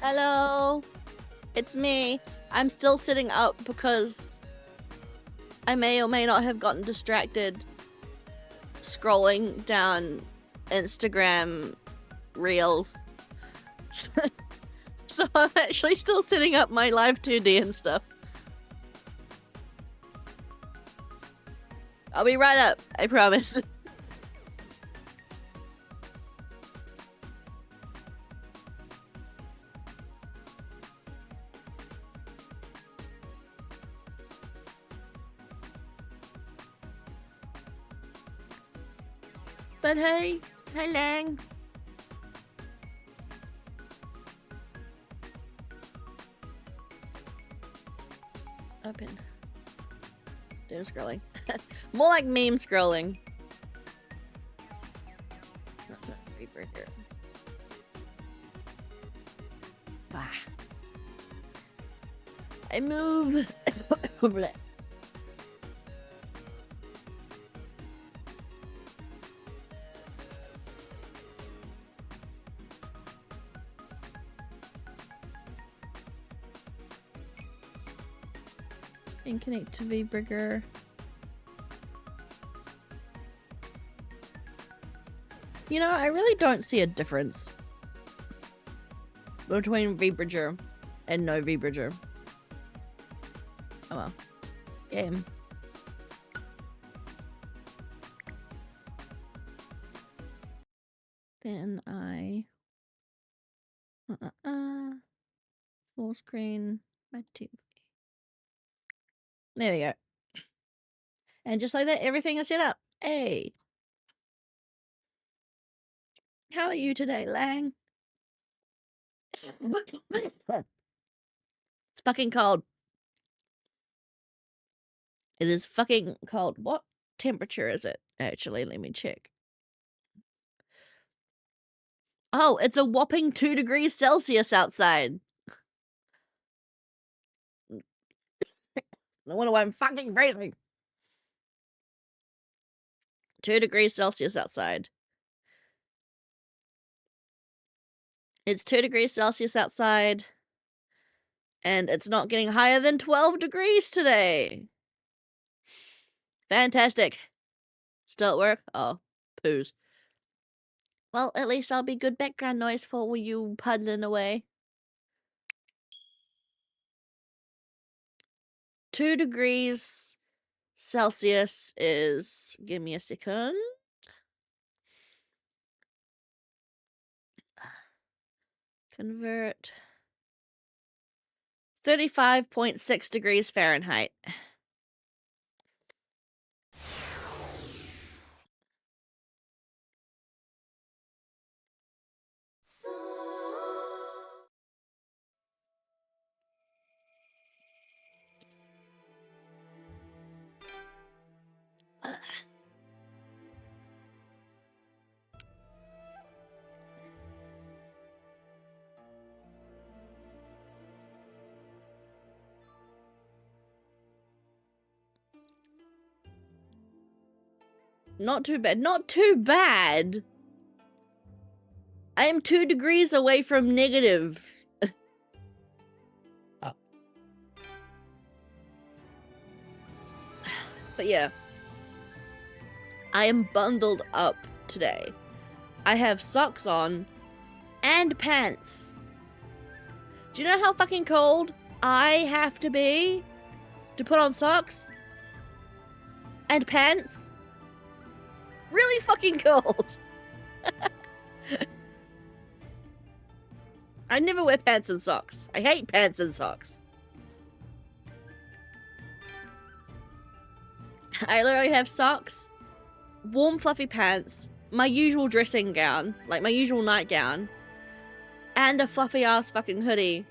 Hello, it's me. I'm still sitting up because I may or may not have gotten distracted scrolling down Instagram reels. So I'm actually still setting up my live 2D and stuff. I'll be right up, I promise. But hey, Lang. Open. Doom scrolling. More like meme scrolling. No, Reaper here. Bah. I move. And connect to VBrigger. You know, I really don't see a difference between VBridger and no VBridger. Oh well. Game. Then I full screen my TV. There we go. And just like that, everything is set up. Hey. How are you today, Lang? It's fucking cold. It is fucking cold. What temperature is it? Actually, let me check. Oh, it's a whopping 2 degrees Celsius outside. No wonder why I'm fucking freezing. 2 degrees Celsius outside. It's 2 degrees Celsius outside. And it's not getting higher than 12 degrees today. Fantastic. Still at work? Oh, poos. Well, at least I'll be good background noise for you puddling away. 2 degrees Celsius is... Give me a second. Convert. 35.6 degrees Fahrenheit. Not too bad. Not too bad. I am 2 degrees away from negative. Oh. But yeah. I am bundled up today. I have socks on and pants. Do you know how fucking cold I have to be to put on socks and pants? Really fucking cold. I never wear pants and socks. I hate pants and socks. I literally have socks, warm fluffy pants, my usual dressing gown, like my usual nightgown, and a fluffy ass fucking hoodie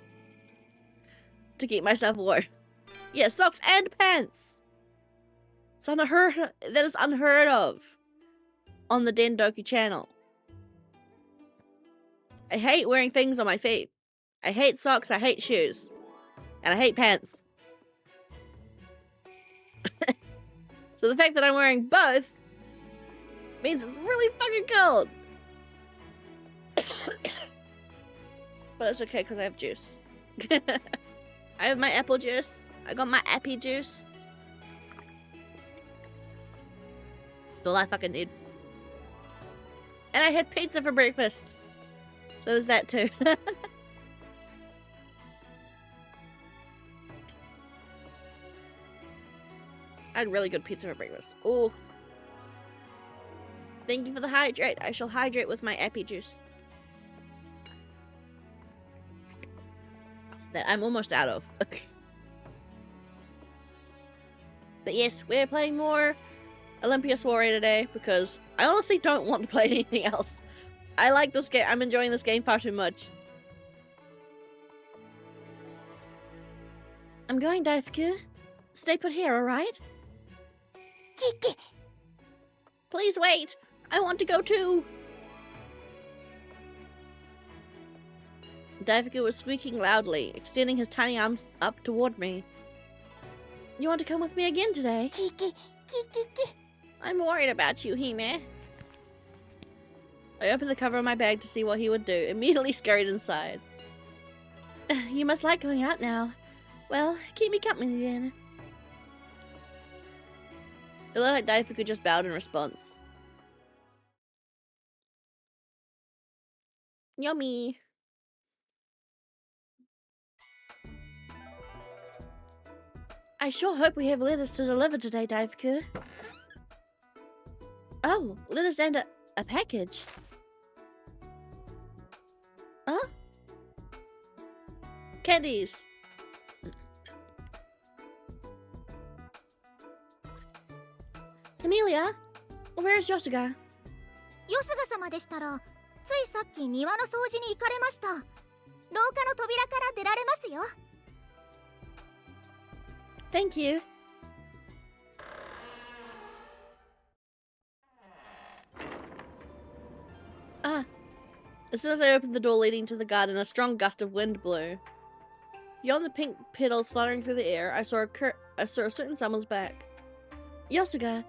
to keep myself warm. Yeah, socks and pants. It's unheard. That is unheard of on the Dendoku channel. I hate wearing things on my feet. I hate socks, I hate shoes. And I hate pants. So the fact that I'm wearing both means it's really fucking cold. But it's okay because I have juice. I have my apple juice. I got my appy juice. All I fucking need. And I had pizza for breakfast. So there's that too. I had really good pizza for breakfast. Oof. Thank you for the hydrate. I shall hydrate with my appy juice. That I'm almost out of. But yes, we're playing more Olympia Soiree today because I honestly don't want to play anything else. I like this game. I'm enjoying this game far too much. I'm going, Daifuku. Stay put here, alright? Please wait. I want to go too. Daifuku was squeaking loudly, extending his tiny arms up toward me. You want to come with me again today? I'm worried about you, Hime. I opened the cover of my bag to see what he would do, immediately scurried inside. You must like going out now. Well, keep me company then. It looked like Daifuku just bowed in response. Yummy. I sure hope we have letters to deliver today, Daifuku. Oh, letters and a package. Huh? Candies. Amelia, where's Yosuga? ヨスガ様でしたら、ついさっき庭の掃除に行かれました。廊下の扉から出られますよ。Thank you. As soon as I opened the door leading to the garden, a strong gust of wind blew. Beyond the pink petals fluttering through the air, I saw a certain someone's back. Yosuga.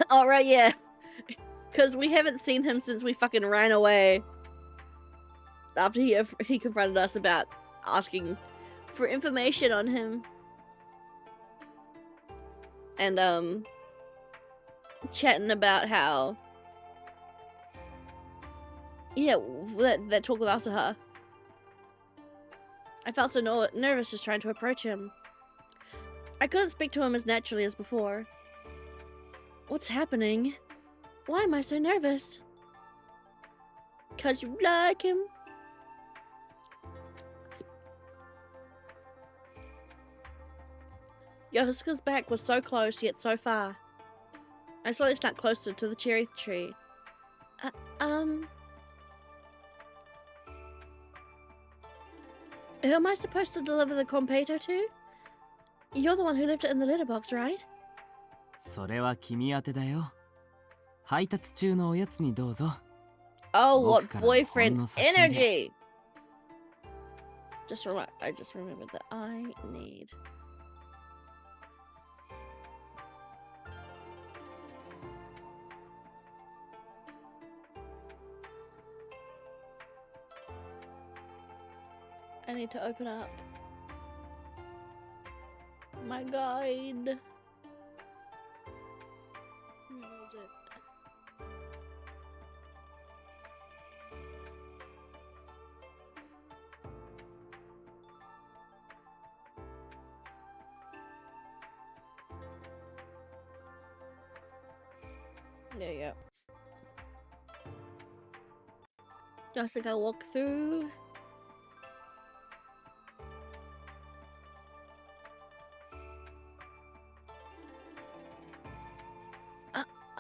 Oh, right, yeah. Because we haven't seen him since we fucking ran away. After he confronted us about asking for information on him. And, chatting about how... Yeah, that talk with Asuha. I felt so nervous just trying to approach him. I couldn't speak to him as naturally as before. What's happening? Why am I so nervous? 'Cause you like him. Yosuke's back was so close, yet so far. I slowly snuck closer to the cherry tree. Who am I supposed to deliver the competo to? You're the one who left it in the letterbox, right? それは君宛てだよ。配達中のおやつにどうぞ。Oh, what boyfriend energy! I just remembered that I need. I need to open up my guide. Where is it? There you go. Just like I walk through.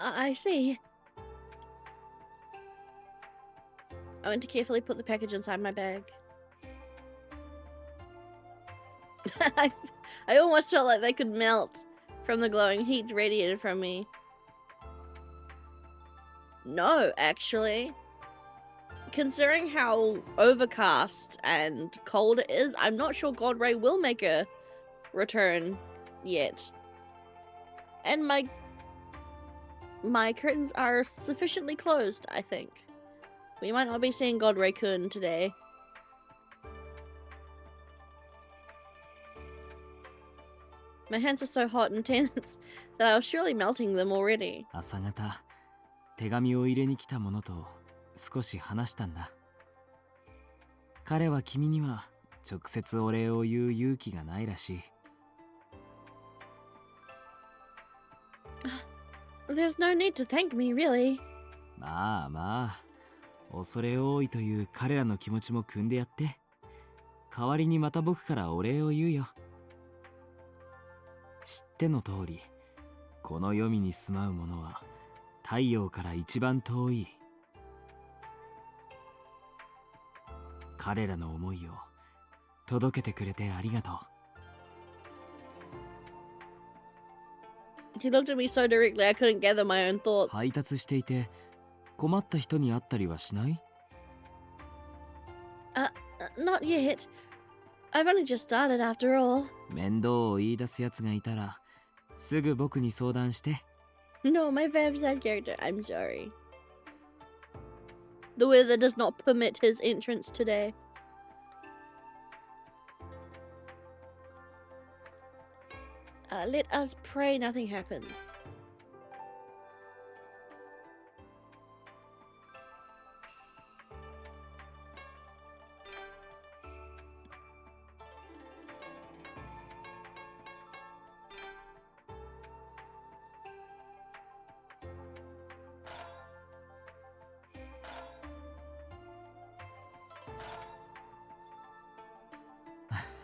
I see. I went to carefully put the package inside my bag. I almost felt like they could melt from the glowing heat radiated from me. No, actually. Considering how overcast and cold it is, I'm not sure God Ray will make a return yet. And my curtains are sufficiently closed, I think. We might not be seeing God Raccoon today. My hands are so hot and tense that I was surely melting them already. 朝方手紙を入れに来た者と少し話したんだ。彼は君には直接お礼を言う勇気がないらしい。There's no need to thank me, really. まあまあ、恐れ多いという彼らの気持ちも汲んでやって。代わりにまた僕からお礼を言うよ。知っての通り、この黄泉に住まう者は太陽から一番遠い。彼らの思いを届けてくれてありがとう。He looked at me so directly I couldn't gather my own thoughts. 配達していて困った人に会ったりはしない？ Not yet. I've only just started after all. 面倒を言い出すやつがいたらすぐ僕に相談して。 No, my vam's out character. I'm sorry. The weather does not permit his entrance today. Let us pray nothing happens.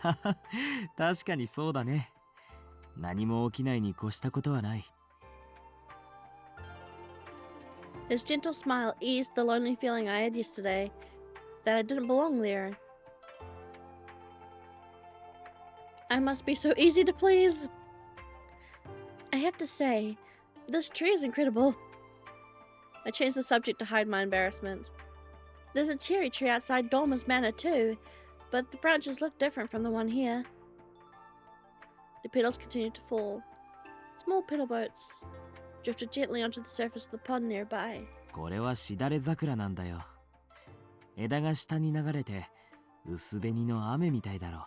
Ha ha, 確かにそうだね。何も起きないに越したことはない。His gentle smile eased the lonely feeling I had yesterday, that I didn't belong there. I must be so easy to please. I have to say, this tree is incredible. I changed the subject to hide my embarrassment. There's a cherry tree outside Dormer's Manor too, but the branches look different from the one here. The petals continued to fall. Small petal boats drifted gently onto the surface of the pond nearby. これはしだれ桜なんだよ。枝が下に流れて薄紅の雨みたいだろ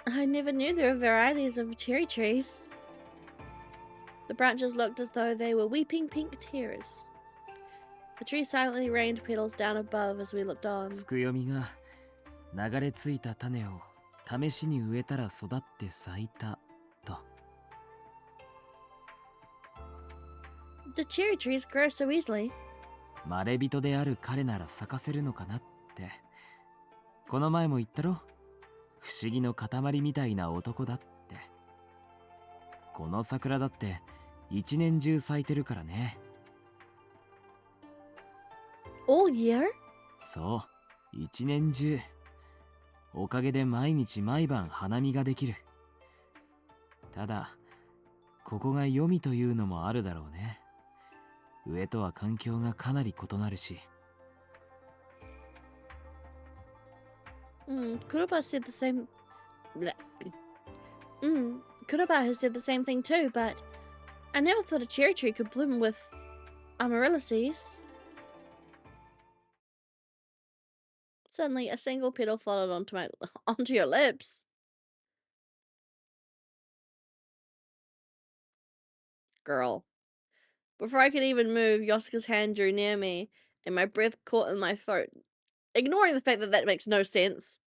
う。 I never knew there were varieties of cherry trees. The branches looked as though they were weeping pink tears. The tree silently rained petals down above as we looked on. つくよみが流れ着いた種を試しに植えたら育って咲いたと。 Do cherry trees grow so easily? まれびとである彼なら咲かせるのかなって。この前も言ったろ。不思議の塊みたいな男だって。この桜だって一年中咲いてるからね。 All year? そう、一年中。おかげで毎日毎晩花見ができる。ただ、ここが黄泉というのもあるだろうね。上とは環境がかなり異なるし。Kuroba said the same. Kuroba has said the same thing too, but I never thought a cherry tree could bloom with amaryllises. Suddenly, a single petal floated onto your lips. Girl. Before I could even move, Yosuke's hand drew near me, and my breath caught in my throat, ignoring the fact that that makes no sense.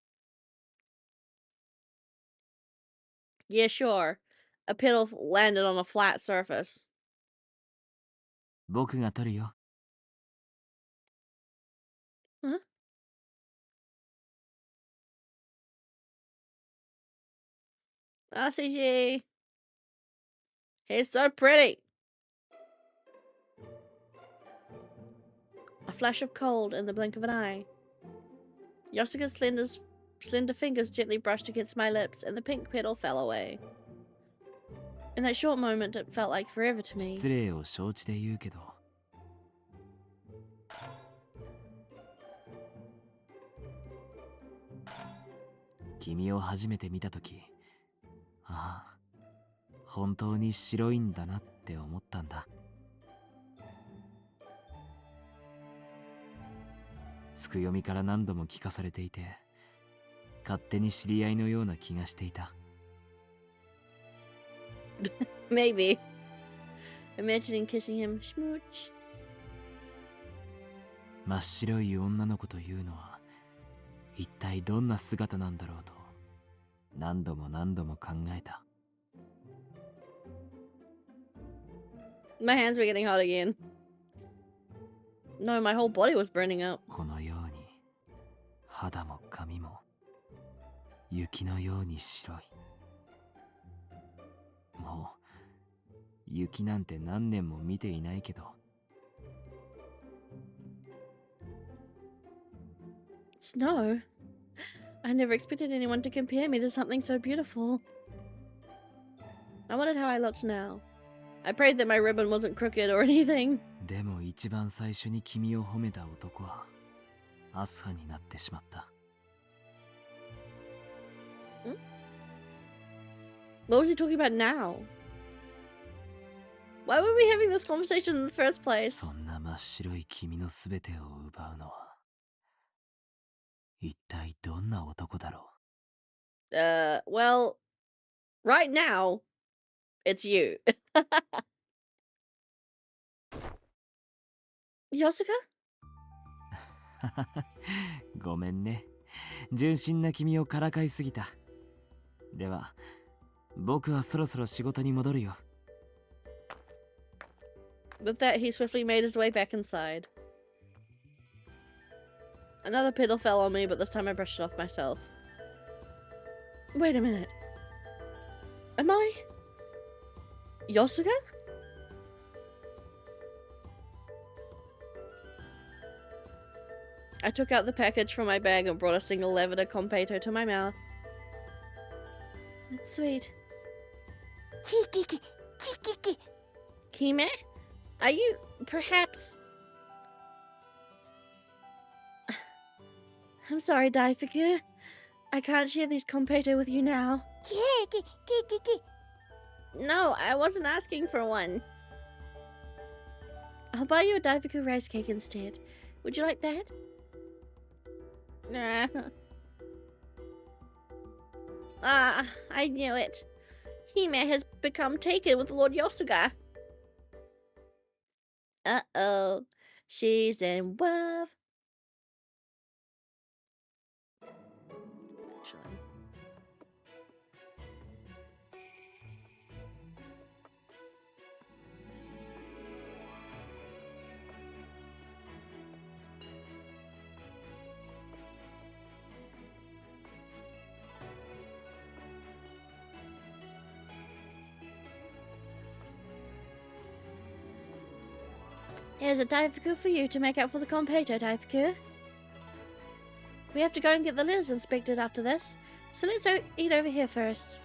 Yeah, sure. A petal landed on a flat surface. 僕が取るよ。 Huh? Ah, CG. He's so pretty. A flash of cold in the blink of an eye. Yosuke's slender fingers gently brushed against my lips, and the pink petal fell away. In that short moment, it felt like forever to me. 失礼を承知で言うけど。君を初めて見たとき、ああ、本当に白いんだなって思ったんだ。つく読みから何度も聞かされていて、勝手に知り合いのような気がしていた。Maybe. Imagining kissing him. Smooch. 真っ白い女の子というのは一体どんな姿なんだろうと何度も何度も考えた。 My hands were getting hot again. No, my whole body was burning up. このように肌も髪も雪のように白い。もう雪なんて何年も見ていないけど。 Snow? I never expected anyone to compare me to something so beautiful. I wondered how I looked now. I prayed that my ribbon wasn't crooked or anything. でも一番最初に君を褒めた男はアスハになってしまった。 What was he talking about now? Why were we having this conversation in the first place? そんな真っ白い君のすべてを奪うのは一体どんな男だろう。 Well, right now, it's you. Yosuka? ごめんね。純真な君をからかいすぎた。では、僕はそろそろ仕事に戻るよ。 With that, he swiftly made his way back inside. Another petal fell on me, but this time I brushed it off myself. Wait a minute. Am I... Yosuga? I took out the package from my bag and brought a single lavender competo to my mouth. It's sweet. Kiki. Kime? Are you perhaps... I'm sorry, Daifuku. I can't share these competo with you now. Kiki. No, I wasn't asking for one. I'll buy you a Daifuku rice cake instead. Would you like that? Nah. Ah, I knew it. Hime has become taken with Lord Yosuga. Uh-oh. She's in love. Actually. Here's a Daifuku for you to make up for the competo, Daifuku. We have to go and get the litters inspected after this, so let's eat over here first.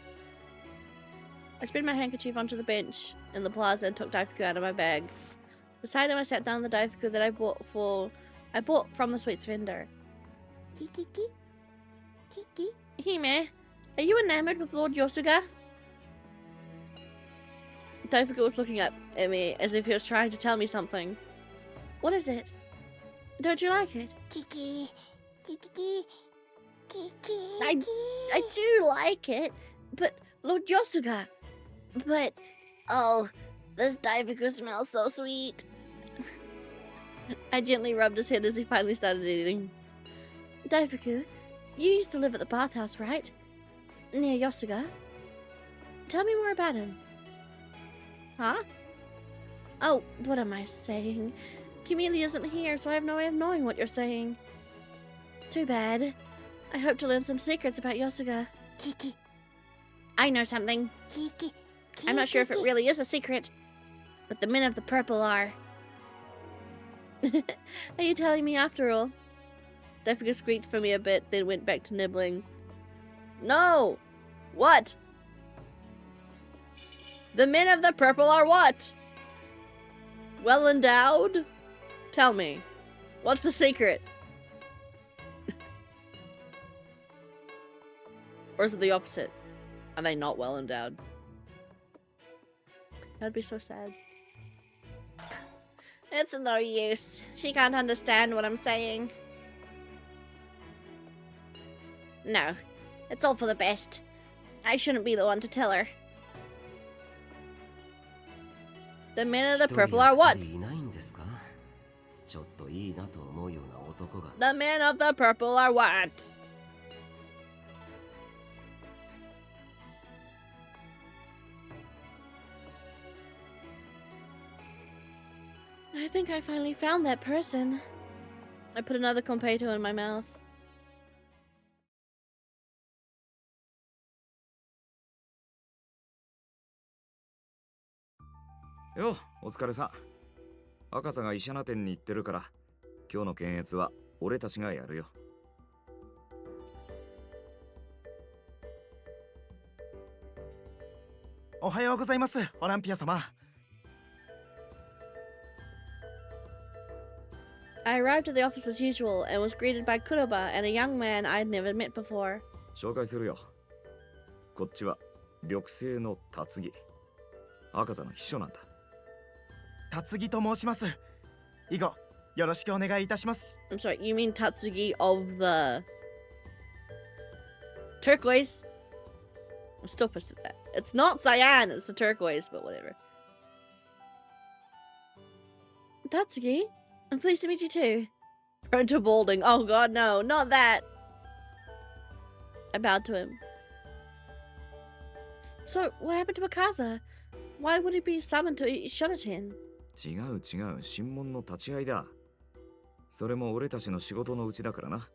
I spread my handkerchief onto the bench in the plaza and took Daifuku out of my bag. Beside him, I sat down the Daifuku that I bought from the sweets vendor. Kiki. Hime, are you enamored with Lord Yosuga? Daifuku was looking up at me as if he was trying to tell me something. What is it? Don't you like it? Kiki. I do like it, but Lord Yosuga. But, oh, this Daifuku smells so sweet. I gently rubbed his head as he finally started eating. Daifuku, you used to live at the bathhouse, right? Near Yosuga. Tell me more about him. Huh? Oh, what am I saying? Camille isn't here, so I have no way of knowing what you're saying. Too bad. I hope to learn some secrets about Yosuga. Kiki. I know something. Kiki. I'm not sure if it really is a secret, but the men of the purple are. Are you telling me after all? Daifuku squeaked for me a bit, then went back to nibbling. No! What? The men of the purple are what? Well endowed? Tell me. What's the secret? Or is it the opposite? Are they not well endowed? That'd be so sad. It's no use. She can't understand what I'm saying. No, it's all for the best. I shouldn't be the one to tell her. The men of the purple are what? いないんですか？ちょっといいなと思うような男が。 The men of the purple are what? I think I finally found that person. I put another completo in my mouth. Yo, お疲れさん。赤座が医者な店に行ってるから、今日の検閲は俺たちがやるよ。おはようございます、オランピア様。I arrived at the office as usual and was greeted by Kuroba and a young man I'd never met before. 紹介するよ。こっちは緑星の達木。赤座の秘書なんだ。達木と申します。以後よろしくお願いいたします。 I'm sorry, you mean Tatsugi of the turquoise? I'm still pissed at that. It's not cyan, it's the turquoise, but whatever. Tatsugi, I'm pleased to meet you too. Prone to balding. Oh god, no, not that. I bowed to him. So, what happened to Akaza? Why would he be summoned to Shonatin? 違う、審問の立ち会いだ。それも俺たちの仕事のうちだからな。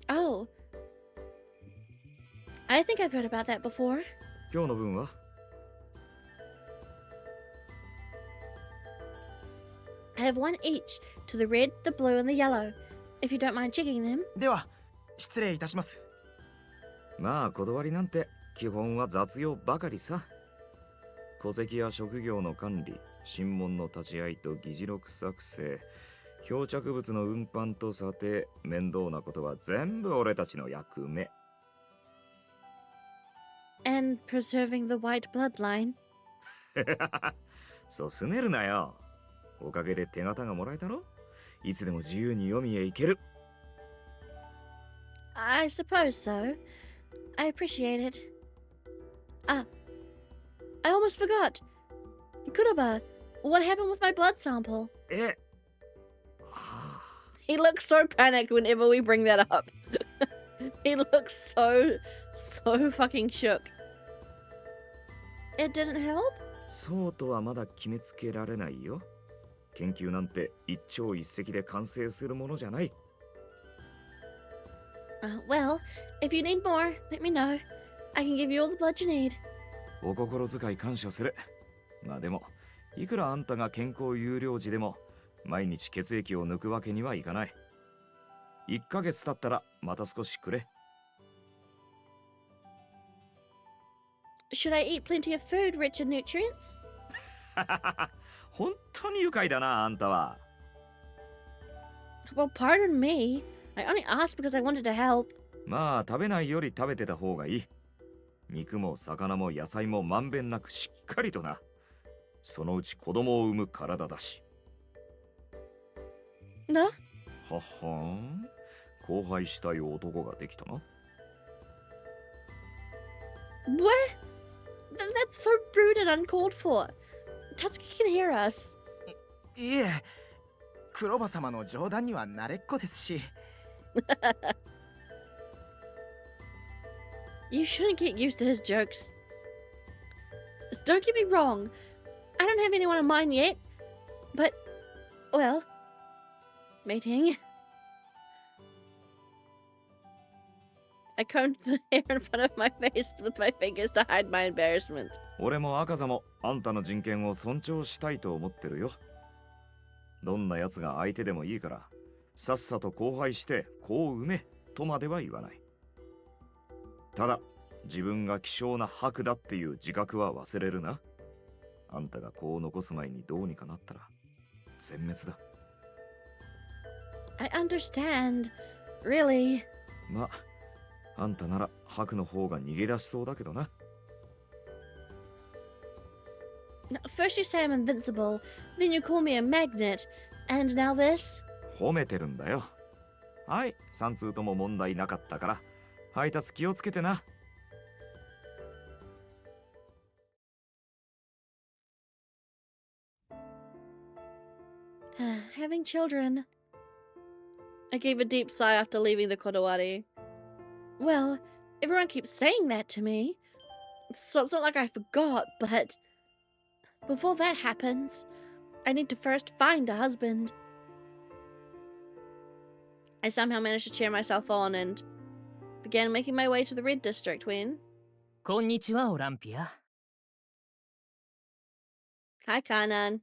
Oh. I think I've heard about that before. 今日の分は I have one each to the red, the blue, and the yellow. If you don't mind checking them. では失礼いたします。まあ断りなんて基本は雑用ばかりさ。戸籍や職業の管理、審問の立ち会いと議事録作成、漂着物の運搬と査定、面倒なことは全部俺たちの役目。And preserving the white bloodline. そうすねるなよ。おかげで手形がもらえたろ。いつでも自由に読みへ行ける。I suppose so. I appreciate it. Ah, I almost forgot. Kuroba, what happened with my blood sample? え He looks so panicked whenever we bring that up. He looks so fucking shook. It didn't help? そうとはまだ決めつけられないよ。研究なんて一朝一夕で完成するものじゃない。Well, if you need more, let me know. I can give you all the blood you need. お心遣い感謝する。まあでも、いくらあんたが健康有料児でも、毎日血液を抜くわけにはいかない。1ヶ月経ったらまた少しくれ。Should I eat plenty of food rich in nutrients? 本当に愉快だな、あんたは。Well, pardon me. I only asked because I wanted to help. まあ、食べないより食べてた方がいい。肉も魚も野菜もまんべんなくしっかりとな。そのうち子供を産む体だし。No? ははん。荒廃したい男ができたな。What? That's so rude and uncalled for. Tatsuki can hear us. いえ、黒羽様の冗談には慣れっこですし。You shouldn't get used to his jokes. Don't get me wrong. I don't have anyone in mind yet. But, well, mating. I combed the hair in front of my face with my fingers to hide my embarrassment. 俺も赤座もあんたの人権を尊重したいと思ってるよ。どんな奴が相手でもいいから、さっさと交配して子を産めとまでは言わない。ただ、自分が希少な白だっていう自覚は忘れるな。あんたが子を残す前にどうにかなったら全滅だ。I understand. Really. まあ、あんたなら白の方が逃げ出しそうだけどな。Now, first you say I'm invincible, then you call me a magnet, and now this? 褒めてるんだよ。はい、3通とも問題なかったから、配達気をつけてな。Having children. I gave a deep sigh after leaving the Kodawari. Well, everyone keeps saying that to me, so it's not like I forgot, but before that happens, I need to first find a husband. I somehow managed to cheer myself on and began making my way to the Red District when... こんにちは、オランピア。 Hi, Kanan.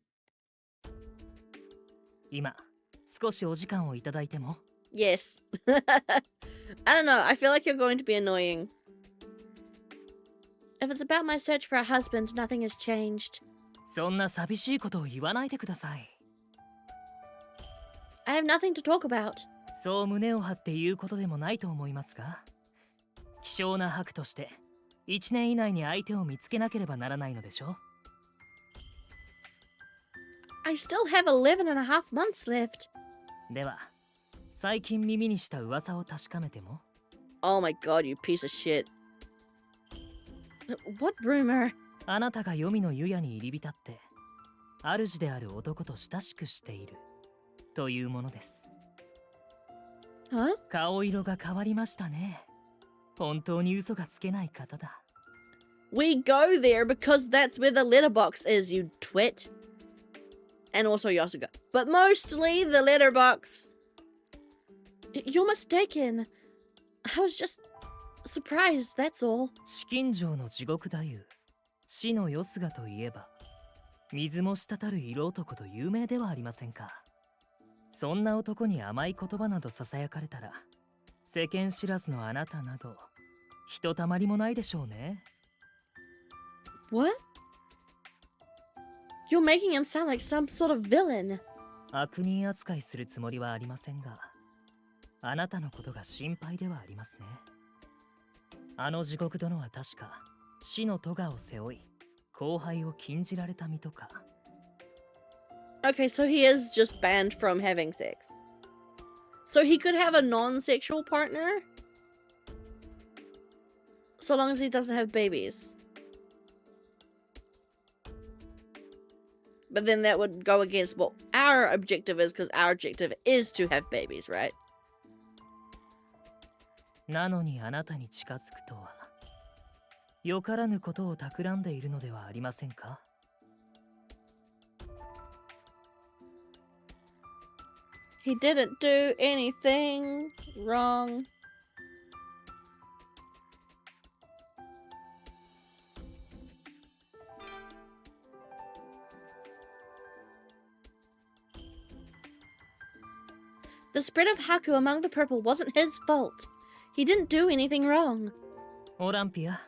今、少しお時間をいただいても Yes. I don't know, I feel like you're going to be annoying. If it's about my search for a husband, nothing has changed. そんな寂しいことを言わないでください。 I have nothing to talk about. そう胸を張って言うことでもないと思いますが、希少な白として1年以内に相手を見つけなければならないのでしょ I still have 11 and a half months left. では、最近耳にした噂を確かめても Oh my god, you piece of shit. What rumor? あなたが黄泉の湯屋に入り浸って主である男と親しくしているというものです。 Huh? 顔色が変わりましたね。本当に嘘がつけない方だ。 We go there because that's where the letterbox is, you twit. And also Yasuga. But mostly the letterbox. You're mistaken. I was just surprised, that's all. 紫禁城の地獄太夫、死のよすがといえば、水も滴る色男と有名ではありませんか。そんな男に甘い言葉などささやかれたら、世間知らずのあなたなど、ひとたまりもないでしょうね。What? You're making him sound like some sort of villain. 悪人扱いするつもりはありませんが、あなたのことが心配ではありますね。あの地獄殿は確か死の咎を背負い、後輩を禁じられた身とか。Okay, so he is just banned from having sex. So he could have a non-sexual partner? So long as he doesn't have babies. But then that would go against what our objective is, because our objective is to have babies, right? なのにあなたに近づくとは、よからぬことを企んでいるのではありませんか。 He didn't do anything wrong. The spread of Haku among the purple wasn't his fault. He didn't do anything wrong. オランピア、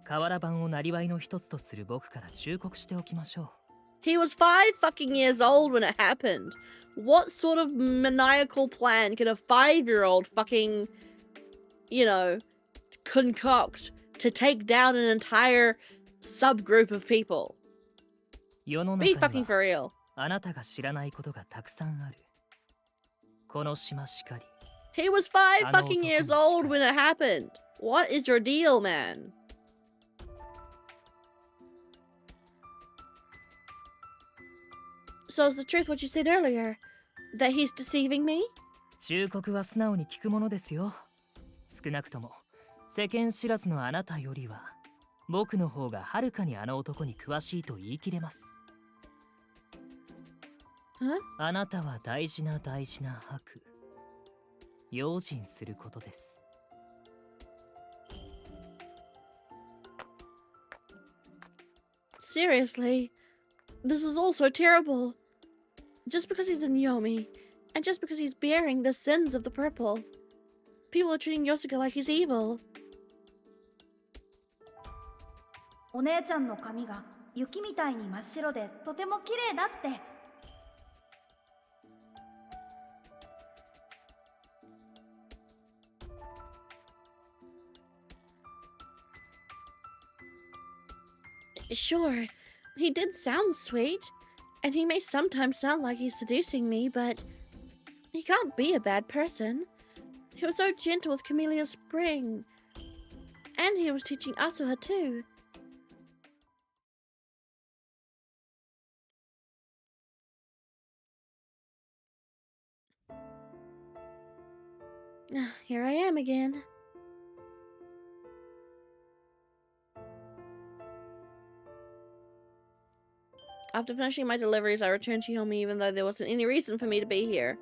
瓦版をなりわいの一つとする僕から忠告しておきましょう。 He was 5 fucking years old when it happened. What sort of maniacal plan can a 5-year-old fucking, you know, concoct to take down an entire subgroup of people? 世の Be 中 fucking に for は real. あなたが知らないことがたくさんある。この島しかり。 He was 5 fucking years old when it happened. What is your deal, man? So is the truth what you said earlier? That he's deceiving me? 忠告は素直に聞くものですよ。少なくとも世間知らずのあなたよりは僕の方がはるかにあの男に詳しいと言い切れます。 Huh? あなたは大事な大事な白。用心することです。 Seriously? This is all so terrible. Just because he's in Yomi, and just because he's bearing the sins of the purple, people are treating Yosuke like he's evil. お姉ちゃんの髪が雪みたいに真っ白でとても綺麗だって。 Sure, he did sound sweet, and he may sometimes sound like he's seducing me, but he can't be a bad person. He was so gentle with Camellia Spring. And he was teaching Asuha too. Here I am again. After finishing my deliveries, I returned to Yomi even though there wasn't any reason for me to be here.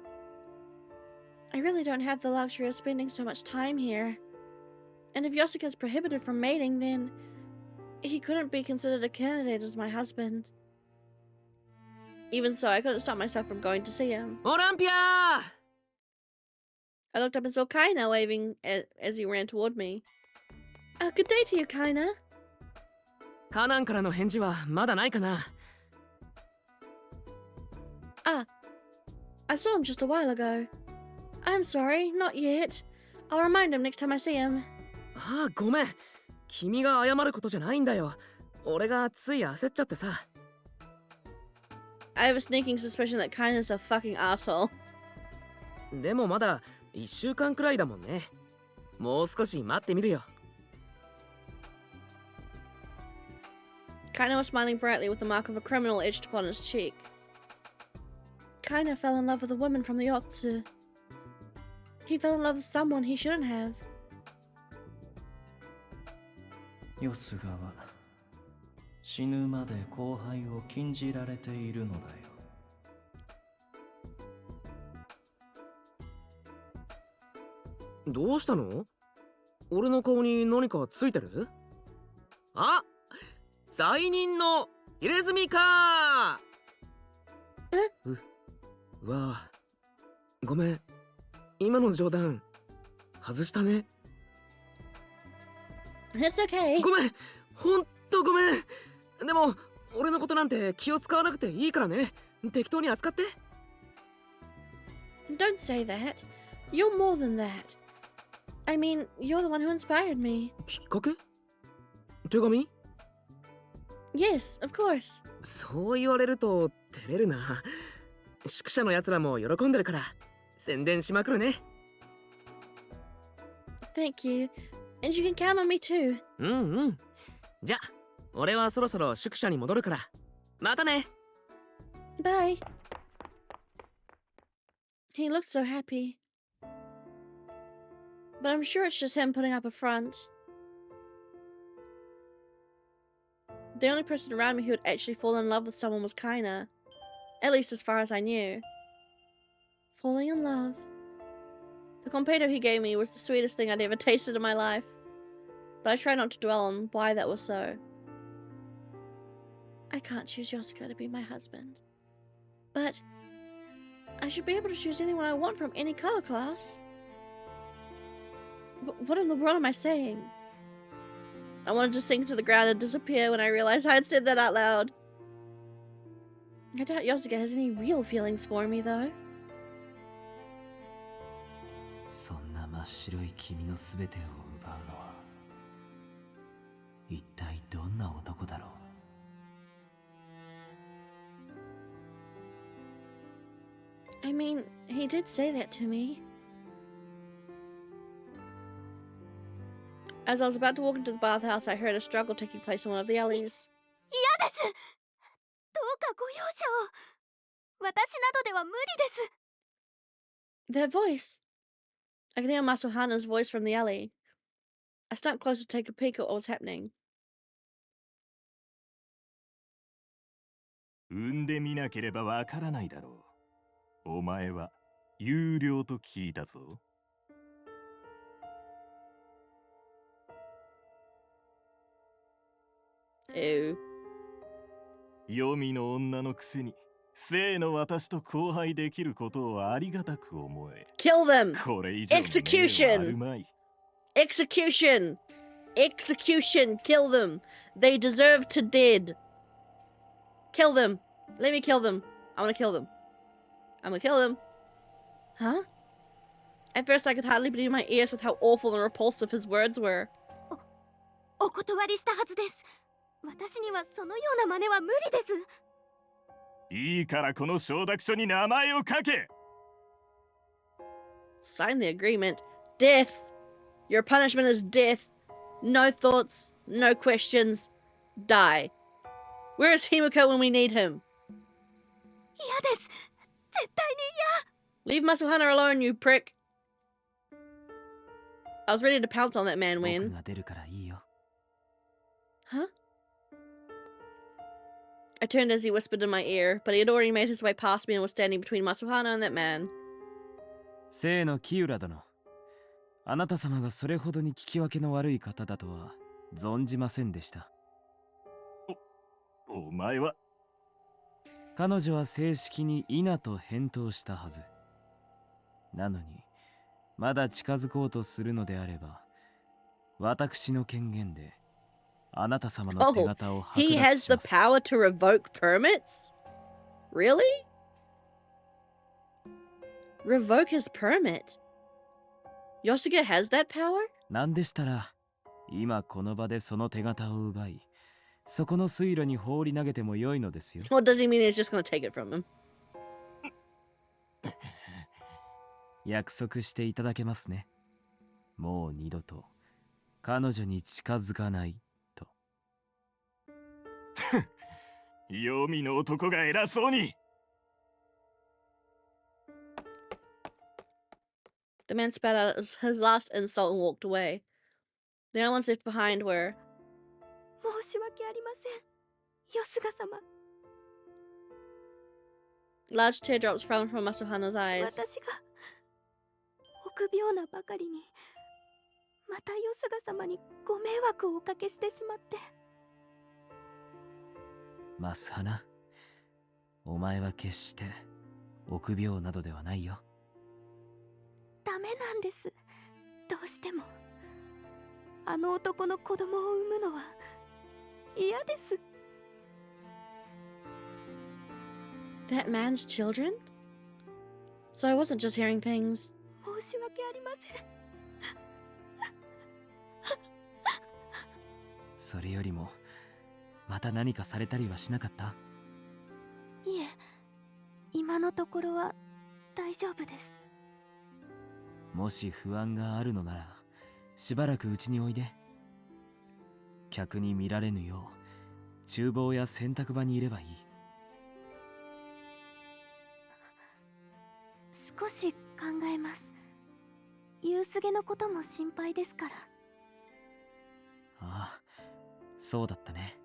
I really don't have the luxury of spending so much time here. And if Yosuke's prohibited from mating, then he couldn't be considered a candidate as my husband. Even so, I couldn't stop myself from going to see him. Olympia! I looked up and saw Kaina waving as he ran toward me. Good day to you, Kaina. カナンからの返事はまだないかな? I saw him just a while ago. I'm sorry, not yet. I'll remind him next time I see him. ああ、ごめん。君が謝ることじゃないんだよ。俺がつい焦っちゃってさ。I have a sneaking suspicion that Kaina's a fucking asshole. でもまだ1週間くらいだもんね。もう少し待ってみるよ。Kaina was smiling brightly with the mark of a criminal etched upon his cheek. Kaina fell in love with a woman from the Otsu. He fell in love with someone he shouldn't have. ヨスガは死ぬまで後輩を禁じられているのだよ。どうしたの？俺の顔に何かついてる？あ、罪人の入れ墨か。わあ、ごめん。今の冗談外したね。It's okay. ごめん、ほんとごめん。でも俺のことなんて気を使わなくていいからね。適当に扱って。Don't say that. You're more than that. I mean, you're the one who inspired me. きっかけ？手紙？ Yes, of course. そう言われると照れるな。宿舎のやつらも喜んでるから宣伝しまくるね。Thank you. And you can count on me too. うんうん。じゃあ、俺はそろそろ宿舎に戻るから。またね。Bye. He looked so happy. But I'm sure it's just him putting up a front. The only person around me who had actually fallen in love with someone was Kaina. At least as far as I knew. Falling in love. The completo he gave me was the sweetest thing I'd ever tasted in my life. But I try not to dwell on why that was so. I can't choose Yosuke to be my husband. But I should be able to choose anyone I want from any color class. What in the world am I saying? I wanted to sink to the ground and disappear when I realized I had said that out loud. I doubt Yosuke has any real feelings for me, though. そんな真っ白い君のすべてを奪うのは一体どんな男だろう。 I mean, he did say that to me. As I was about to walk into the bathhouse, I heard a struggle taking place in one of the alleys. 嫌です。どうかご容赦を。私などでは無理です。 Their voice! I could hear Masuhana's voice from the alley. I snuck closer to take a peek at what was happening. 産んでみなければわからないだろう。お前は有料と聞いたぞ。Ew. 黄泉の女のくせに生の私と交配できることをありがたく思え。 Kill them! これ以上の目はあるまい。 Execution! Execution! Kill them! They deserve to dead! Kill them! Let me kill them! I wanna kill them. I'm gonna kill them. Huh? At first I could hardly believe my ears with how awful and repulsive his words were. お断りしたはずです。私にはそのような真似は無理です。いいからこの承諾書に名前を書け。 Sign the agreement. Death. Your punishment is death. No thoughts, no questions. Die. Where is Himiko when we need him? 嫌です。絶対に Leave Masuhana alone, you prick. I was ready to pounce on that man 僕 when. が出るからいいよ。 Huh? I turned as he whispered in my ear, but he had already made his way past me and was standing between Masuhana and that man. 聖のキウラ殿。あなた様がそれほどに聞き分けの悪い方だとは存じませんでした。お前は彼女は正式にイナと返答したはず。なのに、まだ近づこうとするのであれば、私の権限であなた様の手 Oh, 形を剥 he 奪 has し the ます。 power to revoke permits? Really? Revoke his permit? Yosuke has that power? なんでしたら、今この場でその手形を奪い、そこの水路に放り投げてもよいのですよ。Or does he mean he's just gonna take it from him? 約束していただけますね。もう二度と彼女に近づかないと。黄泉の男が偉そうに。The man spat out his last insult and walked away. The only ones left behind were 申し訳ありません。よすが様。 large teardrops fell from Masuhana's eyes. 私が臆病なばかりに、またよすが様にご迷惑をおかけしてしまって。マスハナ、お前は決して臆病などではないよ。ダメなんです。どうしても。あの男の子供を産むのは嫌です。 That man's children? So I wasn't just hearing things. 申し訳ありません。それよりも、また何かされたりはしなかった？いえ、今のところは大丈夫です。もし不安があるのなら、しばらくうちにおいで。客に見られぬよう、厨房や洗濯場にいればいい。少し考えます。夕すげのことも心配ですから。ああ、そうだったね。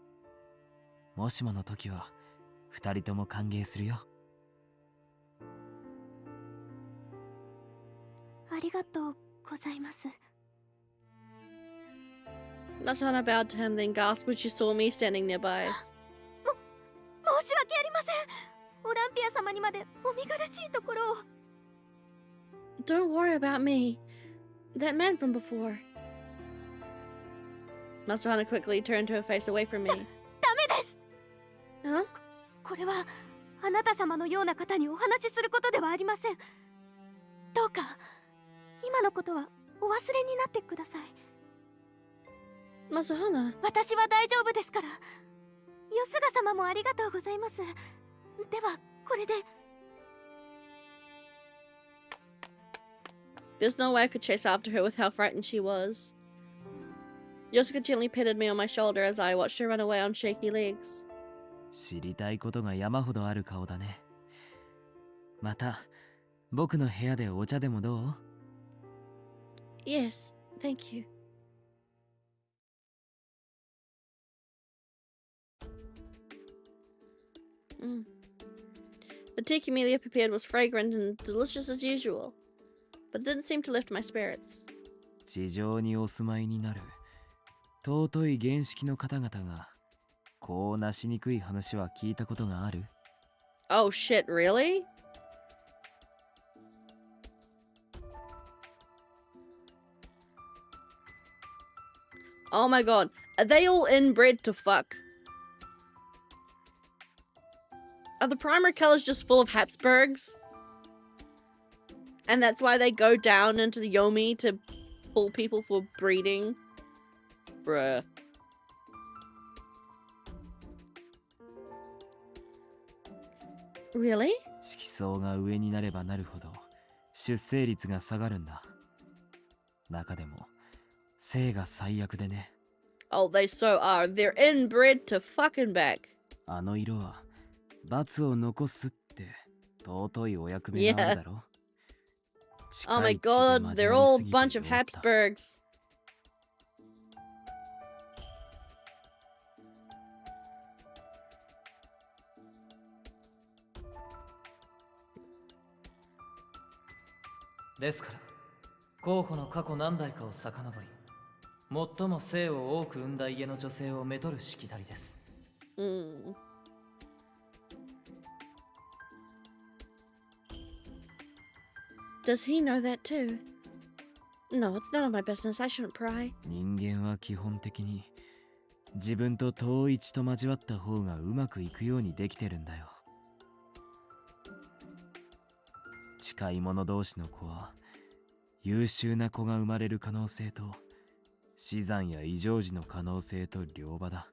もしもの時は、二人とも歓迎するよ。ありがとうございます。 Masuhana bowed to him, then gasped when she saw me standing nearby. 申し訳ありません。オランピア様にまでお見苦しいところを。 Don't worry about me. That man from before. Masuhana quickly turned her face away from me. ダメです。 Huh? これはあなた様のような方にお話しすることではありません。どうか今のことはお忘れになってください。 Masuhana. 私は大丈夫ですから。よすが様もありがとうございます。ではこれで。 There's no way I could chase after her with how frightened she was. Yosuke gently patted me on my shoulder as I watched her run away on shaky legs. 知りたいことが山ほどある顔だね。また、僕の部屋でお茶でもどう？ Yes, thank you. The tea Camellia prepared was fragrant and delicious as usual, but it didn't seem to lift my spirits. 地上にお住まいになる尊い原式の方々がこうなしにくい話は聞いたことがある？ Oh shit, really? Oh my god, are they all inbred to fuck? Are the primary colors just full of Habsburgs? And that's why they go down into the Yomi to pull people for breeding? Bruh. Really? 色相が上になればなるほど出生率が下がるんだ。中でも性が最悪でね。 Oh, they so are. They're inbred to fucking back. あの色は罰を残すって尊いお役目があるだろ。 Oh my 近い血で god, 交 they're わり all す a ぎて bunch of 弱った。 Habsburgs. ですから候補の過去何代かを遡り、最も性を多く生んだ家の女性をめとるしきたりです。Does he know that too? No, it's none of my business. I shouldn't pry. 人間は基本的に自分と遠い血と交わった方がうまくいくようにできてるんだよ。近い者同士の子は優秀な子が生まれる可能性と死産や異常時の可能性と両場だ。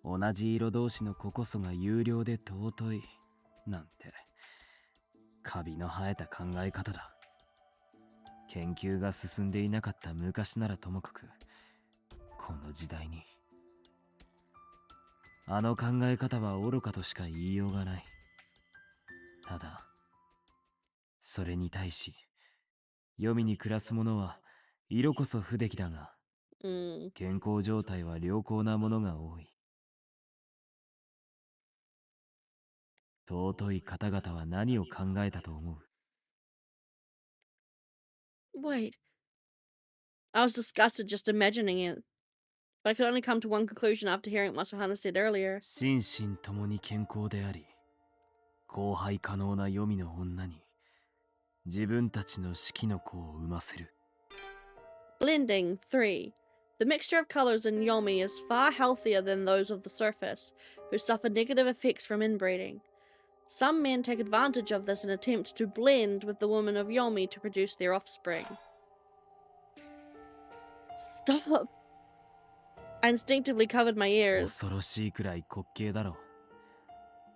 同じ色同士の子こそが優良で尊いなんてカビの生えた考え方だ。研究が進んでいなかった昔ならともかくこの時代にあの考え方は愚かとしか言いようがない。ただそれに対し黄泉に暮らす者は色こそ不出来だが、健康状態は良好なものが多い。尊い方々は何を考えたと思う？ Wait. I was disgusted just imagining it. But I could only come to one conclusion after hearing what Masuhana said earlier. 心身ともに健康であり交配可能な黄泉の女に自分たちの式の子を産ませる。 Blending 3. The mixture of colors in Yomi is far healthier than those of the surface, who suffer negative effects from inbreeding. Some men take advantage of this and attempt to blend with the women of Yomi to produce their offspring. Stop! I instinctively covered my ears. 恐ろしいくらい滑稽だろ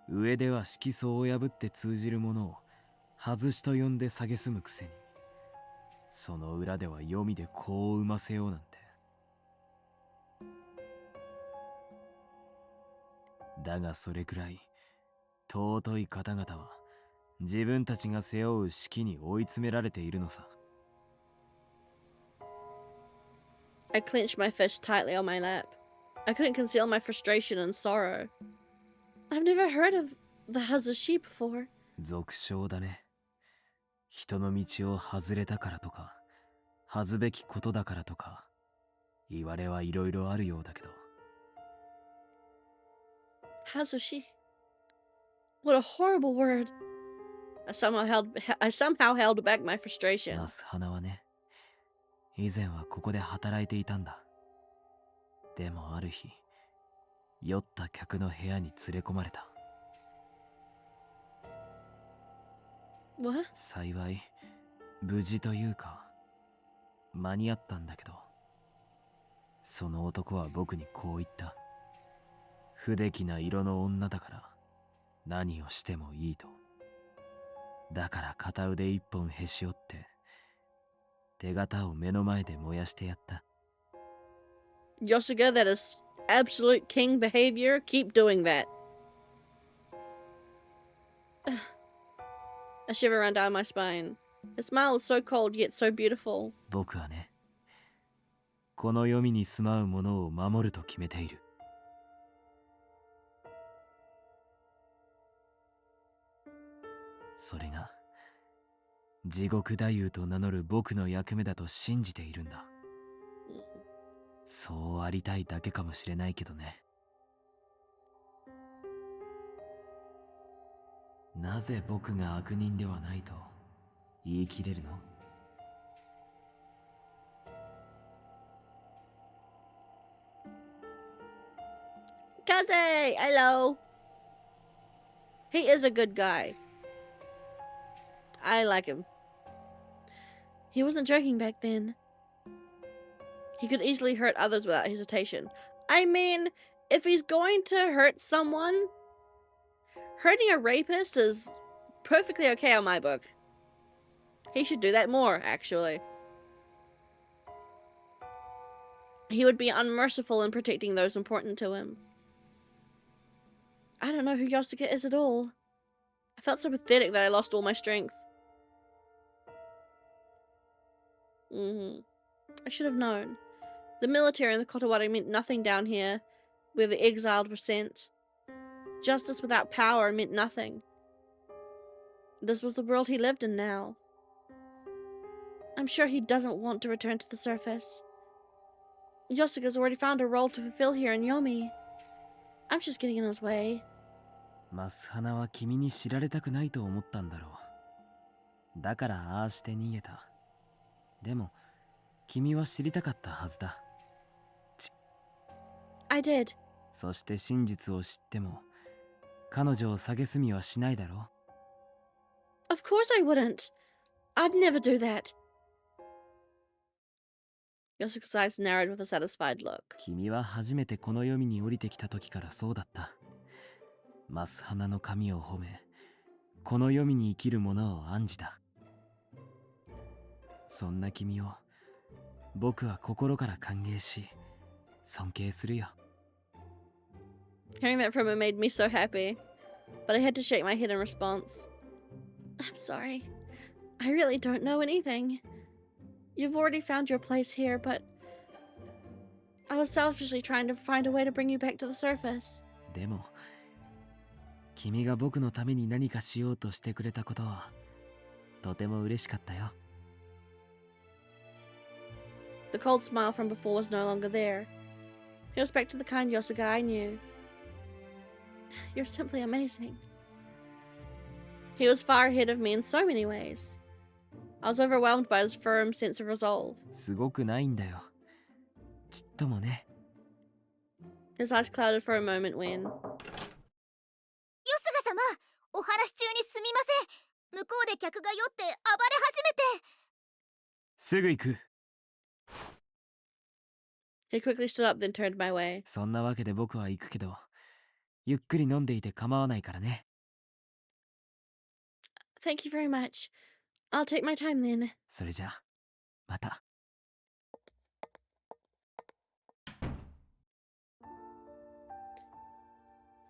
う。上では色相を破って通じるものを外しと呼んで蔑むくせに、その裏では黄泉で子を産ませようなんて。だがそれくらい尊い方々は自分たちが背負う式に追い詰められているのさ。 I clenched my fist tightly on my lap. I couldn't conceal my frustration and sorrow. I've never heard of the Hazushi before. 俗称だね。人の道を外れたからとか恥ずべきことだからとか言われはいろいろあるようだけど。 Hazushi. What a horrible word. I somehow held back my frustration. ナス花はね、以前はここで働いていたんだ。でもある日酔った客の部屋に連れ込まれた。 What? 幸い無事というか間に合ったんだけど、その男は僕にこう言った。不出来な色の女だから何をしてもいいと。だから片腕一本へし折って手形を目の前で燃やしてやった。 Yosuga, that is absolute king behavior. Keep doing that. A shiver ran down my spine. His smile was so cold yet so beautiful. 僕はね、この黄泉に住まうものを守ると決めている。それが地獄太夫と名乗る僕の役目だと信じているんだ。そうありたいだけかもしれないけどね。なぜ僕が悪人ではないと言い切れるの？ Kaze! Hello! He is a good guy. I like him. He wasn't joking back then. He could easily hurt others without hesitation. I mean, if he's going to hurt someone, hurting a rapist is perfectly okay on my book. He should do that more, actually. He would be unmerciful in protecting those important to him. I don't know who Yosuke is at all. I felt so pathetic that I lost all my strength. I should have known. The military and the Kotowari meant nothing down here, where the exiled were sent. Justice without power meant nothing. This was the world he lived in now. I'm sure he doesn't want to return to the surface. Yosuke's already found a role to fulfill here in Yomi. I'm just getting in his way. マスハナは君に知られたくないと思ったんだろう。だからああして逃げた。でも、君は知りたかったはずだ。I did. そして真実を知っても、彼女を蔑みはしないだろう。 Of course I wouldn't. I'd never do that. Yosuke's eyes narrowed with a satisfied look. 君は初めてこの読みに降りてきた時からそうだった。マスハナの神を褒め、この読みに生きる者を案じた。そんな君を僕は心から歓迎し、尊敬するよ。Hearing that from him made me so happy, but I had to shake my head in response. I'm sorry. I really don't know anything. You've already found your place here, but I was selfishly trying to find a way to bring you back to the surface. でも、君が僕のために何かしようとしてくれたことはとても嬉しかったよ。The cold smile from before was no longer there. He was back to the kind Yosuke I knew. You're simply amazing. He was far ahead of me in so many ways. I was overwhelmed by his firm sense of resolve. すごくないんだよ。ちっともね。His eyes clouded for a moment when... ヨスガ様、お話中にすみません。向こうで客が酔って暴れ始めて。すぐ行く。He quickly stood up, then turned my way. そんなわけで僕は行くけど、ゆっくり飲んでいて構わないからね。Thank you very much. I'll take my time then. それじゃあ、また。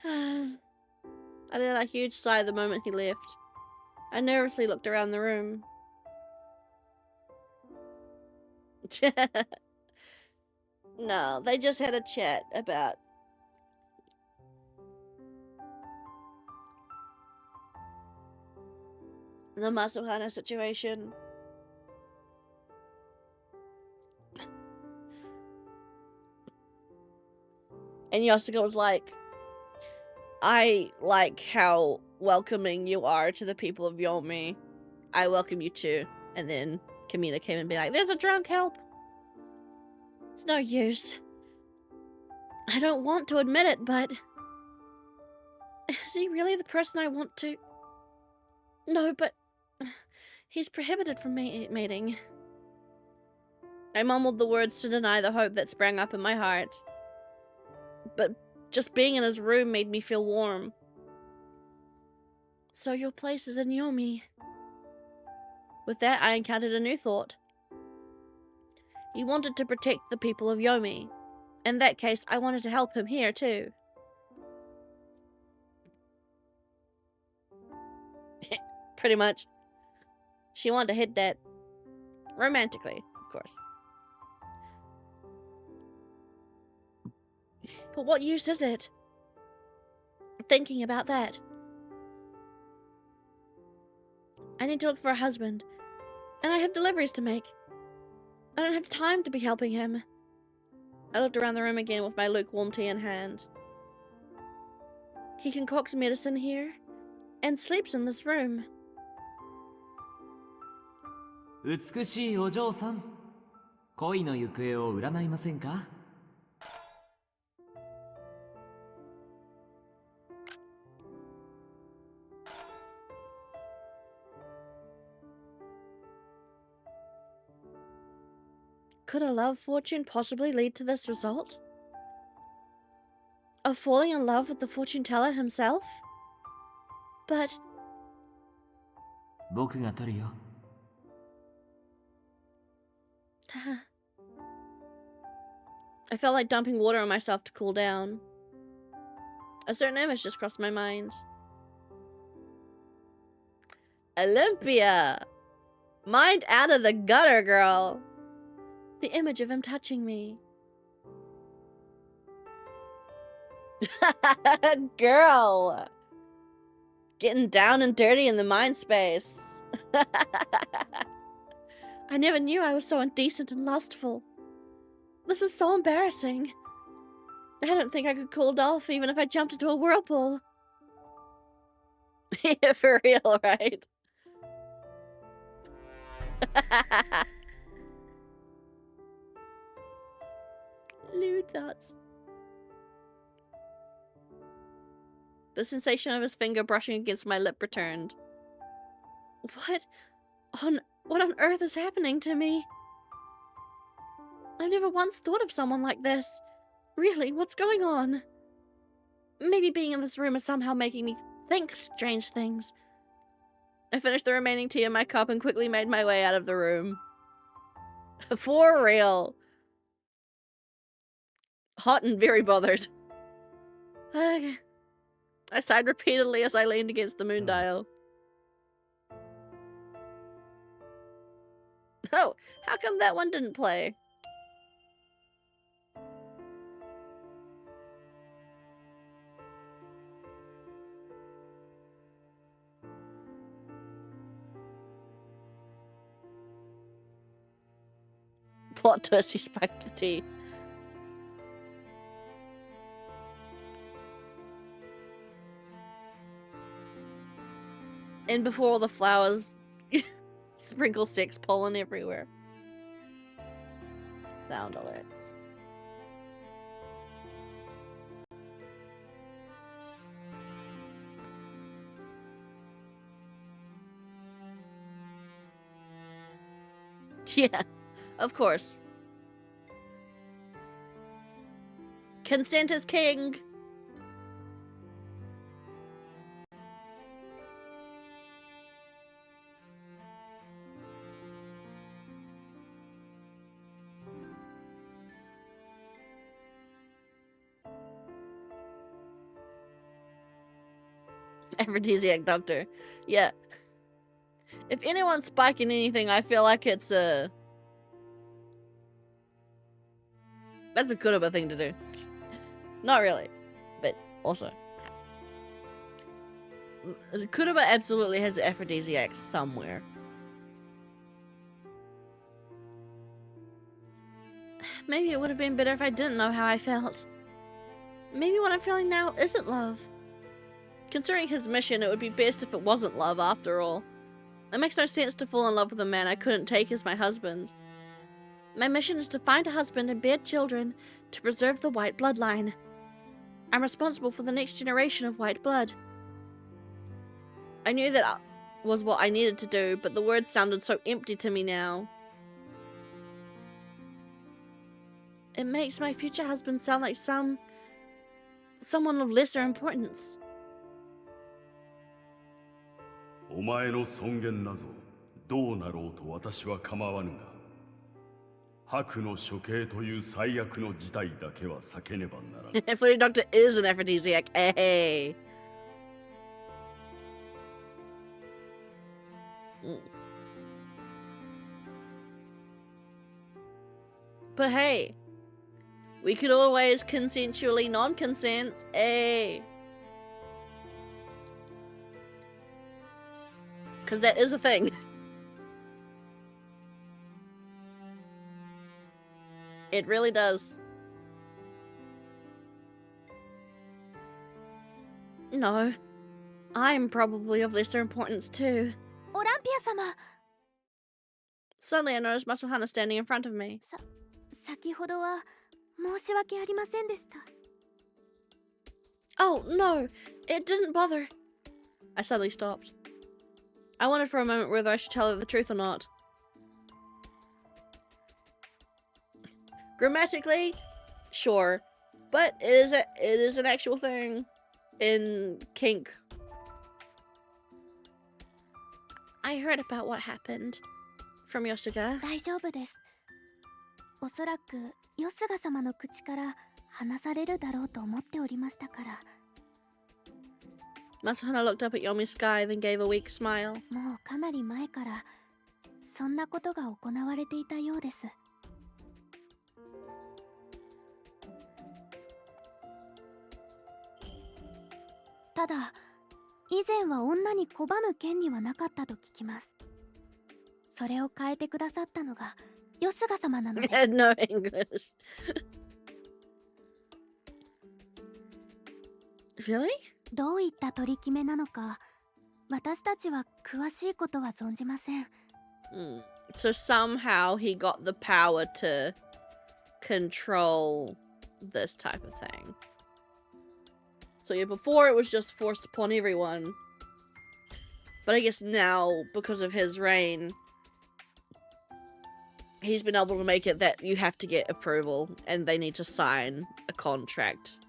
I let out a huge sigh the moment he left. I nervously looked around the room. No, they just had a chat about... the Masuhana situation. And Yosuke was like, I like how welcoming you are to the people of Yomi. I welcome you too. And then Kamina came and be like, there's a drunk, help. It's no use. I don't want to admit it, but... is he really the person I want to... No, but... he's prohibited from mating. I mumbled the words to deny the hope that sprang up in my heart. But just being in his room made me feel warm. So your place is in Yomi. With that, I encountered a new thought. He wanted to protect the people of Yomi. In that case, I wanted to help him here too. Pretty much. She wanted to hit that romantically, of course. But what use is it? Thinking about that. I need to look for a husband, and I have deliveries to make. I don't have time to be helping him. I looked around the room again with my lukewarm tea in hand. He concocts medicine here, and sleeps in this room. 美しいお嬢さん、恋の行方を占いませんか? Could a love fortune possibly lead to this result? Of falling in love with the fortune teller himself? But... 僕が取るよ。I felt like dumping water on myself to cool down. A certain image just crossed my mind. Olympia! Mind out of the gutter, girl! The image of him touching me. Girl! Getting down and dirty in the mind space. I never knew I was so indecent and lustful. This is so embarrassing. I don't think I could cool off even if I jumped into a whirlpool. Yeah, for real, right? Lewd thoughts. The sensation of his finger brushing against my lip returned. What on earth is happening to me? I've never once thought of someone like this. Really, what's going on? Maybe being in this room is somehow making me think strange things. I finished the remaining tea in my cup and quickly made my way out of the room. For real. Hot and very bothered. I sighed repeatedly as I leaned against the moon dial. Oh, how come that one didn't play? Plot twist, he spiked the tea. And before all the flowers, sprinkle six pollen everywhere. Sound alerts. Yeah, of course. Consent is king. Aphrodisiac doctor. Yeah. If anyone's spiking anything, I feel like it's a... That's a Kuraba thing to do. Not really, but also. Kuraba absolutely has aphrodisiacs somewhere. Maybe it would have been better if I didn't know how I felt. Maybe what I'm feeling now isn't love. Considering his mission, it would be best if it wasn't love after all. It makes no sense to fall in love with a man I couldn't take as my husband. My mission is to find a husband and bear children to preserve the white bloodline. I'm responsible for the next generation of white blood. I knew that was what I needed to do, but the words sounded so empty to me now. It makes my future husband sound like someone of lesser importance. お前の尊厳なぞどうなろうと私は構わぬが白の処刑という最悪の事態だけは避けねばならぬ Flirty Doctor is an aphrodisiac. Hey. But hey, we could always consensually non-consent. Hey. Because that is a thing. It really does. No. I'm probably of lesser importance too. Olympia-sama. Suddenly I noticed Masuhana standing in front of me. 先ほどは申し訳ありませんでした。 Oh, no. It didn't bother. I suddenly stopped. I wondered for a moment whether I should tell her the truth or not. Grammatically, sure. But it is an actual thing in kink. I heard about what happened from Yosuga. 大丈夫です。おそらくよすが様の口から話されるだろうと思っておりましたから。 Matsuhana looked up at Yomi's sky, then gave a weak smile. もうかなり前からそんなことが行われていたようです。ただ以前は女に拒む権利はなかったと聞きます。それを変えてくださったのがよすが様なのです。No English. Really? どういった取り決めなのか私たちは詳しいことは存じません。So somehow he got the power to control this type of thing. So yeah, before it was just forced upon everyone. But I guess now, because of his reign, he's been able to make it that you have to get approval and they need to sign a contract.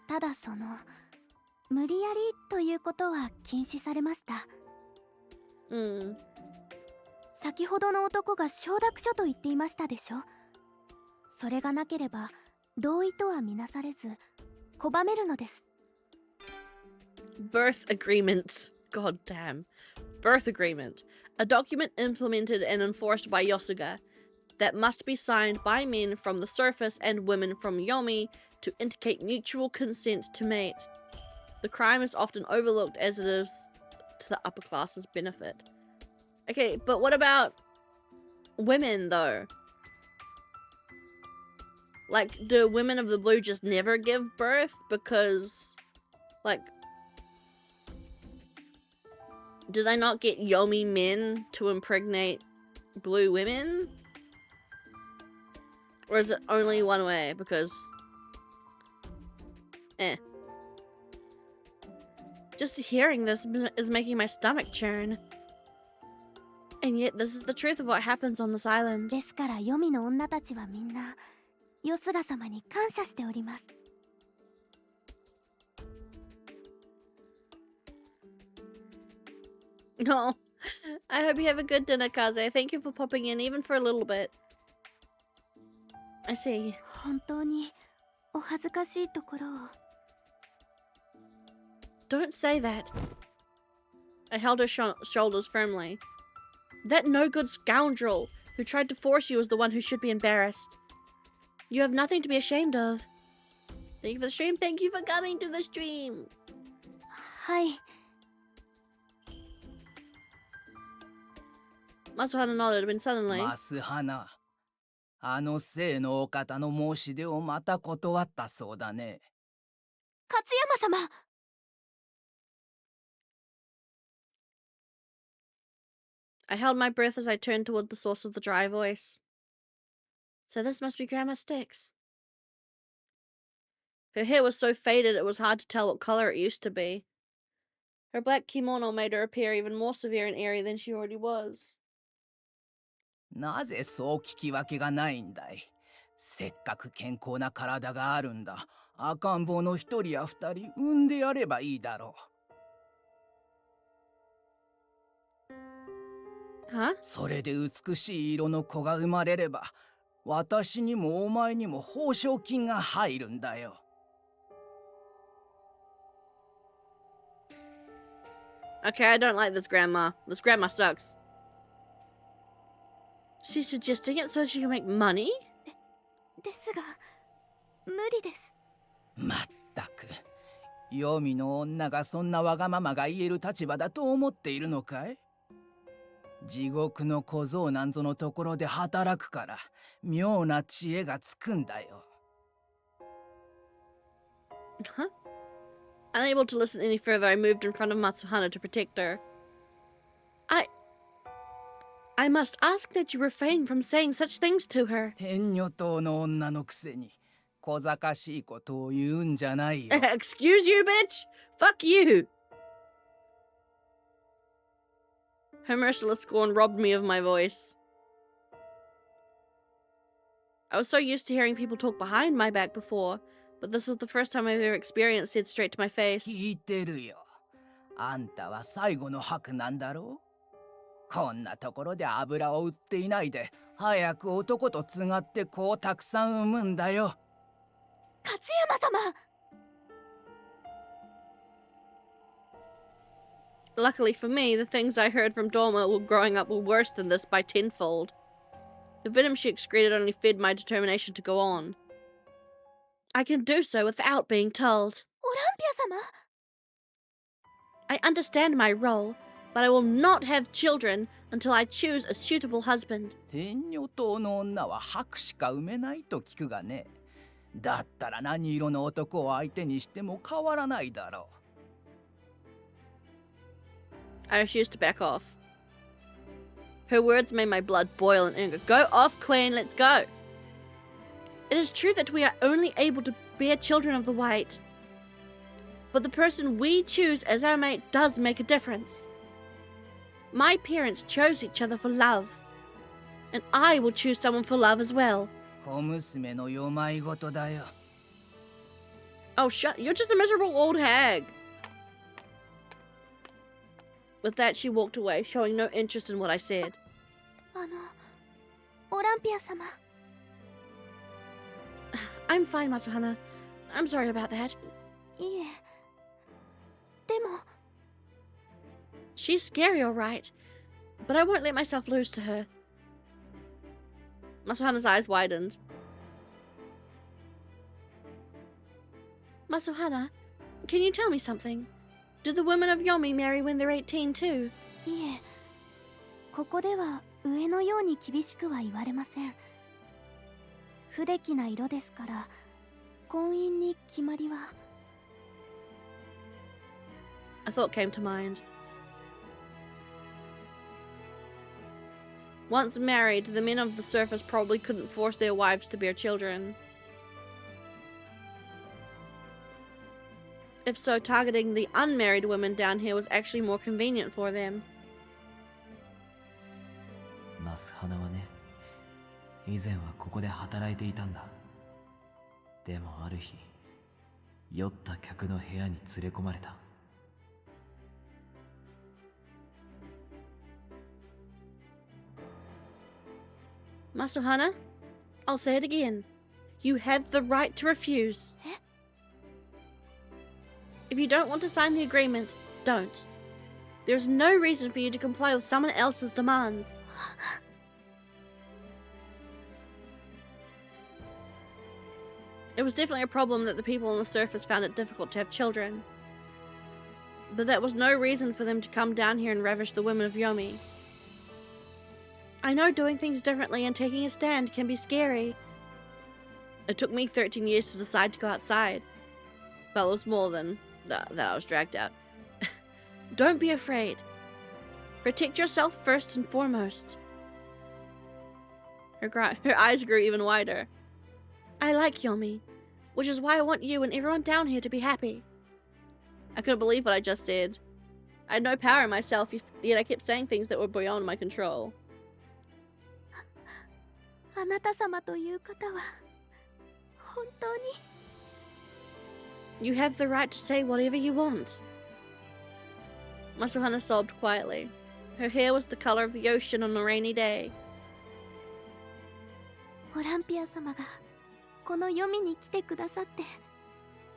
ただその無理やりということは禁止されました。先ほどの男が承諾書と言っていましたでしょ。それがなければ同意とはみなされず拒めるのです。 Birth agreement. God damn. Birth agreement. A document implemented and enforced by Yosuga that must be signed by men from the surface and women from Yomi to indicate mutual consent to mate. The crime is often overlooked as it is to the upper class's benefit. Okay, but what about women though? Like, do women of the blue just never give birth because, like, do they not get Yomi men to impregnate blue women? Or is it only one way? Because just hearing this is making my stomach churn. And yet this is the truth of what happens on this island. ですから黄泉の女たちはみんなよすが様に感謝しております。 No. I hope you have a good dinner, Kaze. Thank you for popping in, even for a little bit. I see. 本当にお恥ずかしいところを。 Don't say that. I held her shoulders firmly. That no-good scoundrel who tried to force you is the one who should be embarrassed. You have nothing to be ashamed of. Thank you for the stream. Thank you for coming to the stream. はい。 Matsuhana nodded when suddenly... マスハナ、あの姓のお方の申し出をまた断ったそうだね。勝山様。 I held my breath as I turned toward the source of the dry voice. So this must be Grandma Styx. Her hair was so faded it was hard to tell what color it used to be. Her black kimono made her appear even more severe and airy than she already was. なぜそう聞き分けがないんだい。せっかく健康な体があるんだ。赤ん坊の一人や二人産んでやればいいだろう。 Huh? それで美しい色の子が生まれれば、私にもお前にも報奨金が入るんだよ。Okay, I don't like this grandma. This grandma sucks. She's suggesting it so she can make money? ですが、無理です。まったく、黄泉の女がそんなわがままが言える立場だと思っているのかい？ 地獄の小僧なんぞのところで働くから妙な知恵がつくんだよ。 Huh? Unable to listen any further, I moved in front of Matsuhana to protect her. I must ask that you refrain from saying such things to her. 天女島の女のくせに小賢しいことを言うんじゃないよ。Excuse you, bitch? Fuck you! Her merciless scorn robbed me of my voice. I was so used to hearing people talk behind my back before, but this was the first time I've ever experienced it straight to my face. 聞いてるよ。あんたは最後の白なんだろう？こんなところで油を売っていないで、早く男とつがって子をたくさん産むんだよ。勝山様。Luckily for me, the things I heard from Dorma while growing up were worse than this by tenfold. The venom she excreted only fed my determination to go on. I can do so without being told. Olympia-sama. I understand my role, but I will not have children until I choose a suitable husband. 天女島の女は白しか産めないと聞くがね。だったら何色の男を相手にしても変わらないだろう。I refuse to back off. Her words made my blood boil in anger. Go off, Queen, let's go. It is true that we are only able to bear children of the white. But the person we choose as our mate does make a difference. My parents chose each other for love. And I will choose someone for love as well. 小娘の世まいごとだよ。Oh, shut. You're just a miserable old hag. With that, she walked away, showing no interest in what I said. オランピア様。I'm fine, Masuhana. I'm sorry about that. いえ。でも。She's scary, all right. But I won't let myself lose to her. Masuhana's eyes widened. Masuhana, can you tell me something? Do the women of Yomi marry when they're 18 too? いえ。ここでは上のように厳しくは言われません。不出来な色ですから、婚姻に決まりは。A thought came to mind. Once married, the men of the surface probably couldn't force their wives to bear children. If so, targeting the unmarried women down here was actually more convenient for them. マスハナはね、以前はここで働いていたんだ。でもある日、酔った客の部屋に連れ込まれた。Masuhana, I'll say it again. You have the right to refuse. If you don't want to sign the agreement, don't. There's no reason for you to comply with someone else's demands. It was definitely a problem that the people on the surface found it difficult to have children. But that was no reason for them to come down here and ravish the women of Yomi. I know doing things differently and taking a stand can be scary. It took me 13 years to decide to go outside. But it was more than that I was dragged out. Don't be afraid. Protect yourself first and foremost. Her eyes grew even wider. I like Yomi, which is why I want you and everyone down here to be happy. I couldn't believe what I just said. I had no power in myself, yet I kept saying things that were beyond my control. あなた様という方は本当に。You have the right to say whatever you want. Masuhana sobbed quietly. Her hair was the color of the ocean on a rainy day. オランピア様がこの読みに来てくださって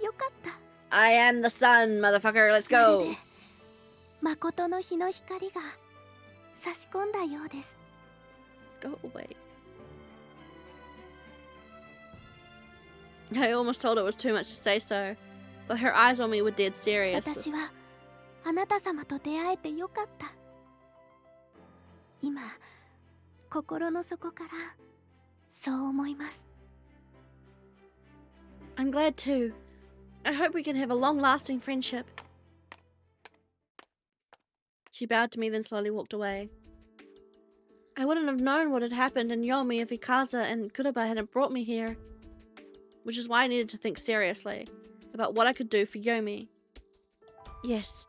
よかった。I am the sun, motherfucker. Let's go. 誠の日の光が差し込んだようです。Go away. I almost told her it was too much to say so, but her eyes on me were dead serious. 私はあなた様と出会えてよかった。今、心の底からそう思います。I'm glad too. I hope we can have a long-lasting friendship. She bowed to me, then slowly walked away. I wouldn't have known what had happened in Yomi if Ikaza and Kuraba hadn't brought me here. Which is why I needed to think seriously about what I could do for Yomi. Yes,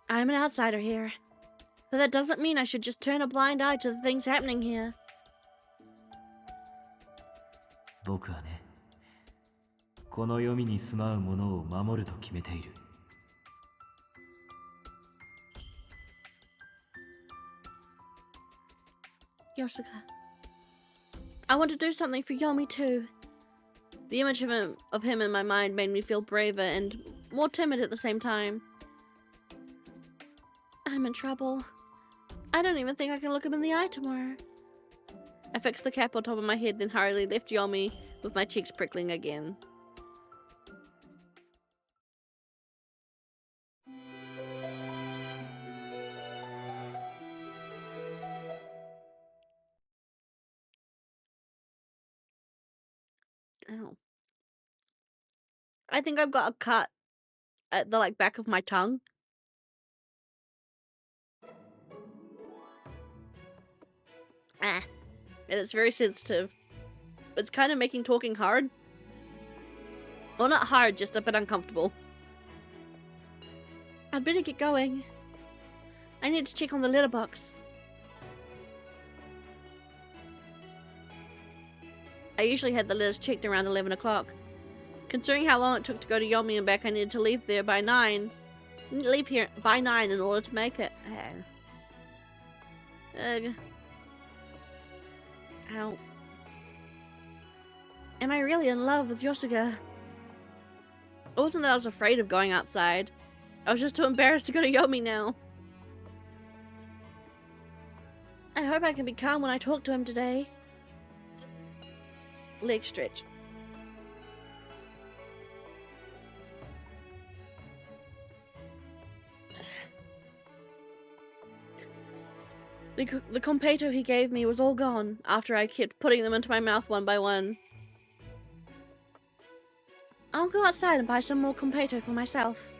I'm an outsider here, but that doesn't mean I should just turn a blind eye to the things happening here. 僕はね、この読みに住まうものを守ると決めている。Yosuga. I want to do something for Yomi too. The image of him in my mind made me feel braver and more timid at the same time. I'm in trouble. I don't even think I can look him in the eye tomorrow. I fixed the cap on top of my head, then hurriedly left Yomi with my cheeks prickling again. Ow. I think I've got a cut at the back of my tongue. And it's very sensitive. It's kind of making talking hard. Well, not hard, just a bit uncomfortable. I'd better get going. I need to check on the letterbox. I usually had the letters checked around 11 o'clock. Considering how long it took to go to Yomi and back, I needed to leave there by 9. Leave here by 9 in order to make it. Ugh. Ow. Am I really in love with Yosuga? It wasn't that I was afraid of going outside. I was just too embarrassed to go to Yomi now. I hope I can be calm when I talk to him today. Leg stretch. The completo he gave me was all gone after I kept putting them into my mouth one by one. I'll go outside and buy some more completo for myself.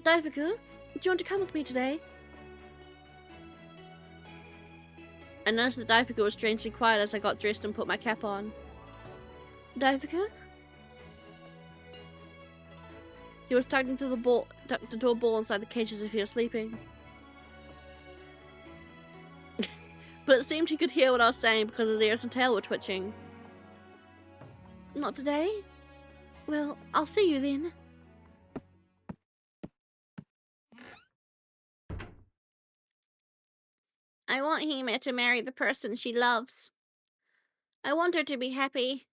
Daifuku, do you want to come with me today? I noticed that Daifuku was strangely quiet as I got dressed and put my cap on. Daifuku? He was tucked into a ball inside the cage as if he was sleeping. But it seemed he could hear what I was saying because his ears and tail were twitching. Not today? Well, I'll see you then. I want Hime to marry the person she loves. I want her to be happy,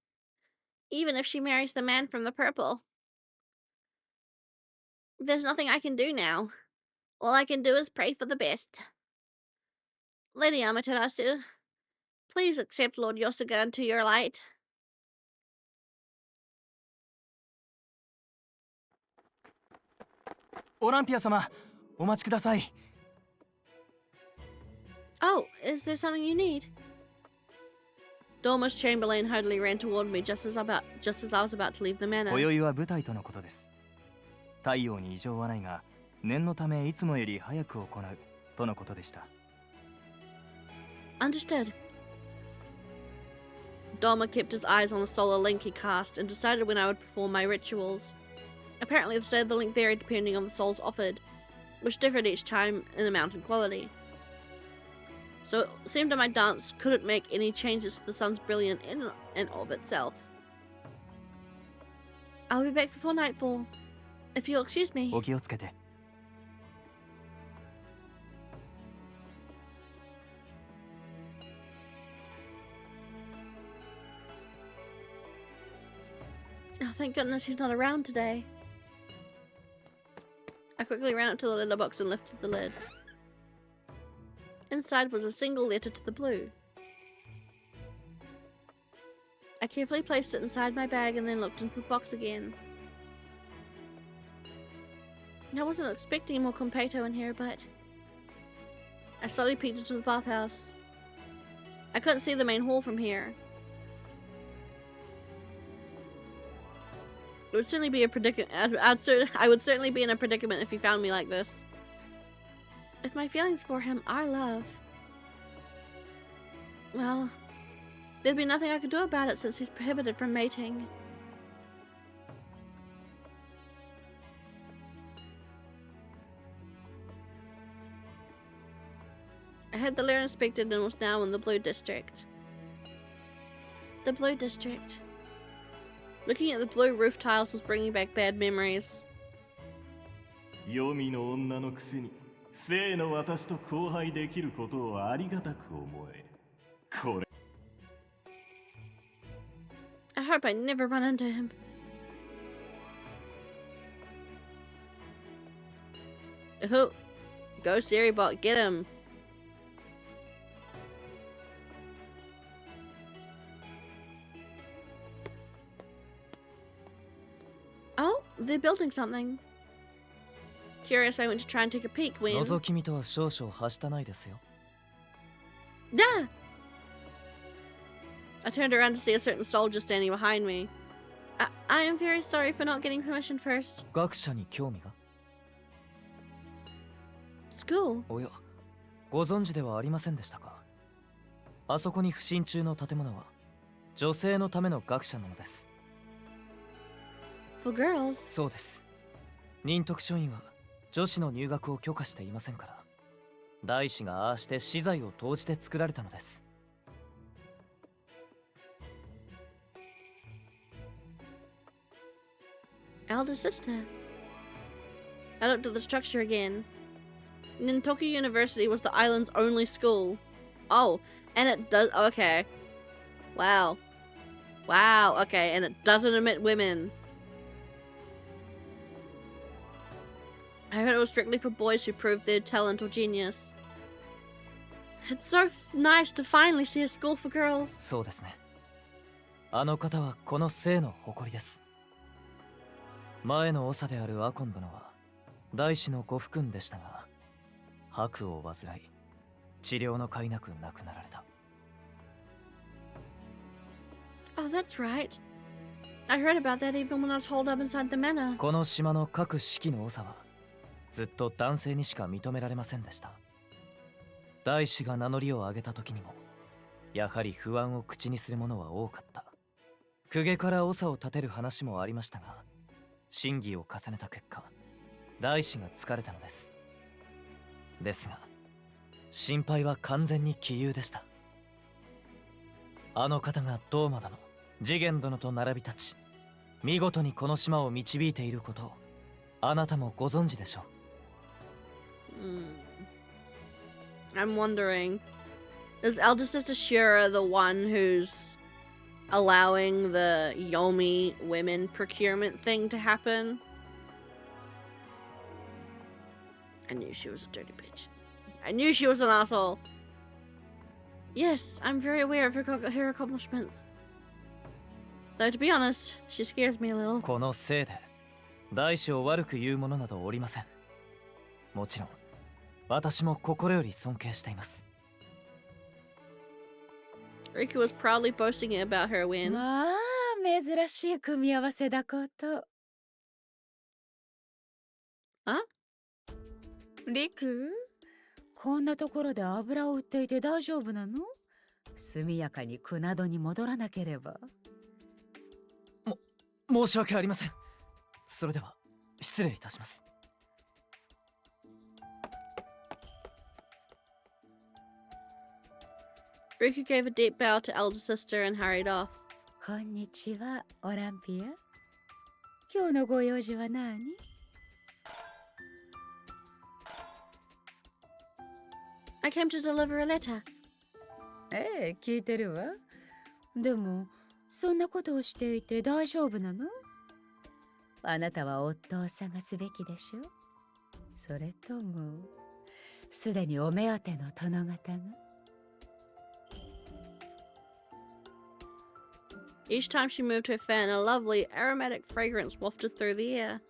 even if she marries the man from the purple. There's nothing I can do now. All I can do is pray for the best. Lady Amaterasu, please accept Lord Yosuga into your light. Olympia 様、お待ちください。 Oh, is there something you need? Dorma's chamberlain hurriedly ran toward me just as I was about to leave the manor. 今宵は舞台とのことです。太陽に異常はないが、念のためいつもより早く行うとのことでした。 Understood. Dorma kept his eyes on the solar link he cast and decided when I would perform my rituals. Apparently the state of the link varied depending on the souls offered, which differed each time in amount and quality. So it seemed that my dance couldn't make any changes to the sun's brilliance in and of itself. I'll be back before nightfall, if you'll excuse me. お気をつけて。 Oh, thank goodness he's not around today. I quickly ran up to the letterbox and lifted the lid. Inside was a single letter to the blue. I carefully placed it inside my bag and then looked into the box again. I wasn't expecting more completo in here, but... I slowly peeked into the bathhouse. I couldn't see the main hall from here. It would certainly be a predicament. I would certainly be in a predicament if he found me like this. If my feelings for him are love, well, there'd be nothing I could do about it since he's prohibited from mating. I had the lair inspected and was now in the Blue District. The Blue District. Looking at the blue roof tiles was bringing back bad memories. 黄泉の女のくせに生の私と交配できることをありがたく思え。これ I hope I never run into him. Oh, go Soiree bot, get him. Oh, they're building something. Curious, I went to try and take a peek when... 覗き見とは少々はしたないですよ。Yeah! I turned around to see a certain soldier standing behind me. I am very sorry for not getting permission first. 学者に興味が School? おや、ご存知ではありませんでしたか。あそこに不審中の建物は女性のための学者なのです。 For girls? そうです。任徳書院は女子の入学を許可していませんから、大師がああして私財を投じて作られたのです。 Elder sister. I looked at the structure again. Nintoku University was the island's only school. Oh, and it does. Okay. Wow. Wow, okay, and it doesn't admit women. I heard it was strictly for boys who proved their talent or genius. It's so nice to finally see a school for girls. そうですね。あの方はこの姓の誇りです。前の長であるアコン殿は大師のご夫君でしたが、白を患い治療の甲斐なく亡くなられた。 Oh, that's right. I heard about that even when I was holed up inside the manor. この島の各式の長はずっと男性にしか認められませんでした。大師が名乗りを上げた時にもやはり不安を口にする者は多かった。公家から長を立てる話もありましたが、審議を重ねた結果、大師が疲れたのです。ですが心配は完全に杞憂でした。あの方がドーマ殿、次元殿と並び立ち、見事にこの島を導いていることをあなたもご存知でしょう。I'm wondering, is Elder Sister Shura the one who's allowing the Yomi women procurement thing to happen? I knew she was a dirty bitch. I knew she was an asshole. Yes, I'm very aware of her accomplishments. Though to be honest, she scares me a little. このせいで大師を悪く言う者などおりません。もちろん私も心より尊敬しています。 Riku was proudly boasting about her win. まあ、珍しい組み合わせだこと。あ？リク？こんなところで油を売っていて大丈夫なの？速やかに船戸に戻らなければ。申し訳ありません。それでは失礼いたします。 Riku gave a deep bow to elder sister and hurried off. こんにちは、オランピア。今日のご用事は何？ I came to deliver a letter. ええ、聞いてるわ。でも、そんなことをしていて大丈夫なの？あなたは夫を探すべきでしょ？それとも、すでにお目当ての殿方が？ Each time she moved her fan, a lovely aromatic fragrance wafted through the air.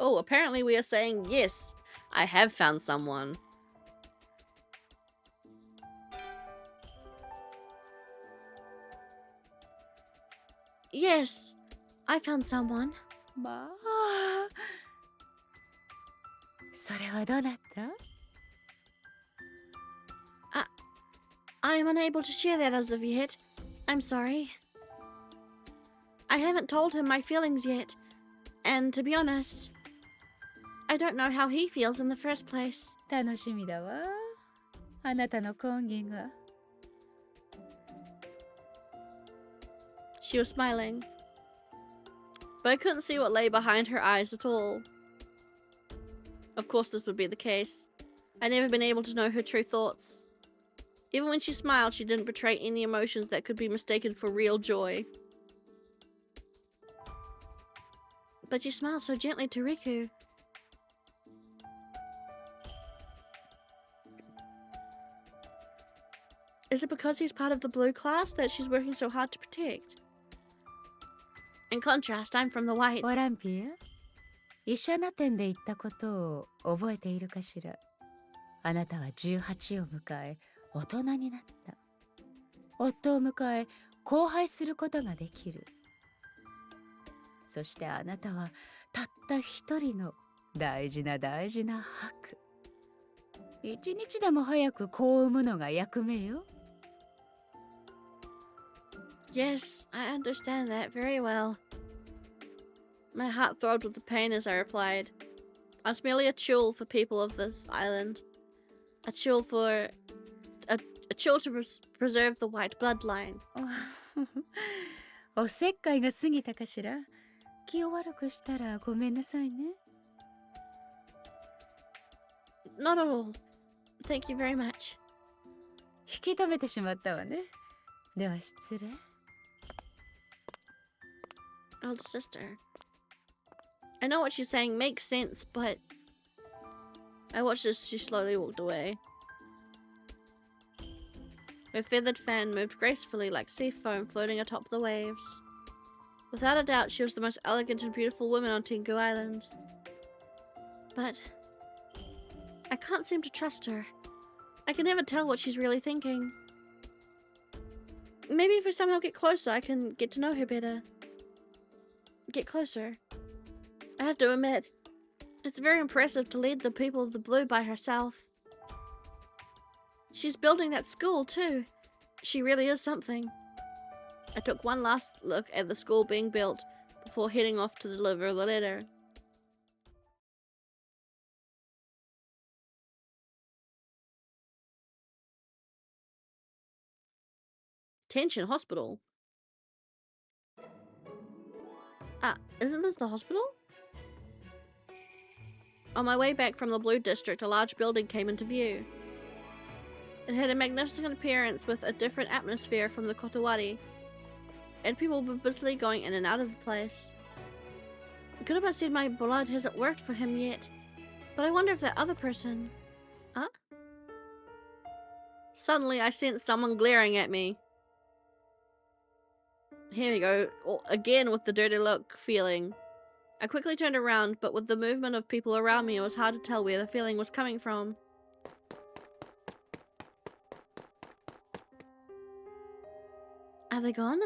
Oh, apparently we are saying yes. I have found someone. Yes, I found someone. まあ、それはどなた？ I'm unable to share that as of yet. I'm sorry. I haven't told him my feelings yet. And to be honest, I don't know how he feels in the first place. 楽しみだわ。あなたの講義が。She was smiling, but I couldn't see what lay behind her eyes at all. Of course this would be the case. I'd never been able to know her true thoughts. Even when she smiled, she didn't betray any emotions that could be mistaken for real joy. But she smiled so gently to Riku. Is it because he's part of the blue class that she's working so hard to protect? In contrast, I'm from the white. オランピア、医者な点で言ったことを覚えているかしら。あなたは18を迎え、大人になった。夫を迎え、交配することができる。そしてあなたはたった一人の大事な大事な白。一日でも早く子を産むのが役目よ。Yes, I understand that very well. My heart throbbed with the pain as I replied. I was merely a tool for people of this island. A tool for... A tool to preserve the white bloodline. おせっかいが過ぎたかしら。気を悪くしたらごめんなさいね。Not at all. Thank you very much. 引き止めてしまったわね。では失礼。Elder sister. I know what she's saying makes sense, but... I watched as she slowly walked away. Her feathered fan moved gracefully like sea foam floating atop the waves. Without a doubt, she was the most elegant and beautiful woman on Tengu Island. But... I can't seem to trust her. I can never tell what she's really thinking. Maybe if we somehow get closer, I can get to know her better. Get closer. I have to admit, it's very impressive to lead the people of the blue by herself. She's building that school too. She really is something. I took one last look at the school being built before heading off to deliver the letter. Tension Hospital. Isn't this the hospital? On my way back from the Blue District, a large building came into view. It had a magnificent appearance with a different atmosphere from the Kotowari, and people were busily going in and out of the place. Kuraba said my blood hasn't worked for him yet, but I wonder if that other person... Huh? Suddenly I sensed someone glaring at me. Here we go, again with the dirty look feeling. I quickly turned around, but with the movement of people around me, it was hard to tell where the feeling was coming from. Are they gone?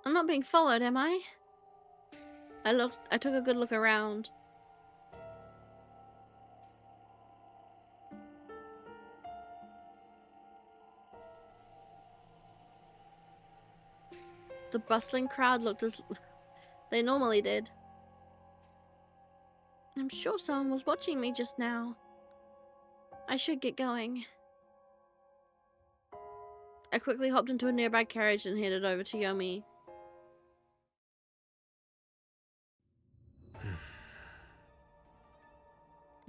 I'm not being followed, am I? I took a good look around. The bustling crowd looked as they normally did. I'm sure someone was watching me just now. I should get going. I quickly hopped into a nearby carriage and headed over to Yomi.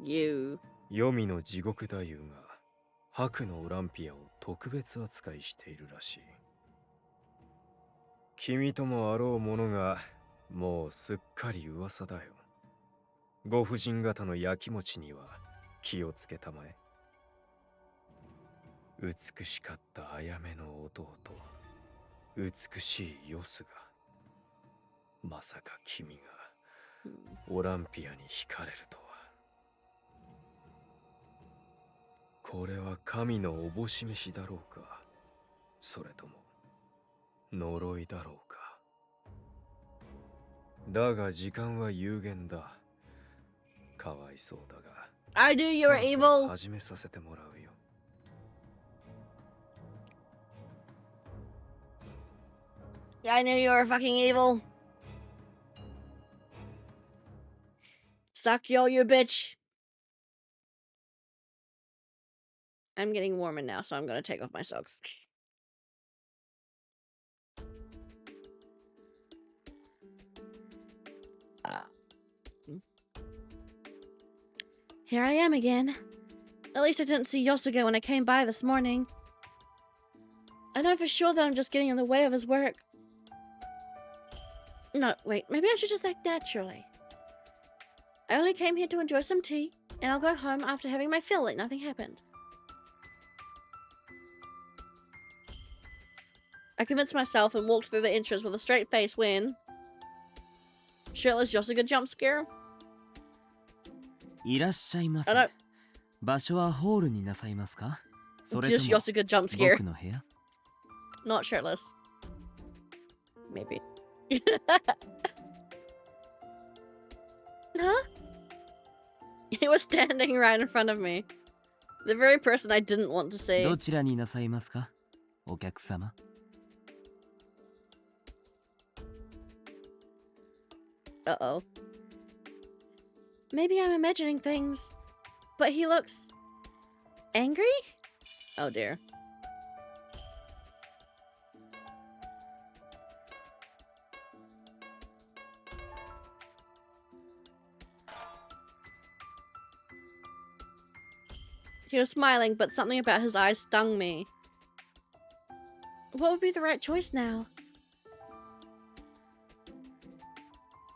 You. 黄泉の地獄太夫が白のオランピアを特別扱いしているらしい。君ともあろうものがもうすっかり噂だよ。ご婦人方のやきもちには気をつけたまえ。美しかったあやめの弟、美しいヨスが、まさか君がオランピアに惹かれるとは。これは神のおぼし飯だろうか、それとも呪いだろうか。だが時間は有限だ。かわいそうだが。I knew you were evil. 始めさせてもらうよ。I knew you were fucking evil. Suck yo, you bitch. I'm getting warmer now, so I'm gonna take off my socks. Here I am again. At least I didn't see Yosuga when I came by this morning. I know for sure that I'm just getting in the way of his work. No, wait, maybe I should just act naturally. I only came here to enjoy some tea, and I'll go home after having my fill like nothing happened. I convinced myself and walked through the entrance with a straight face when... shirtless Yosuga jump scare? いらっしゃいませ。 I don't... 場所はホールになさいますか？それと Just も Yosuga jump scare. 僕の部屋？ Not shirtless. Maybe. Huh? He was standing right in front of me. The very person I didn't want to see. どちらになさいますか？お客様。 Uh-oh. Maybe I'm imagining things, but he looks... angry? Oh dear. He was smiling, but something about his eyes stung me. What would be the right choice now?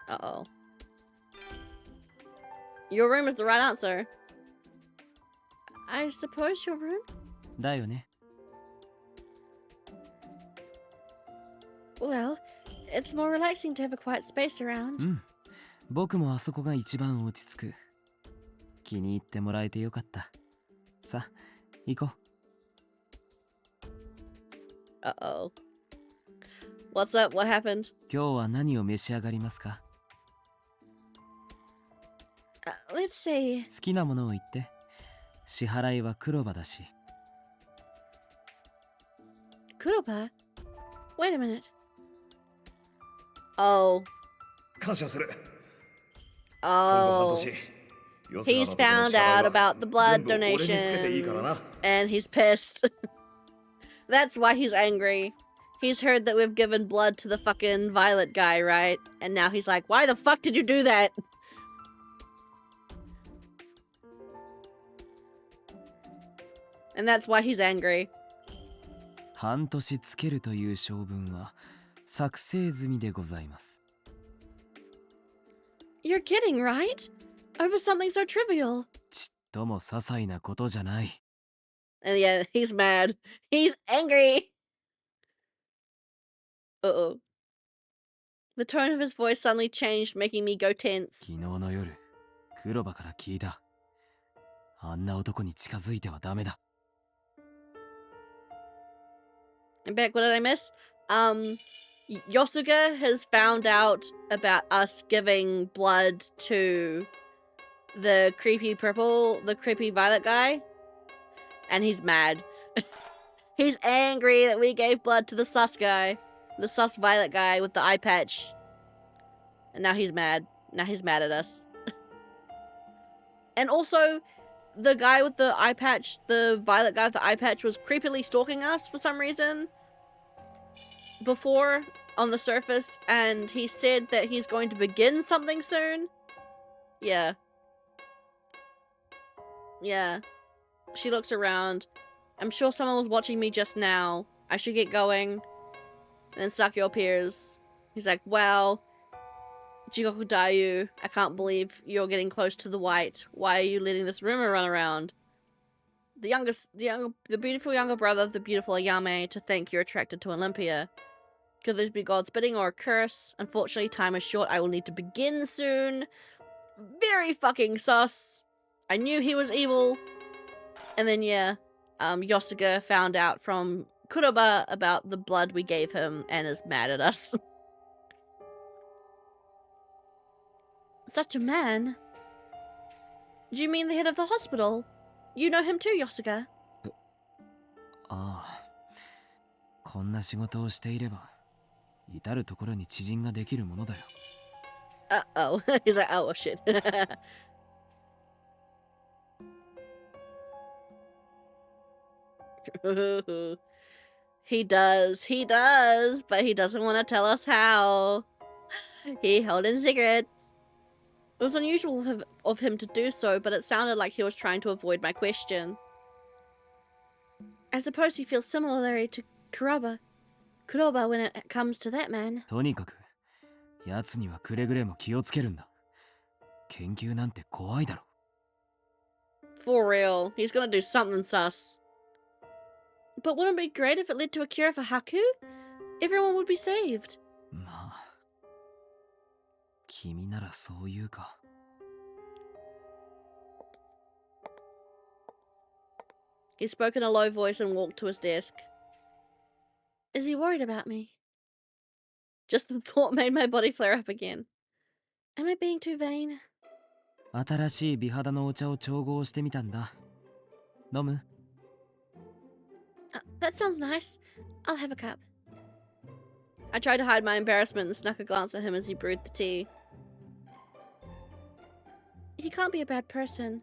Uh-oh. Your room is the right answer. I suppose your room? だよね。 Well, it's more relaxing to have a quiet space around. うん。僕もあそこが一番落ち着く。気に入ってもらえてよかった。さあ、行こう。 Uh-oh. What's up? What happened? 今日は何を召し上がりますか？ Let's see. 好きなものを言って。支払いは黒羽だし。 Kuroba? Wait a minute. Oh. 感謝する。 Oh. He's found out about the blood donation. And he's pissed. That's why he's angry. He's heard that we've given blood to the fucking Violet guy, right? And now he's like, why the fuck did you do that? And that's why he's angry. 半年つけるという性分は作成済みでございます。 You're kidding, right? Over something so trivial. ちっとも些細なことじゃない。 And yeah, he's mad. He's angry. Uh-oh. The tone of his voice suddenly changed, making me go tense. 昨日の夜、黒羽から聞いた。あんな男に近づいてはダメだ。 And back, what did I miss? Yosuga has found out about us giving blood to the creepy violet guy. And he's mad. He's angry that we gave blood to the sus guy. The sus violet guy with the eye patch. And now he's mad. Now he's mad at us. And also, the guy with the eye patch, the violet guy with the eye patch was creepily stalking us for some reason. Before, on the surface, and he said that he's going to begin something soon. Yeah. Yeah. She looks around. I'm sure someone was watching me just now. I should get going. And then Sakyo appears. He's like, wow. Jigoku Dayu, I can't believe you're getting close to the white. Why are you letting this rumor run around? The beautiful younger brother of the beautiful Ayame to think you're attracted to Olympia. Could this be God's bidding or a curse? Unfortunately, time is short. I will need to begin soon. Very fucking sus. I knew he was evil. And then, yeah, Yosuga found out from Kuroba about the blood we gave him and is mad at us. Such a man. Do you mean the head of the hospital? You know him too, Yosuga. ああ。こんな仕事をしていれば、至るところに知人ができるものだよ。Uh-oh. He's like, oh, shit. He does, but he doesn't want to tell us how. He holding secrets. It was unusual of him to do so, but it sounded like he was trying to avoid my question. I suppose he feels similarly to Kuroba when it comes to that man. とにかく、奴にはくれぐれも気をつけるんだ。研究なんて怖いだろ。For real, he's gonna do something sus. But wouldn't it be great if it led to a cure for Haku? Everyone would be saved. まあ、君ならそう言うか。He spoke in a low voice and walked to his desk. Is he worried about me? Just the thought made my body flare up again. Am I being too vain? 新しい美肌のお茶を調合してみたんだ。飲む？ That sounds nice. I'll have a cup. I tried to hide my embarrassment and snuck a glance at him as he brewed the tea. He can't be a bad person,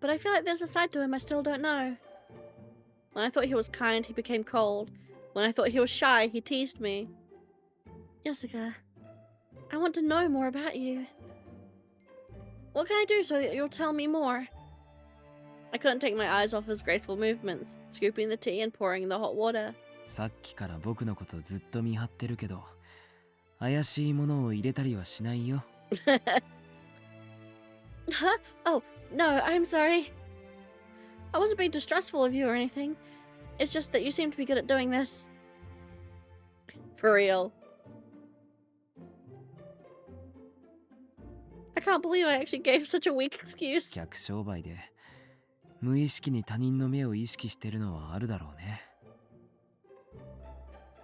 but I feel like there's a side to him I still don't know. When I thought he was kind, he became cold. When I thought he was shy, he teased me. Yosuga, I want to know more about you. What can I do so that you'll tell me more? I couldn't take my eyes off his graceful movements, scooping the tea and pouring in the hot water. さっきから僕のことずっと見張ってるけど、怪しいものを入れたりはしないよ。Huh? Oh, no, I'm sorry. I wasn't being distrustful of you or anything. It's just that you seem to be good at doing this. For real. I can't believe I actually gave such a weak excuse. 客商売で無意識に他人の目を意識してるのはあるだろうね。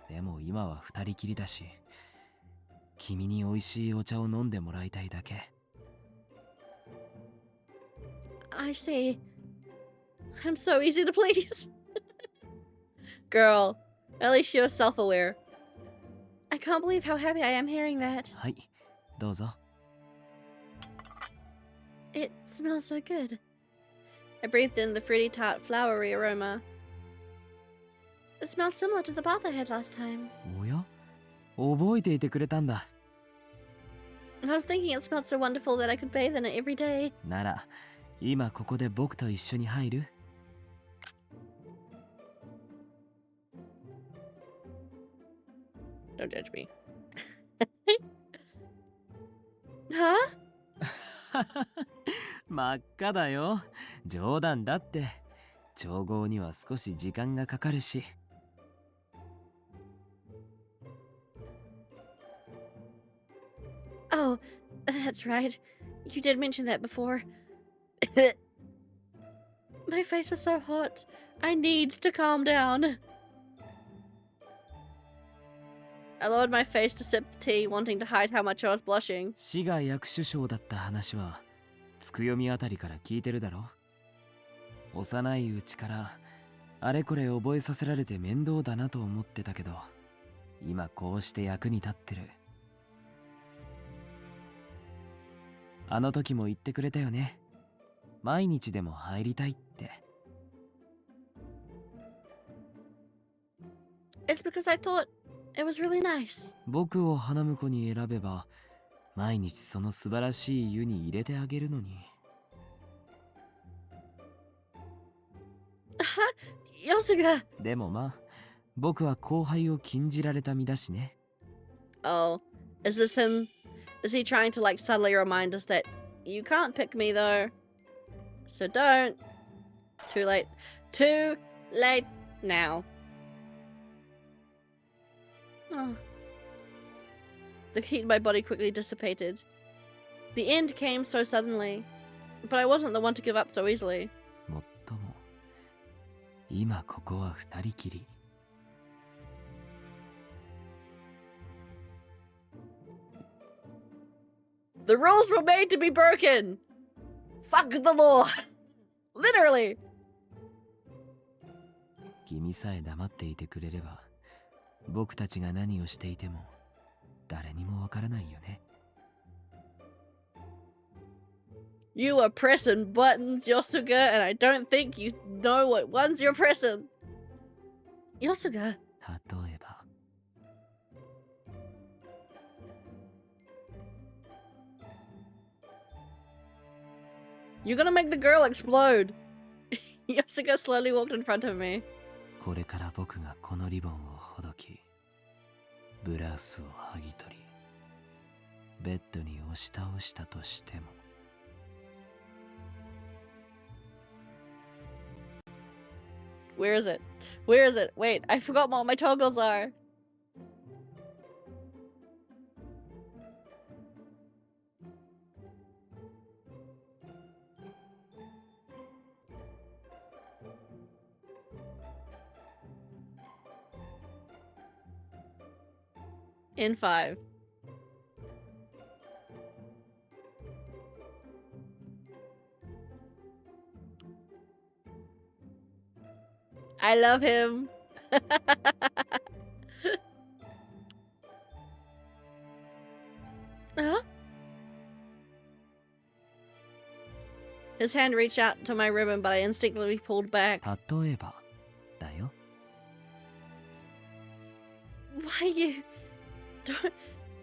でも今は二人きりだし、君に美味しいお茶を飲んでもらいたいだけ。I see. I'm so easy to please. Girl, at least she was self-aware. I can't believe how happy I am hearing that. はい、どうぞ。It smells so good. I breathed in the fruity tart flowery aroma. It smells similar to the bath I had last time. おや？覚えていてくれたんだ。I was thinking it smelled so wonderful that I could bathe in it every day. なら、今ここで僕と一緒に入る？ Don't judge me. Huh? 真っ赤だよ。冗談だって。調合には少し時間がかかるし。Oh, that's right. You did mention that before. My face is so hot. I need to calm down. I lowered my face to sip the tea, wanting to hide how much I was blushing. 市が役所長だった話は、つくよみあたりから聞いてるだろ。幼いうちからあれこれ覚えさせられて面倒だなと思ってたけど、今こうして役に立ってる。あの時も言ってくれたよね。毎日でも入りたいって。It's because I thought it was really nice. 僕を花婿に選べば、毎日その素晴らしい湯に入れてあげるのに。Yosuga! でもまあ、僕は後輩を禁じられた身だしね。Oh, is this him? Is he trying to like subtly remind us that you can't pick me though? So don't. Too late. Too late now. Oh. The heat in my body quickly dissipated. The end came so suddenly, but I wasn't the one to give up so easily. もっとも、今ここは二人きり。The rules were made to be broken! Fuck the law! Literally! 君さえ黙っていてくれれば、僕たちが何をしていても誰にもわからないよね。You are pressing buttons, Yosuga, and I don't think you know what ones you're pressing. Yosuga. 例えば。You're gonna make the girl explode. Yosuke slowly walked in front of me. これから僕がこのリボンをほどき、ブラウスを剥ぎ取り、ベッドに押し倒したとしても。Where is it? Where is it? Wait, I forgot what my toggles are. In 5. I love him. Huh? His hand reached out to my ribbon, but I instinctively pulled back. 例えばだよ。Why you...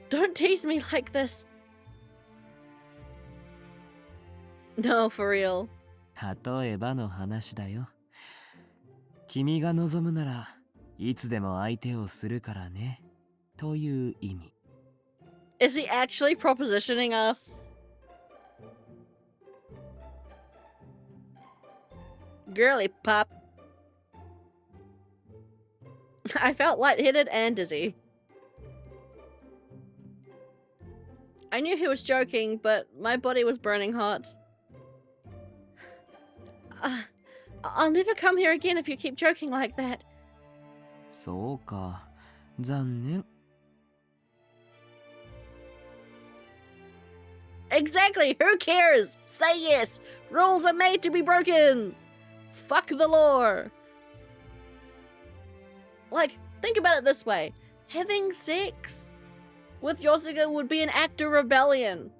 Don't tease me like this. No, for real. 例えばの話だよ。君が望むならいつでも相手をするからね。という意味。Is he actually propositioning us? Girly pop. I felt lightheaded and dizzy. I knew he was joking, but my body was burning hot. I'll never come here again if you keep joking like that. そうか、残念。Exactly! Who cares? Say yes! Rules are made to be broken! Fuck the law! Like, think about it this way. Having sex with Yosuke would be an act of rebellion.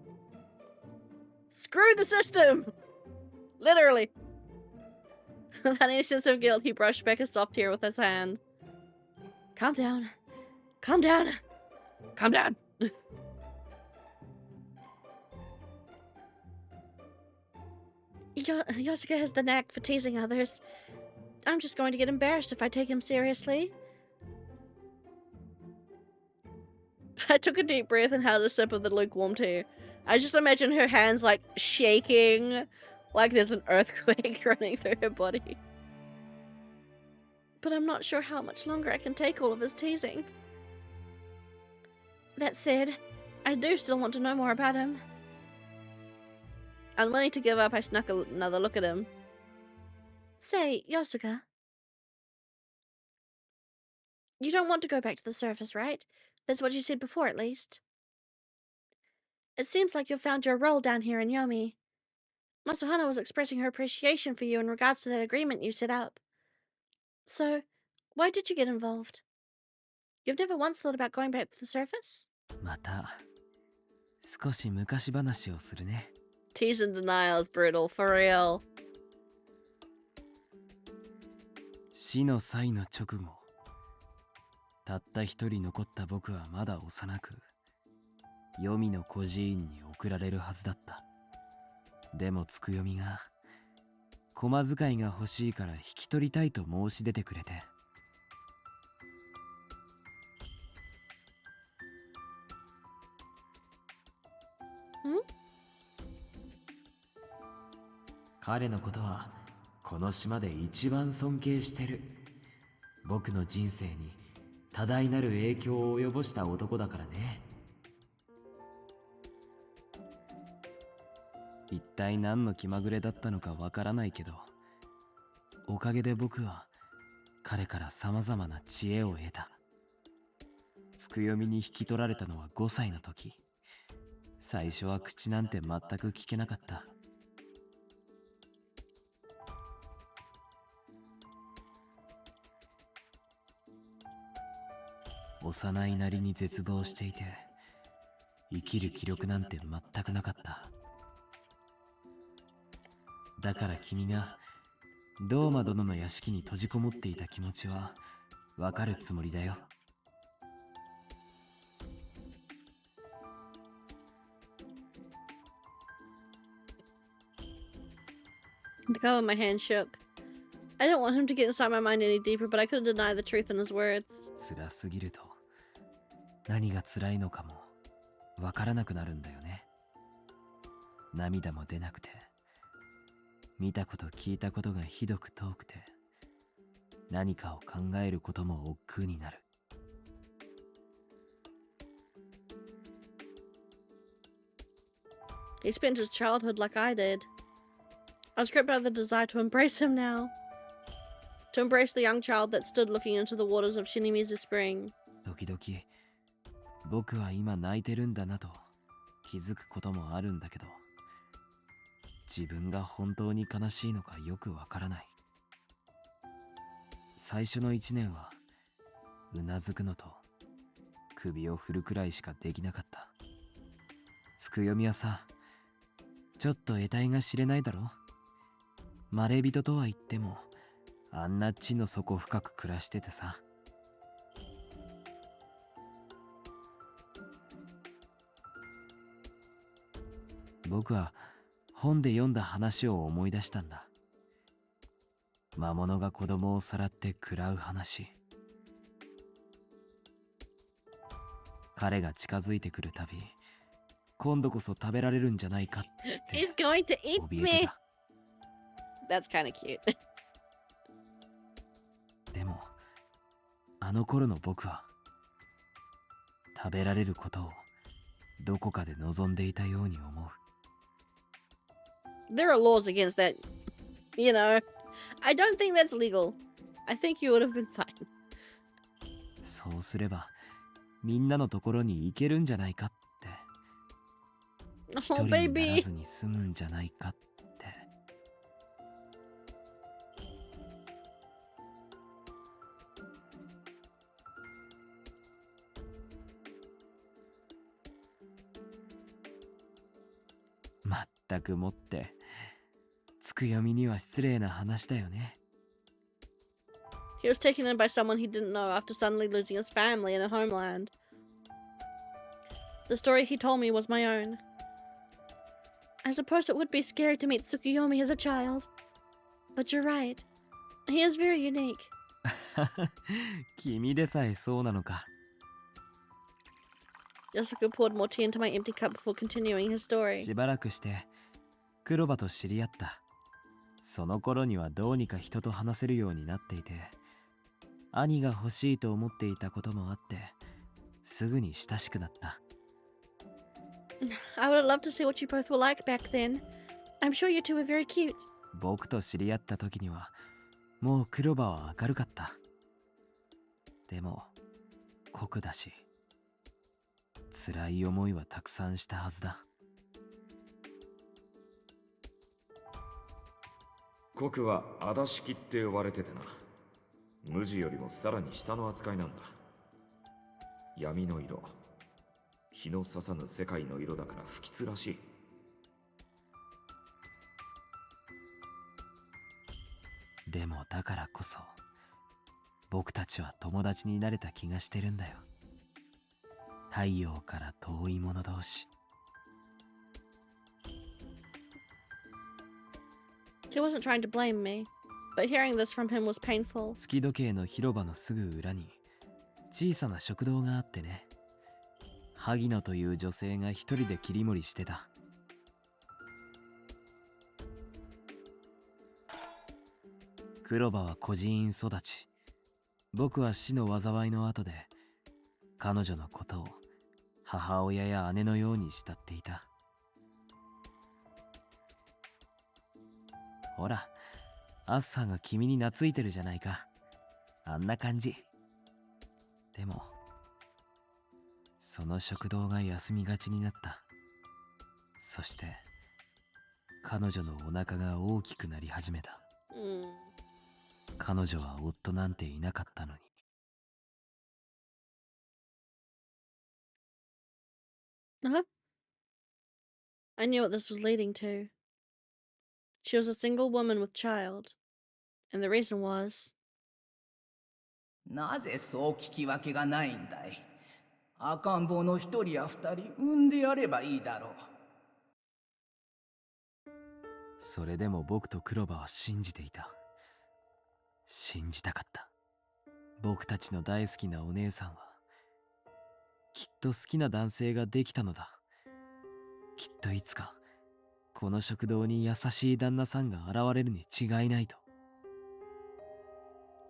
Screw the system! Literally. Without any sense of guilt, he brushed back a soft tear with his hand. Calm down. Calm down. Calm down. Yosuke has the knack for teasing others. I'm just going to get embarrassed if I take him seriously. I took a deep breath and had a sip of the lukewarm tea. I just imagine her hands like shaking, like there's an earthquake running through her body. But I'm not sure how much longer I can take all of his teasing. That said, I do still want to know more about him. Unwilling to give up, I snuck another look at him. Say, Yosuke. You don't want to go back to the surface, right? That's what you said before, at least. It seems like you've found your role down here in Yomi. Masuhana was expressing her appreciation for you in regards to that agreement you set up. So, why did you get involved? You've never once thought about going back to the surface? また少し昔話をするね。Tease and denial is brutal, for real. 死の際の直後、たった一人残った僕はまだ幼く、黄泉の孤児院に送られるはずだった。でもつくよみが、駒使いが欲しいから引き取りたいと申し出てくれて。彼のことはこの島で一番尊敬してる。僕の人生に多大なる影響を及ぼした男だからね。一体何の気まぐれだったのかわからないけど、おかげで僕は彼から様々な知恵を得た。つくよみに引き取られたのは5歳の時。最初は口なんて全く聞けなかった。幼いなりに絶望していて、生きる気力なんて全くなかった。だから君がドーマ殿の屋敷に閉じこもっていた気持ちはわかるつもりだよ。The color of my hand shook. I didn't want him to get inside my mind any deeper, but I couldn't deny the truth in his words. 辛すぎると何が辛いのかもわからなくなるんだよね。涙も出なくて、見たこと聞いたことがひどく遠くて、何かを考えることも億劫になる。He spent his childhood like I did. I was gripped by the desire to embrace him now. To embrace the young child that stood looking into the waters of Shinimizu Spring. 時々僕は今泣いてるんだなと気づくこともあるんだけど、自分が本当に悲しいのかよくわからない。最初の1年はうなずくのと首を振るくらいしかできなかった。つくよみはさ、ちょっと得体が知れないだろ。まれびととは言ってもあんな地の底深く暮らしててさ。僕は本で読んだ話を思い出したんだ。魔物が子供をさらって食らう話。彼が近づいてくるたび、今度こそ食べられるんじゃないかって。He's going to eat 怯え me. てた。 That's kind of cute. でもあの頃の僕は食べられることをどこかで望んでいたように思う。There are laws against that. You know, I don't think that's legal. I think you would have been fine. そうすればみんなのところに行けるんじゃないかって。一人 Oh, になら baby. ずに済むんじゃないかって。まったくもってつくよみには失礼な話だよね。He was taken in by someone he didn't know after suddenly losing his family and a homeland. The story he told me was my own. I suppose it would be scary to meet Tsukuyomi as a child. But you're right. He is very unique. 君でさえそうなのか。 Yasuku poured more tea into my empty cup before continuing his story. しばらくして黒羽と知り合った。その頃にはどうにか人と話せるようになっていて、兄が欲しいと思っていたこともあってすぐに親しくなった。 I would have loved to see what you both were like back then. I'm sure you two were very cute. 僕と知り合った時にはもう黒羽は明るかった。でも酷だし辛い思いはたくさんしたはずだ。酷はあだしきって呼ばれててな。無地よりもさらに下の扱いなんだ。闇の色、日の刺さぬ世界の色だから不吉らしい。でもだからこそ僕たちは友達になれた気がしてるんだよ。太陽から遠い者同士。 He wasn't trying to blame me, but hearing this from him was painful. 月時計の広場のすぐ裏に小さな食堂があってね。萩野という女性が一人で切り盛りしてた。黒羽は孤児院育ち、僕は死の災いの後で彼女のことを母親や姉のように慕っていた。ほら、アッサーが君に懐いてるじゃないか。あんな感じ。でもその食堂が休みがちになった。そして彼女のお腹が大きくなり始めた。彼女は夫なんていなかったのに。I knew what this was leading to. She was a single woman with child, and the reason was... なぜそう聞き分けがないんだい。赤ん坊の一人や二人産んでやればいいだろう。それでも僕とクロバは信じていた。信じたかった。僕たちの大好きなお姉さんはきっと好きな男性ができたのだ。きっといつかこの食堂に優しい旦那さんが現れるに違いないと。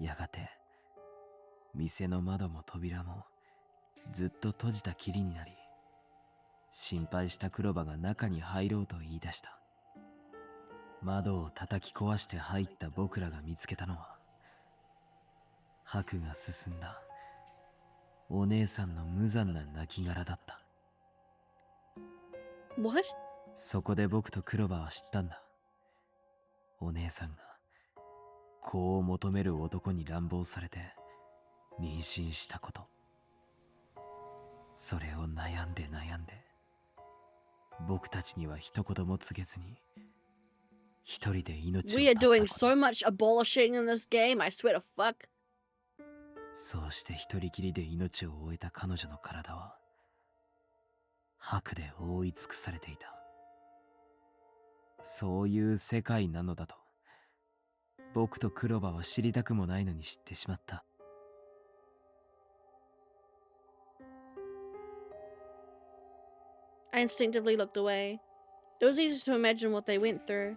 やがて店の窓も扉もずっと閉じたきりになり、心配したクロバが中に入ろうと言い出した。窓を叩き壊して入った僕らが見つけたのは、白が進んだお姉さんの無残な亡骸だった。What? そこで僕とクロバは知ったんだ。お姉さんが子を求める男に乱暴されて妊娠したこと。それを悩んで僕たちには一言も告げずに一人で命を We are doing so much abolishing in this game, I swear to fuck. そうして一人きりで命を終えた彼女の体は白で覆い尽くされていた。そういう世界なのだと僕とクロバは知りたくもないのに知ってしまった。I instinctively looked away. It was easy to imagine what they went through.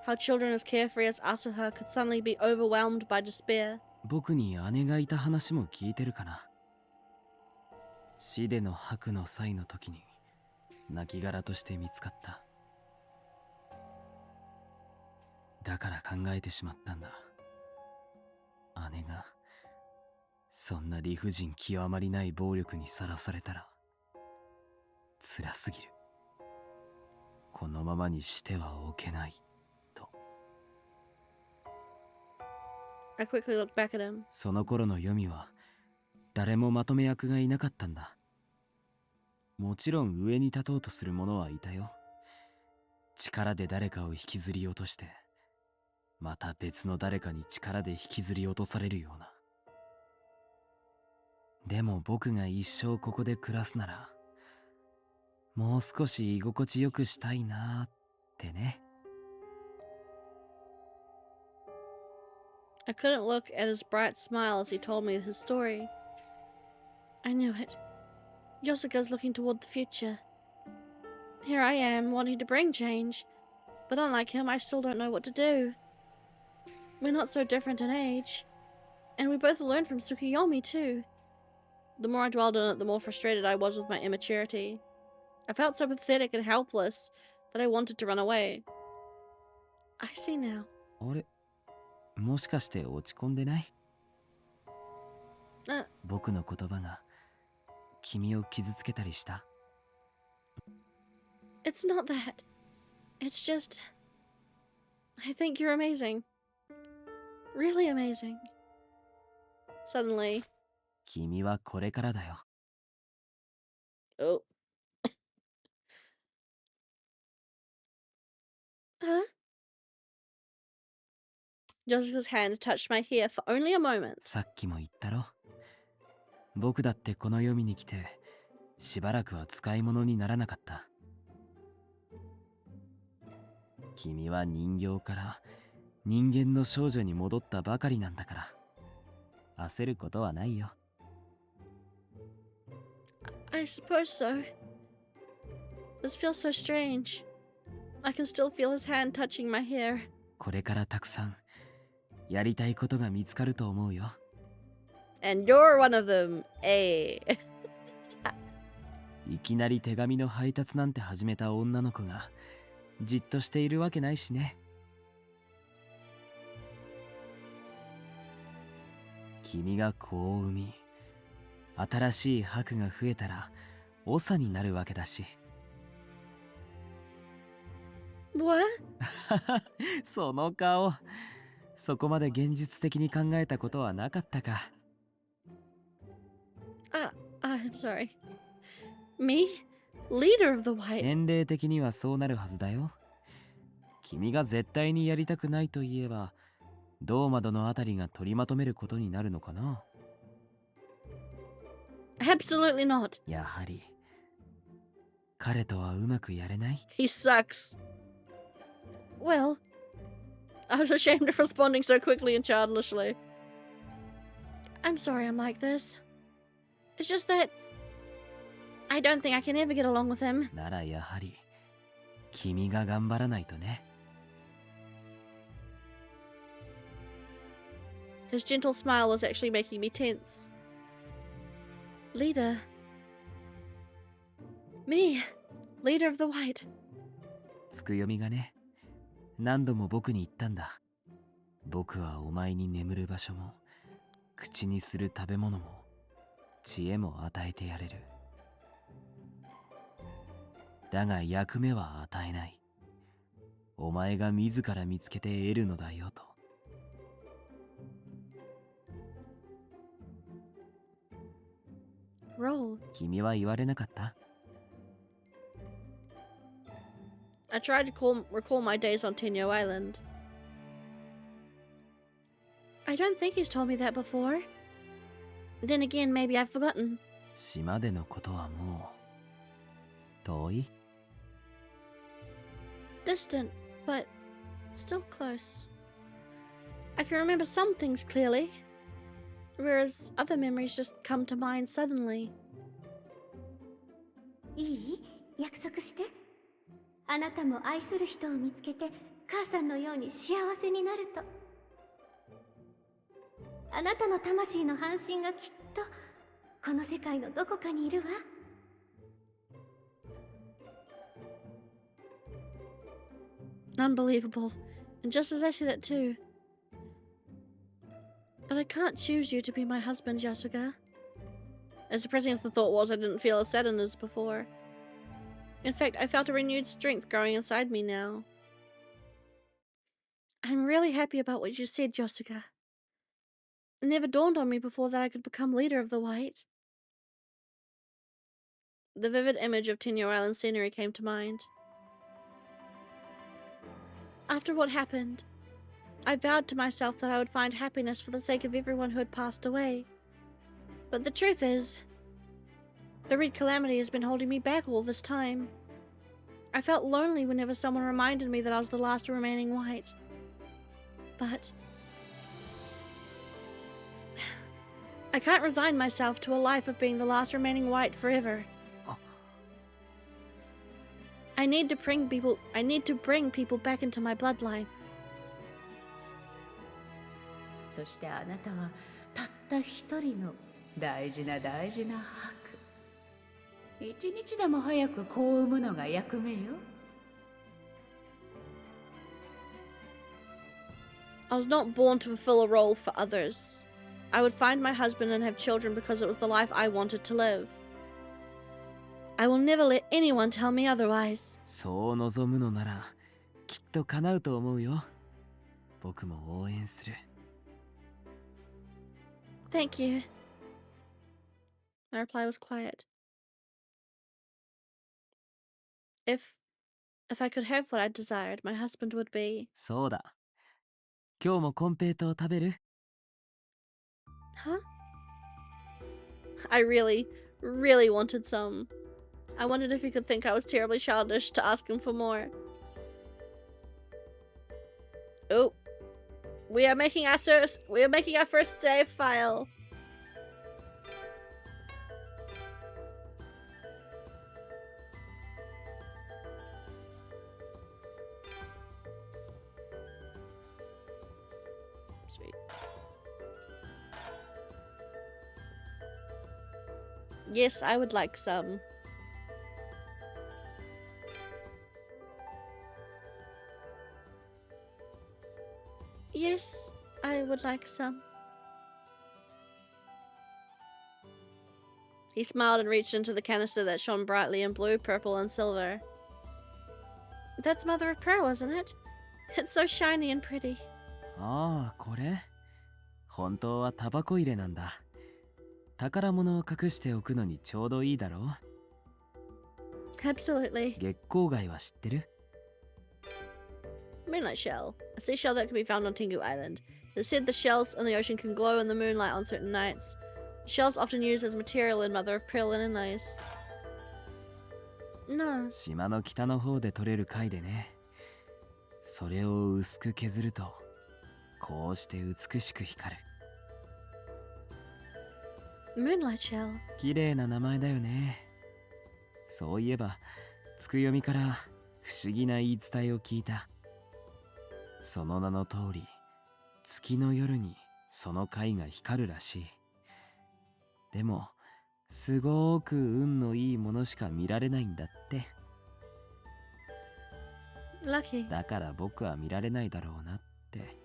How children as carefree as Asuha could suddenly be overwhelmed by despair. 僕に姉がいた話も聞いてるかな。死での白の際の時に亡骸として見つかった。だから考えてしまったんだ。姉がそんな理不尽極まりない暴力にさらされたら辛すぎる。このままにしてはおけないと。I quickly looked back at him. その頃の読みは誰もまとめ役がいなかったんだ。もちろん上に立とうとする者はいたよ。力で誰かを引きずり落としてまた別の誰かに力で引きずり落とされるような。でも僕が一生ここで暮らすならもう少し居心地よくしたいなーってね。I couldn't look at his bright smile as he told me his story. I knew it. Yosuka's looking toward the future. Here I am, wanting to bring change. But unlike him, I still don't know what to do. We're not so different in age. And we both learned from Tsukuyomi, too. The more I dwelled on it, the more frustrated I was with my immaturity. I felt so pathetic and helpless that I wanted to run away. I see now. あれ、もしかして落ち込んでない？僕の言葉が君を傷つけたりした？ It's not that. It's just... I think you're amazing. Really amazing. Suddenly... 君はこれからだよ。Oh. Huh? Yosuka's hand touched my hair for only a moment. さっきも言ったろ。僕だってこの読みに来てしばらくは使い物にならなかった。君は人形から人間の少女に戻ったばかりなんだから焦ることはないよ。I suppose so. This feels so strange. I can still feel his hand touching my hair. これからたくさんやりたいことが見つかると思うよ。And you're one of them. Hey. いきなり手紙の配達なんて始めた女の子がじっとしているわけないしね。君が子を産み新しい白が増えたら長になるわけだし。What? その顔。そこまで現実的に考えたことはなかったか。I'm sorry. Me? Leader of the White? 年齢的にはそうなるはずだよ。君が絶対にやりたくないと言えばドーマドのあたりが取りまとめることになるのかな。 Absolutely not. やはり彼とはうまくやれない？ He sucks. Well, I was ashamed of responding so quickly and childishly. I'm sorry I'm like this. It's just that I don't think I can ever get along with him. ならやはり君が頑張らないとね。His gentle smile was actually making me tense. Leader. Me. Leader of the White. つくよみがね、何度も僕に言ったんだ。僕はお前に眠る場所も、口にする食べ物も、知恵も与えてやれる。だが役目は与えない。お前が自ら見つけて得るのだよと。Roll. 君は言われなかった？ I tried to recall my days on Tenyo Island. I don't think he's told me that before. Then again, maybe I've forgotten. 島でのことはもう遠い？ Distant, but still close. I can remember some things clearly, whereas other memories just come to mind suddenly. いい？約束して。あなたも愛する人を見つけて母さんのように幸せになると。あなたの魂の半身がきっとこの世界のどこかにいるわ。Unbelievable. And just as I said it too. But I can't choose you to be my husband, Yasuga. As depressing as the thought was, I didn't feel as saddened as before. In fact, I felt a renewed strength growing inside me now. I'm really happy about what you said, Yasuga. It never dawned on me before that I could become leader of the White. The vivid image of Tenyo Island scenery came to mind. After what happened, I vowed to myself that I would find happiness for the sake of everyone who had passed away. But the truth is, the Red Calamity has been holding me back all this time. I felt lonely whenever someone reminded me that I was the last remaining White. But I can't resign myself to a life of being the last remaining White forever. I need to bring people back into my bloodline. そしてあなたはたった一人の大事な白。一日でも早く子を産むのが役目よ。I was not born to fulfill a role for others. I would find my husband and have children because it was the life I wanted to live. I will never let anyone tell me otherwise. そう望むのならきっと叶うと思うよ。僕も応援する。Thank you. My reply was quiet. If I could have what I desired, my husband would be... そうだ。今日もコンペイトを食べる？ Huh? I really, really wanted some. I wondered if he could think I was terribly childish to ask him for more. Oh. We are making our first save file. Sweet. Yes, I would like some. Yes, I would like some. He smiled and reached into the canister that shone brightly in blue, purple, and silver. That's mother of pearl, isn't it? It's so shiny and pretty. ああ、これ？本当はタバコ入れなんだ。宝物を隠しておくのにちょうどいいだろう？ Absolutely. 月光貝は知ってる？ Moonlight shell. A seashell that can be found on Tengu Island. It is said the shells in the ocean can glow in the moonlight on certain nights. Shells often used as material in mother of pearl and inlays. No. 島の北の方で取れる貝でね。それを薄く削るとこうして美しく光る。 Moonlight shell. 綺麗な名前だよね。そういえばつくよみから不思議な言い伝えを聞いた。その名の通り、月の夜にその貝が光るらしい。でもすごーく運のいいものしか見られないんだって。 Lucky. だから僕は見られないだろうなって。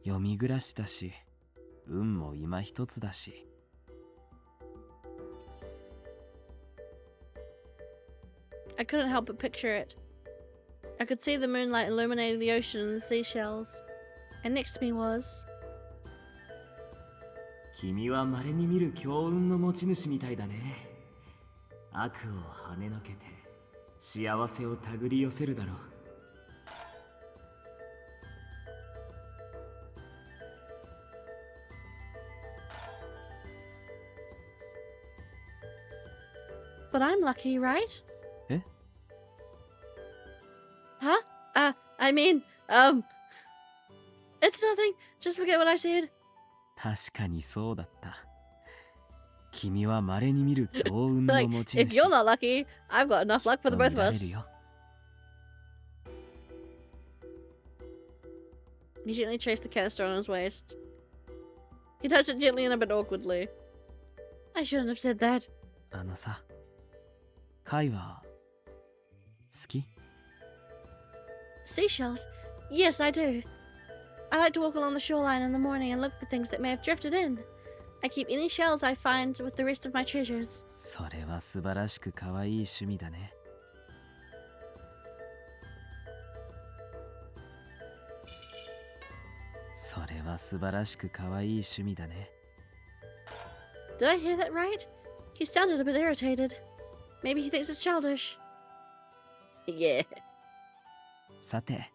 読み暮らしだし、運も今一つだし。I couldn't help but picture it. I could see the moonlight illuminating the ocean and the seashells. And next to me was... 君は稀に見る強運の持ち主みたいだね。悪を跳ねのけて幸せを手繰り寄せるだろう。 But I'm lucky, right? Eh? Huh? I mean, it's nothing. Just forget what I said. 確かにそうだった。君は稀に見る強運の Like, 持ち if 主。 you're not lucky, I've got enough luck for the both of us. 見られるよ。 He gently traced the canister on his waist. He touched it gently and a bit awkwardly. I shouldn't have said that. あのさ、貝は好き？ Seashells? Yes, I do. I like to walk along the shoreline in the morning and look for things that may have drifted in. I keep any shells I find with the rest of my treasures. それは素晴らしく可愛い趣味だね。それは素晴らしく可愛い趣味だね。 Did I hear that right? He sounded a bit irritated. Maybe he thinks it's childish. Yeah. さて、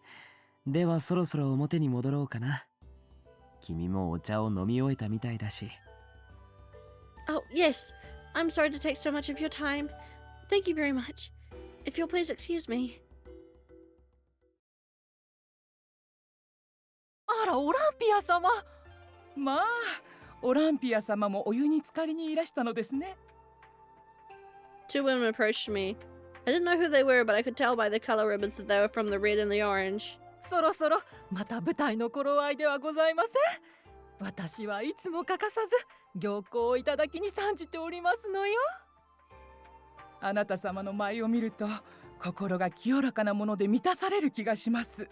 ではそろそろ表に戻ろうかな。君もお茶を飲み終えたみたいだし。 Oh, yes. I'm sorry to take so much of your time. Thank you very much. If you'll please excuse me. あら、オランピア様。まあ、オランピア様もお湯に浸かりにいらしたのですね。 Two women approached me. I didn't know who they were, but I could tell by the color ribbons that they were from the red and the orange. そろそろまた舞台の頃合いではございません。私はいつも欠かさず行幸をいただきに参じておりますのよ。あなた様の舞を見ると心が清らかなもので満たされる気がします。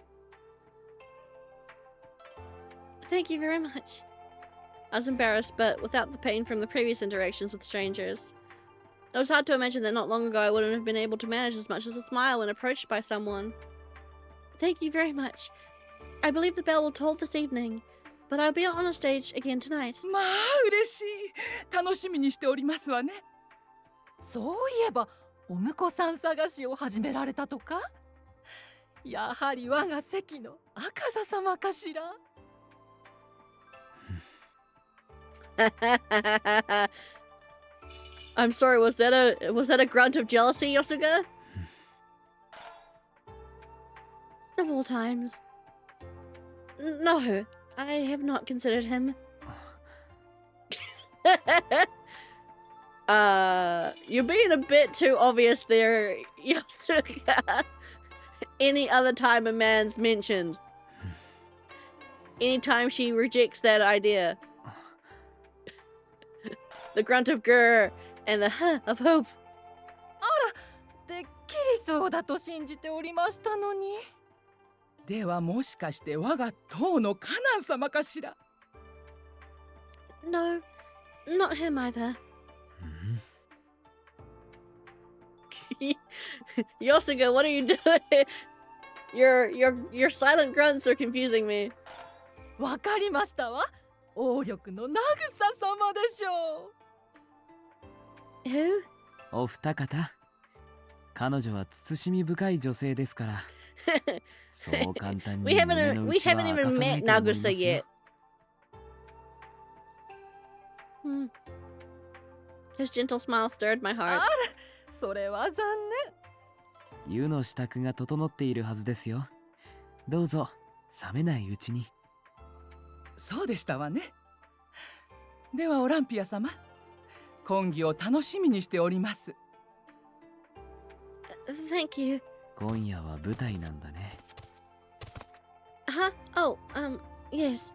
Thank you very much. I was embarrassed, but without the pain from the previous interactions with strangers. It was hard to imagine that not long ago I wouldn't have been able to manage as much as a smile when approached by someone. Thank you very much. I believe the bell will toll this evening, but I'll be on a stage again tonight. まあ嬉しい。楽しみにしておりますわね。そういえばお婿さん探しを始められたとか。やはり我が席の赤座様かしら。I'm sorry, was that a grunt of jealousy, Yosuga? Of all times. No, I have not considered him. You're being a bit too obvious there, Yosuga. Any other time a man's mentioned. Anytime she rejects that idea. The grunt of grr and the huh of hope. あら、てっきりそうだと信じておりましたのに。ではもしかして我が党のカナン様かしら。No, not him either. Yosuga, what are you doing? Your silent grunts are confusing me. わかりましたわ。王力のナグサ様でしょう。Who? お二方。彼女は慎み深い女性ですから。そう簡単に we haven't even met Nagusa yet. His gentle smile stirred my heart. あら、それは残念。湯の支度が整っているはずですよ。どうぞ冷めないうちに。そうでしたわね。ではオランピア様、講義を楽しみにしております。Thank you. 今夜は舞台なんだね。Huh? Oh, yes.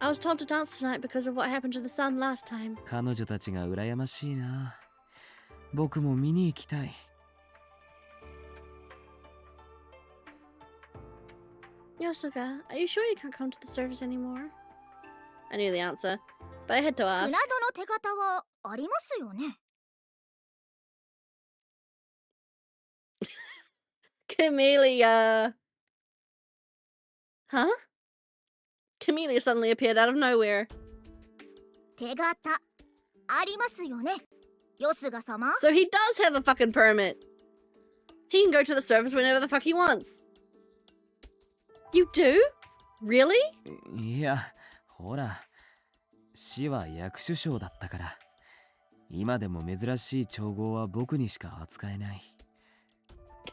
I was told to dance tonight because of what happened to the sun last time. 彼女たちが羨ましいな。僕も見に行きたい。Yosuga, are you sure you can't come to the service anymore? I knew the answer, but I had to ask. 船戸の手形はありますよね。Camellia. Huh? Camellia suddenly appeared out of nowhere. 手形ありますよね。ヨスガ様。 So he does have a fucking permit. He can go to the service whenever the fuck he wants. You do? Really? いや、ほら、死は役所賞だったから。今でも珍しい調合は僕にしか扱えない。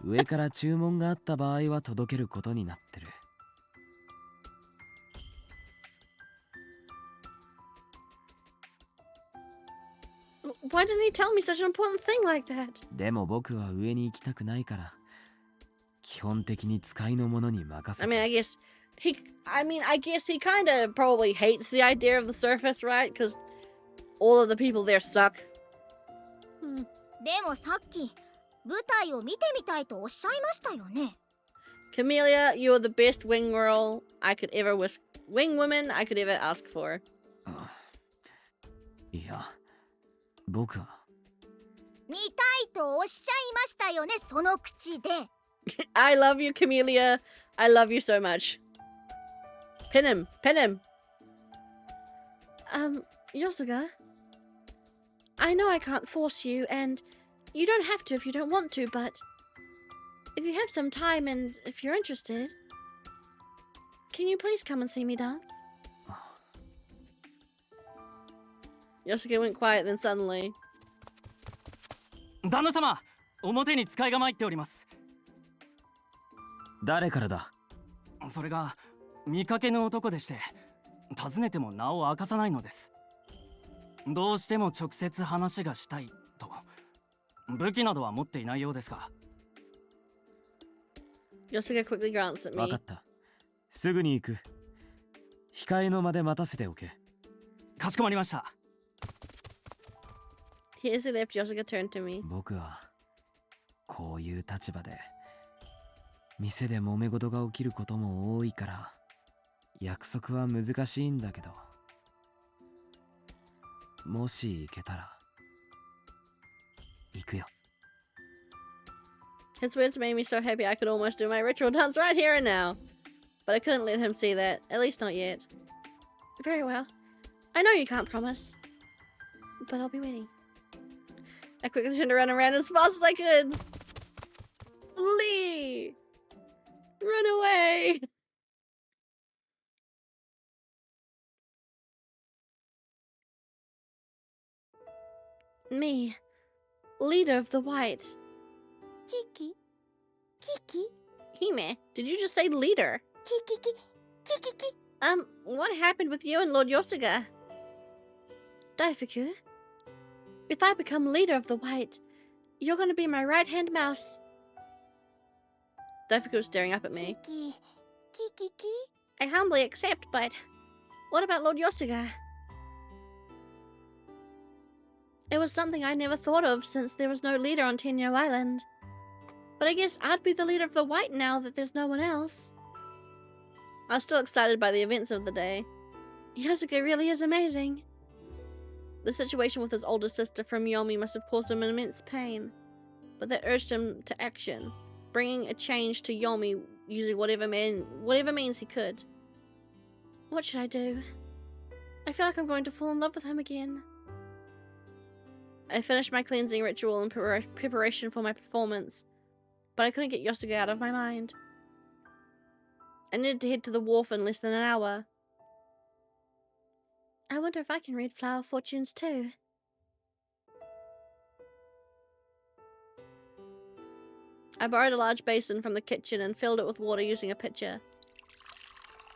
上から注文があった場合は届けることになってる。Why didn't he tell me such an important thing like that? でも僕は上に行きたくないから、基本的に使いの者に任せて。I guess he kind of probably hates the idea of the surface, right? Because all of the people there suck. でもさっき舞台を見てみたいとおっしゃいましたよね。 Camellia, you are the best wing girl I could ever wish, wing woman I could ever ask for. いや、僕は。見たいとおっしゃいましたよね、その口で。I love you, Camellia. I love you so much. Pin him, pin him. Yosuga, I know I can't force you, and you don't have to if you don't want to, but if you have some time and if you're interested, can you please come and see me dance? Yosuke went quiet, then suddenly. 旦那様、表に使いが参っております。誰からだ？それが見かけの男でして、尋ねても名を明かさないのです。どうしても直接話がしたいと。武器などは持っていないようですが。Yosuke quickly glanced at me. 分かった。すぐに行く。控えの間で待たせておけ。かしこまりました。As he left, Yosuke turned to me. 僕はこういう立場で店で揉め事が起きることも多いから約束は難しいんだけど、もし行けたら行くよ。His words made me so happy I could almost do my ritual dance right here and now. But I couldn't let him see that, at least not yet. Very well. I know you can't promise, but I'll be waiting. I quickly turned around and ran as fast as I could. Lee! Run away! Me, leader of the White. Kiki? Kiki? Hime, did you just say leader? Kiki? Kiki? What happened with you and Lord Yosuga? Daifuku, if I become leader of the White, you're gonna be my right-hand mouse. Daifuku was staring up at me. Kiki? I humbly accept, but what about Lord Yosuga? It was something I never thought of since there was no leader on Tenyo Island. But I guess I'd be the leader of the White now that there's no one else. I was still excited by the events of the day. Yosuke really is amazing. The situation with his older sister from Yomi must have caused him immense pain, but that urged him to action, bringing a change to Yomi using whatever means he could. What should I do? I feel like I'm going to fall in love with him again. I finished my cleansing ritual in preparation for my performance, but I couldn't get Yosuke out of my mind. I needed to head to the wharf in less than an hour. I wonder if I can read flower fortunes too. I borrowed a large basin from the kitchen and filled it with water using a pitcher.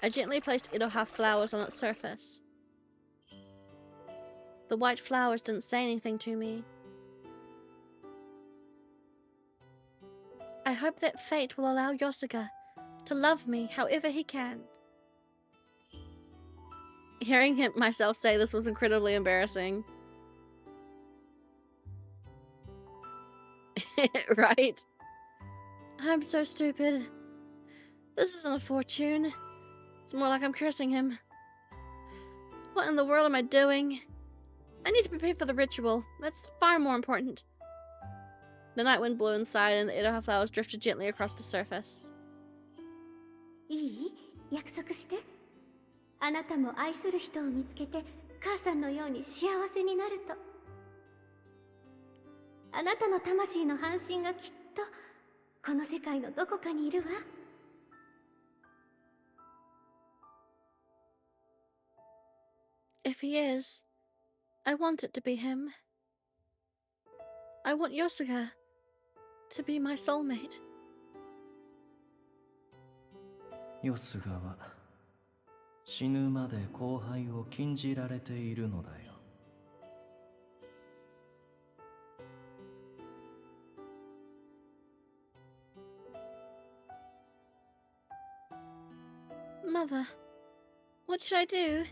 I gently placed Iroha flowers on its surface. The white flowers didn't say anything to me. I hope that fate will allow Yosuga to love me however he can. Hearing myself say this was incredibly embarrassing. Right? I'm so stupid. This isn't a fortune. It's more like I'm cursing him. What in the world am I doing? I need to prepare for the ritual. That's far more important. The night wind blew inside and the Iroha flowers drifted gently across the surface. いい？約束して。あなたも愛する人を見つけて母さんのように幸せになると。あなたの魂の半身がきっとこの世界のどこかにいるわ。If he is, I want it to be him. I want Yosuga to be my soulmate. ヨスガは死ぬまで後輩を禁じられているのだよ。Mother, what should I do?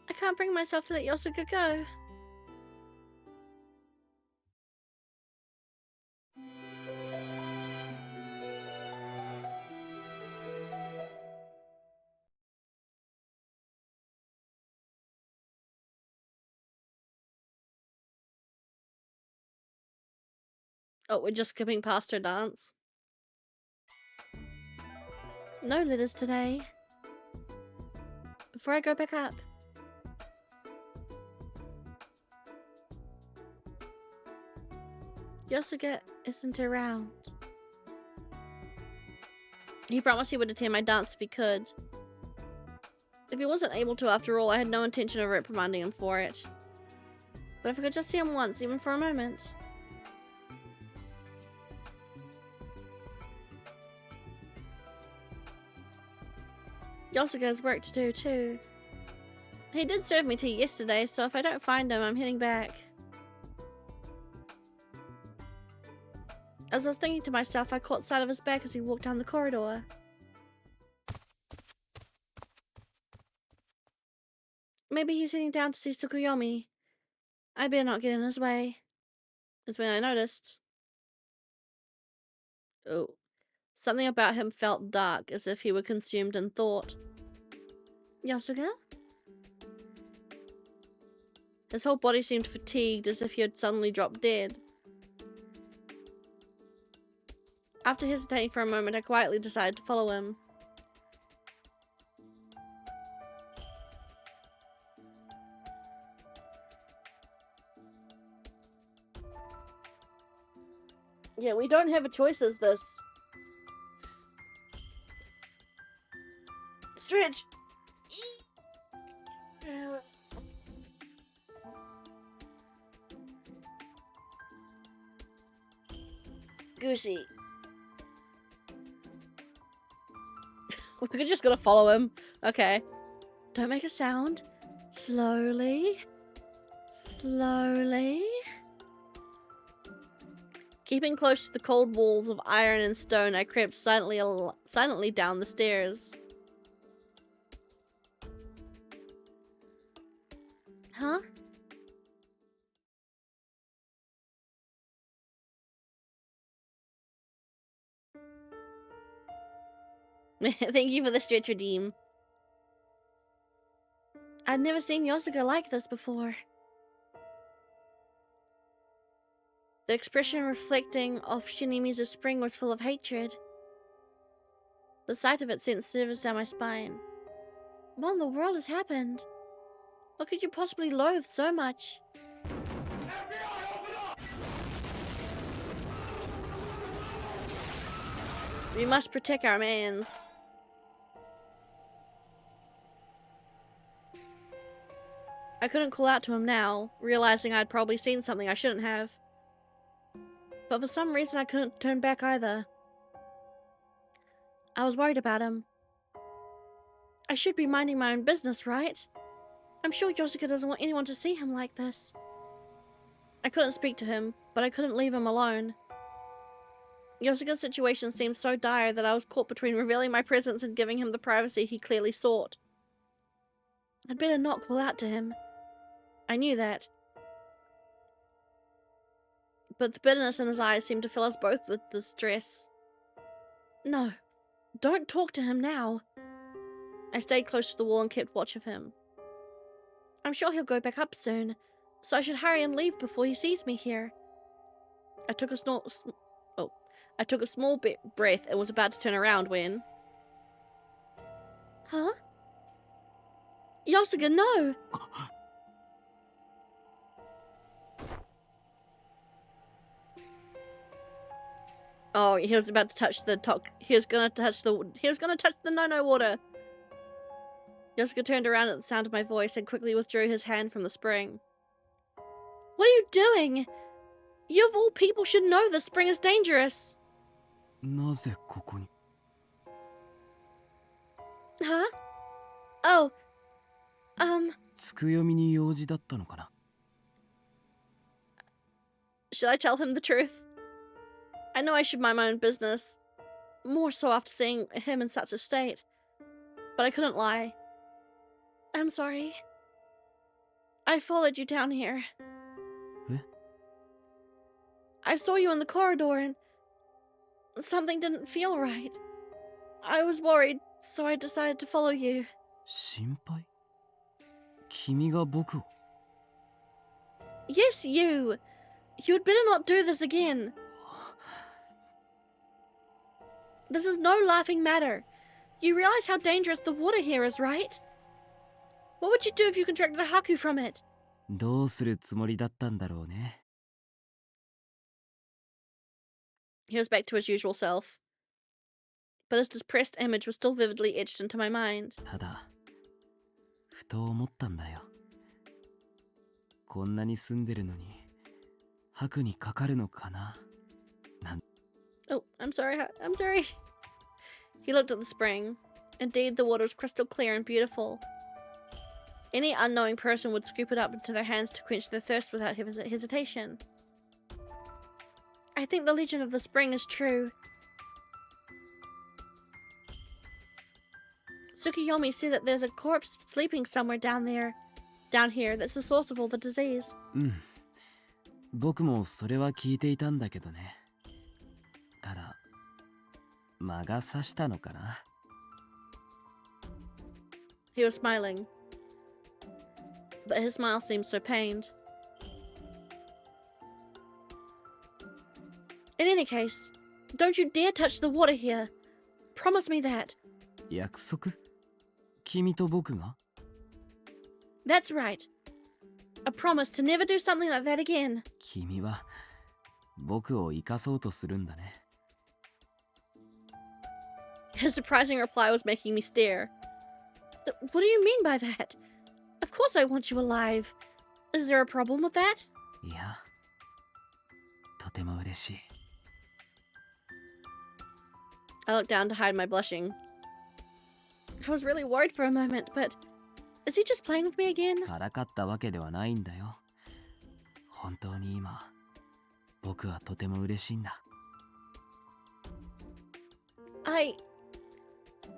I can't bring myself to let Yosuga go. Oh, we're just skipping past her dance. No letters today. Before I go back up. Yosuga isn't around. He promised he would attend my dance if he could. If he wasn't able to after all, I had no intention of reprimanding him for it. But if I could just see him once, even for a moment. Yosuga has work to do too. He did serve me tea yesterday, so if I don't find him, I'm heading back. As I was thinking to myself, I caught sight of his back as he walked down the corridor. Maybe he's heading down to see Tsukuyomi. I better not get in his way. That's when I noticed. Oh. Something about him felt dark, as if he were consumed in thought. Yosuga? His whole body seemed fatigued, as if he had suddenly dropped dead. After hesitating for a moment, I quietly decided to follow him. Yeah, we don't have a choice as this. Stretch! Goosey. We're just gonna follow him. Okay. Don't make a sound. Slowly. Slowly. Keeping close to the cold walls of iron and stone, I crept silently down the stairs. Huh? Thank you for the stretch redeem. I'd never seen Yosuga like this before. The expression reflecting off Shinimizu's spring was full of hatred. The sight of it sent shivers down my spine. What in the world has happened? What could you possibly loathe so much? We must protect our mans. I couldn't call out to him now, realizing I'd probably seen something I shouldn't have. But for some reason I couldn't turn back either. I was worried about him. I should be minding my own business, right? I'm sure Yosuke doesn't want anyone to see him like this. I couldn't speak to him, but I couldn't leave him alone. Yosuke's situation seemed so dire that I was caught between revealing my presence and giving him the privacy he clearly sought. I'd better not call out to him. I knew that. But the bitterness in his eyes seemed to fill us both with distress. No, don't talk to him now. I stayed close to the wall and kept watch of him. I'm sure he'll go back up soon, so I should hurry and leave before he sees me here. I took a small breath and was about to turn around when... Huh? Yosuke, no! Oh, he was about to touch the he was gonna touch the no-no water. Yosuke turned around at the sound of my voice and quickly withdrew his hand from the spring. What are you doing? You of all people should know the spring is dangerous. なぜここに? Huh? Oh. つくよみに用事だったのかな? Should I tell him the truth? I know I should mind my own business. More so after seeing him in such a state. But I couldn't lie. I'm sorry. I followed you down here. Eh? I saw you in the corridor and something didn't feel right. I was worried, so I decided to follow you. 心配? 君が僕を? Yes, you. You'd better not do this again. This is no laughing matter. You realize how dangerous the water here is, right? What would you do if you contracted a haku from it? どうするつもりだったんだろうね. He was back to his usual self. But his depressed image was still vividly etched into my mind. ただ、ふと思ったんだよ。こんなに住んでるのに、白にかかるのかな? Oh, I'm sorry. I'm sorry. He looked at the spring. Indeed, the water was crystal clear and beautiful. Any unknowing person would scoop it up into their hands to quench their thirst without hesitation. I think the legend of the spring is true. Tsukuyomi said that there's a corpse sleeping somewhere down here that's the source of all the disease. 僕もそれは聞いていたんだけどね。ただ、魔が差したのかな? He was smiling. But his smile seemed so pained. In any case, don't you dare touch the water here. Promise me that. 約束? 君と僕が? That's right. A promise to never do something like that again. 君は僕を生かそうとするんだね。His surprising reply was making me stare. What do you mean by that? Of course I want you alive. Is there a problem with that? いや、とても嬉しい。I looked down to hide my blushing. I was really worried for a moment, but is he just playing with me again? からかったわけではないんだよ。本当に今、僕はとても嬉しいんだ。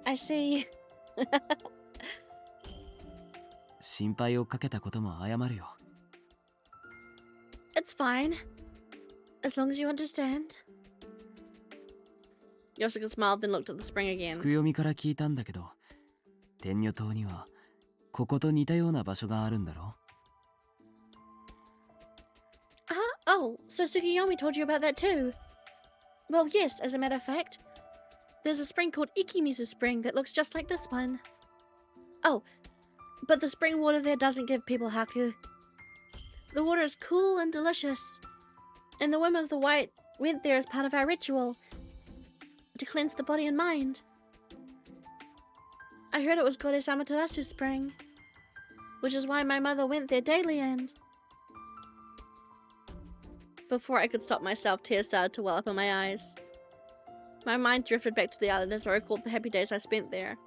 I see. 心配をかけたことも謝るよ。It's fine. As long as you understand. Yosuke smiled then looked at the spring again. つくよみから聞いたんだけど、天女島にはここと似たような場所があるんだろ? Oh, so Tsukuyomi told you about that too? Well, yes, as a matter of fact. There's a spring called Ikimizu Spring that looks just like this one. Oh, but the spring water there doesn't give people haku. The water is cool and delicious. And the women of the white went there as part of our ritual to cleanse the body and mind. I heard it was Goddess Amaterasu's spring, which is why my mother went there daily and... Before I could stop myself, tears started to well up in my eyes. My mind drifted back to the island as I recalled the happy days I spent there.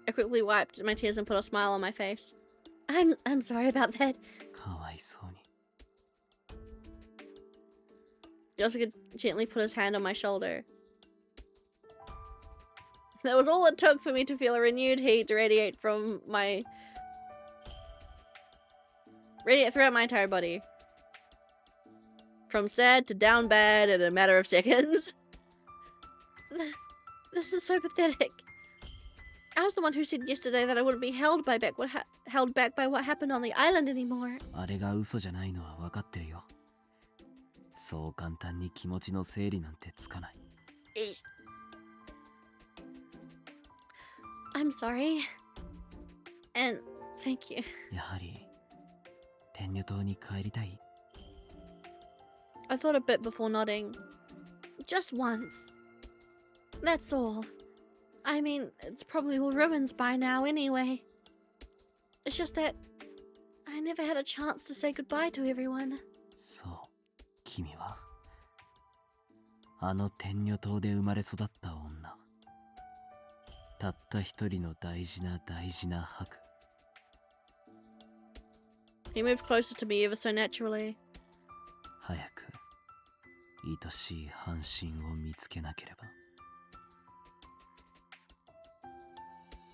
I quickly wiped my tears and put a smile on my face. I'm sorry about that. かわいそうに。 Yosuke gently put his hand on my shoulder. That was all it took for me to feel a renewed heat radiate throughout my entire body. From sad to down bad in a matter of seconds. This is so pathetic. I was the one who said yesterday that I wouldn't be held back by what happened on the island anymore. あれが嘘じゃないのは分かってるよ。そう簡単に気持ちの整理なんてつかない。I'm sorry. And thank you. やはり天女島に帰りたい？ I thought a bit before nodding. Just once. That's all. I mean, it's probably all ruins by now anyway. It's just that I never had a chance to say goodbye to everyone. そう、君はあの天女島で生まれ育った女。たった一人の大事な白。 He moved closer to me ever so naturally. 早く愛しい半身を見つけなければ。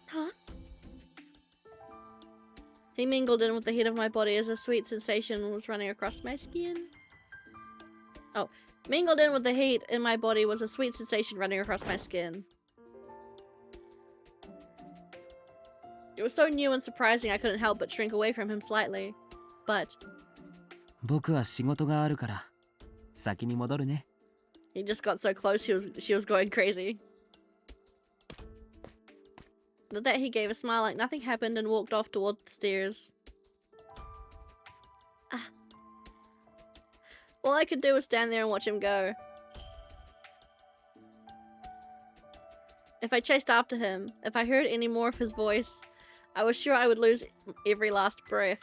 Huh? He mingled in with the heat of my body as a sweet sensation was running across my skin. Oh, mingled in with the heat in my body was a sweet sensation running across my skin. It was so new and surprising I couldn't help but shrink away from him slightly. But 僕は仕事があるから先に戻るね。 he just got so close she was going crazy. With that, he gave a smile like nothing happened and walked off toward the stairs. All I could do was stand there and watch him go. If I chased after him, if I heard any more of his voice, I was sure I would lose every last breath.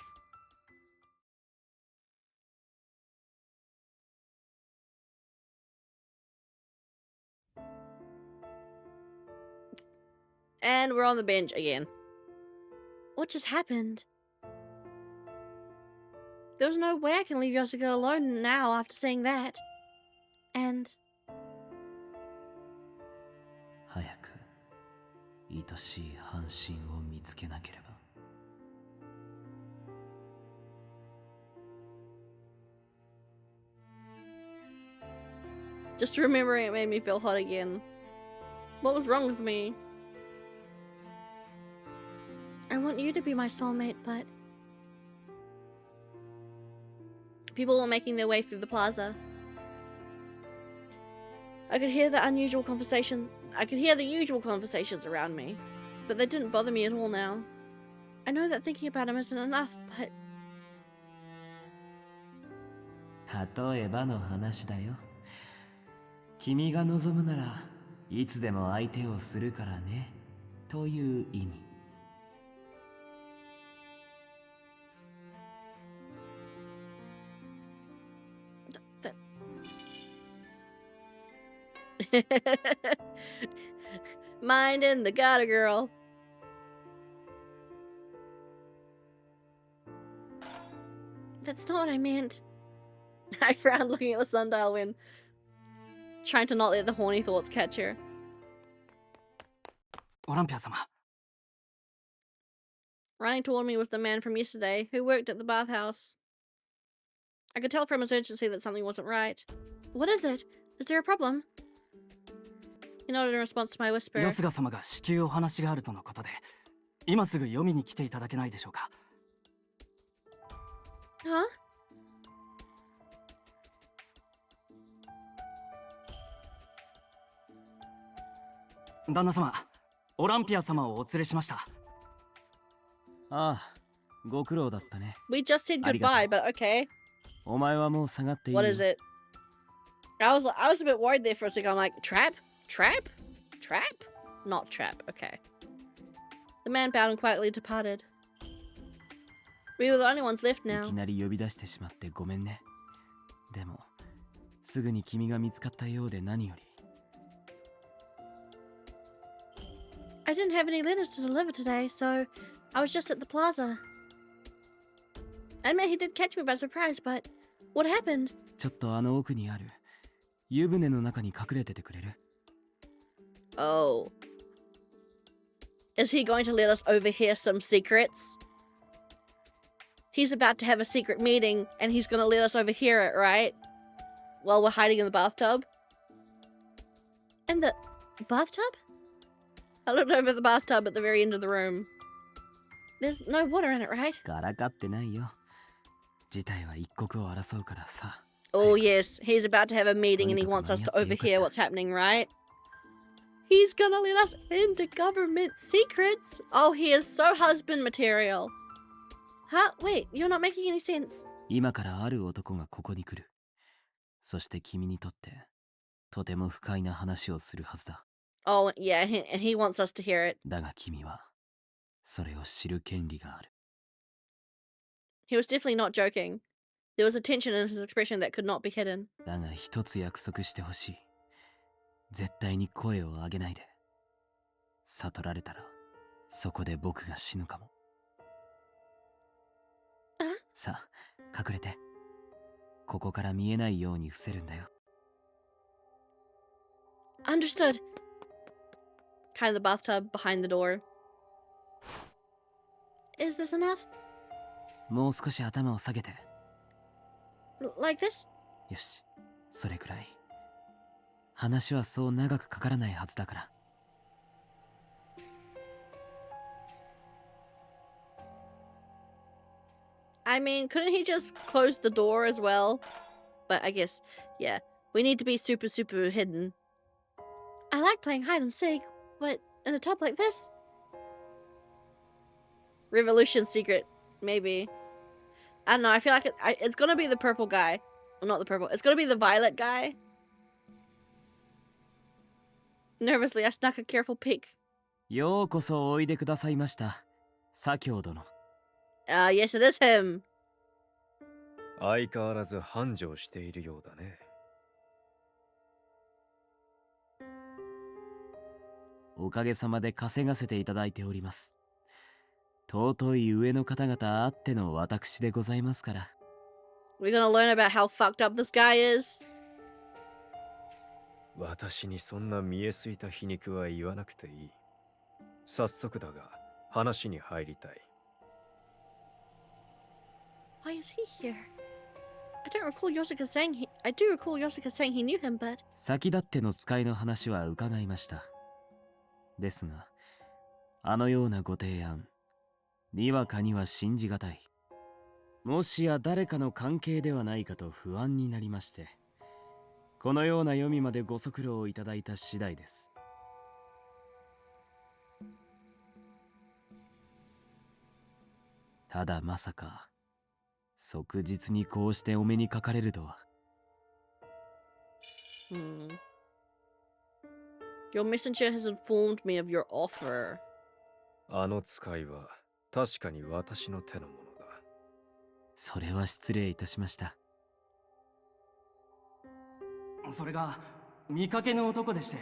And we're on the bench again. What just happened? There's no way I can leave Yosuke alone now after saying that. And 早く愛しい半身を見つけなければ。 just remembering it made me feel hot again. What was wrong with me? I want you to be my soulmate, but... People were making their way through the plaza. I could hear the usual conversations around me, but they didn't bother me at all now. I know that thinking about him isn't enough, but... 例えばの話だよ。君が望むならいつでも相手をするからね、という意味。 Minding the gutter girl. That's not what I meant. I frowned looking at the sundial when trying to not let the horny thoughts catch her. Olympia-sama. Running toward me was the man from yesterday who worked at the bathhouse. I could tell from his urgency that something wasn't right. What is it? Is there a problem? He nodded in response to my whisper. ヨスガ様が至急お話があるとのことで、今すぐ読みに来ていただけないでしょうか。Huh? 旦那様、オランピア様をお連れしました。ああ、ご苦労だったね。 We just said goodbye, but okay. お前はもう下がっていいよ。 What is it? I was a bit worried there for a second. I'm like, trap? Trap? Trap? Not trap. Okay. The man bowed and quietly departed. We were the only ones left now. いきなり呼び出してしまってごめんね。でも、すぐに君が見つかったようで何より。I didn't have any letters to deliver today, so I was just at the plaza. I admit he did catch me by surprise, but what happened? ちょっとあの奥にある湯船の中に隠れててくれる？ Oh. Is he going to let us overhear some secrets? He's about to have a secret meeting and he's going to let us overhear it, right? While we're hiding in the bathtub? In the bathtub? I looked over the bathtub at the very end of the room. There's no water in it, right? からかってないよ。事態は一刻を争うからさ。 Oh yes, he's about to have a meeting and he wants us to overhear what's happening, right? He's gonna let us into government secrets. Oh, he is so husband material. Huh? Wait, you're not making any sense. 今からある男がここに来る。そして君にとってとても不快な話をするはずだ。Oh, yeah, and he wants us to hear it. だが君はそれを知る権利がある。 He was definitely not joking. There was a tension in his expression that could not be hidden. だが一つ約束してほしい。絶対に声を上げないで。悟られたらそこで僕が死ぬかも。さあ、隠れて。ここから見えないように伏せるんだよ。Understood. Kind of the bathtub behind the door. Is this enough? もう少し頭を下げて。Like this? よし、それくらい。話はそう長くかからないはずだから。I mean, couldn't he just close the door as well? But I guess, yeah, we need to be super, super hidden. I like playing hide and seek, but in a tub like this? Revolution secret, maybe. I don't know, I feel like it's gonna be the purple guy. Well, not the purple, it's gonna be the violet guy. Nervously, I snuck a careful peek. ようこそおいでくださいました。左京殿。Yes, it is him. 相変わらず繁盛しているようだね。おかげさまで稼がせていただいております。尊い上の方々あっての私でございますから。We're gonna learn about how fucked up this guy is. 私にそんな見えすいた皮肉は言わなくていい。早速だが話に入りたい。Why is he here? I don't recall Yoshika saying I do recall Yoshika saying he knew him, but 先立っての使いの話は伺いました。ですが、あのようなご提案、にわかには信じがたい。もしや誰かの関係ではないかと不安になりまして、このような読みまでご足労をいただいた次第です。ただまさか、即日にこうしてお目にかかれるとは。Your messenger has informed me of your offer. あの使いは確かに私の手のものだ。それは失礼いたしました。それが見かけぬ男でして、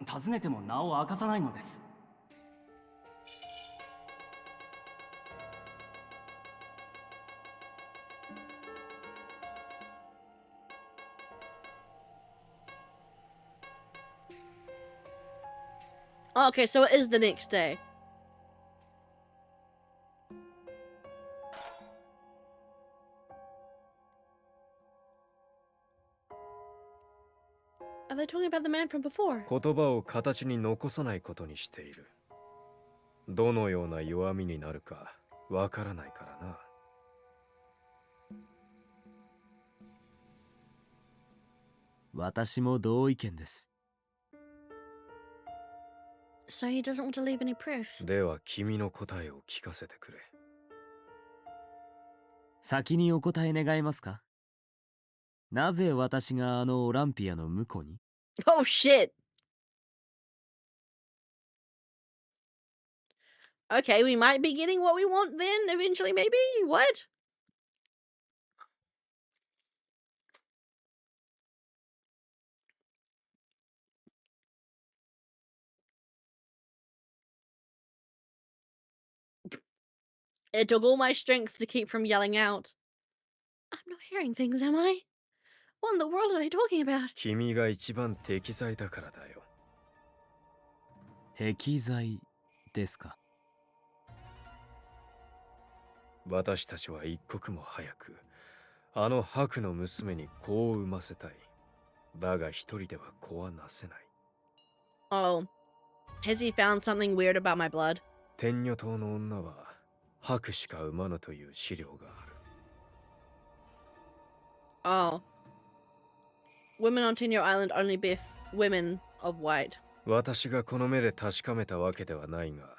尋ねても名を明かさないのです。Okay, so it is the next day. Are they talking about the man from before? 言葉を形に残さないことにしている。どのような弱みになるかわからないからな。私も同意見です。So he doesn't want to leave any proof. では君の答えを聞かせてくれ。先にお答え願えますか？なぜ私があのオランピアの婿に？ Oh shit! Okay, we might be getting what we want then, eventually, maybe? What? It took all my strength to keep from yelling out. I'm not hearing things, am I? What in the world are they talking about? 君が一番適材だからだよ。適材ですか。私たちは一刻も早くあの白の娘に子を産ませたい。だが一人では子はなせない。Oh, has he found something weird about my blood? 天女島の女は白しか産まぬという資料がある。Oh. Women on Tenyo Island only bear women of white. 私がこの目で確かめたわけではないが、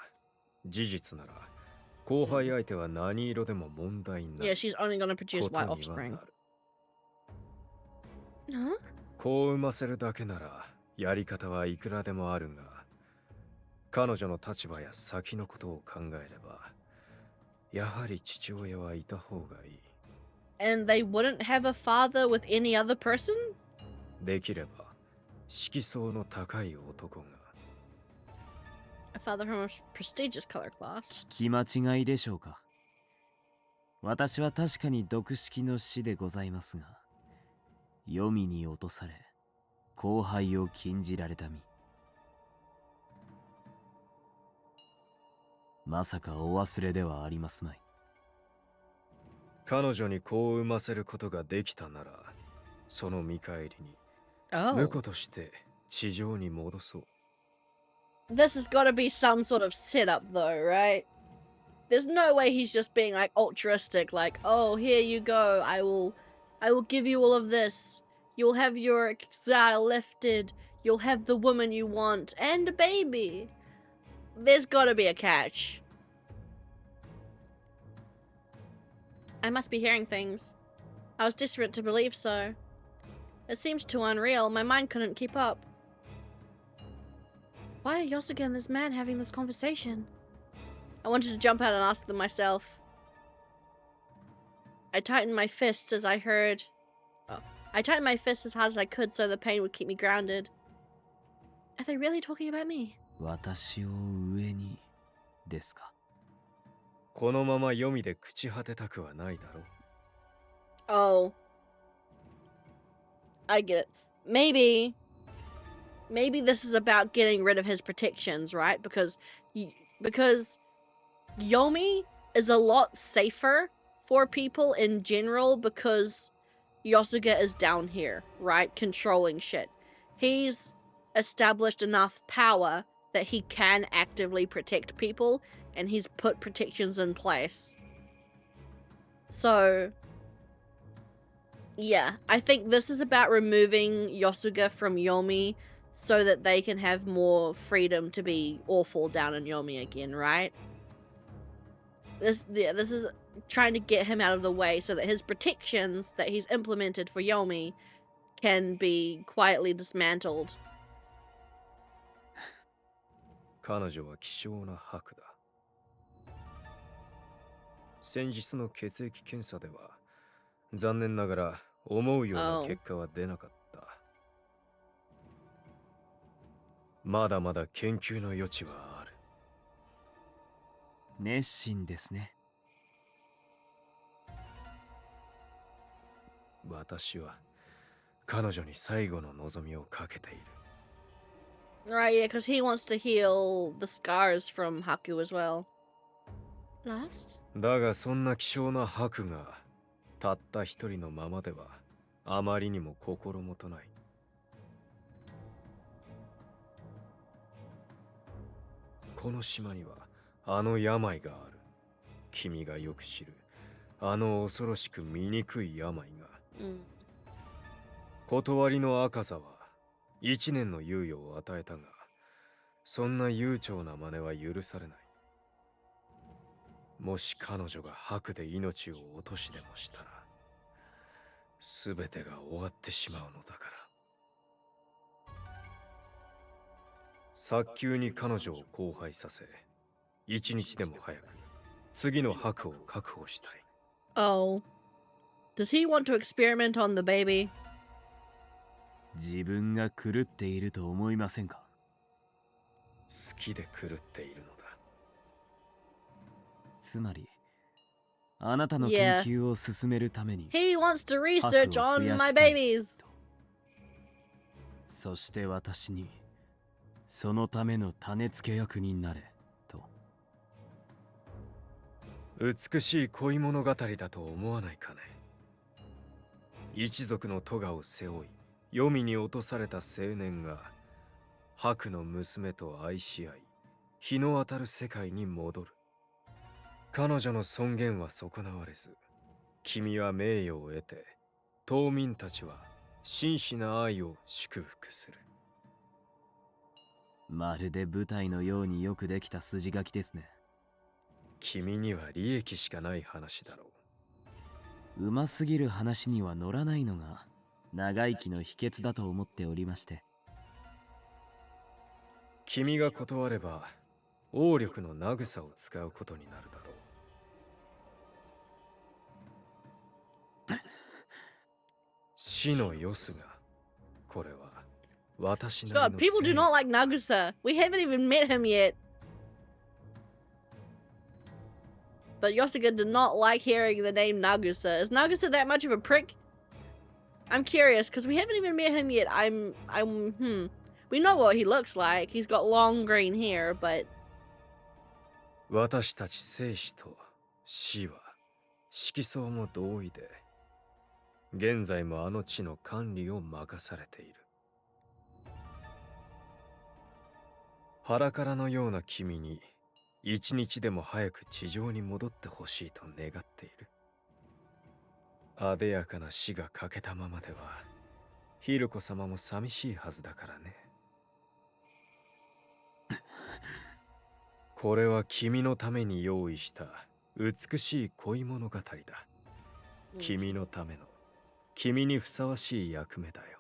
事実なら後輩相手は何色でも問題ない。Yeah, she's only gonna produce white offspring. Huh? 子を産ませるだけならやり方はいくらでもあるが、彼女の立場や先のことを考えれば、やはり父親はいた方がいい。And they wouldn't have a father with any other person? できれば色相の高い男が。A father from a prestigious color class. 聞き間違いでしょうか。私は確かに読式の死でございますが、黄泉に落とされ後輩を禁じられた身。まさかお忘れではありますまい。彼女に子を産ませることができたなら、その見返りに Oh. 婿として地上に戻そう。This has got to be some sort of setup though, right? There's no way he's just being like altruistic, like, oh, here you go, I will give you all of this. You'll have your exile lifted. You'll have the woman you want and a baby. There's got to be a catch. I must be hearing things. I was desperate to believe so. It seemed too unreal. My mind couldn't keep up. Why are Yosuke and this man having this conversation? I wanted to jump out and ask them myself. I tightened my fists as I heard... Oh. I tightened my fists as hard as I could so the pain would keep me grounded. Are they really talking about me? 私を上にですか。このまま読みで朽ち果てたくはないだろう。Oh. I get it. Maybe this is about getting rid of his protections, right? Because Yomi is a lot safer for people in general because Yosuga is down here, right? Controlling shit. He's established enough power that he can actively protect people, and he's put protections in place. So, yeah, I think this is about removing Yosuga from Yomi so that they can have more freedom to be awful down in Yomi again, right? This is trying to get him out of the way so that his protections that he's implemented for Yomi can be quietly dismantled. 彼女は希少な白だ。先日の血液検査では残念ながら思うような結果は出なかった。まだまだ研究の余地はある。熱心ですね。私は彼女に最後の望みをかけている。Right, yeah, because he wants to heal the scars from Haku as well. Last? だがそんな希少な白がたった一人のままではあまりにも心もとない。この島にはあの病がある。君がよく知るあの恐ろしく醜い病が。断りの赤座は1年の猶予を与えたが、そんな悠長な真似は許されない。もし彼女が白で命を落としでもしたら、すべてが終わってしまうのだから。早急に彼女を荒廃させ、一日でも早く次の白を確保したい。Oh. Does he want to experiment on the baby? 自分が狂っていると思いませんか？好きで狂っているのだ。つまりあなたの Yeah. 研究を進めるために He wants to research on my babies. そして私にそのための種付け役になれと。美しい恋物語だと思わないかね。一族の咎を背負い黄泉に落とされた青年が白の娘と愛し合い日の当たる世界に戻る。彼女の尊厳は損なわれず、君は名誉を得て、島民たちは真摯な愛を祝福する。まるで舞台のようによくできた筋書きですね。君には利益しかない話だろう。うますぎる話には乗らないのが長生きの秘訣だと思っておりまして。君が断れば王力の慰を使うことになるだろう。死のよすが、これは私なり God, の people do not like Nagusa. We haven't even met him yet. But Yosuga did not like hearing the name Nagusa. Is Nagusa that much of a prick? I'm curious, because we haven't even met him yet. We know what he looks like. He's got long green hair, but... 私たち生死と死は色相も同意で、現在もあの地の管理を任されている。腹からのような君に一日でも早く地上に戻ってほしいと願っている。あでやかな死が欠けたままではヒルコ様も寂しいはずだからね。これは君のために用意した美しい恋物語だ。君のための、君にふさわしい役目だよ。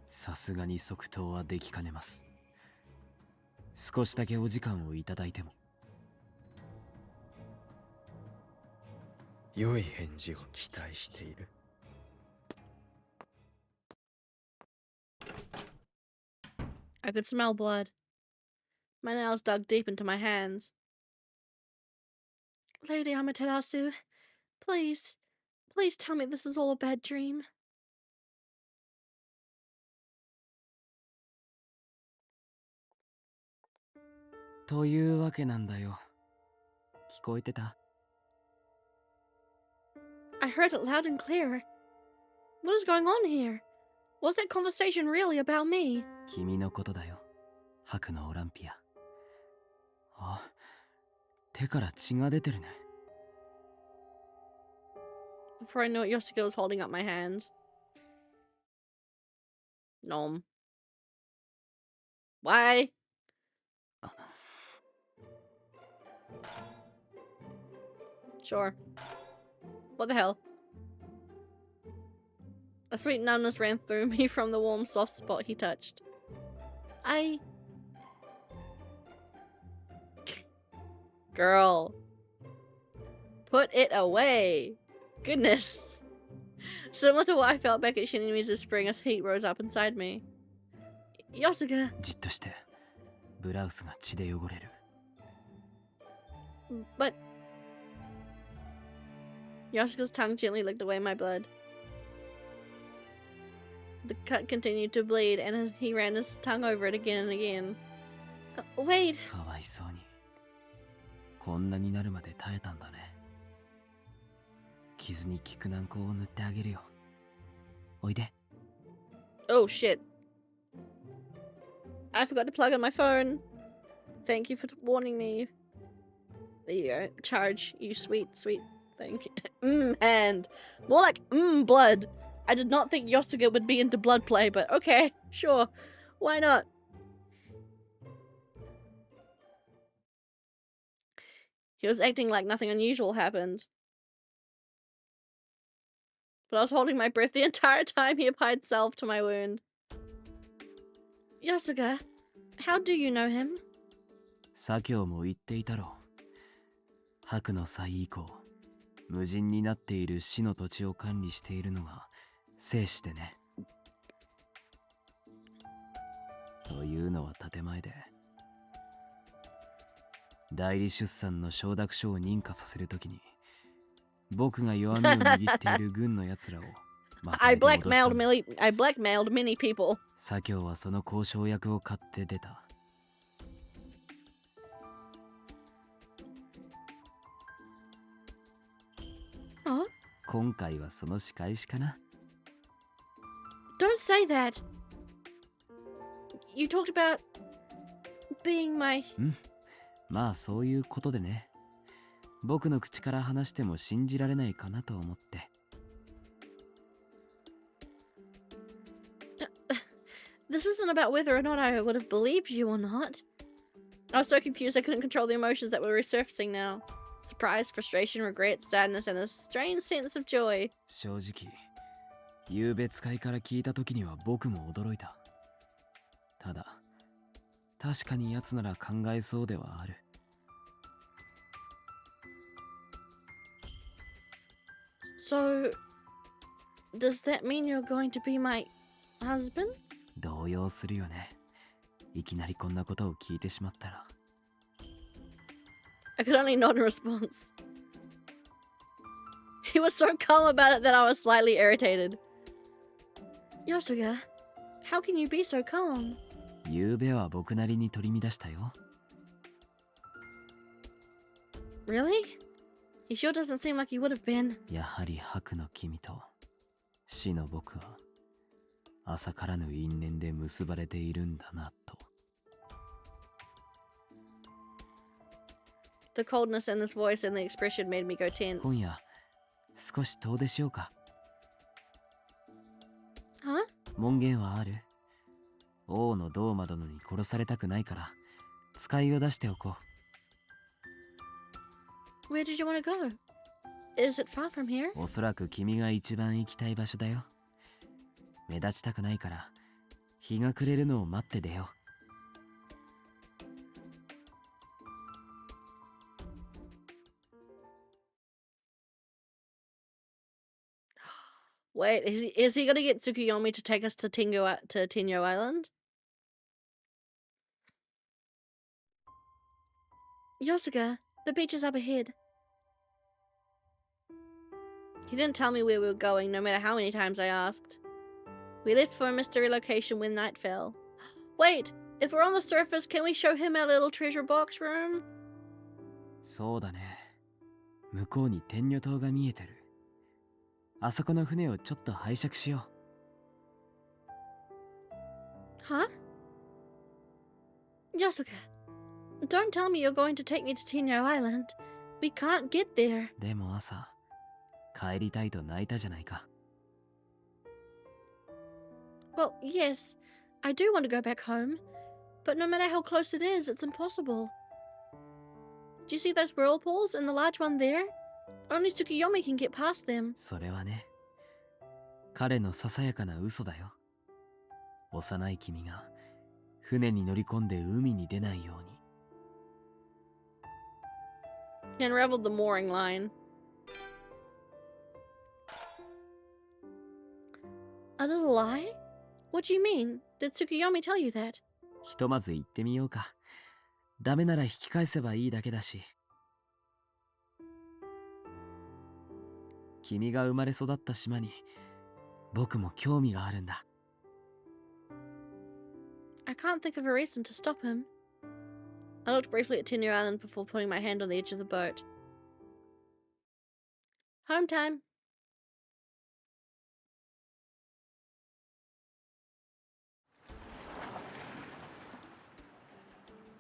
さすがに即答はできかねます。少しだけお時間をいただいても。良い返事を期待している。I could smell blood. My nails dug deep into my hands. Lady Amaterasu, please tell me this is all a bad dream. というわけなんだよ。聞こえてた？ I heard it loud and clear. What is going on here? Was that conversation really about me? 君のことだよ。白のオランピア。あ、手から血が出てるね。Before I knew it, Yosuke was holding up my hand. Nom. Why? Sure. What the hell? A sweet numbness ran through me from the warm, soft spot he touched. Girl. Put it away. Goodness. Similar to what I felt back at Shinimi's spring as heat rose up inside me. Yosuga. じっとして。ブラウスが血で汚れる。But... Yosuga's tongue gently licked away my blood. The cut continued to bleed, and he ran his tongue over it again and again. Wait! かわいそうに。こんなになるまで耐えたんだね。傷に効く軟膏を塗ってあげるよ。おいで。Oh shit. I forgot to plug in my phone. Thank you for warning me. There you go. Charge, you sweet, sweet thing. Hand. More like, blood. I did not think Yosuga would be into blood play, but okay, sure. Why not? He was acting like nothing unusual happened. But I was holding my breath the entire time he applied salve to my wound. Yosuga, how do you know him? 左京も言っていたろう。白の際以降、無人になっている死の土地を管理しているのが生死でね。というのは建前で。代理出産の承諾書を認可させるときに、僕が弱みを握っている軍のやつらをまと I めて脅したん blackmailed だ。 I blackmailed many people. 左京はその交渉役を買って出た。Huh? 今回はその仕返しかな。 Don't say that. You talked about being my... まあそういうことでね。僕の口から話しても信じられないかなと思って。This isn't about whether or not I would have believed you or not. I was so confused I couldn't control the emotions that were resurfacing now. Surprise, frustration, regret, sadness, and a strange sense of joy. 正直、夕べ使いから聞いた時には僕も驚いた。ただ、確かに奴なら考えそうではある。So, does that mean you're going to be my husband? 動揺するよね。いきなりこんなことを聞いてしまったら。I could only nod in response. He was so calm about it that I was slightly irritated. Yosuga, how can you be so calm? 夕べは僕なりに取り乱したよ。Really? He sure doesn't seem like he would have been. やはり白の君と死の僕は朝からの因縁で結ばれているんだなと。The coldness in this voice and the expression made me go tense. 今夜少し遠出しようか。Huh? 門限はある？王のドーマ殿に殺されたくないから使いを出しておこう。Where did you want to go? Is it far from here? おそらく君が一番行きたい場所だよ。目立ちたくないから日が暮れるのを待って出よう。Wait, is he gonna get Tsukuyomi to take us to Tenyo Island? Yosuga, the beach is up ahead. He didn't tell me where we were going, no matter how many times I asked. We left for a mystery location when night fell. Wait, if we're on the surface, can we show him our little treasure box room? そうだね。向こうに天女島が見えてる。あそこの船をちょっと拝借しよう。Huh? Yosuga, don't tell me you're going to take me to Tenyo Island. We can't get there. でも朝、帰りたいと泣いたじゃないか。Well, yes, I do want to go back home, but no matter how close it is, it's impossible. Do you see those whirlpools and the large one there? Only Tsukuyomi can get past them. それはね、彼のささやかな嘘だよ。幼い君が船に乗り込んで海に出ないように。He unraveled the mooring line. A little lie? What do you mean? Did Tsukuyomi tell you that? ひとまず行ってみようか。ダメなら引き返せばいいだけだし。君が生まれ育った島に僕も興味があるんだ。I can't think of a reason to stop him. I looked briefly at Tenyo Island before putting my hand on the edge of the boat. Home time.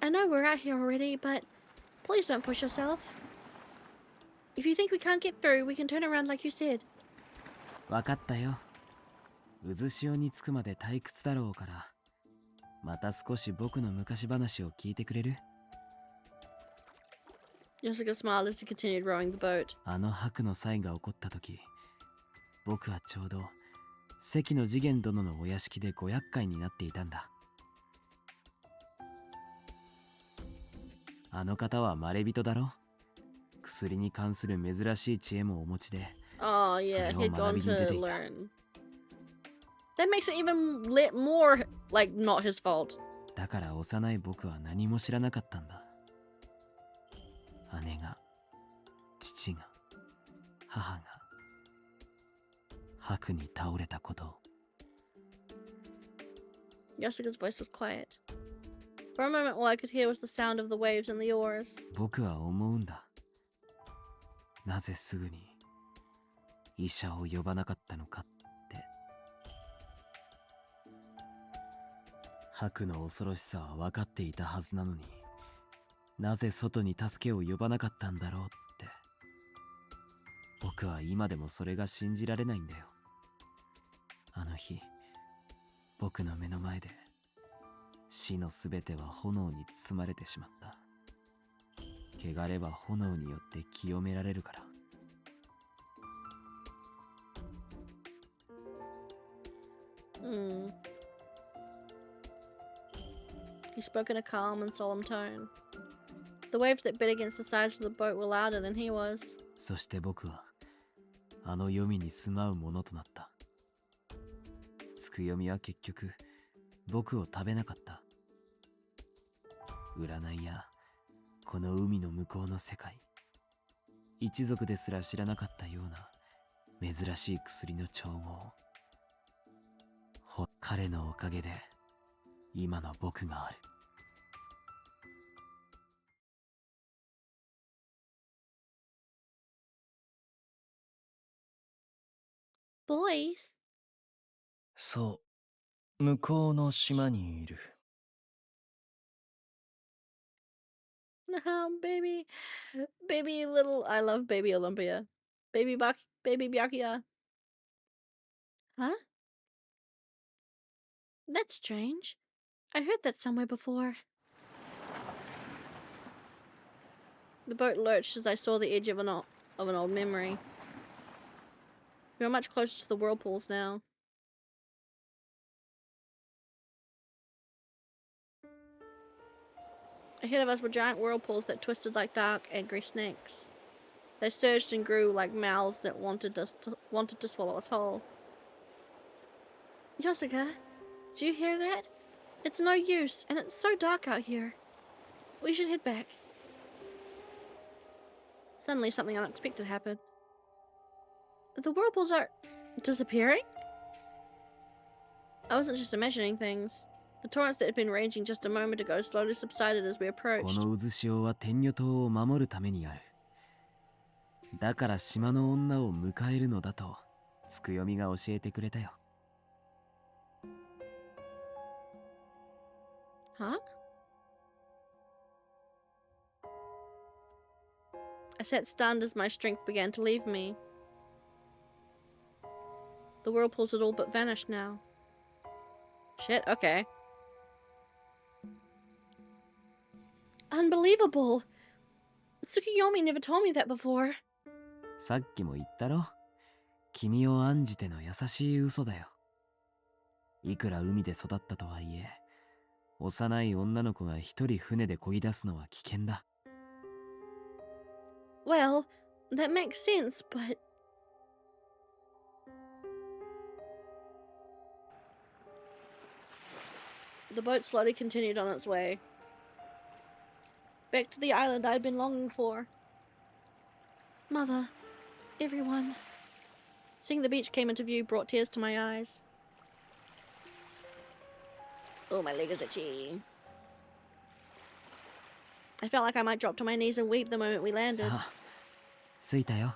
I know we're out here already, but please don't push yourself. If you think we can't get through, we can turn around like you said. わかったよ。渦潮に着くまで退屈だろうから、また少し僕の昔話を聞いてくれる？ Yosuga smiled as he continued rowing the boat. あの白の際が起こった時、僕はちょうど関の次元殿のお屋敷でご厄介になっていたんだ。あの方はまれびとだろ？薬に関する珍しい知恵もお持ちで、 Oh yeah, he'd gone to learn. That makes it even more like not his fault. だから幼い僕は何も知らなかったんだ。姉が、父が、母が、白に倒れたことを。Yosuke's voice was quiet. For a moment, all I could hear was the sound of the waves and the oars. 僕は思うんだ。なぜすぐに医者を呼ばなかったのかって。白の恐ろしさは分かっていたはずなのに、なぜ外に助けを呼ばなかったんだろうって。僕は今でもそれが信じられないんだよ。あの日、僕の目の前で死のすべては炎に包まれてしまった。汚れは炎によって清められるから。He spoke in a calm and solemn tone. The waves that bit against the sides of the boat were louder than he was. そして僕はあの黄泉に住まうものとなった。つくよみは結局僕を食べなかった。占いやこの海の向こうの世界、一族ですら知らなかったような珍しい薬の調合、彼のおかげで今の僕がある。Boys? そう、向こうの島にいる。No, baby little, I love baby Olympia. Baby Byakuya. Huh? That's strange. I heard that somewhere before. The boat lurched as I saw the edge of an old memory. We are much closer to the whirlpools now. Ahead of us were giant whirlpools that twisted like dark, angry snakes. They surged and grew like mouths that wanted to swallow us whole. Yosuke, do you hear that? It's no use, and it's so dark out here. We should head back. Suddenly, something unexpected happened. The whirlpools are disappearing? I wasn't just imagining things. The torrents that had been raging just a moment ago slowly subsided as we こ approached. の渦潮は天女島を守るためにある。だから島の女を迎えるのだとつくよみが教えてくれたよ。Huh? I sat stunned as my strength began to leave me. The whirlpools had all but vanished now. Shit, okay. Unbelievable! Tsukuyomi never told me that before. さっきも言ったろ。君を案じての優しい嘘だよ。いくら海で育ったとはいえ、幼い女の子が一人船で漕ぎ出すのは危険だ。Well, that makes sense, but... The boat slowly continued on its way. Back to the island I'd been longing for. Mother, everyone. Seeing the beach came into view brought tears to my eyes. Oh, my leg is itchy. I felt like I might drop to my knees and weep the moment we landed. さあ、着いたよ。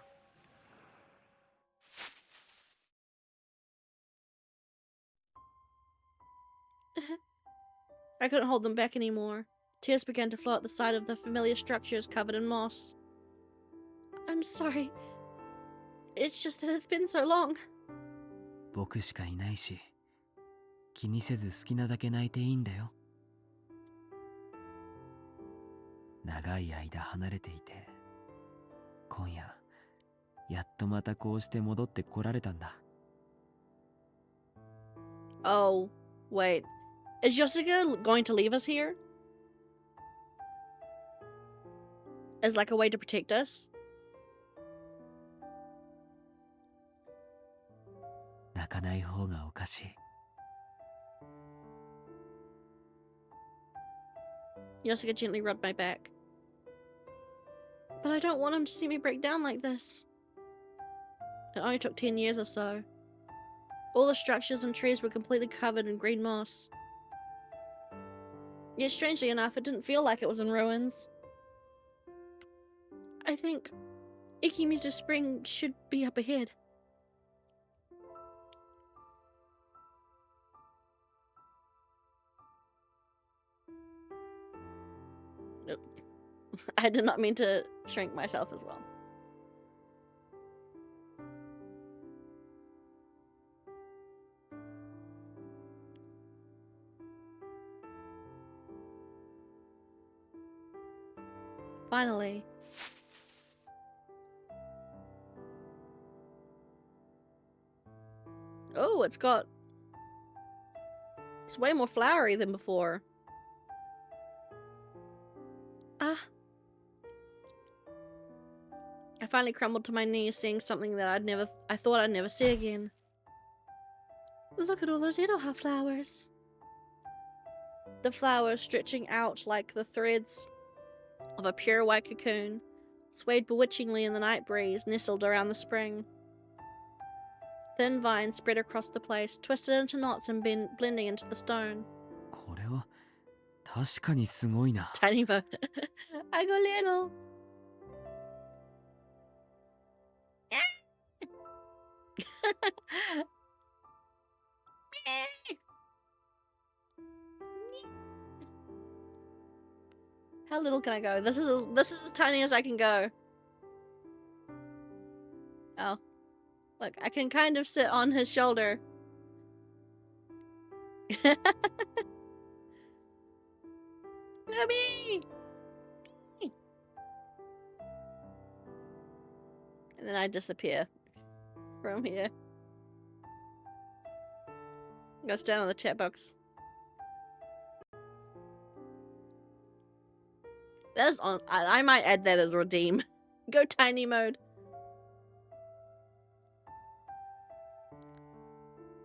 I couldn't hold them back anymore. Tears began to flow at the sight of the familiar structures covered in moss. I'm sorry. It's just that it's been so long. 僕しかいないし、気にせず好きなだけ泣いていいんだよ。長い間離れていて、今夜、やっとまたこうして戻ってこられたんだ。Oh, wait. Is Yosuke going to leave us here? As like a way to protect us? 泣かない方がおかしい。Yosuke gently rubbed my back. But I don't want him to see me break down like this. It only took 10 years or so. All the structures and trees were completely covered in green moss. Yet strangely enough, it didn't feel like it was in ruins. I think Ikimizu Spring should be up ahead. I did not mean to shrink myself as well. Finally. Oh, it's way more flowery than before. Ah. I finally crumbled to my knees, seeing something that I thought I'd never see again. Look at all those Iroha flowers. The flowers stretching out like the threads of a pure white cocoon, swayed bewitchingly in the night breeze, nestled around the spring. Thin vines spread across the place, twisted into knots and blending into the stone. これは確かにすごいな。 Tiny boat. I go little. How little can I go? This is as tiny as I can go. Oh. Look, I can kind of sit on his shoulder. Lummy! And then I disappear from here. Go stand on the chat box. That is on. I might add that as redeem. Go tiny mode.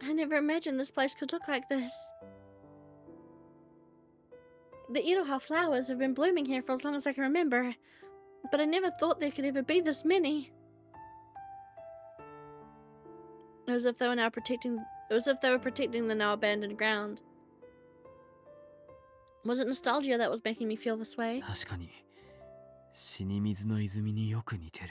I never imagined this place could look like this. The Iroha flowers have been blooming here for as long as I can remember, but I never thought there could ever be this many. It was as if they were protecting the now abandoned ground. Was it nostalgia that was making me feel this way? 確かに死に水の泉によく似てる。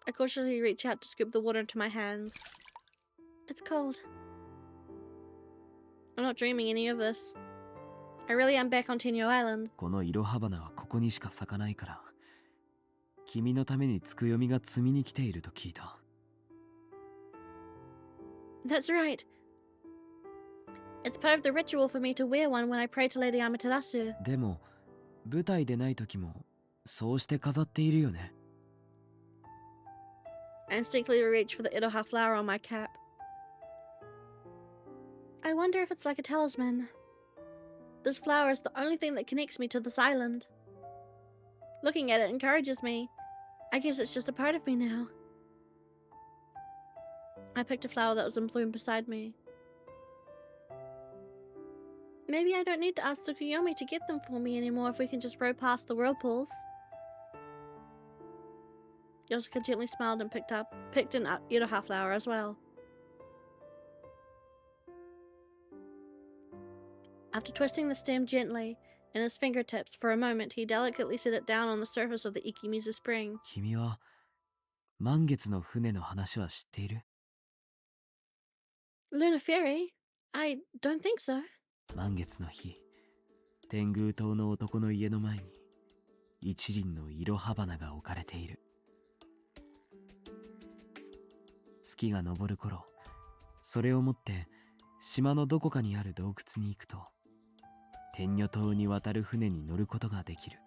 I cautiously reach out to scoop the water into my hands. It's cold. I'm not dreaming any of this. I really am back on Tenyo Island. このイロハ花はここにしか咲かないから、君のためにつくよみが摘みに来ていると聞いた。 That's right. It's part of the ritual for me to wear one when I pray to Lady Amaterasu. でも舞台でない時もそうして飾っているよね。 I instinctively reach for the Iroha flower on my cap. I wonder if it's like a talisman. This flower is the only thing that connects me to this island. Looking at it encourages me. I guess it's just a part of me now. I picked a flower that was in bloom beside me. Maybe I don't need to ask Tsukuyomi to get them for me anymore if we can just row past the whirlpools. Yoshika gently smiled and picked an Iroha flower as well. After twisting the stem gently in his fingertips for a moment, he delicately set it down on the surface of the Ikimizu spring. 君は満月の船の話は知っている？ Lunar Fairy? I don't think so. 満月の日、天狗島の男の家の前に一輪のイロハ花が置かれている。月が昇る頃、それを持って島のどこかにある洞窟に行くと、天女島に渡る船に乗ることができる。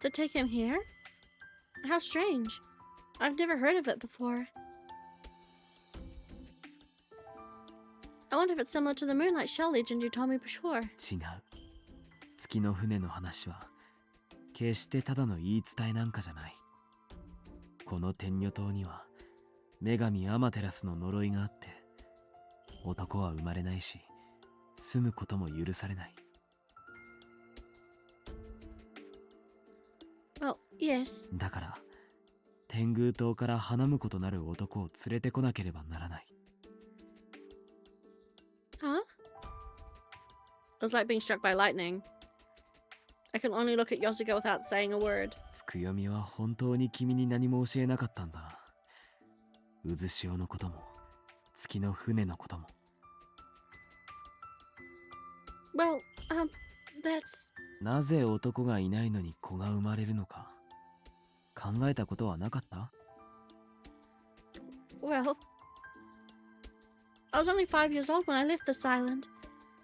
To take him here? How strange. I've never heard of it before. I wonder if it's similar to the Moonlight Shell legend you told me before. 違う。月の船の話は決してただの言い伝えなんかじゃない。この天女島には女神アマテラスの呪いがあって、男は生まれないし、住むことも許されない。Well, yes. だから、天狗島から花婿となる男を連れてこなければならない。Huh? It was like being struck by lightning. I can only look at Yosuga without saying a word. つくよみは本当に君に何も教えなかったんだな。渦潮のことも、月の船のことも。Well, that's... なぜ男がいないのに子が生まれるのか、考えたことはなかった？ Well, I was only 5 years old when I left this island,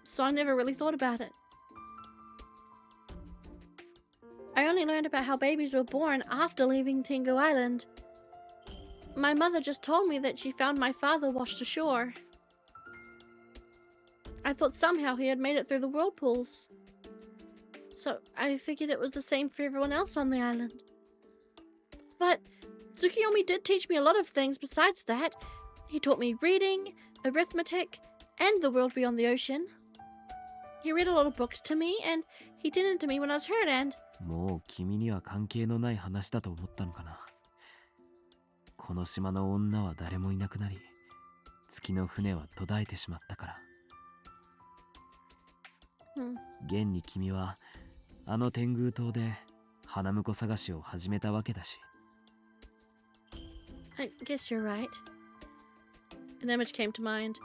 so I never really thought about it. I only learned about how babies were born after leaving Tengu Island. My mother just told me that she found my father washed ashore. I thought somehow he had made it through the whirlpools. So I figured it was the same for everyone else on the island. But Tsukiyomi did teach me a lot of things besides that. He taught me reading, arithmetic, and the world beyond the ocean. He read a lot of books to me, and he did it to me when I was hurt, and... もう君には関係のない話だと思ったのかな。この島の女は誰もいなくなり、月の船は途絶えてしまったから。現に君はあの天狗島で花婿探しを始めたわけだし。I guess you're right. An image came to mind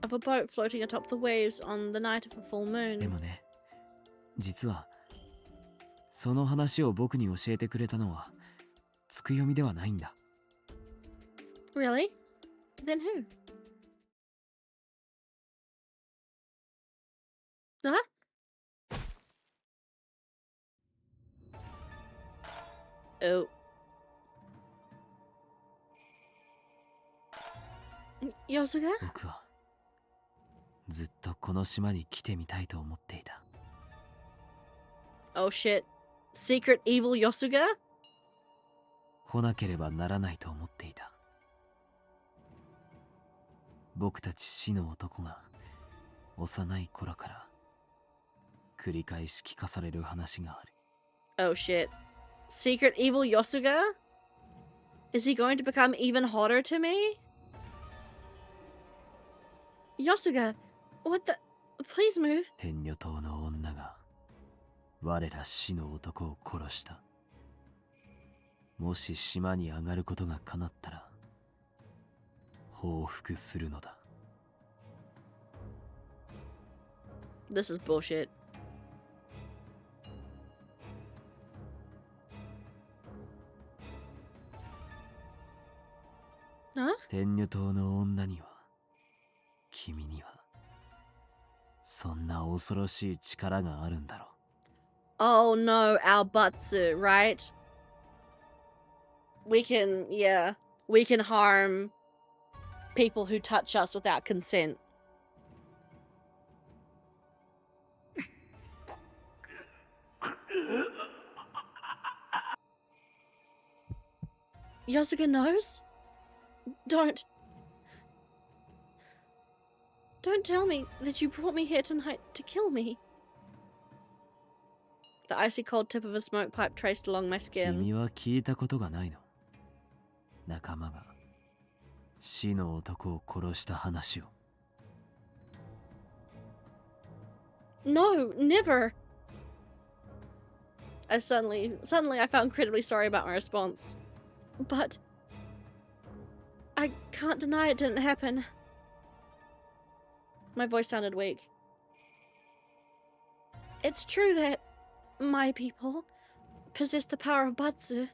of a boat floating atop the waves on the night of a full moon. でもね、実はその話を僕に教えてくれたのはつくよみではないんだ。Really? Then who? Huh? Oh. Yosuga? 僕はずっとこの島に来てみたいと思っていた。Oh shit. Secret evil Yosuga? 来なければならないと思っていた。僕たち死の男が幼い頃から繰り返し聞かされる話がある。Oh shit. Secret evil Yosuga? Is he going to become even hotter to me? Yosuga, what the... Please move. 天女島の女が我ら死の男を殺した。もし島に上がることが叶ったら報復するのだ。This is bullshit. Huh? 天女島の女には、君には、そんな恐ろしい力があるんだろう。Oh no, our Butsu, right? We can harm people who touch us without consent. Yosuga knows? Don't tell me that you brought me here tonight to kill me. The icy cold tip of a smoke pipe traced along my skin. 君は聞いたことがないの？仲間が死の男を殺した話を。No, never. Suddenly I felt incredibly sorry about my response. But I can't deny it didn't happen. My voice sounded weak. It's true that my people possess the power of Butsu.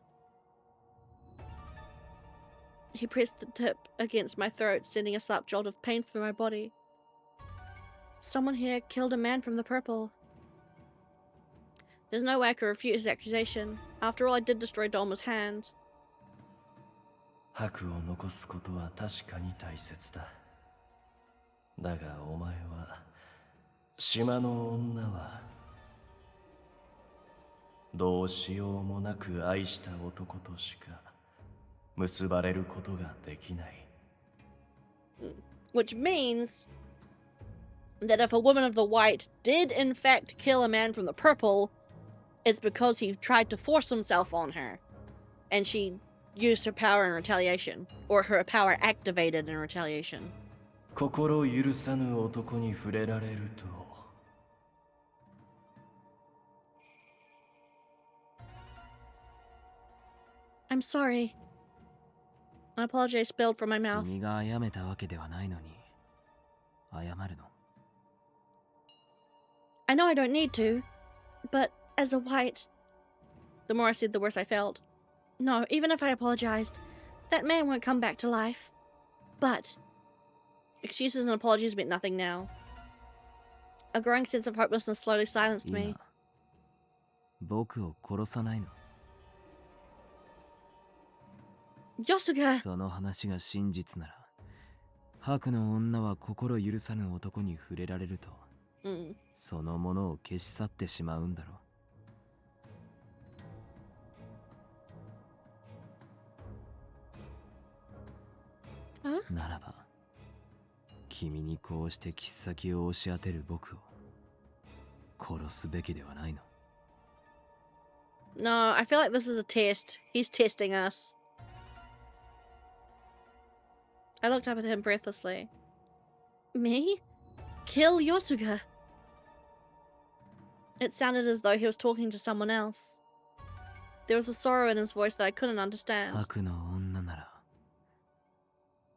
He pressed the tip against my throat, sending a sharp jolt of pain through my body. Someone here killed a man from the purple. There's no way I could refute his accusation. After all, I did destroy Dolma's hand. 白を残すことは確かに大切だ。だがお前は、島の女はどうしようもなく愛した男としか結ばれることができない。 Which means that if a woman of the white did in fact kill a man from the purple, it's because he tried to force himself on her, and she used her power in retaliation, or her power activated in retaliation. 心許さぬ男に触れられると I'm sorry. An apology spilled from my mouth. 君が謝めたわけではないのに謝るの？ I know I don't need to, but as a white, the more I said, the worse I felt. No, even if I apologized, that man won't come back to life. But excuses and apologies meant nothing now. A growing sense of hopelessness slowly silenced me. 今僕を殺さないの？ Yosuga! その話が真実なら白の女は心許さぬ男に触れられると、そのものを消し去ってしまうんだろう。ならば君にこうして切っ先を押し当てる僕を殺すべきではないの？ No, I feel like this is a test. He's testing us. I looked up at him breathlessly. Me? Kill Yosuga? It sounded as though he was talking to someone else. There was a sorrow in his voice that I couldn't understand. 白の女なら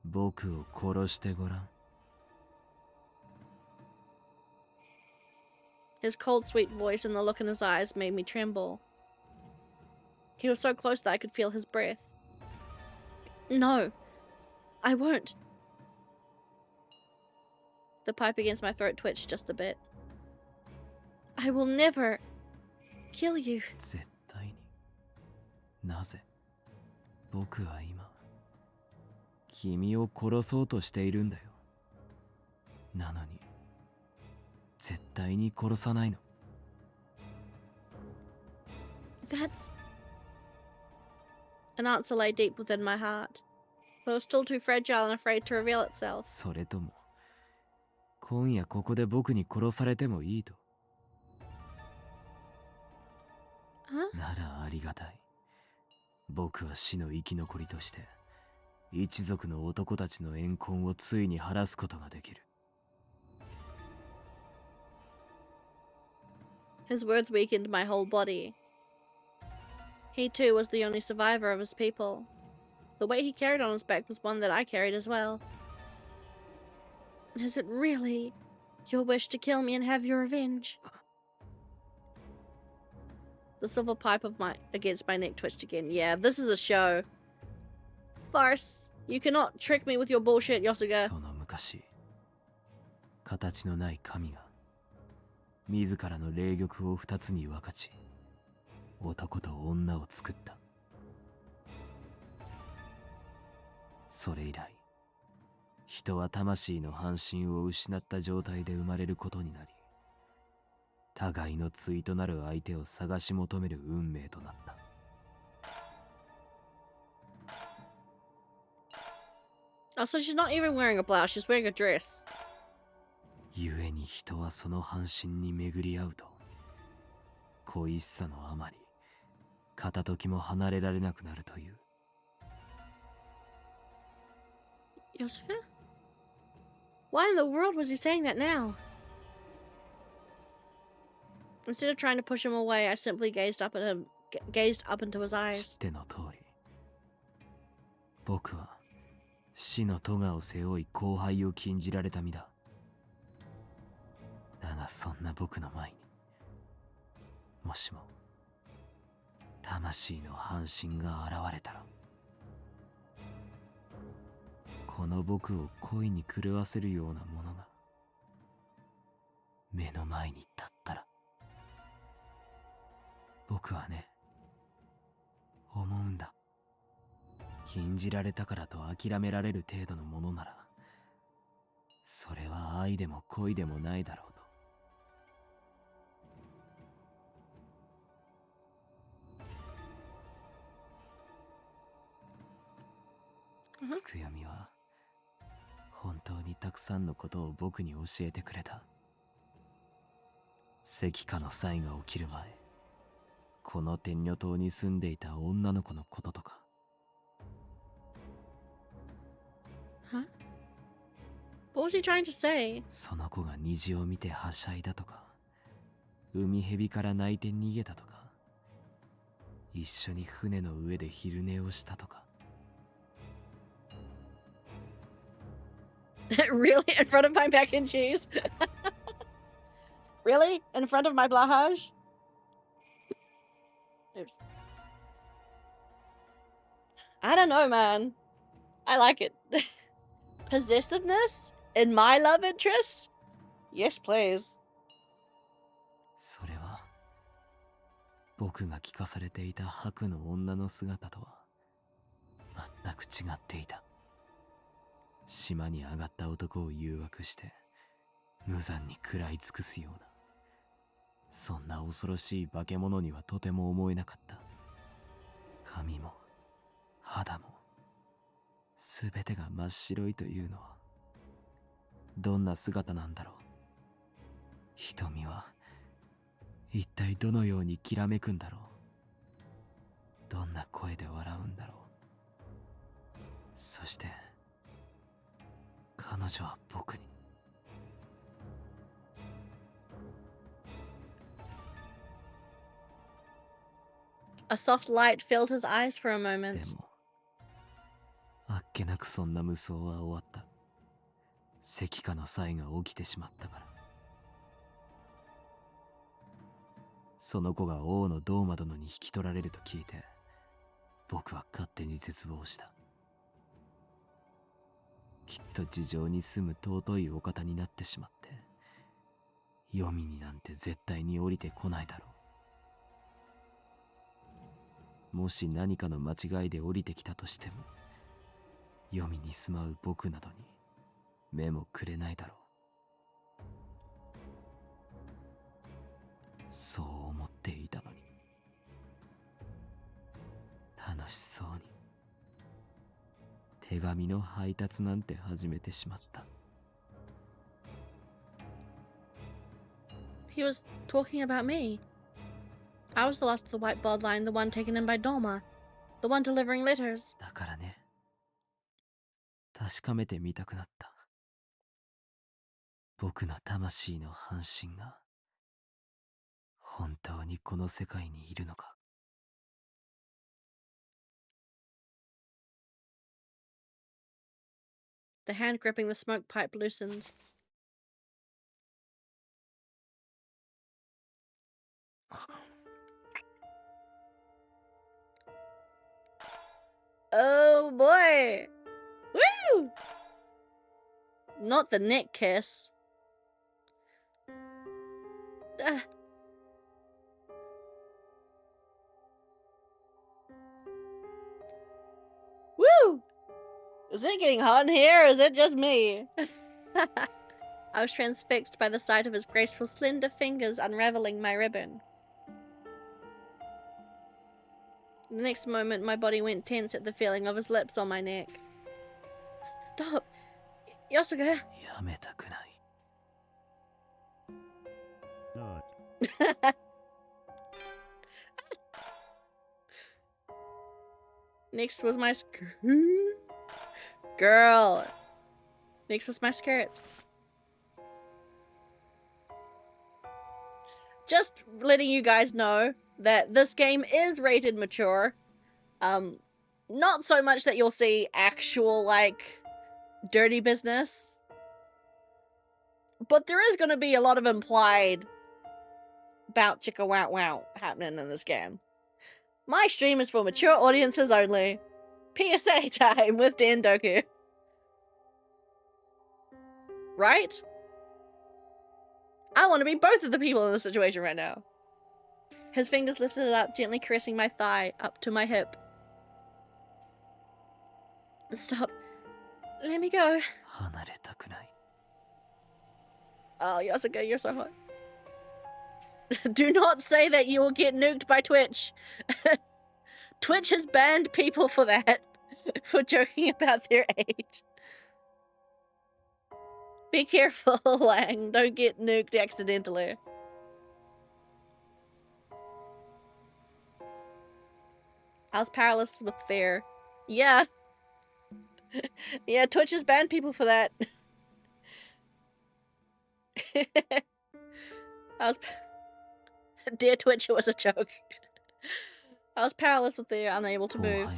僕を殺してごらん。 His cold, sweet voice and the look in his eyes made me tremble. He was so close that I could feel his breath. No, I won't. The pipe against my throat twitched just a bit. I will never kill you. 絶対に。なぜ僕は今君を殺そうとしているんだよ。なのに絶対に殺さないの。 That's... An answer lay deep within my heart, but it was still too fragile and afraid to reveal itself. それとも今夜ここで僕に殺されてもいいと？ ならありがたい。僕は死の生き残りとして一族の男たちの怨恨をついに晴らすことができる。 His words weakened my whole body. He too was the only survivor of his people. The weight he carried on his back was one that I carried as well. Is it really your wish to kill me and have your revenge? The silver pipe against my neck twitched again. Yeah, this is a show. Farce. You cannot trick me with your bullshit, Yosuga. その昔、形のない神が自らの霊玉を二つに分かち、男と女を作った。それ以来、人は魂の半身を失った状態で生まれることになり、互いの対となる相手を探し求める運命となった。Oh, so she's not even wearing a blouse, she's wearing a dress. 故に人はその半身に巡り合うと、恋しさのあまり、片時も離れられなくなるという。Yosuga? Why in the world was he saying that now? Instead of trying to push him away, I simply gazed up into his eyes. 知っての通り、僕は死の咎を背負い後輩を禁じられた身だ。だがそんな僕の前に、もしも魂の半身が現れたら、この僕を恋に狂わせるようなものが目の前に立ったら、僕はね、思うんだ。禁じられたからと諦められる程度のものなら、それは愛でも恋でもないだろうと。つくよみは本当にたくさんのことを僕に教えてくれた。石化の際が起きる前、この天女島に住んでいた女の子のこととか。Huh? What was he trying to say? その子が虹を見てはしゃいだとか、海蛇から泣いて逃げたとか、一緒に船の上で昼寝をしたとか。Really? In front of my mac and cheese? Really? In front of my blahage? Oops. I don't know, man. I like it. Possessiveness in my love interest? Yes, please. それは僕が聞かされていた白の女の姿とは全く違っていた。島に上がった男を誘惑して無残に食らい尽くすような、そんな恐ろしい化け物にはとても思えなかった。髪も肌もすべてが真っ白いというのはどんな姿なんだろう。瞳は一体どのようにきらめくんだろう。どんな声で笑うんだろう。そして彼女は僕に。A soft light filled his eyes for a moment. でもあっけなくそんな無双は終わった。石化の際が起きてしまったから。その子が王のドーマ殿に引き取られると聞いて、僕は勝手に絶望した。きっと地上に住む尊いお方になってしまって、黄泉になんて絶対に降りてこないだろう。もし何かの間違いで降りてきたとしても、黄泉に住まう僕などに目もくれないだろう。そう思っていたのに、楽しそうに手紙の配達なんて始めてしまった。He was talking about me. I was the last of the white bloodline, the one taken in by Doma, the one delivering letters. だからね、確かめてみたくなった。僕の魂の半身が本当にこの世界にいるのか。The hand gripping the smoke pipe loosened. Oh boy! Woo! Not the neck kiss. Woo! Is it getting hot in here, or is it just me? I was transfixed by the sight of his graceful, slender fingers unraveling my ribbon. The next moment, my body went tense at the feeling of his lips on my neck. Stop! Yosuke! やめたくない。Next was my skirt. Girl. Next was my skirt. Just letting you guys know that this game is rated mature. Not so much that you'll see actual, like, dirty business. But there is going to be a lot of implied bout chicka wow wow happening in this game. My stream is for mature audiences only. PSA time with Dandoku. Right? I want to be both of the people in this situation right now. His fingers lifted it up, gently caressing my thigh up to my hip. Stop. Let me go. 離れたくない。 Oh, Yosuke, you're so hot. Do not say that you will get nuked by Twitch. Twitch has banned people for that. for joking about their age. Be careful, Lang. Don't get nuked accidentally. I was powerless with fear. Yeah. Yeah, Twitch has banned people for that. Dear Twitch, it was a joke. I was powerless with fear, unable to move.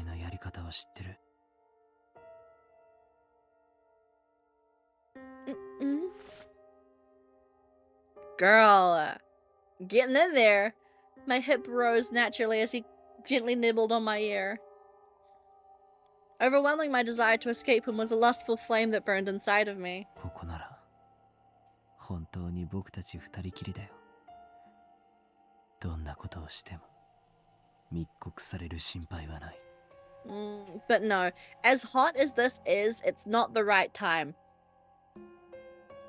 Girl, getting in there. My hip rose naturally as he gently nibbled on my ear. Overwhelming my desire to escape him was a lustful flame that burned inside of me. ここなら本当に僕たち二人きりだよ。どんなことをしても密告される心配はない。But no, as hot as this is, it's not the right time.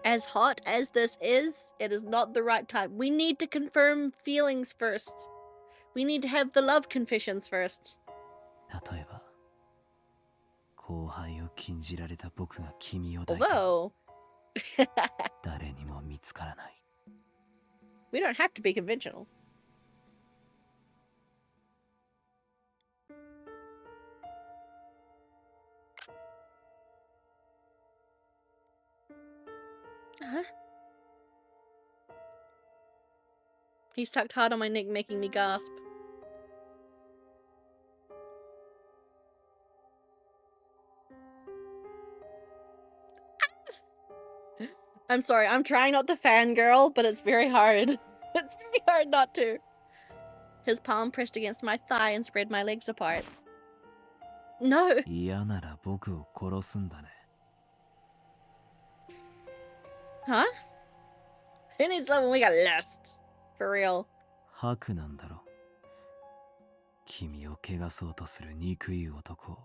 As hot as this is, it is not the right time. We need to confirm feelings first. We need to have the love confessions first. 例えば後輩を禁じられた僕が君を抱いて Although 誰にも見つからない。 We don't have to be conventional. Huh? He sucked hard on my neck, making me gasp. I'm sorry, I'm trying not to fangirl, but it's very hard. It's very hard not to. His palm pressed against my thigh and spread my legs apart. No. 嫌なら僕を殺すんだね。 Huh? Who needs love when we got lust? For real. 悪なんだろ。君を汚そうとする憎い男を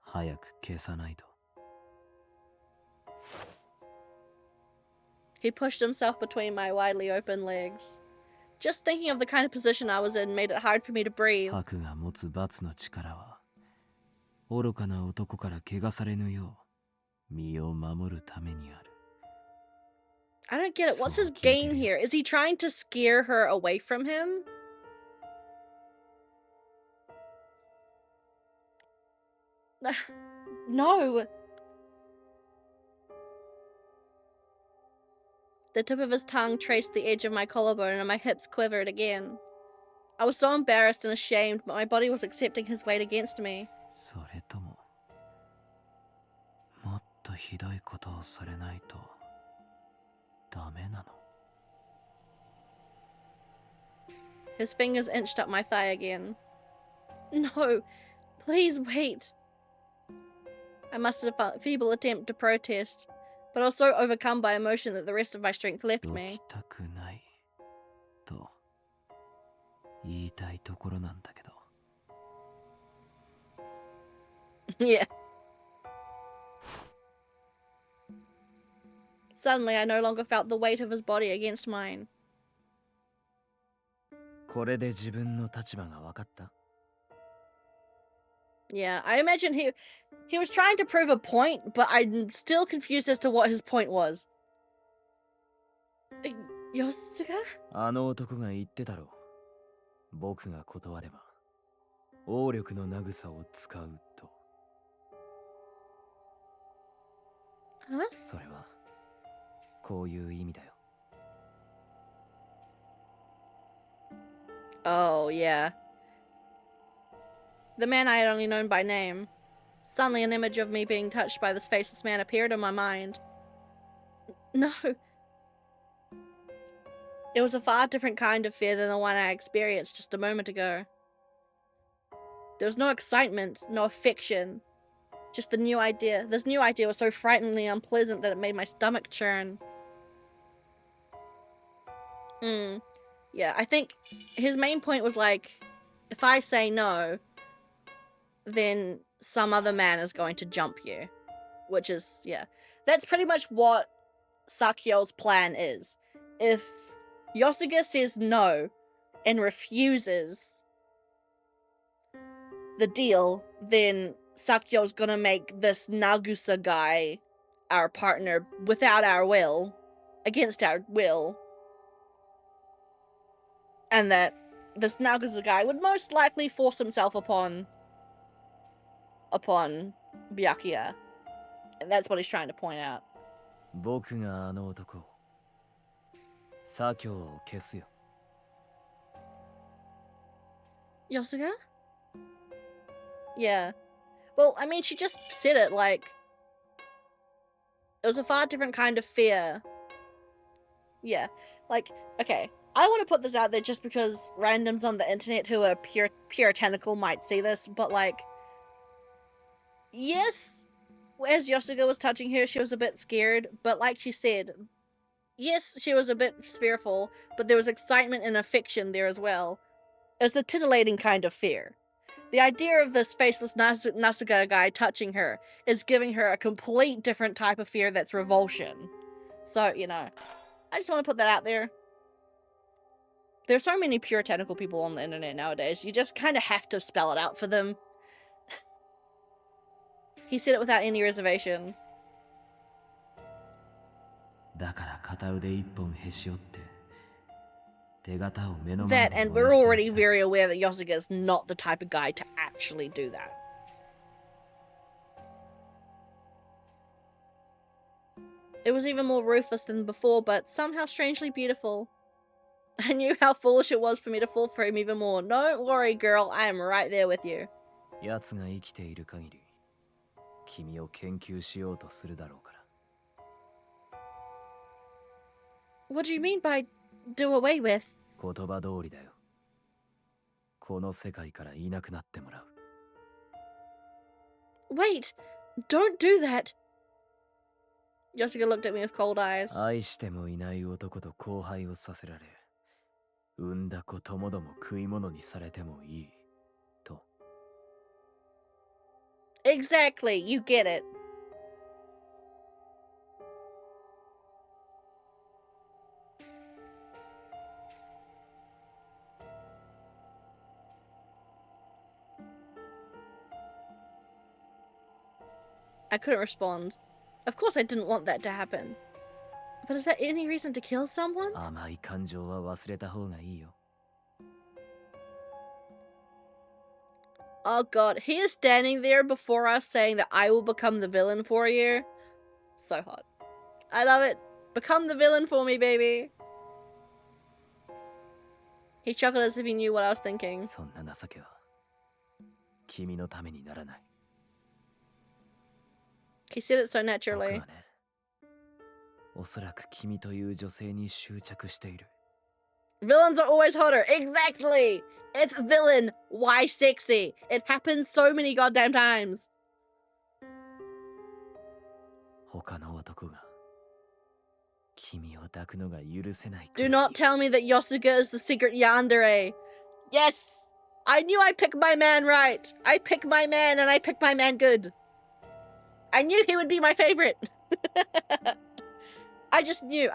早く消さないと。 He pushed himself between my widely open legs. Just thinking of the kind of position I was in made it hard for me to breathe. 悪が持つ罰の力は愚かな男から汚されぬよう身を守るためにある。 I don't get it. What's his gain here? Is he trying to scare her away from him? No. The tip of his tongue traced the edge of my collarbone and my hips quivered again. I was so embarrassed and ashamed, but my body was accepting his weight against me. それとももっとひどいことをされないとダメなの? His fingers inched up my thigh again. No, please wait. I mustered a feeble attempt to protest, but I was so overcome by emotion that the rest of my strength left me. 起きたくないと言いたいところなんだけど。 Yeah. Suddenly, I no longer felt the weight of his body against mine. これで自分の立場が分かった? Yeah, I imagine he was trying to prove a point, but I'm still confused as to what his point was. Yosuga? あの男が言ってたろ。僕が断れば王力の慰を使うと。 Huh? それはこういう意味だよ。 Oh, yeah. The man I had only known by name. Suddenly an image of me being touched by this faceless man appeared in my mind. No. It was a far different kind of fear than the one I experienced just a moment ago. There was no excitement, no affection. Just the new idea. This new idea was so frighteningly unpleasant that it made my stomach churn. Yeah, I think his main point was like, if I say no, then some other man is going to jump you. Which is, yeah. That's pretty much what Sakyo's plan is. If Yosuga says no and refuses, the deal, then Sakyo's gonna make this Nagusa guy our partner without our will, against our will, and that this Nagusa guy would most likely force himself upon Byakuya. And that's what he's trying to point out. 僕があの男を左京を消すよ。 Yosuga? Yeah. Well, I mean, she just said it like... It was a far different kind of fear. Yeah. Like, okay. I want to put this out there just because randoms on the internet who are puritanical might see this, but like... Yes, as Yosuga was touching her, she was a bit scared, but like she said, yes, she was a bit fearful, but there was excitement and affection there as well. It was a titillating kind of fear. The idea of this faceless Nasuga guy touching her is giving her a complete different type of fear that's revulsion. So, you know, I just want to put that out there. There's so many puritanical people on the internet nowadays, you just kind of have to spell it out for them. He said it without any reservation. だから片腕一本へし折って手形を目の That, 前で and we're already very aware that Yosuga is not the type of guy to actually do that. It was even more ruthless than before, but somehow strangely beautiful. I knew how foolish it was for me to fall for him even more. Don't worry, girl, I am right there with you. 奴が生きている限り君を研究しようとするだろうから。 What do you mean by do away with? 言葉通りだよ。この世界からいなくなってもらう。 Wait, don't do that. Yosuga looked at me with cold eyes. 愛してもいない男と交配をさせられ、産んだ子ともども食い物にされてもいい。 Exactly, you get it. I couldn't respond. Of course I didn't want that to happen. But is that any reason to kill someone? 甘い感情は忘れた方がいいよ。 Oh god, he is standing there before us saying that I will become the villain for you. So hot. I love it. Become the villain for me, baby. He chuckled as if he knew what I was thinking. そんな情けは君のためにならない。 He said it so naturally. 僕はね、おそらく君という女性に執着している。 Villains are always hotter. Exactly. It's villain. Why sexy? It happens so many goddamn times. 他の男が君を抱くのが許せない。 Do not tell me that Yosuga is the secret yandere. Yes. I knew I picked my man right. I picked my man and I picked my man good. I knew he would be my favorite. I just knew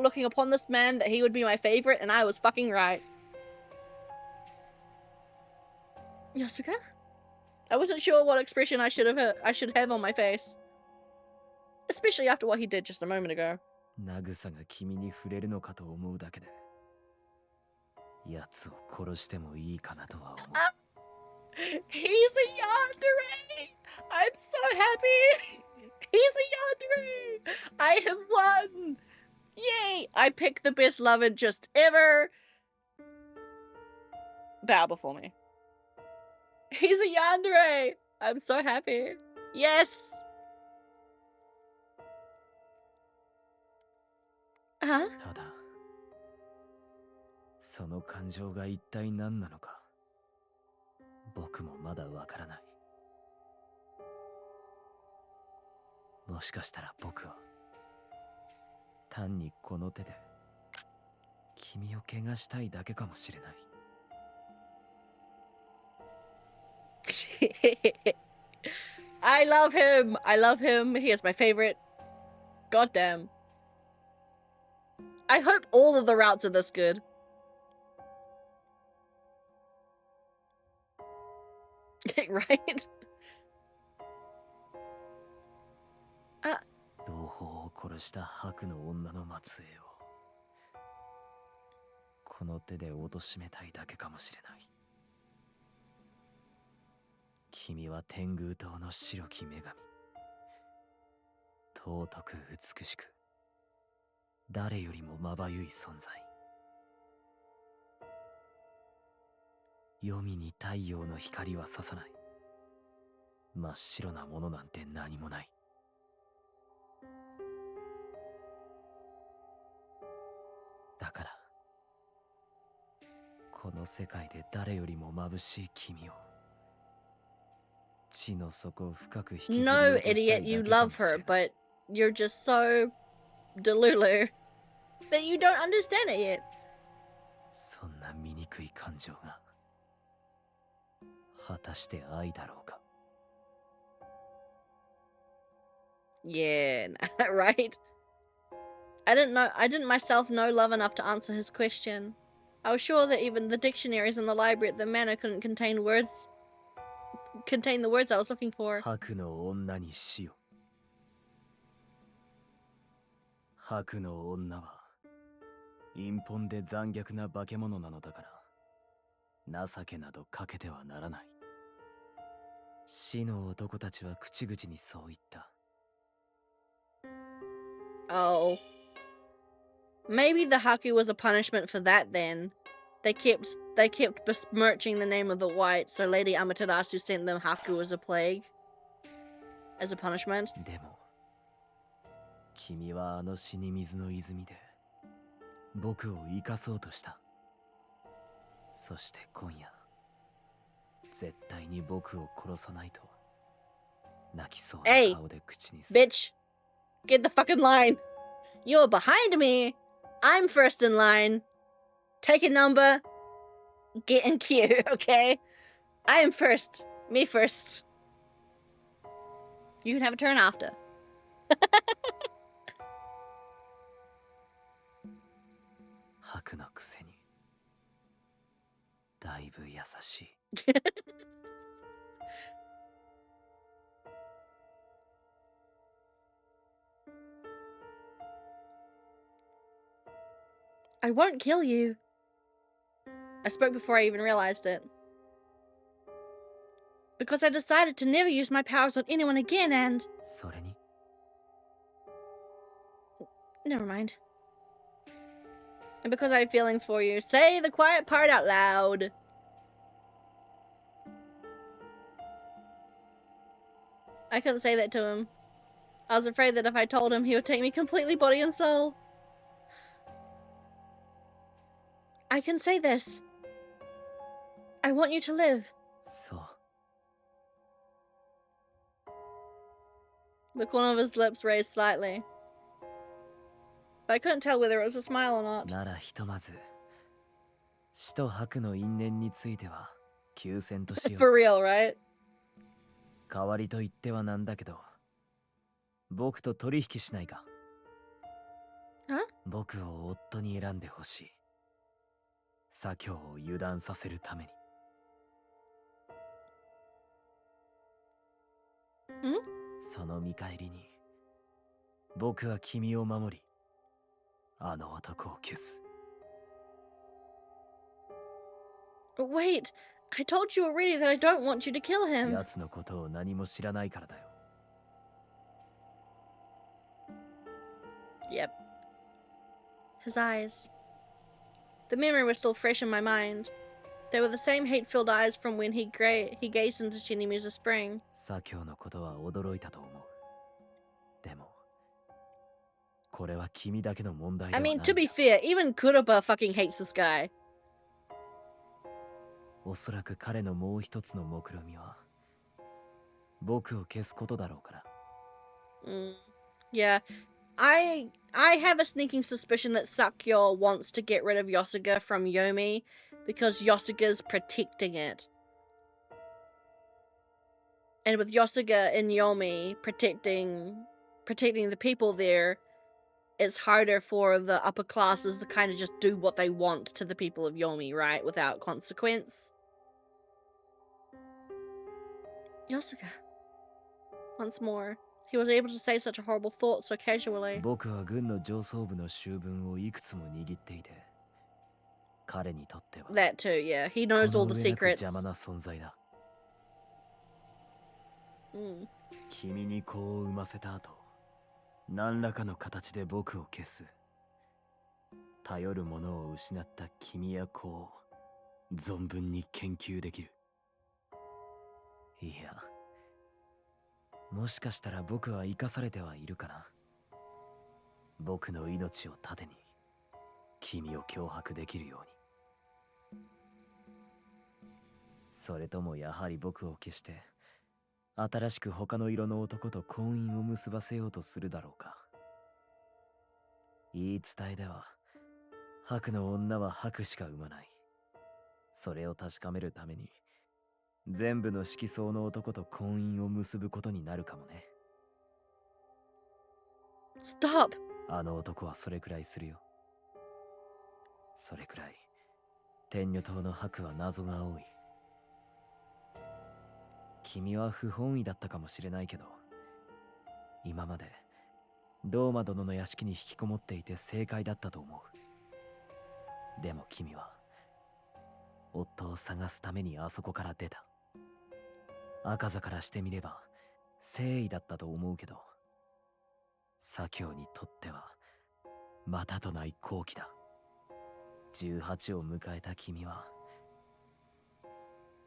looking upon this man that he would be my favorite, and I was fucking right. Yosuga? I wasn't sure what expression I should have on my face. Especially after what he did just a moment ago. ナグサが君に触れるのかと思うだけで、奴を殺してもいいかなとは思う。He's a yandere! I'm so happy! He's a yandere! I have won! Yay! I picked the best love interest ever! Bow before me. He's a yandere! I'm so happy. Yes! Huh? ただ、その感情が一体何なのか、僕もまだわからない。もしかしたら僕は単にこの手で君を怪我したいだけかもしれない。I love him. I love him. He is my favorite. Goddamn. I hope all of the routes are this good. Right? 同胞を殺した白の女の末裔をこの手で貶めたいだけかもしれない。君は天狗島の白き女神。尊く美しく、誰よりもまばゆい存在。黄泉に太陽の光は差さない。真っ白なものなんて何もない。だから、この世界で誰よりも眩しい君を、地の底深く引きずり No, 落としたい idiot, だ you けか love もしれ her, ない。 but you're just so delulu that you don't understand it yet. そんな醜い感情が果たして愛だろうか。 Yeah, right? I didn't myself know love enough to answer his question. I was sure that even the dictionaries in the library at the manor couldn't contain the words I was looking for. 白の女に死よ。白の女は陰奔で残虐な化け物なのだから、情けなどかけてはならない。死の男たちは口々にそう言った。 Oh. Maybe the Haku was a punishment for that then. They kept besmirching the name of the white, so Lady Amaterasu sent them Haku as a plague. As a punishment. でも、君はあの死に水の泉で僕を生かそうとした。そして今夜、絶対に僕を殺さないと泣きそうな顔で口にする。 Bitch! Get the fucking line! You're behind me! I'm first in line! Take a number! Get in queue, okay? I am first. Me first. You can have a turn after. 白のくせにだいぶ優しい。I won't kill you. I spoke before I even realized it. Because I decided to never use my powers on anyone again and... それに Never mind. And because I have feelings for you, say the quiet part out loud. I couldn't say that to him. I was afraid that if I told him, he would take me completely body and soul. I can say this. I want you to live. そう。 The corner of his lips raised slightly. But I couldn't tell whether it was a smile or not. ならひとまず死と白の因縁については休戦としよう。 For real, right? 代わりと言ってはなんだけど、僕と取引しないか。 Huh? 僕を夫に選んでほしい。左京を油断させるために。 その見返りに僕は君を守り、あの男を消す。 Wait, I told you already that I don't want you to kill him. 奴のことを何も知らないからだよ。 Yep. His eyes. The memory was still fresh in my mind. They were the same hate-filled eyes from when he gazed into Shinimizu Spring. 左京のことは驚いたと思う。でも、これは君だけの問題で I はない。 mean, to be fair, even Kuroba fucking hates this guy. おそらく彼のもう一つの目論みは、僕を消すことだろうから。 Yeah. I have a sneaking suspicion that Sakyo wants to get rid of Yosuga from Yomi because Yosuga's protecting it. And with Yosuga and Yomi protecting the people there, it's harder for the upper classes to kind of just do what they want to the people of Yomi, right? Without consequence. Yosuga. Once more, he was able to say such a horrible thought so casually. 僕は軍の上層部の州分をいくつも握っていて、彼にとっては That too, yeah. He knows all the この上なく secrets. 邪魔な存在だ。君に子を産ませた後、何らかの形で僕を消す。頼るものを失った君や子を存分に研究できる。いや、もしかしたら僕は生かされてはいるかな。僕の命を盾に君を脅迫できるように。それともやはり僕を消して新しく他の色の男と婚姻を結ばせようとするだろうか。言い伝えでは白の女は白しか産まない。それを確かめるために全部の色相の男と婚姻を結ぶことになるかもね。Stop! あの男はそれくらいするよ。それくらい天女島の白は謎が多い。君は不本意だったかもしれないけど、今までローマ殿の屋敷に引きこもっていて正解だったと思う。でも君は夫を探すためにあそこから出た。赤座からしてみれば誠意だったと思うけど、左京にとってはまたとない好機だ。18を迎えた君は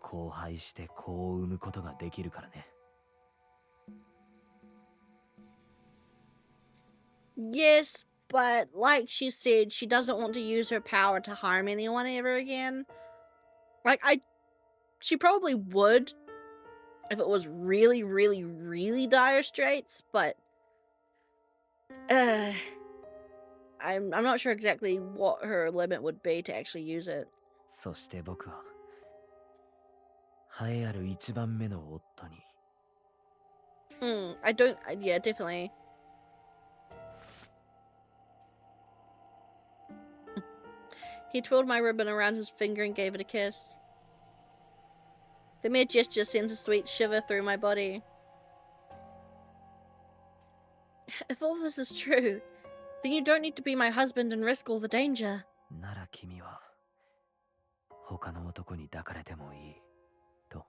荒廃して子を産むことができるからね。Yes, but like she said, she doesn't want to use her power to harm anyone ever again. Like, she probably would if it was really, really, really dire straits, but I'm not sure exactly what her limit would be to actually use it. そして僕は栄えある一番目の夫に。Yeah, definitely. He twirled my ribbon around his finger and gave it a kiss. The mere gesture sent a sweet shiver through my body. If all this is true, then you don't need to be my husband and risk all the danger. なら君は他の男に抱かれてもいいと。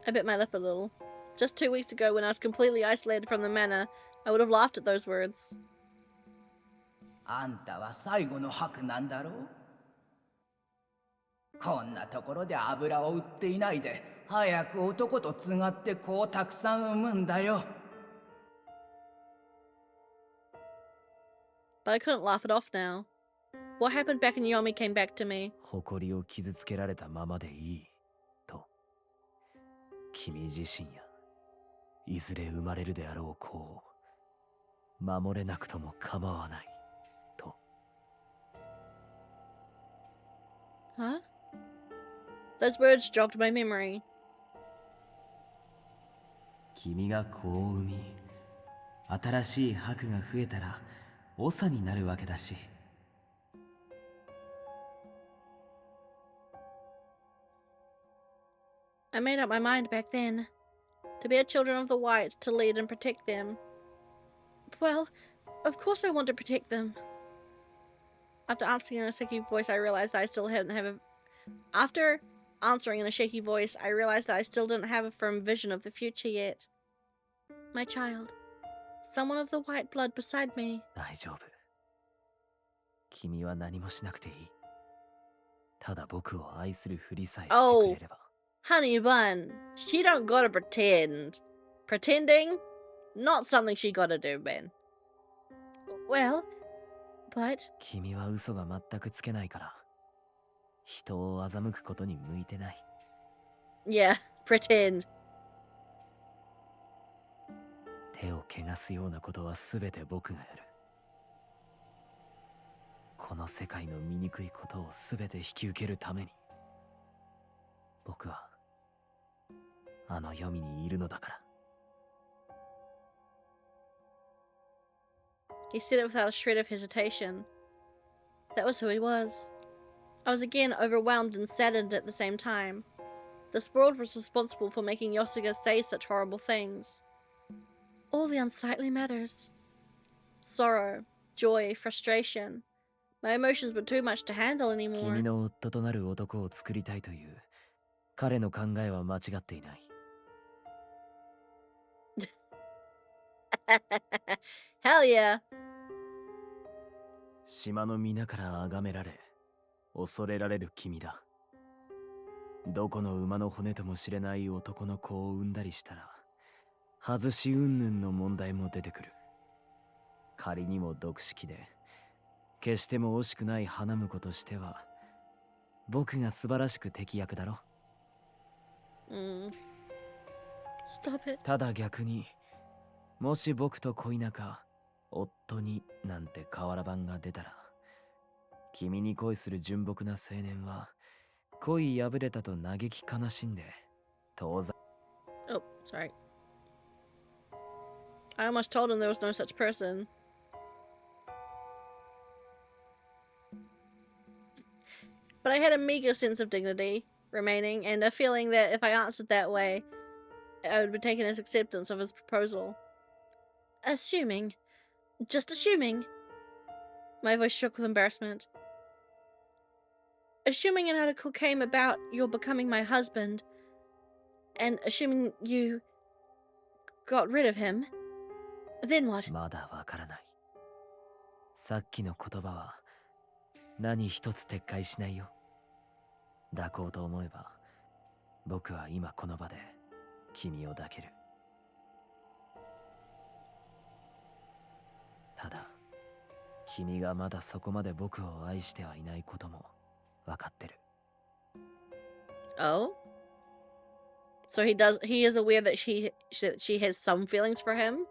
I bit my lip a little. Just 2 weeks ago, when I was completely isolated from the manor, I would have laughed at those words. あんたは最後の白なんだろう。こんなところで油を売っていないで、早く男とつがって子をたくさん産むんだよ。But I couldn't laugh it off now. What happened back in Yomi came back to me. 誇りを傷つけられたままでいいと。君自身やいずれ生まれるであろう子を守れなくとも構わないと。Huh? Those words jogged my memory. 君が子を産み、新しい白が増えたら長になるわけだし。I made up my mind back then. To bear children of the white, to lead and protect them. Well, of course I want to protect them. After answering in a shaky voice, I realized that I still didn't have a firm vision of the future yet. My child. Someone of the white blood beside me. 大丈夫。君は何もしなくていい。ただ僕を愛するふりさえしてくれれば。Honey bun, she don't gotta pretend. Pretending? Not something she gotta do, Ben. Well, but... 君は嘘が全くつけないから、人を欺くことに向いてない。Yeah, pretend. 手を汚すようなことはすべて僕がやる。この世界の醜いことをすべて引き受けるために、僕はあの黄泉にいるのだから。He said it without a shred of hesitation. That was who he was. I was again overwhelmed and saddened at the same time. This world was responsible for making Yosuga say such horrible things. All the unsightly matters. Sorrow, joy, frustration. My emotions were too much to handle anymore. 君の夫となる男を作りたいという彼の考えは間違っていない。Hell yeah! 島の皆から崇められ、恐れられる君だ。どこの馬の骨とも知れない男の子を産んだりしたら、外し云々の問題も出てくる。仮にも独式で、決しても惜しくない花婿としては、僕が素晴らしく適役だろ。Stop it. ただ逆に、もし僕と恋仲、夫になんて瓦版が出たら、君に恋する純朴な青年は、恋破れたと嘆き悲しんで、当然。Oh, sorry. I almost told him there was no such person. But I had a meager sense of dignity remaining, and a feeling that if I answered that way, I would be taken as acceptance of his proposal. Assuming. Just assuming. My voice shook with embarrassment. Assuming an article came about your becoming my husband, and assuming you got rid of him, then what? まだわからない。さっきの言葉は何一つ撤回しないよ。抱こうと思えば、僕は今この場で君を抱ける。ただ、君がまだそこまで僕を愛してはいないことも分かってる。Oh? So he is aware that she has some feelings for him?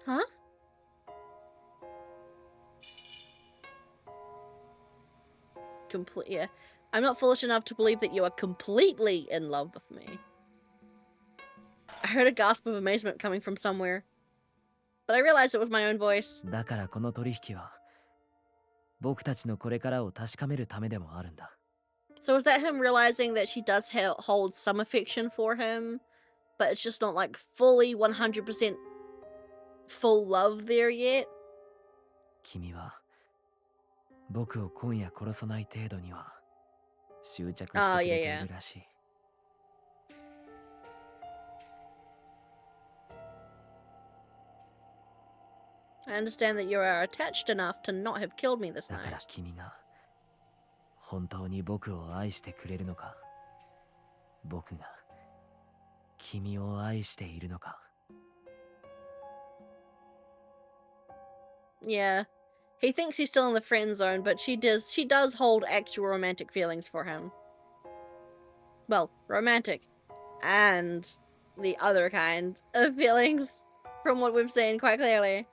Huh? Yeah. I'm not foolish enough to believe that you are completely in love with me. I heard a gasp of amazement coming from somewhere, but I realized it was my own voice. だからこの取引は僕たちのこれからを確かめるためでもあるんだ。So is that him realizing that she does hold some affection for him, but it's just not like fully 100% full love there yet? 君は僕を今夜殺さない程度には執着してくれているらしい。I understand that you are attached enough to not have killed me this だから night. 君が本当に僕を愛してくれるのか、僕が君を愛しているのか。Yeah. He thinks he's still in the friend zone, but she does hold actual romantic feelings for him. Well, romantic. And the other kind of feelings, from what we've seen quite clearly.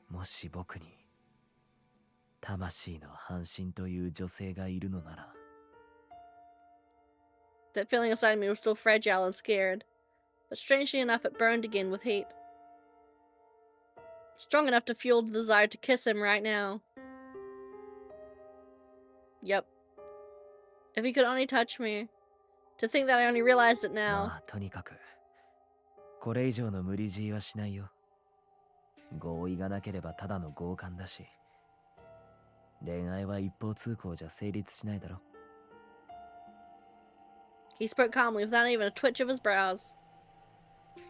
もし僕に魂の半身という女性がいるのなら。That feeling inside me was still fragile and scared, but strangely enough it burned again with heat. Strong enough to fuel the desire to kiss him right now. Yep. If he could only touch me. To think that I only realized it now. まあとにかくこれ以上の無理強いはしないよ。合意がなければただの強姦だし、恋愛は一方通行じゃ成立しないだろ。He spoke calmly without even a twitch of his brows.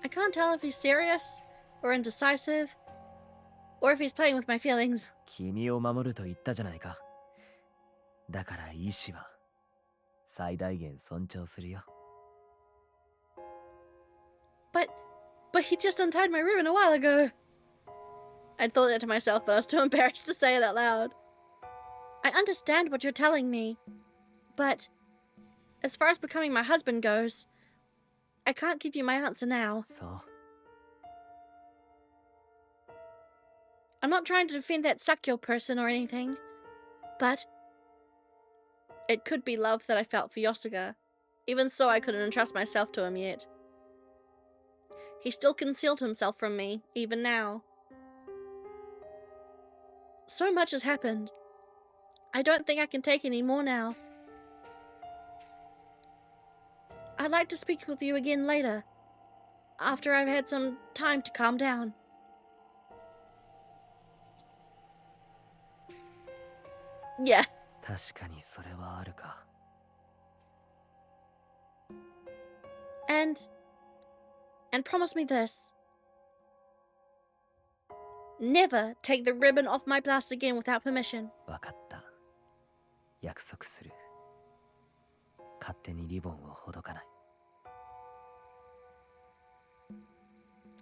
I can't tell if he's serious or indecisive, or if he's playing with my feelings. 君を守ると言ったじゃないか。だから意志は最大限尊重するよ。But he just untied my ribbon a while ago. I'd thought that to myself, but I was too embarrassed to say it out loud. I understand what you're telling me, but as far as becoming my husband goes, I can't give you my answer now. そう。I'm not trying to defend that Sakyo person or anything, but it could be love that I felt for Yosuga. Even so, I couldn't entrust myself to him yet. He still concealed himself from me, even now. So much has happened. I don't think I can take any more now. I'd like to speak with you again later, after I've had some time to calm down. Yeah. 確かにそれはあるか。And promise me this. Never take the ribbon off my blouse again without permission. わかった。約束する。勝手にリボンをほどかない。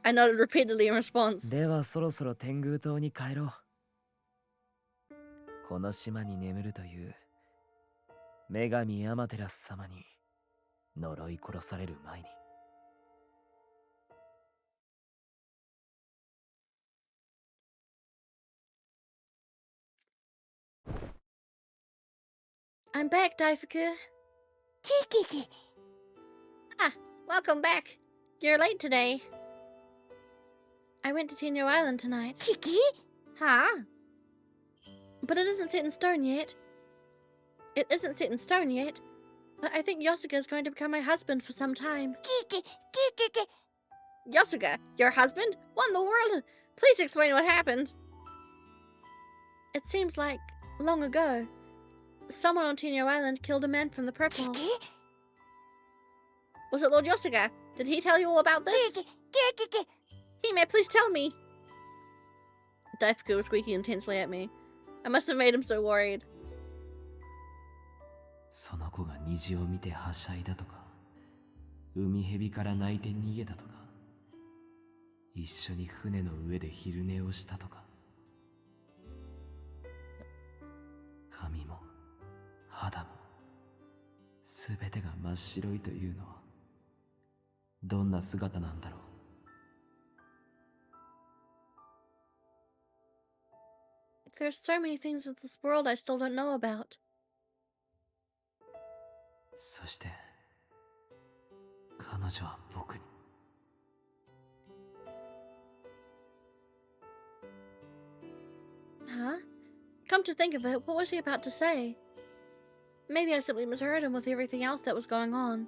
I nodded repeatedly in response. ではそろそろ天狗島に帰ろう。この島に眠るという女神アマテラス様に呪い殺される前に。I'm back, Daifuku. Kiki. Ah, welcome back. You're late today. I went to Tenyo Island tonight. Kiki? Huh? But it isn't set in stone yet. It isn't set in stone yet. But I think Yosuga is going to become my husband for some time. Kiki. Yosuga, your husband? What in the world? Please explain what happened. It seems like long ago, someone on Tenyo Island killed a man from the purple. Kiki? Was it Lord Yosuga? Did he tell you all about this? Kiki. Hime, please tell me. Daifuku was squeaking intensely at me. I must have made him so worried. その子が虹を見てはしゃいだとか、海蛇から泣いて逃げたとか、一緒に船の上で昼寝をしたとか、髪も肌もすべてが真っ白いというのはどんな姿なんだろう。There's so many things in this world I still don't know about. そして彼女は僕に。Huh? Come to think of it, what was he about to say? Maybe I simply misheard him with everything else that was going on.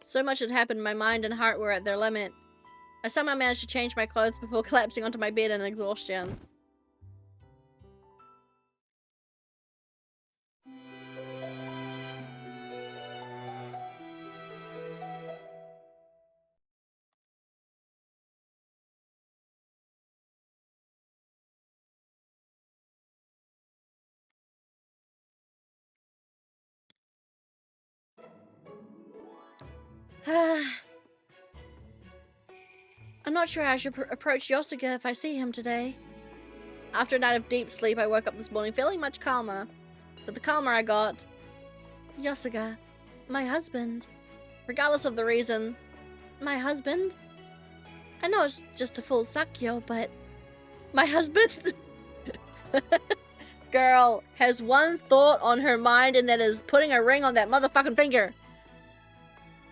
So much had happened, my mind and heart were at their limit. I somehow managed to change my clothes before collapsing onto my bed in exhaustion. I'm not sure I should approach Yosuga if I see him today. After a night of deep sleep, I woke up this morning feeling much calmer. But the calmer I got... Yosuga, my husband. Regardless of the reason, my husband? I know it's just a full Sakyo, but... My husband? Girl has one thought on her mind, and that is putting a ring on that motherfucking finger.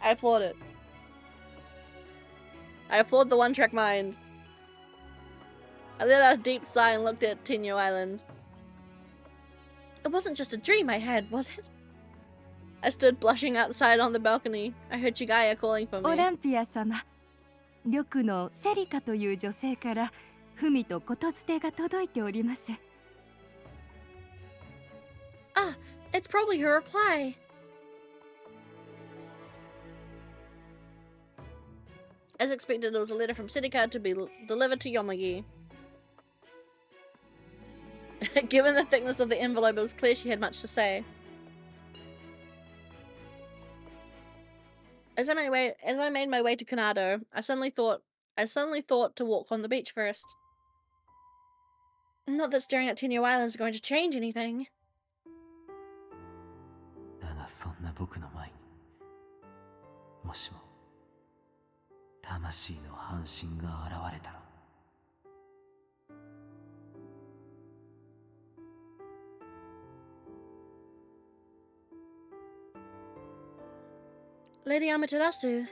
I applaud it. I applaud the one-track mind. I let out a deep sigh and looked at Tenyo Island. It wasn't just a dream I had, was it? I stood blushing outside on the balcony. I heard Chigaya calling for me. Olympia 様、緑のセリカという女性から文と言づてが届いております。Ah, it's probably her reply. As expected, it was a letter from Sedika to be delivered to Yomogi. Given the thickness of the envelope, it was clear she had much to say. As I made my way to Kanado, I suddenly thought to walk on the beach first. Not that staring at Tenyo Island is going to change anything. だがそんな僕の前に、もしも魂の半身が現れたら。Lady Amaterasu,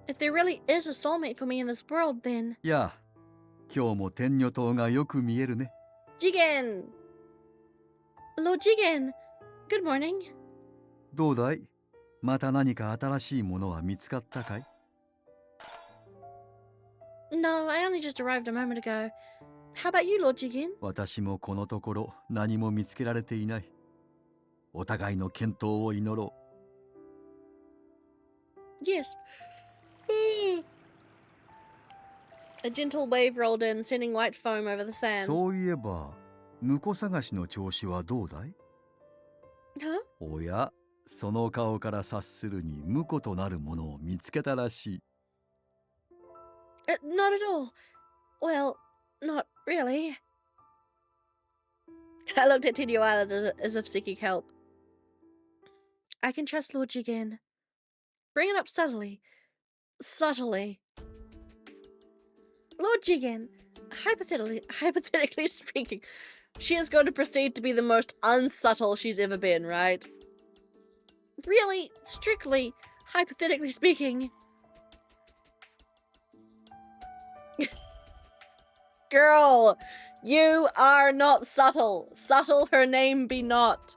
If there really is a soulmate for me in this world, then... やあ、今日も天女島がよく見えるね。Jigen! Lord Jigen! Good morning. どうだい？また何か新しいものは見つかったかい？ No, I only just arrived a moment ago. How about you, Lord Jigen? 私もこのところ何も見つけられていない。お互いの健闘を祈ろう。Yes. A gentle wave rolled in, sending white foam over the sand. そういえば、婿探しの調子はどうだい？ Huh? おや、その顔から察するに婿となるものを見つけたらしい。Not at all. Well, not really. I looked at Tenyo Island as if seeking help. I can trust Lord Jigen. Bring it up subtly. Subtly. Lord Jigen, hypothetically speaking, she is going to proceed to be the most unsubtle she's ever been, right? Really, strictly, hypothetically speaking. Girl, you are not subtle. Subtle her name be not.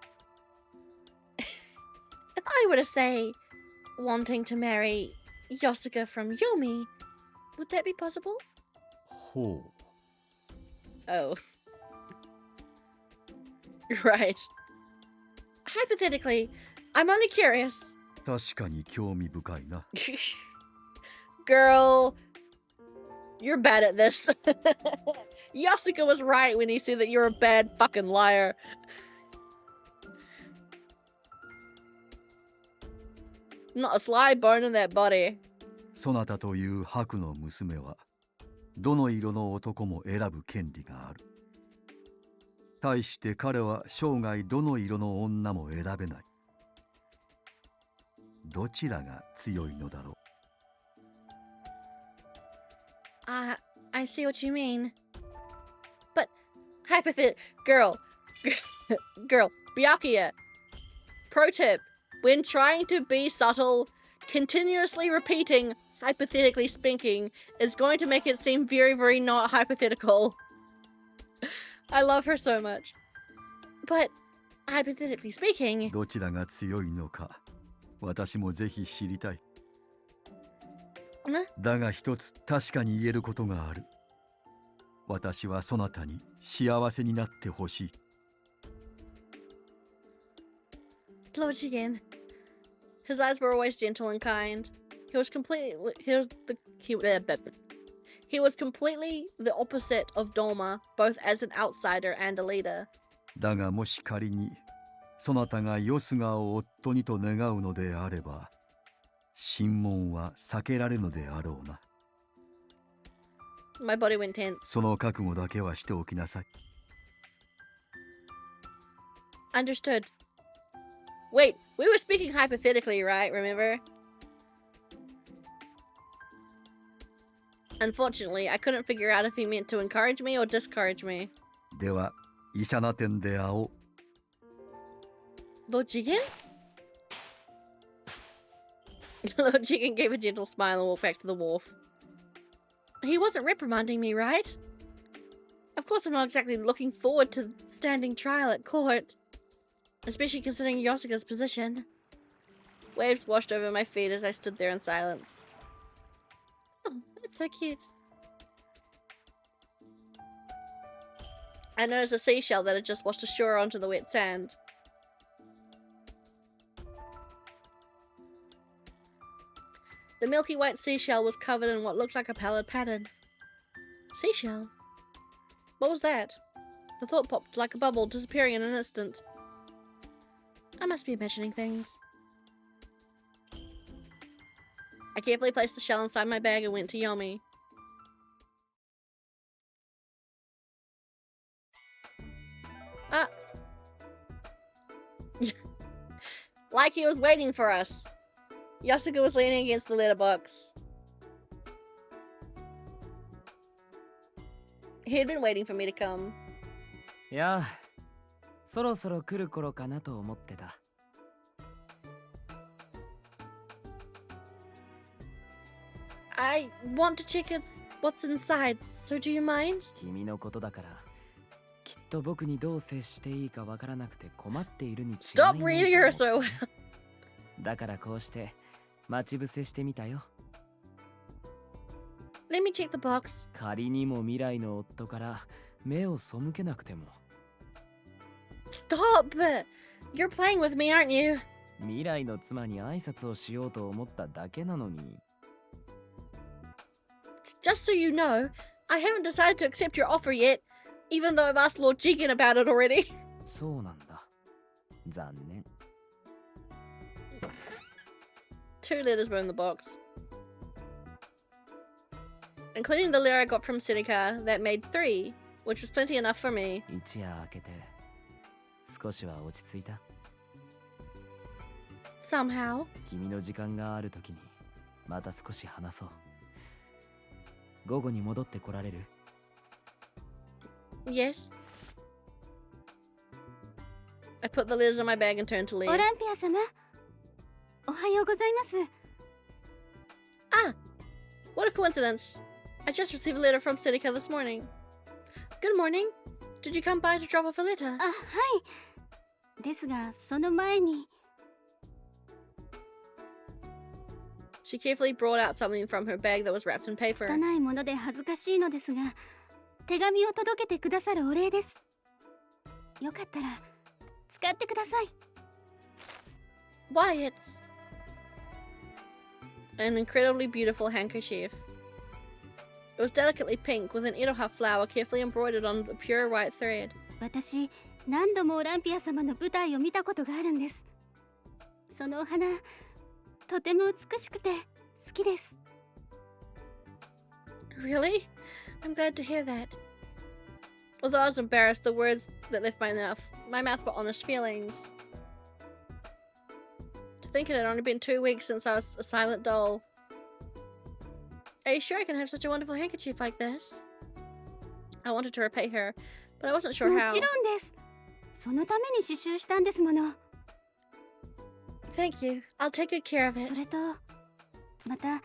If I were to say, wanting to marry Yosuka from Yomi, would that be possible? ほう。Oh. Right. Hypothetically, I'm only curious. 確かに興味深いな。Girl, you're bad at this. Yosuka was right when he said that you're a bad fucking liar. Not a sly bone in that body. そなたという白の娘は、どの色の男も選ぶ権利がある。対して彼は生涯どの色の女も選べない。どちらが強いのだろう。I see what you mean. But, girl, Byakuya, pro tip, when trying to be subtle, continuously repeating, hypothetically speaking, is going to make it seem very, very not hypothetical. I love her so much. But, hypothetically speaking... どちらが強いのか、私もぜひ知りたい。だが一つ確かに言えることがある。私はそなたに幸せになってほしい。Lord Jigen. His eyes were always gentle and kind. He was completely the opposite of Doma, both as an outsider and a leader. だがもし仮にそなたがヨスガを夫にと願うのであれば、審問は避けられるのであろうな。My body went tense. その覚悟だけはしておきなさい。Understood. Wait, we were speaking hypothetically, right? Remember? Unfortunately, I couldn't figure out if he meant to encourage me or discourage me. では、イシャナ店で会おう。Lord Jigen? Lord Jigen gave a gentle smile and walked back to the wharf. He wasn't reprimanding me, right? Of course I'm not exactly looking forward to standing trial at court. Especially considering Yosuka's position. Waves washed over my feet as I stood there in silence. Oh, that's so cute. I noticed a seashell that had just washed ashore onto the wet sand. The milky white seashell was covered in what looked like a pallid pattern. Seashell? What was that? The thought popped like a bubble, disappearing in an instant. I must be imagining things. I carefully placed the shell inside my bag and went to Yomi. Like he was waiting for us. Yosuka was leaning against the letterbox. He had been waiting for me to come. いや、そろそろ来る頃かなと思ってた。I want to check what's inside, so do you mind? 君のことだから、きっと僕にどう接していいかわからなくて困っているに違いないと Stop 思う。 reading her so well. だからこうして待ち伏せしてみたよ。 Let me check the box. 仮にも未来の夫から目を背けなくても。 Stop! You're playing with me, aren't you? 未来の妻に挨拶をしようと思っただけなのに。 Just so you know, I haven't decided to accept your offer yet, even though I've asked Lord Jigen about it already. そうなんだ。残念。 2 letters were in the box, including the letter I got from Seneca that made 3, which was plenty enough for me. 一夜明けて少しは落ち着いた。 Somehow. 君の時間があるときにまた少し話そう。午後に戻ってこられる？ Yes. I put the letters in my bag and turned to leave. オランピア様、おはようございます。 Ah! What a coincidence. I just received a letter from Seneca this morning. Good morning. Did you come by to drop off a letter? あ、はい。ですが、その前に。 She carefully brought out something from her bag that was wrapped in paper. 拙いもので恥ずかしいのですが、手紙を届けてくださるお礼です。よかったら使ってください。 Why, it's an incredibly beautiful handkerchief. It was delicately pink with an iroha flower carefully embroidered on the pure white thread. 私、何度もオランピア様の舞台を見たことがあるんです。そのお花、とても美しくて好きです。 Really? I'm glad to hear that. Although I was embarrassed, the words that left my mouth were honest feelings. To think it had only been 2 weeks since I was a silent doll. Are you sure I can have such a wonderful handkerchief like this? I wanted to repay her, but I wasn't sure も how. ちろんです。そのために刺繍したんですもの。 Thank you. I'll take good care of it. それと、また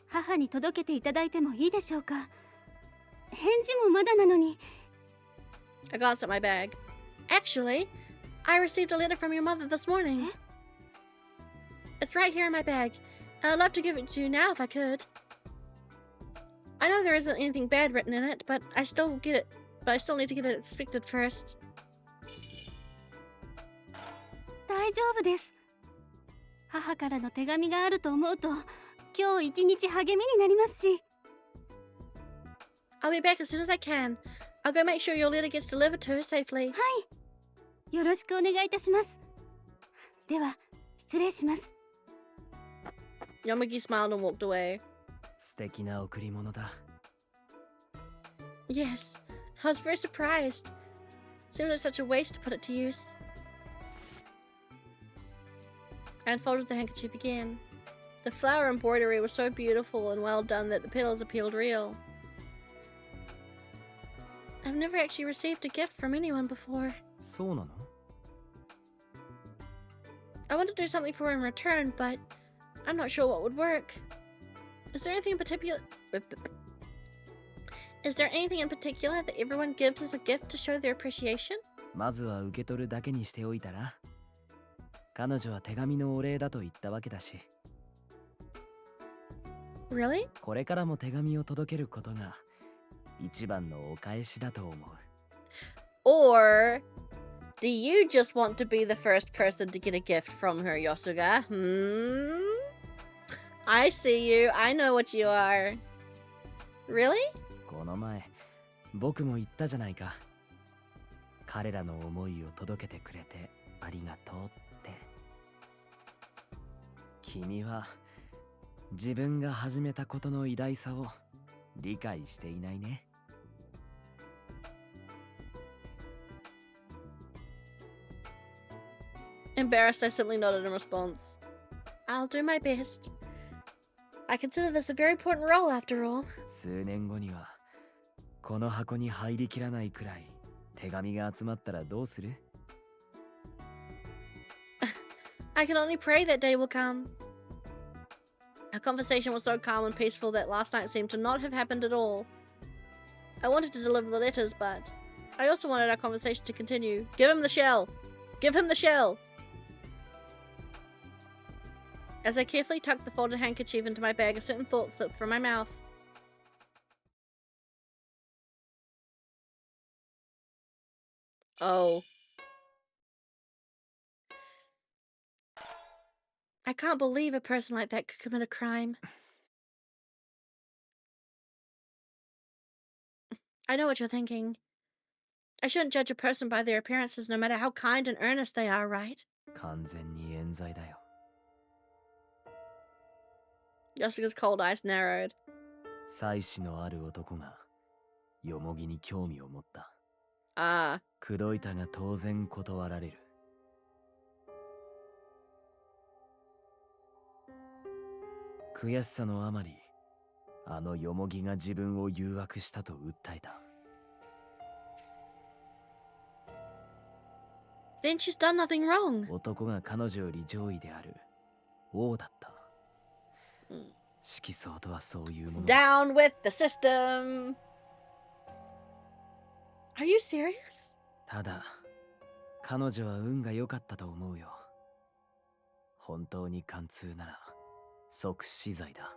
母に届けていただいてもいいでしょうか。返事もまだなのに。 I glanced at my bag. Actually, I received a letter from your mother this morning. It's right here in my bag, and I'd love to give it to you now if I could. I know there isn't anything bad written in it, but I still need to get it inspected first. 大丈夫です。母からの手紙があると思うと、今日一日励みになりますし。 I'll be back as soon as I can. I'll go make sure your letter gets delivered to her safely. はい。よろしくお願いいたします。では、失礼します。 Yomugi smiled and walked away. 素敵な贈り物だ。 Yes, I was very surprised. Seems like such a waste to put it to use. I unfolded the handkerchief again. The flower embroidery was so beautiful and well done that the petals appealed real. I've never actually received a gift from anyone before. そうなの？ I want to do something for her in return, but I'm not sure what would work. Is there anything in particular that everyone gives as a gift to show their appreciation? まずは受け取るだけにしておいたら。彼女は手紙のお礼だと言ったわけだし。 Really? これからも手紙を届けることが一番のお返しだと思う。 Or do you just want to be the first person to get a gift from her, Yosuga? I see you. I know what you are. Really? この前、僕も言ったじゃないか。彼らの思いを届けてくれてありがとうって。君は自分が始めたことの偉大さを理解していないね。Embarrassed, I simply nodded in response. I'll do my best. I consider this a very important role after all. 数年後にはこの箱に入りきらないくらい手紙が集まったらどうする？ I can only pray that day will come. Our conversation was so calm and peaceful that last night seemed to not have happened at all. I wanted to deliver the letters, but I also wanted our conversation to continue. Give him the shell! Give him the shell! As I carefully tucked the folded handkerchief into my bag, a certain thought slipped from my mouth. Oh. I can't believe a person like that could commit a crime. I know what you're thinking. I shouldn't judge a person by their appearances no matter how kind and earnest they are, right? 完全に冤罪だよ。 Yosuke's cold eyes narrowed. 妻子のある男がよもぎに興味を持った。ああ。口説いたが当然断られる。悔しさのあまり、あのよもぎが自分を誘惑したと訴えた。Then she's done nothing wrong. 男が彼女より上位である王だった。色相とはそういうもの。Down with the system. Are you serious? ただ、彼女は運が良かったと思うよ。本当に貫通なら即死罪だ。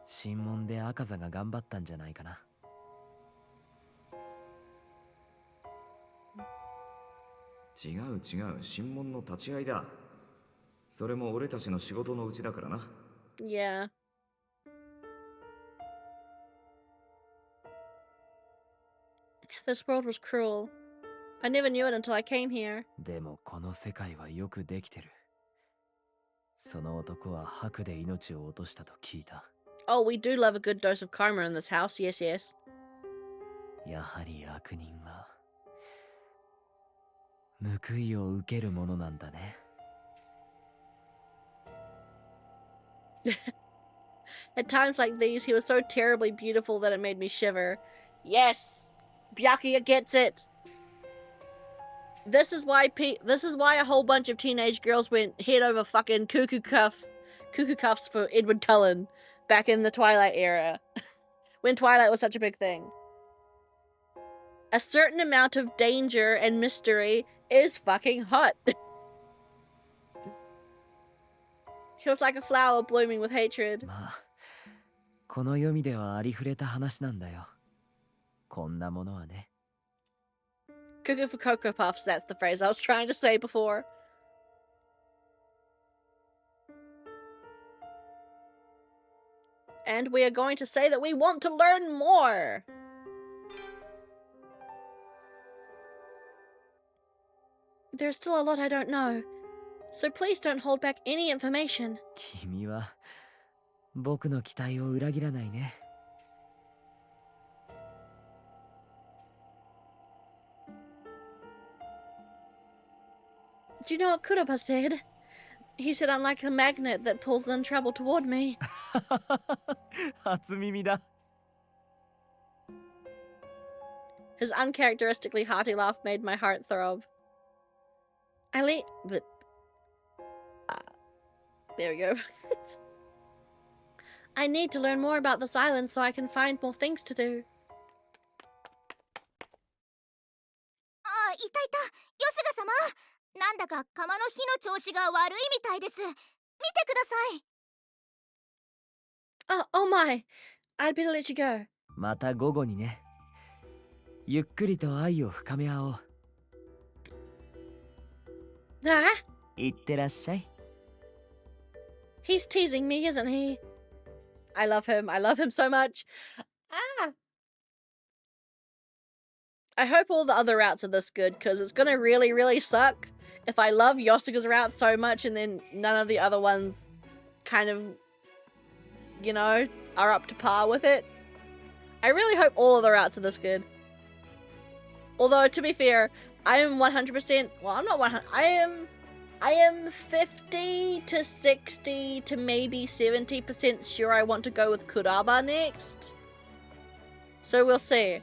審問で赤座が頑張ったんじゃないかな。違う違う、審問の立ち会いだ。それも俺たちの仕事のうちだからな。Yeah. This world was cruel. I never knew it until I came here. でもこの世界はよくできてる。その男は白で命を落としたと聞いた。Oh, we do love a good dose of karma in this house. Yes, yes. やはり悪人は報いを受けるものなんだね。At times like these, he was so terribly beautiful that it made me shiver. Yes, Byakuya gets it. This is why a whole bunch of teenage girls went head over fucking cuckoo cuffs for Edward Cullen back in the Twilight era, when Twilight was such a big thing. A certain amount of danger and mystery is fucking hot. He was like a flower blooming with hatred. まあ、この読みではありふれた話なんだよ。こんなものはね。Cuckoo for Cocoa Puffs, that's the phrase I was trying to say before. And we are going to say that we want to learn more. There's still a lot I don't know, so please don't hold back any information. 君は僕の期待を裏切らないね。Do you know what Kuroba said? He said I'm like a magnet that pulls in trouble toward me. 初耳だ。His uncharacteristically hearty laugh made my heart throb. There we go. I need to learn more about this island so I can find more things to do. あ、いたいた。よすが様。なんだか釜の火の調子が悪いみたいです。見てください。Oh my. I'd better let you go. また午後にね。ゆっくりと愛を深め合おう。Ah? いってらっしゃい。He's teasing me, isn't he? I love him. I love him so much. Ah. I hope all the other routes are this good, because it's gonna really, really suck if I love Yosuke's route so much and then none of the other ones kind of, you know, are up to par with it. I really hope all of the routes are this good. Although, to be fair, I am 100%, well, I'm not 100, I am 50 to 60 to maybe 70% sure I want to go with Kuraba next. So we'll see.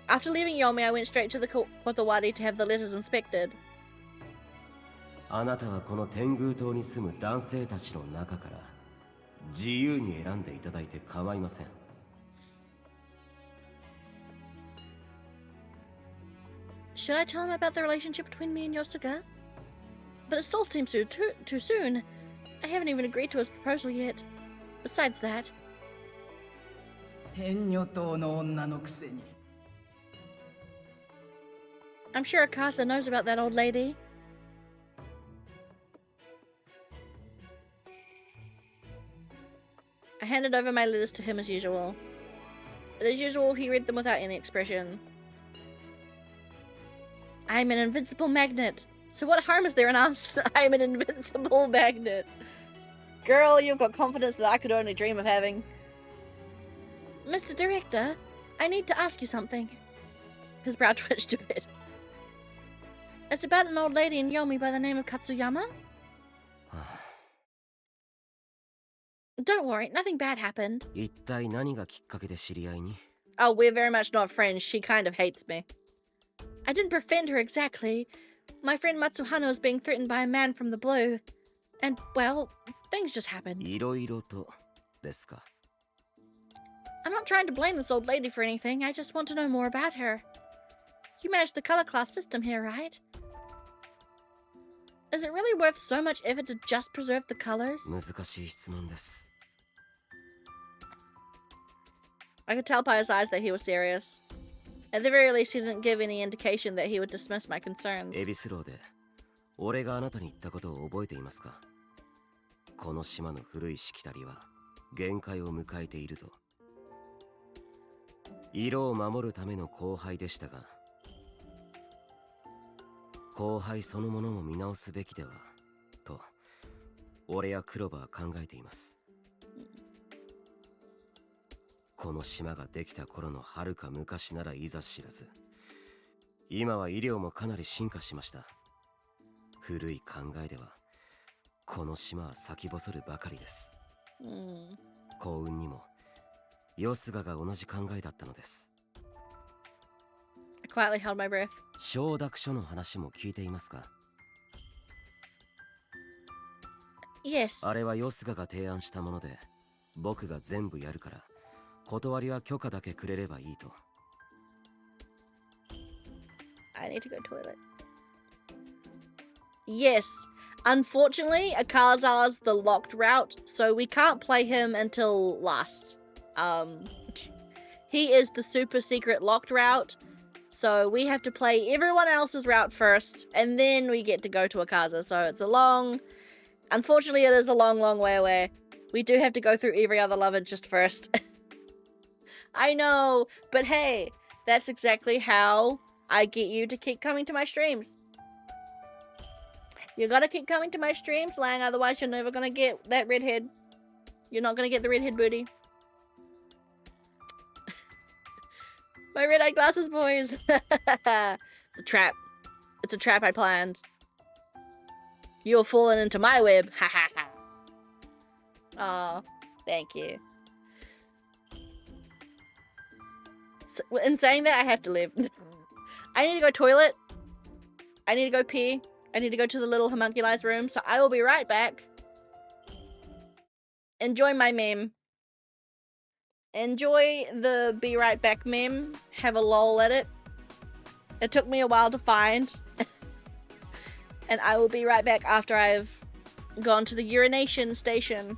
After leaving Yomi, I went straight to the Kotowari to have the letters inspected. あなたはこの天狗島に住む男性たちの中から自由に選んでいただいて構いません。Should I tell him about the relationship between me and Yosuga? But it still seems too soon. I haven't even agreed to his proposal yet. Besides that, 天女島の女のくせに。 I'm sure Akasa knows about that old lady. I handed over my letters to him as usual. As usual, he read them without any expression. I'm an invincible magnet. So what harm is there in us? I'm an invincible magnet. Girl, you've got confidence that I could only dream of having. Mr. Director, I need to ask you something. His brow twitched a bit. It's about an old lady in Yomi by the name of Katsuyama. Don't worry, nothing bad happened. 一体何がきっかけで知り合いに? Oh, we're very much not friends. She kind of hates me. I didn't befriend her exactly. My friend Matsuhano is being threatened by a man from the blue. And, well, things just happened. いろいろとですか? I'm not trying to blame this old lady for anything. I just want to know more about her. You manage the color class system here, right? Is it really worth so much effort to just preserve the colors? 難しい質問です。 I could tell by his eyes that he was serious. At the very least, he didn't give any indication that he would dismiss my concerns. エビスローで俺があなたに言ったことを覚えていますか? この島の古いしきたりは限界を迎えていると。色を守るための交配でしたが、交配そのものも見直すべきではと俺やクロバは考えています。この島ができた頃の遥か昔ならいざ知らず、今は医療もかなり進化しました。古い考えではこの島は先細るばかりです。幸運にもヨスガが同じ考えだったのです。I quietly held my breath. 承諾書の話も聞いていますか? Yes. あれはヨスガが提案したもので、僕が全部やるから断りは許可だけくれればいいと。 I need to go toilet. Yes. Unfortunately, Akaza's the locked route, so we can't play him until last. He is the super secret locked route, so we have to play everyone else's route first, and then we get to go to Akaza. So it's a long... Unfortunately, it is a long, long way away. We do have to go through every other love interest first. I know, but hey, that's exactly how I get you to keep coming to my streams. You gotta keep coming to my streams, Lang, otherwise you're never gonna get that redhead. You're not gonna get the redhead booty. My red-eyed glasses, boys. It's a trap. It's a trap I planned. You're falling into my web. Ha ha ha. Aw, thank you. So, in saying that, I have to leave. I need to go toilet. I need to go pee. I need to go to the little homunculized room, so I will be right back. Enjoy my meme. Enjoy the be right back meme. Have a lol at it. It took me a while to find. And I will be right back after I've gone to the urination station.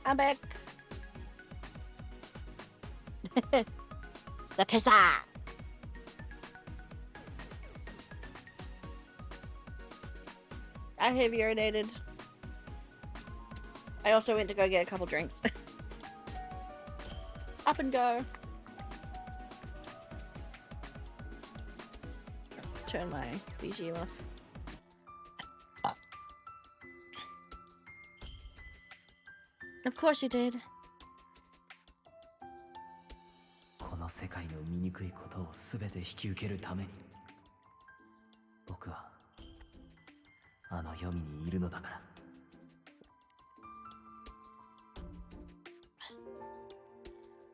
I'm back. The pizza. I have urinated. I also went to go get a couple drinks. Up and go. Turn my BGM off. Of course you did. この世界の醜いことを全て引き受けるために僕はあの黄泉にいるのだから。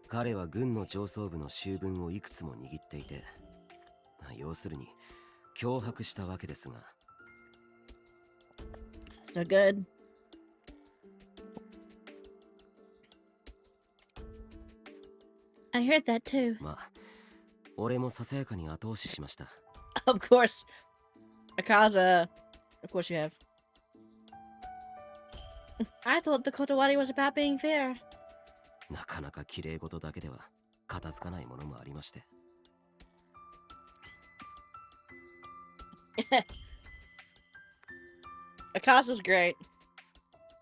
彼は軍の上層部の醜聞をいくつも握っていて、要するに脅迫したわけですが。So good. I heard that too. まあ、俺もささやかに後押ししました。Of course. Akaza. Of course you have. I thought the Kotowari was about being fair. なかなか綺麗事だけでは片付かないものもありまして。Akaza's great.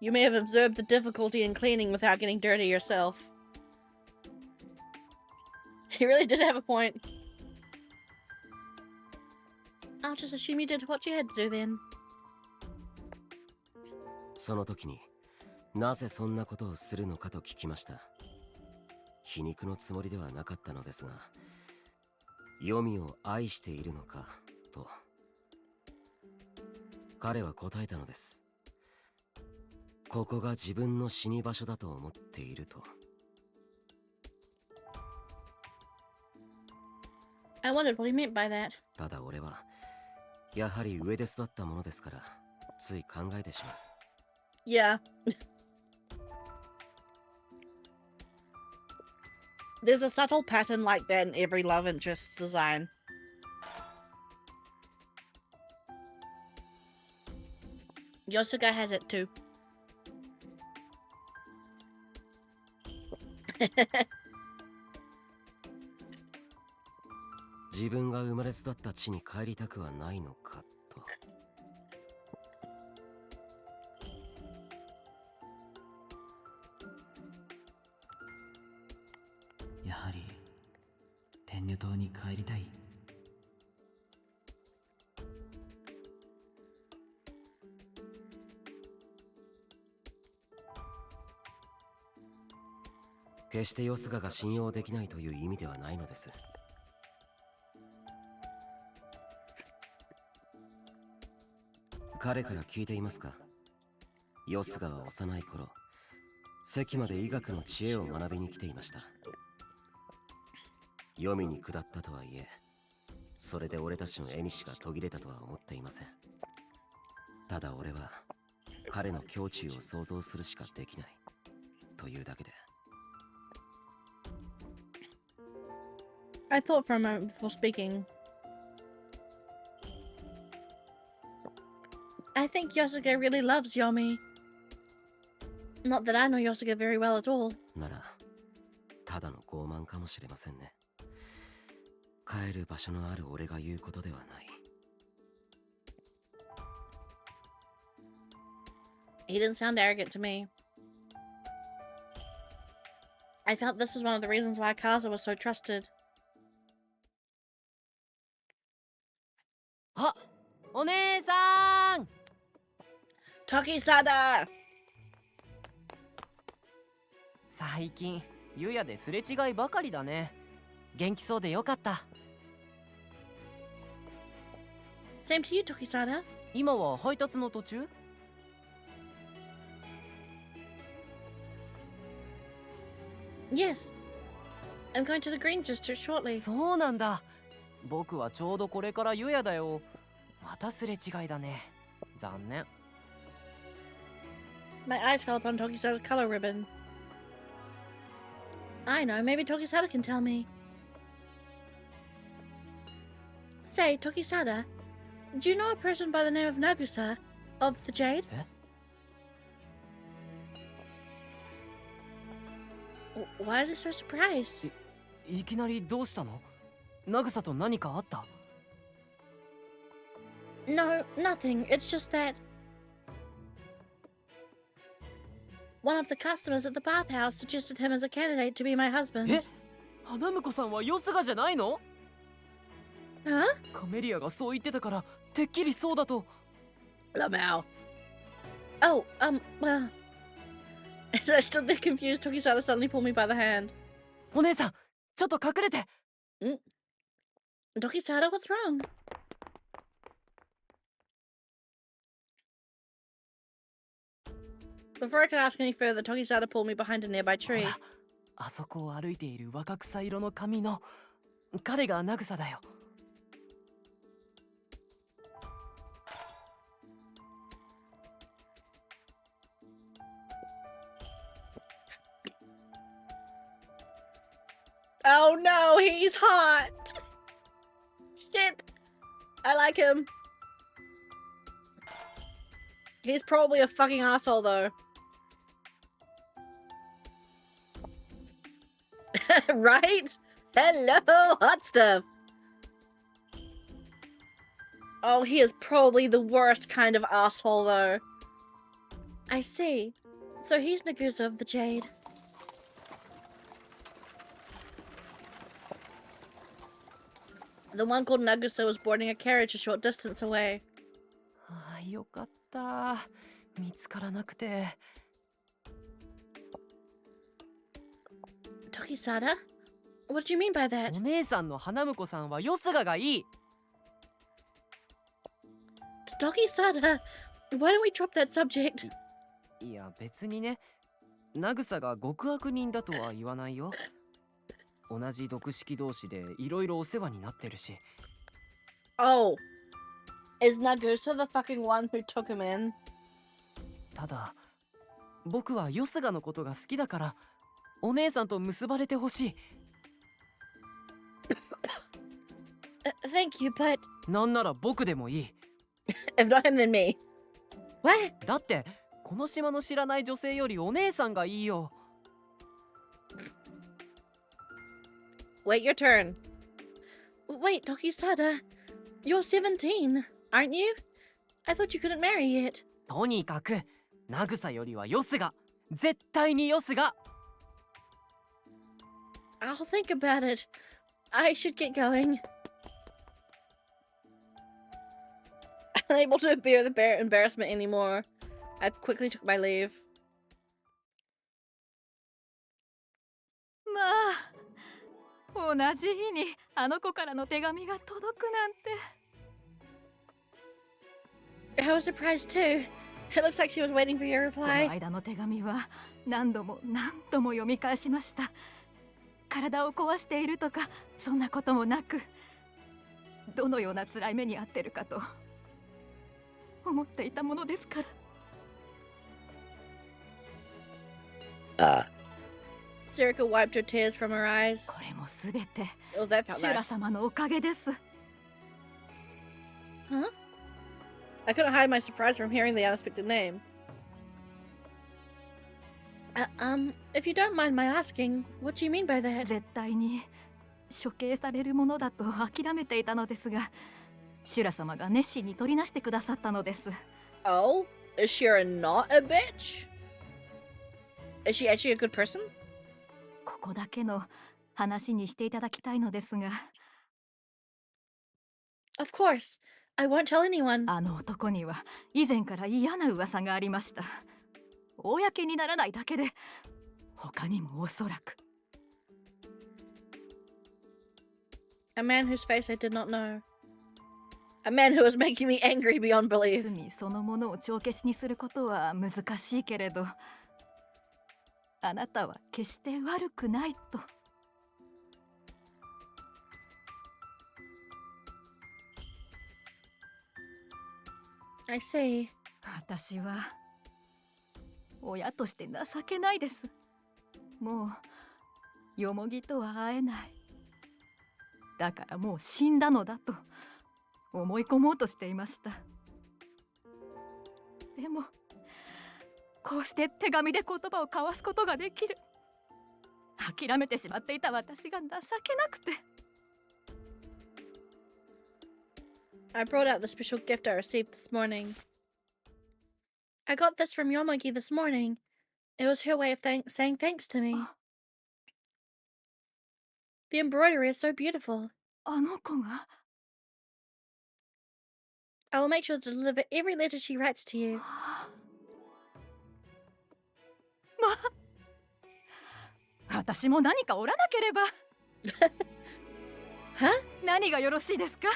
You may have observed the difficulty in cleaning without getting dirty yourself. He really did have a point. I'll just assume you did what you had to do then. その時になぜそんなことをするのかと聞きました。皮肉のつもりではなかったのですが、黄泉を愛しているのかと彼は答えたのです。ここが自分の死に場所だと思っていると。I wondered what he meant by that. ただ俺はやはり上で育ったものですからつい考えてしまう。Yeah. There's a subtle pattern like that in every love interest design. Yosuga has it too. 自分が生まれ育った地に帰りたくはないのかと。やはり天女島に帰りたい。決してヨスガが信用できないという意味ではないのです。彼から聞いていますか？ヨスガは幼い頃、関まで医学の知恵を学びに来ていました。黄泉に下ったとはいえ、それで俺たちの縁が途切れたとは思っていません。ただ俺は彼の胸中を想像するしかできないというだけで。I thought for a moment before speaking. I think Yosuke really loves Yomi. Not that I know Yosuke very well at all. なら、ただの傲慢かもしれませんね。帰る場所のある俺が言うことではない。He didn't sound arrogant to me. I felt this was one of the reasons why Akaza was so trusted. あ、お姉さん。Tokisada! 最近湯屋ですれ違いばかりだね。元気そうでよかった。Same to you, Tokisada. 今は配達の途中？ Yes. I'm going to the green just shortly. そうなんだ。僕はちょうどこれから湯屋だよ。またすれ違いだね。残念。My eyes fell upon Tokisada's color ribbon. I know, maybe Tokisada can tell me. Say, Tokisada, do you know a person by the name of Nagusa of the Jade? Why is he so surprised? いきなりどうしたの？ナグサと何かあった？ No, nothing. It's just that one of the customers at the bathhouse suggested him as a candidate to be my husband. え？花婿さんはヨスガじゃないの？ Huh? カメリアがそう言ってたからてっきりそうだと。Lamau. Oh, well. As I stood there confused, Tokisada suddenly pulled me by the hand. お姉さん、ちょっと隠れて。Tokisada, what's wrong? Before I could ask any further, Tokisada pulled me behind a nearby tree. あそこを歩いている若草色の髪の彼がナグサだよ。Oh no, he's hot! Shit! I like him. He's probably a fucking asshole though. Right? Hello, hot stuff! Oh, he is probably the worst kind of asshole though. I see. So he's Nagusa of the Jade. The one called Nagusa was boarding a carriage a short distance away. ああ、よかった。見つからなくて。Tokisada? What do you mean by that? お姉さんの花婿さんはヨスガがいい。Tokisada, why don't we drop that subject? いや、別にね。ナグサが極悪人だとは言わないよ。同じ毒式同士でいろいろお世話になってるし。Oh, is Nagusa the fucking one who took him in? ただ、僕はヨスガのことが好きだから、お姉さんと結ばれてほしい。Thank you, but なんなら僕でもいい。if not him, then me. What? だって、この島の知らない女性よりお姉さんがいいよ。Wait your turn. Wait, Tokisada, you're 17, aren't you? I thought you couldn't marry yet. とにかく、ナグサよりはヨスガ。絶対にヨスガ。I'll think about it. I should get going. Unable to bear the embarrassment anymore, I quickly took my leave. まあ、同じ日にあの子からの手紙が届くなんて。I was surprised too. It looks like she was waiting for your この reply. 間の手紙は何度も何度も読み返しました。体を壊しているとかそんなこともなく、どのような辛い目に遭ってるかと思っていたものですから。Sirika wiped her tears from her eyes. これもすべて Oh, that felt シュラ nice. 様のおかげです。Huh? I couldn't hide my surprise from hearing the unexpected name. If you don't mind my asking, what do you mean by that? 絶対に処刑されるものだと諦めていたのですが、シュラ様が熱心に取りなしてくださったのです。Oh? Is Shira not a bitch? Is she actually a good person? ここだけの話にしていただきたいのですが。Of course. I won't tell anyone. あの男には以前から嫌な噂がありました。公にならないだけで、他にもおそらく。A man whose face I did not know. A man who was making me angry beyond belief. 罪そのものを帳消しにすることは難しいけれど、あなたは決して悪くないと。I see. 私は親として情けないです。もうよもぎとは会えない。だからもう死んだのだと思い込もうとしていました。でもこうして手紙で言葉を交わすことができる。諦めてしまっていた私が情けなくて。 I brought out the special gift I received this morning. I got this from Yomogi this morning. It was her way of saying thanks to me. The embroidery is so beautiful. あの子が I will make sure to deliver every letter she writes to you. 私も何かおらなければ。は？何がよろしいですか？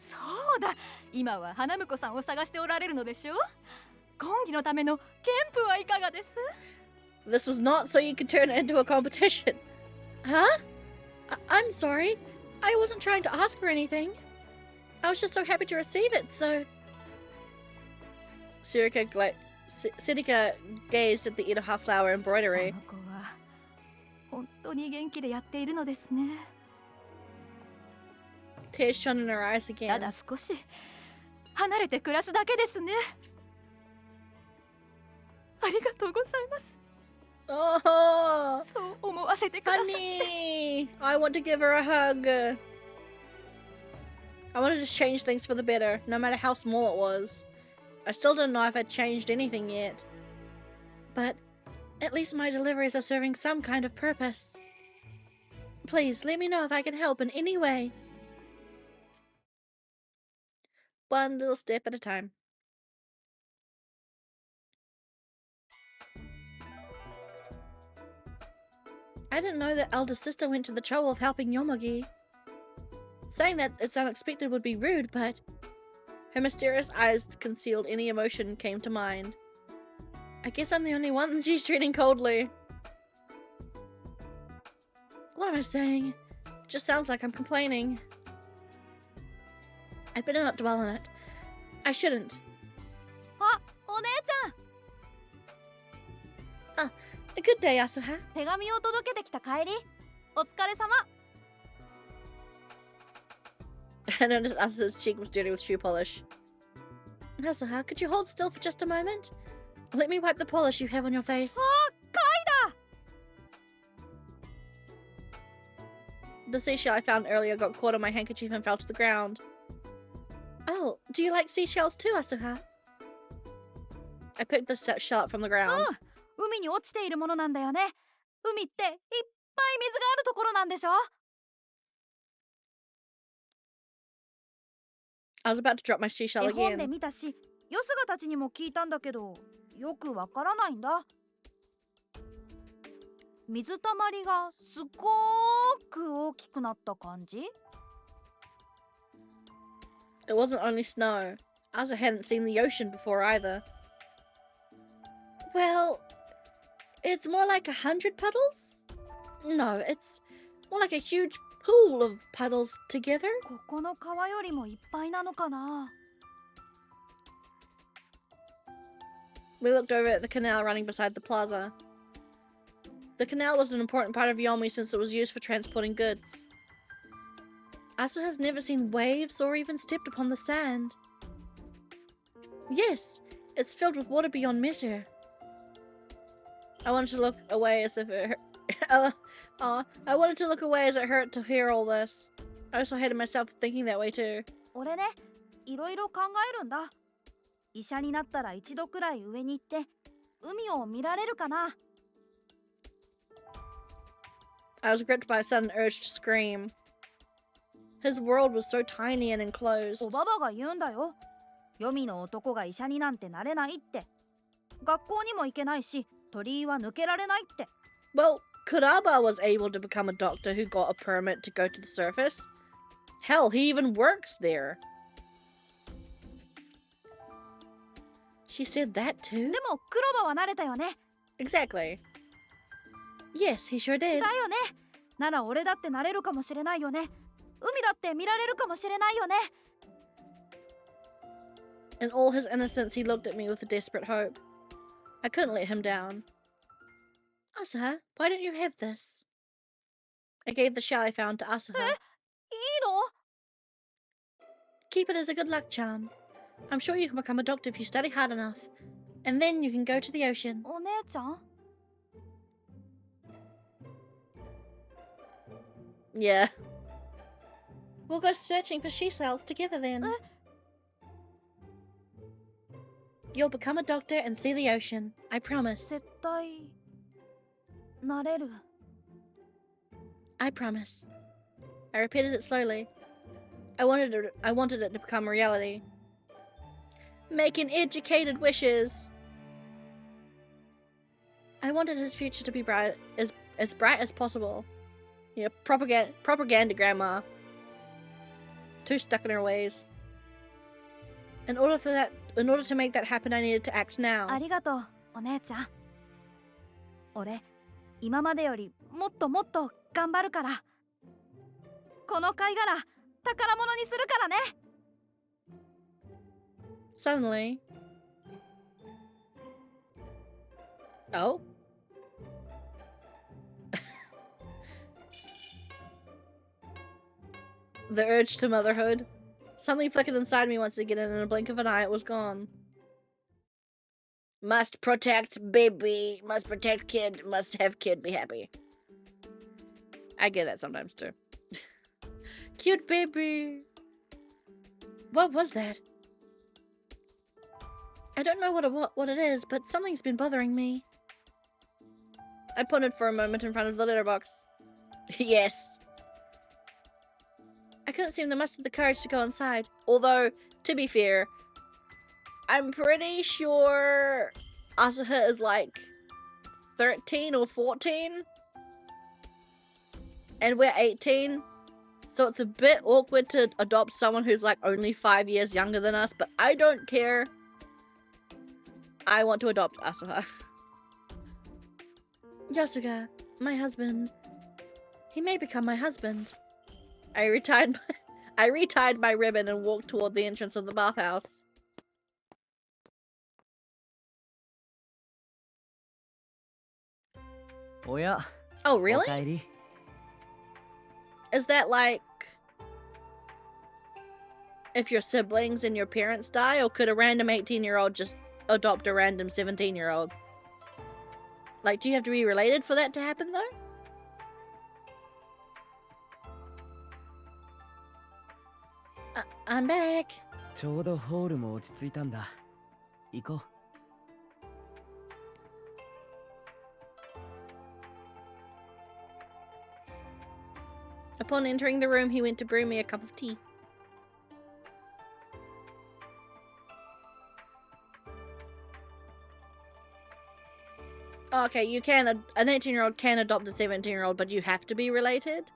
そうだ、今は花婿さんを探しておられるのでしょう？婚儀のための憲譜はいかがです？ This was not so you could turn it into a competition. Huh? I'm sorry. I wasn't trying to ask for anything. I was just so happy to receive it, so... Seneca gazed at the Itaha flower embroidery. この子は本当に元気でやっているのですね。 Tears shone in her eyes again. ただ少し離れて暮らすだけですね。ありがとうございます。 Oh, そう思わせてくださって。 honey, I want to give her a hug. I wanted to change things for the better, no matter how small it was. I still don't know if I'd changed anything yet. But at least my deliveries are serving some kind of purpose. Please, let me know if I can help in any way. One little step at a time. I didn't know that elder sister went to the trouble of helping Yomogi. Saying that it's unexpected would be rude, but her mysterious eyes concealed any emotion came to mind. I guess I'm the only one she's treating coldly. What am I saying? It just sounds like I'm complaining. I'd better not dwell on it. I shouldn't. あ、お姉ちゃん。 Ah, a good day, Asuha. 手紙を届けてきた帰り。お疲れ様。 I noticed Asuha's cheek was dirty with shoe polish. Asuha, could you hold still for just a moment? Let me wipe the polish you have on your face. あ、貝だ。 The seashell I found earlier got caught on my handkerchief and fell to the ground. Oh, do you like seashells too, Asuha? I picked the shell up from the ground. 海に落ちているものなんだよね。海っていっぱい水があるところなんでしょ？ I was about to drop my seashell 絵本で again. 見たし、よすがたちにも聞いたんだけど、よくわからないんだ。水たまりがすごーく大きくなった感じ？ It wasn't only snow. Asa hadn't seen the ocean before either. Well, it's more like 100 puddles? No, it's more like a huge pool of puddles together. ここの川よりもいっぱいなのかな？ We looked over at the canal running beside the plaza. The canal was an important part of Yomi since it was used for transporting goods. Asu has never seen waves or even stepped upon the sand. Yes, it's filled with water beyond measure. I wanted to look away as if it hurt. I wanted to look away as it hurt to hear all this. I also hated myself for thinking that way too. 俺ね、いろいろ考えるんだ。医者になったら一度くらい上に行って海を見られるかな。 I was gripped by a sudden urge to scream. His world was so tiny and enclosed. おばばが言うんだよ。黄泉の男が医者になんてなれないって。学校にも行けないし、鳥居は抜けられないって。 Well, Kuraba was able to become a doctor who got a permit to go to the surface. Hell, he even works there. She said that too? でもクロバは慣れたよね。 Exactly. Yes, he sure だ did. よね。なら俺だってなれるかもしれないよね。海だって見られるかもしれないよね。 In all his innocence, he looked at me with a desperate hope. I couldn't let him down. Asuha, why don't you have this? I gave the shell I found to Asuha. いいの？ Keep it as a good luck charm. I'm sure you can become a doctor if you study hard enough. And then you can go to the ocean. お姉ちゃん？ Yeah. We'll go searching for she cells together then. You'll become a doctor and see the ocean. I promise. 絶対なれる。 I promise. I repeated it slowly. I wanted it to become a reality. Making educated wishes. I wanted his future to be bright as bright as possible. Yeah, propaganda grandma. Too stuck in her ways. In order to make that happen, I needed to act now. ありがとう、お姉ちゃん。俺、今までよりもっともっと頑張るから。この貝殻、宝物にするからね。Suddenly. Oh? The urge to motherhood. Something flickered inside me once again, and in a blink of an eye it was gone. Must protect baby. Must protect kid. Must have kid be happy. I get that sometimes too. Cute baby. What was that? I don't know what it is, but something's been bothering me. I pondered for a moment in front of the letterbox. Yes. I couldn't seem to muster the courage to go inside. Although, to be fair, I'm pretty sure Asuha is like 13 or 14. And we're 18. So it's a bit awkward to adopt someone who's like only 5 years younger than us, but I don't care. I want to adopt Asuha. Yasuga, my husband. He may become my husband. I retied my ribbon and walked toward the entrance of the bathhouse. Oh, really? Is that like if your siblings and your parents die, or could a random 18-year-old just adopt a random 17-year-old? Like, do you have to be related for that to happen, though? I'm back. ちょうどホールも落ち着いたんだ。行こう。Upon entering the room, he went to brew me a cup of tea. Okay, you can, an 18-year-old can adopt a 17-year-old, but you have to be related?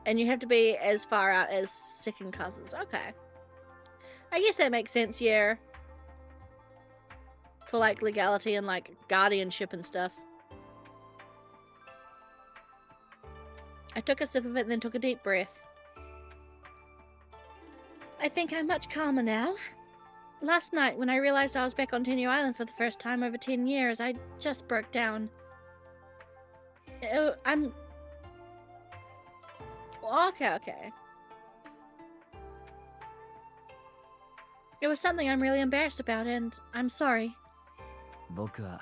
And you have to be as far out as second cousins. Okay. I guess that makes sense, yeah. For, like, legality and, like, guardianship and stuff. I took a sip of it and then took a deep breath. I think I'm much calmer now. Last night, when I realized I was back on Tenyu Island for the first time over 10 years, I just broke down. Okay. It was something I'm really embarrassed about, and I'm sorry. 僕は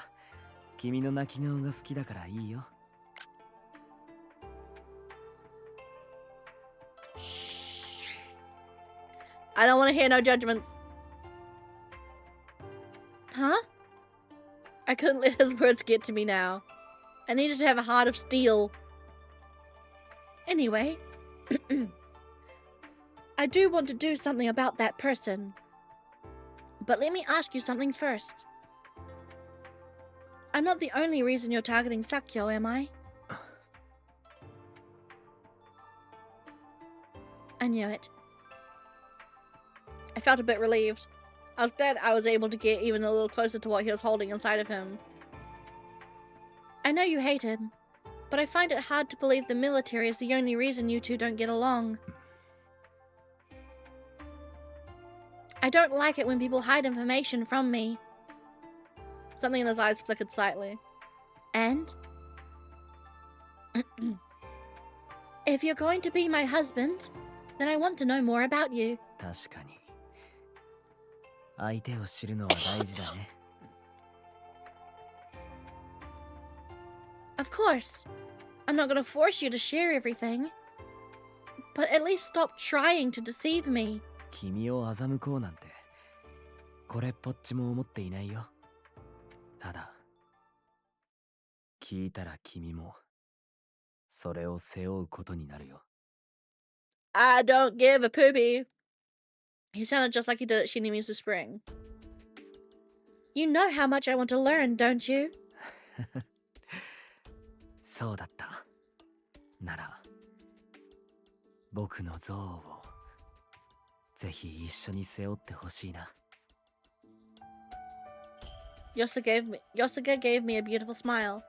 君の泣き顔が好きだからいいよ。I don't want to hear no judgments. Huh? I couldn't let his words get to me now. I needed to have a heart of steel. Anyway, I do want to do something about that person. But let me ask you something first. I'm not the only reason you're targeting Sakyo, am I? I knew it. I felt a bit relieved. I was glad I was able to get even a little closer to what he was holding inside of him. I know you hate him, but I find it hard to believe the military is the only reason you two don't get along. I don't like it when people hide information from me. Something in his eyes flickered slightly. And? If you're going to be my husband, then I want to know more about you. 確かに。相手を知るのは大事だね。Of course. I'm not gonna force you to share everything. But at least stop trying to deceive me. 君を欺こうなんてこれっぽっちも思っていないよ。ただ聞いたら君もそれを背負うことになるよ。 I don't give a poopy. He sounded just like he did at Shinimizu Spring. You know how much I want to learn, don't you? そうだった。なら僕の像をぜひ一緒に背負ってほしいな。Yosuga gave me a beautiful smile.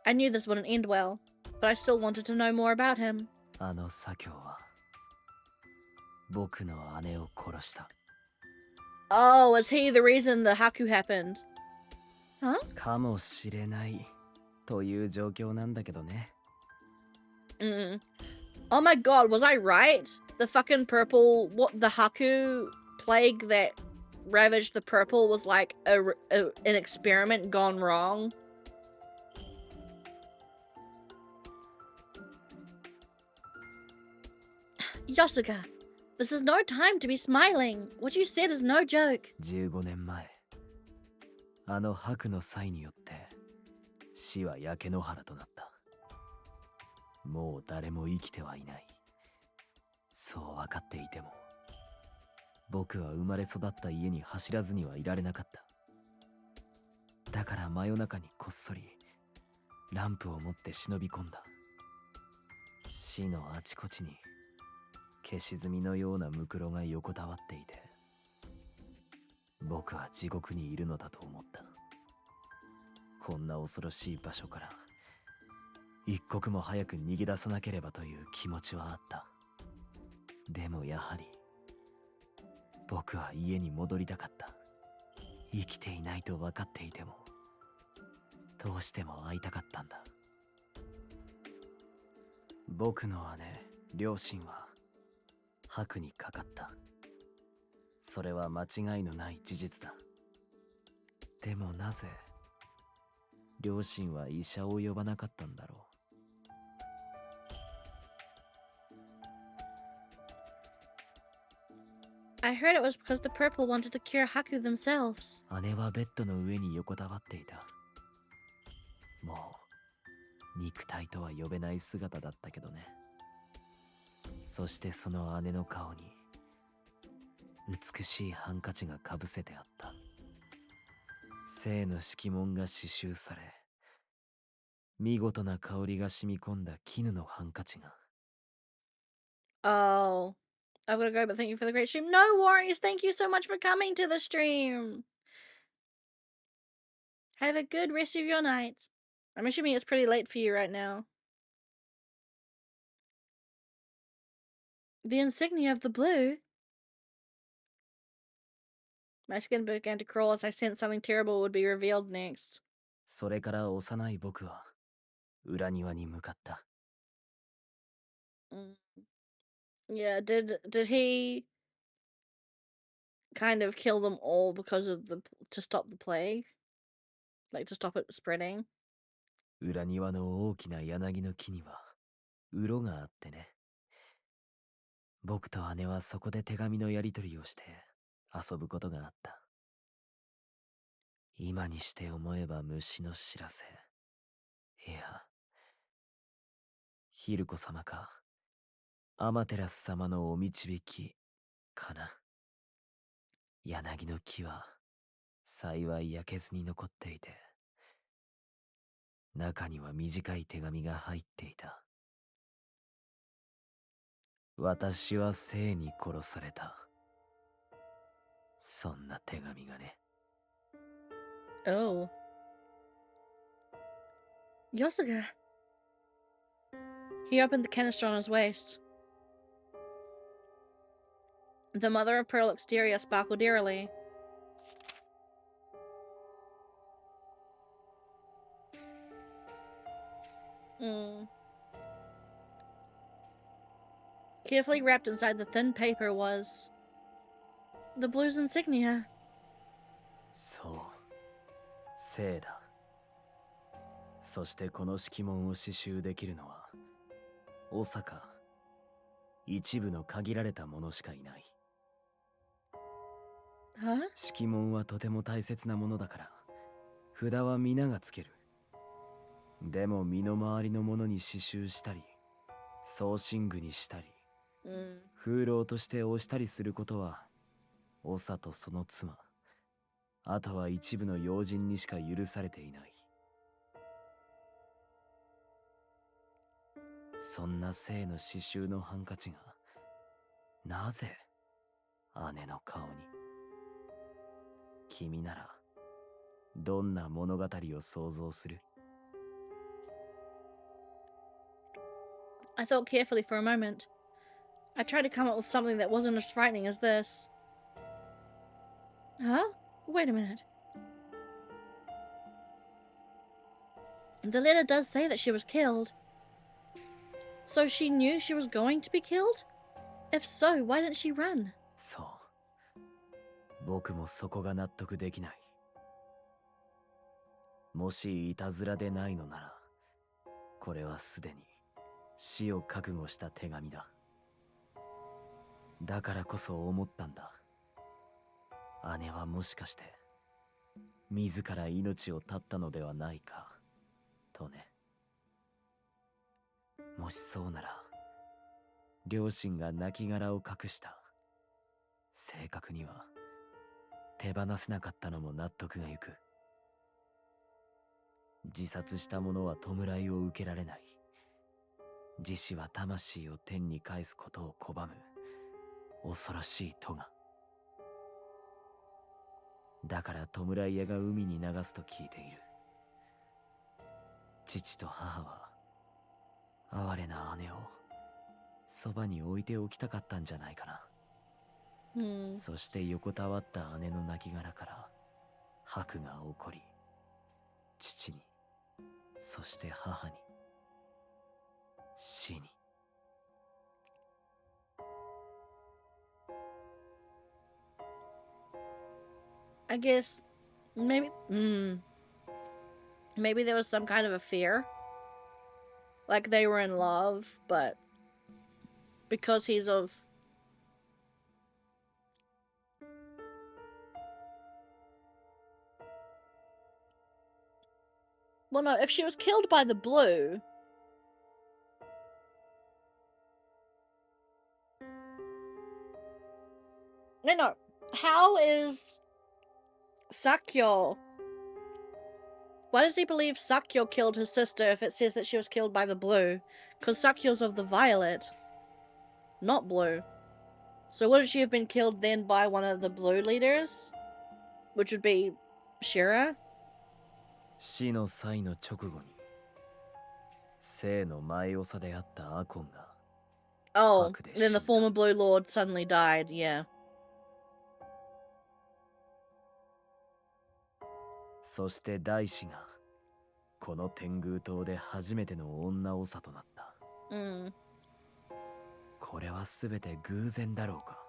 I knew this wouldn't end well, but I still wanted to know more about him. あの左京は僕の姉を殺した。 Oh, was he the reason the Haku happened? Huh? かもしれないという状況なんだけどね。Oh my god, was I right? The fucking purple, the Haku plague that ravaged the purple was like an experiment gone wrong. Yosuga, this is no time to be smiling. What you said is no joke. 15年前、あの白の際によって死は焼け野原となった。もう誰も生きてはいない。そう分かっていても、僕は生まれ育った家に走らずにはいられなかった。だから真夜中にこっそりランプを持って忍び込んだ。死のあちこちに消し炭のようなムクロが横たわっていて、僕は地獄にいるのだと思った。こんな恐ろしい場所から一刻も早く逃げ出さなければという気持ちはあった。でもやはり僕は家に戻りたかった。生きていないと分かっていてもどうしても会いたかったんだ。僕の姉、両親は白にかかった。それは間違いのない事実だ。でもなぜ両親は医者を呼ばなかったんだろう。I heard it was because the purple wanted to cure Haku themselves. 姉はベッドの上に横たわっていた。もう肉体とは呼べない姿だったけどね。そしてその姉の顔に美しいハンカチがかぶせてあった。聖の色紋が刺繍され、見事な香りが染み込んだ絹のハンカチが。 Oh, I've got to go, but thank you for the great stream. No worries, thank you so much for coming to the stream. Have a good rest of your night. I'm assuming it's pretty late for you right now. The insignia of the blue? My skin began to crawl as I sensed something terrible would be revealed next. それから幼い僕は裏庭に向かった。Yeah, did he kind of kill them all because of to stop the plague? Like to stop it spreading? 裏庭の大きな柳の木には鱗があってね。僕と姉はそこで手紙のやり取りをして遊ぶことがあった。今にして思えば虫の知らせ。いや、ヒルコ様かアマテラス様のお導きかな。柳の木は幸い焼けずに残っていて、中には短い手紙が入っていた。私は生に殺された。そんな手紙がね。Oh. Yosuga. He opened the canister on his waist. The mother of pearl exterior sparkled eerily. Carefully wrapped inside the thin paper was the blue's insignia. そう、生だ。そしてこの色紋を刺繍できるのは、長一部の限られたものしかいない。Huh? 色紋はとても大切なものだから、札は皆がつける。でも身の回りのものに刺繍したり、装身具にしたり、風浪として押したりすることは、長とその妻、あとは一部の要人にしか許されていない。そんな性の刺繍のハンカチが、なぜ姉の顔に。君ならどんな物語を想像する？ I thought carefully for a moment. I tried to come up with something that wasn't as frightening as this. Huh? Wait a minute. The letter does say that she was killed. So she knew she was going to be killed? If so, why didn't she run? そう。僕もそこが納得できない。もしいたずらでないのなら、これはすでに死を覚悟した手紙だ。だからこそ思ったんだ。姉はもしかして自ら命を絶ったのではないかとね。もしそうなら、両親が亡骸を隠した。正確には手放せなかったのも納得がいく。自殺した者は弔いを受けられない。自死は魂を天に返すことを拒む恐ろしい咎。だから弔い屋が海に流すと聞いている。父と母は哀れな姉をそばに置いておきたかったんじゃないかな。そして横たわった姉の亡骸から悪が起こり、父に、そして母に、死に。I guess maybe maybe there was some kind of a fear. Like they were in love, but because he's of well, no, if she was killed by the blue, no, how is Sakyo? Why does he believe Sakyo killed his sister if it says that she was killed by the blue? Because Sakyo's of the violet, not blue. So wouldn't she have been killed then by one of the blue leaders? Which would be Shira? 死の際の直後に、生の前長であったアコンが、Oh, then the former Blue Lord suddenly died, yeah. そして大師が、この天狗島で初めての女長となった。これはすべて偶然だろうか。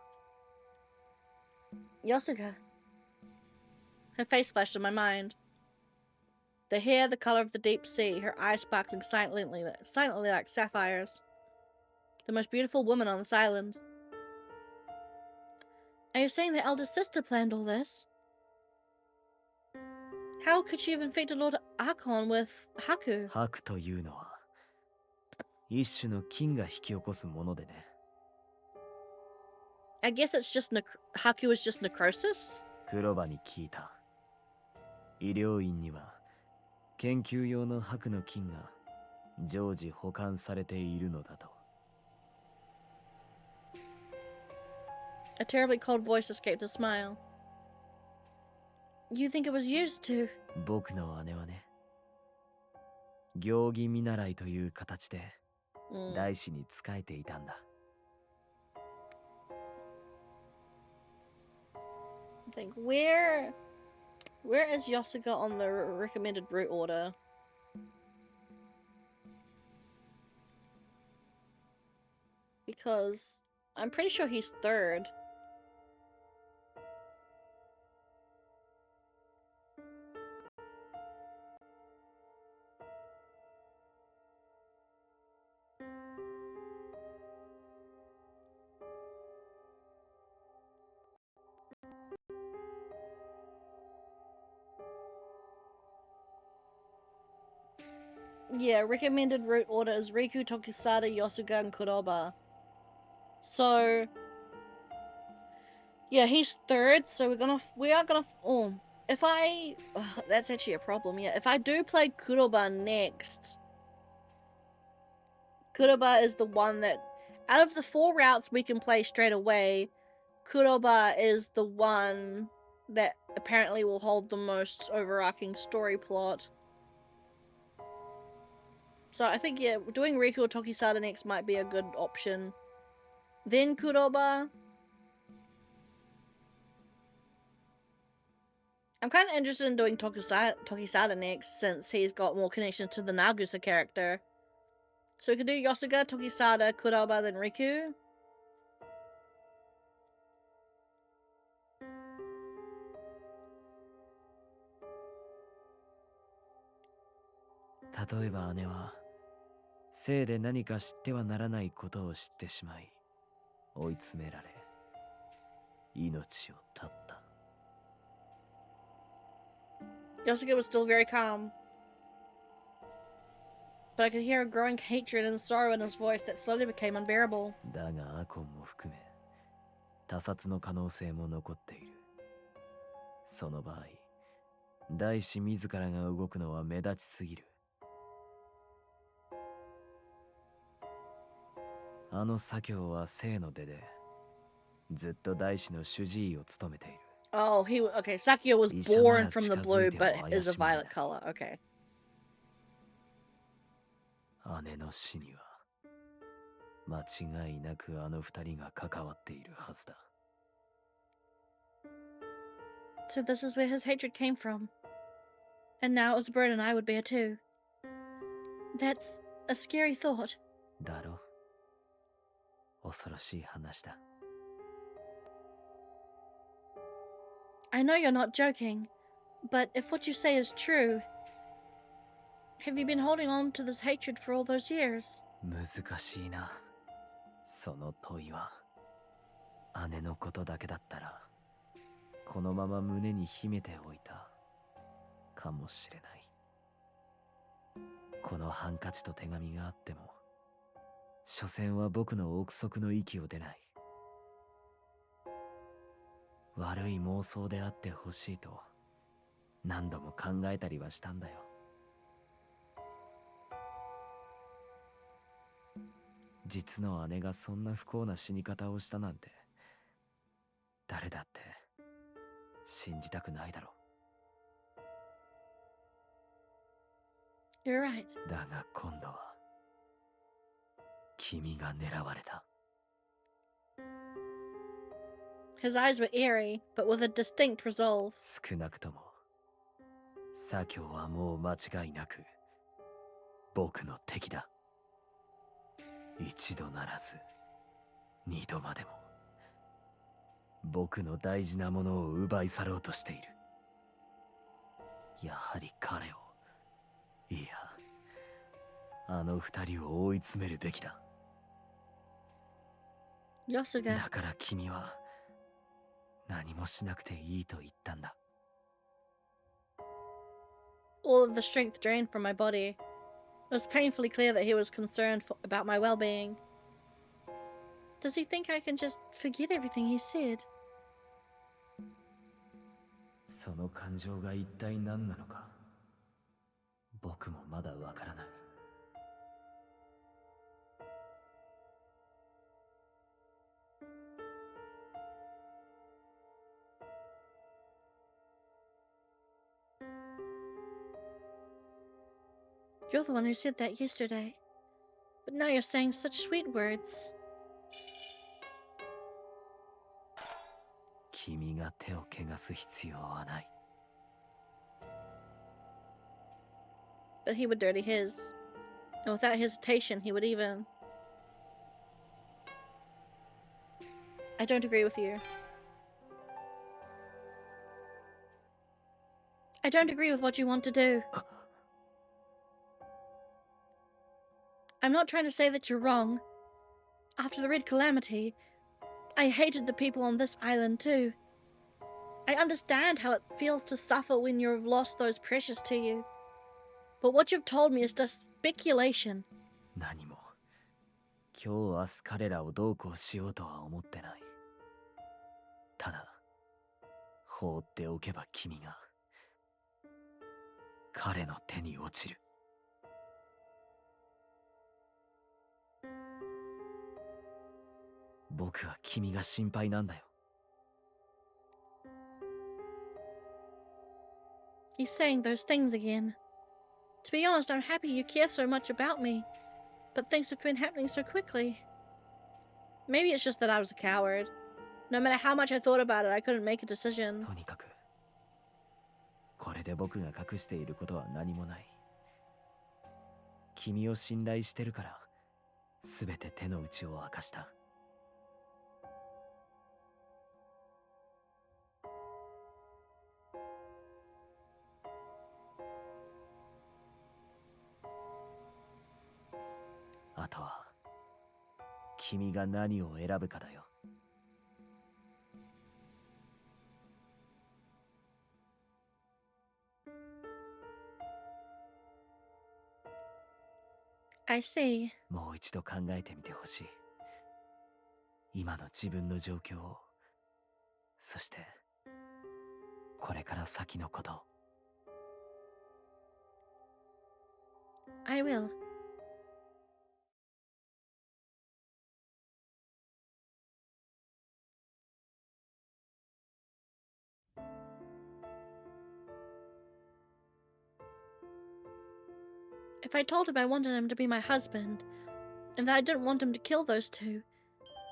Yosuga. Her face flashed in my mind. The hair the color of the deep sea, her eyes sparkling silently like sapphires. The most beautiful woman on this island. Are you saying the eldest sister planned all this? How could she have infected Lord Archon with Haku? ハクというのは、一種の菌が引き起こすものでね。I guess it's just Haku is just necrosis? 黒羽に聞いた。医療院には研究用の白の菌が常時保管されているのだと。A terribly cold voice escaped a smile. You think it was used to? 僕の姉はね、行儀見習いという形で大師に仕えていたんだ。I think where is Yosuga on the recommended route order? Because I'm pretty sure he's third. Yeah, recommended route order is Riku, Tokusada, Yosuga, and Kuroba. So yeah, he's third, so we are gonna oh, if I that's actually a problem. Yeah, if I do play Kuroba next, Kuroba is the one that out of the 4 routes we can play straight away, Kuroba is the one that apparently will hold the most overarching story plot. So I think, yeah, doing Riku or Tokusada next might be a good option. Then Kuroba. I'm kind of interested in doing Tokusada next, since he's got more connection to the Nagusa character. So we could do Yosuga, Tokusada, Kuroba, then Riku.例えば姉は生で何か知ってはならないことを知ってしまい追い詰められ命を絶った。 Yosuga was still very calm, but I could hear a growing hatred and sorrow in his voice that slowly became unbearable. だがアコンも含め他殺の可能性も残っている。その場合大師自らが動くのは目立ちすぎる。あの左京は生の出でずっと大師の主治医を務めている。 Oh, okay, Sakyo was born from the blue, but is a violet color. Okay. 姉の死には間違いなくあの二人が関わっているはずだ。 So this is where his hatred came from. And now it was a burden I would bear too. That's a scary thought. だろ？恐ろしい話だ。 I know you're not joking, but if what you say is true, have you been holding on to this hatred for all those years? 難しいな。その問いは姉のことだけだったらこのまま胸に秘めておいたかもしれない。このハンカチと手紙があっても所詮は僕の憶測の域を出ない。悪い妄想であってほしいと何度も考えたりはしたんだよ。実の姉がそんな不幸な死に方をしたなんて誰だって信じたくないだろう。 You're right. だが今度は君が狙われた。 His eyes were eerie, but with a distinct resolve. 少なくとも左京はもう間違いなく僕の敵だ。一度ならず二度までも僕の大事なものを奪い去ろうとしている。やはり彼を、いやあの二人を追い詰めるべきだ。 Yosuga. だから君は何もしなくていいと言ったんだ。 All of the strength drained from my body. It was painfully clear that he was concerned about my well-being. Does he think I can just forget everything he said? その感情が一体何なのか僕もまだわからない。 You're the one who said that yesterday. But now you're saying such sweet words. 君が手を汚す必要はない。 But he would dirty his. And without hesitation, he would even... I don't agree with you. I don't agree with what you want to do. I'm not trying to say that you're wrong. After the Red Calamity, I hated the people on this island too. I understand how it feels to suffer when you've lost those precious to you. But what you've told me is Speculation. 何も今日明日彼らをどうこうしようとは思ってない。ただ放っておけば君が彼の手に落ちる。僕は君が心配なんだよ。 He's saying those things again. To be honest, I'm happy you care so much about me, but things have been happening so quickly. Maybe it's just that I was a coward. No matter how much I thought about it, I couldn't make a decision. とにかくこれで僕が隠していることは何もない。君を信頼してるから全て手の内を明かした。あとは君が何を選ぶかだよ。I see. もう一度考えてみてほしい。今の自分の状況を、そしてこれから先のことを。I will. If I told him I wanted him to be my husband, and that I didn't want him to kill those two,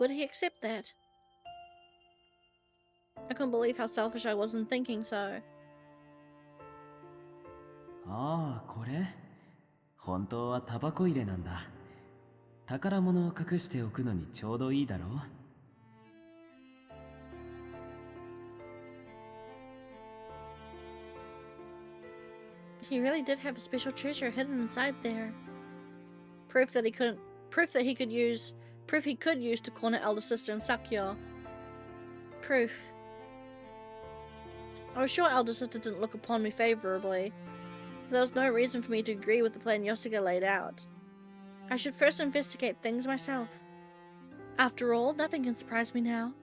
would he accept that? I couldn't believe how selfish I was in thinking so. ああ、これ本当はタバコ入れなんだ。宝物を隠しておくのにちょうどいいだろう。He really did have a special treasure hidden inside there. Proof he could use to corner elder sister and Sakyo. Proof. I was sure elder sister didn't look upon me favorably. There was no reason for me to agree with the plan Yosuga laid out. I should first investigate things myself. After all, nothing can surprise me now.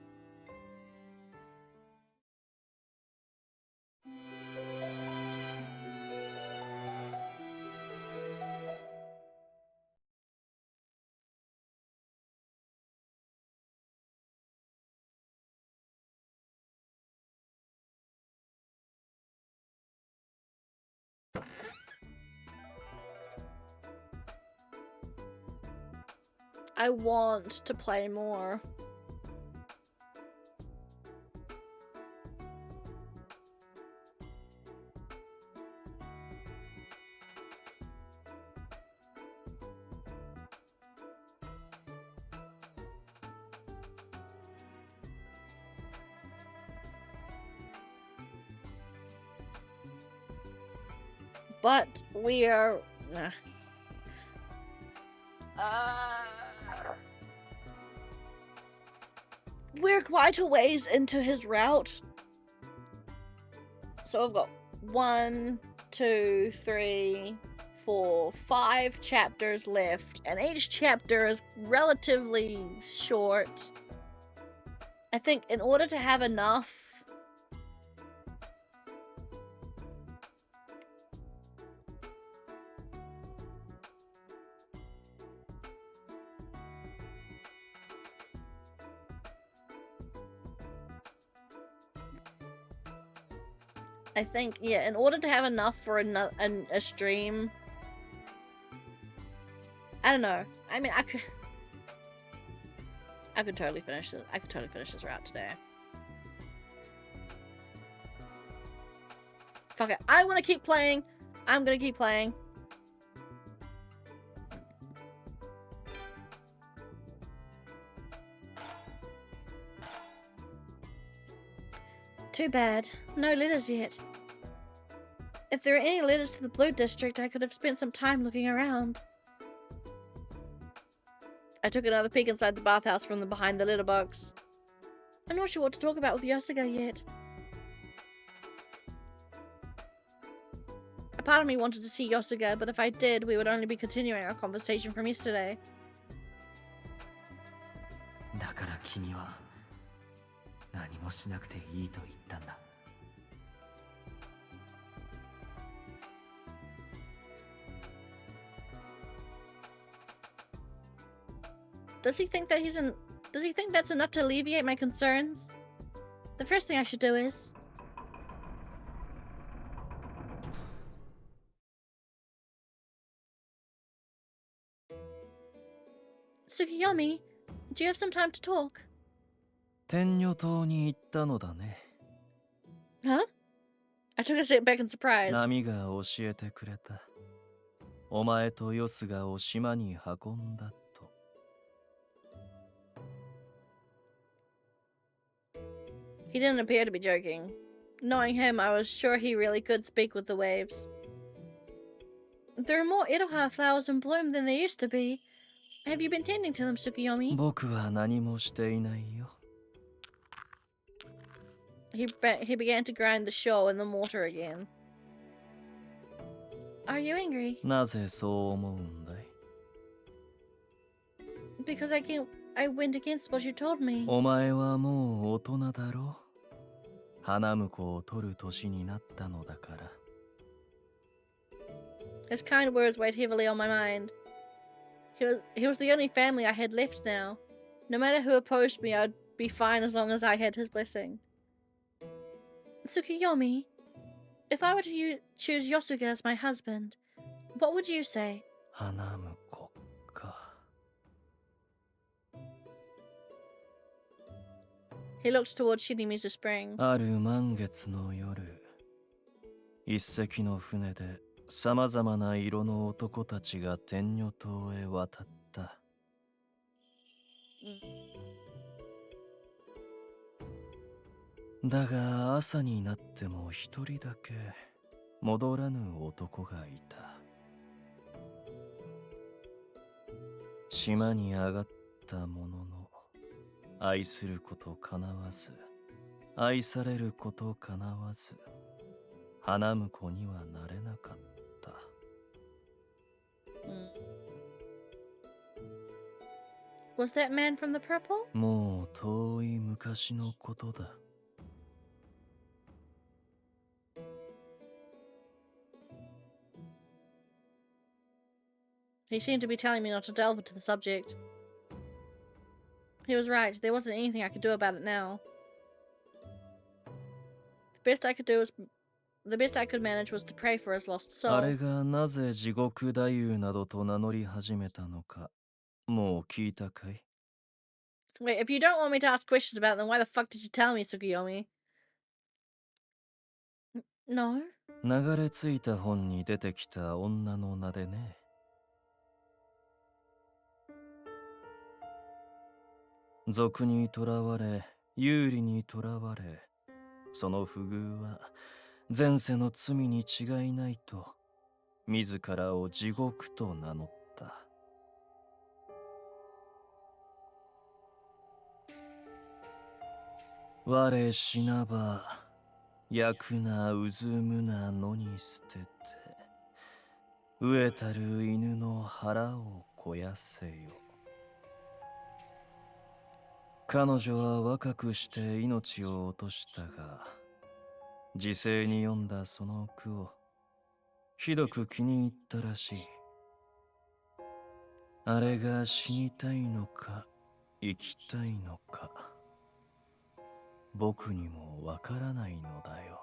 I want to play more. But we are... we're quite a ways into his route. So I've got 1, 2, 3, 4, 5 chapters left, and each chapter is relatively short. I think in order to have enough I think, yeah, in order to have enough for a stream, I don't know. I mean, I could totally finish this. I could totally finish this route today. Fuck it. I want to keep playing. I'm gonna keep playing. Too bad. No letters yet. If there are any letters to the Blue District, I could have spent some time looking around. I took another peek inside the bathhouse from behind the letterbox. I'm not sure what to talk about with Yosuga yet. part of me wanted to see Yosuga, but if I did, we would only be continuing our conversation from yesterday. だから君は何もしなくていいと言ったんだ。Does he think that's enough to alleviate my concerns? The first thing I should do is... Tsukiyomi, do you have some time to talk? 天女島に行ったのだね。 Huh? I took a step back in surprise. 波が教えてくれた。お前とヨスがを島に運んだと。 He didn't appear to be joking. Knowing him, I was sure he really could speak with the waves. There are more Iroha flowers in bloom than there used to be. Have you been tending to them, Tsukiyomi? 僕は何もしていないよ。 He began to grind the shore in the mortar again. Are you angry? なぜそう思うんだい? Because I went against what you told me. お前はもう大人だろ。花婿を取る年になったのだから。 His kind words weighed heavily on my mind. He was the only family I had left now. No matter who opposed me, I'd be fine as long as I had his blessing. Tsukiyomi, if I were to choose Yosuga as my husband, what would you say? 花婿か。 He looked towards Shinimizu Spring. ある満月の夜、一隻の船でさまざまな色の男たちが天女島へ渡った。 だが朝になっても一人だけ戻らぬ男がいた。島に上がったものの、愛すること叶わず、愛されること叶わず、花婿にはなれなかった。Was that man from the purple? もう遠い昔のことだ。 He seemed to be telling me not to delve into the subject. He was right. There wasn't anything I could do about it now. The best I could manage was to pray for his lost あ soul. れがなぜ地獄太夫などと名乗り始めたのか、もう聞いたかい? Wait, if you don't want me to ask questions about them, why the fuck did you tell me, Tsukiyomi? No? 流れ着いた本に出てきた女の名でね。 俗にとらわれ、有利にとらわれ、その不遇は前世の罪に違いないと、自らを地獄と名乗った。我死なば、焼くなうずむなのに捨てて、飢えたる犬の腹を肥やせよ。 彼女は若くして命を落としたが、時世に読んだその句をひどく気に入ったらしい。あれが死にたいのか生きたいのか、僕にもわからないのだよ。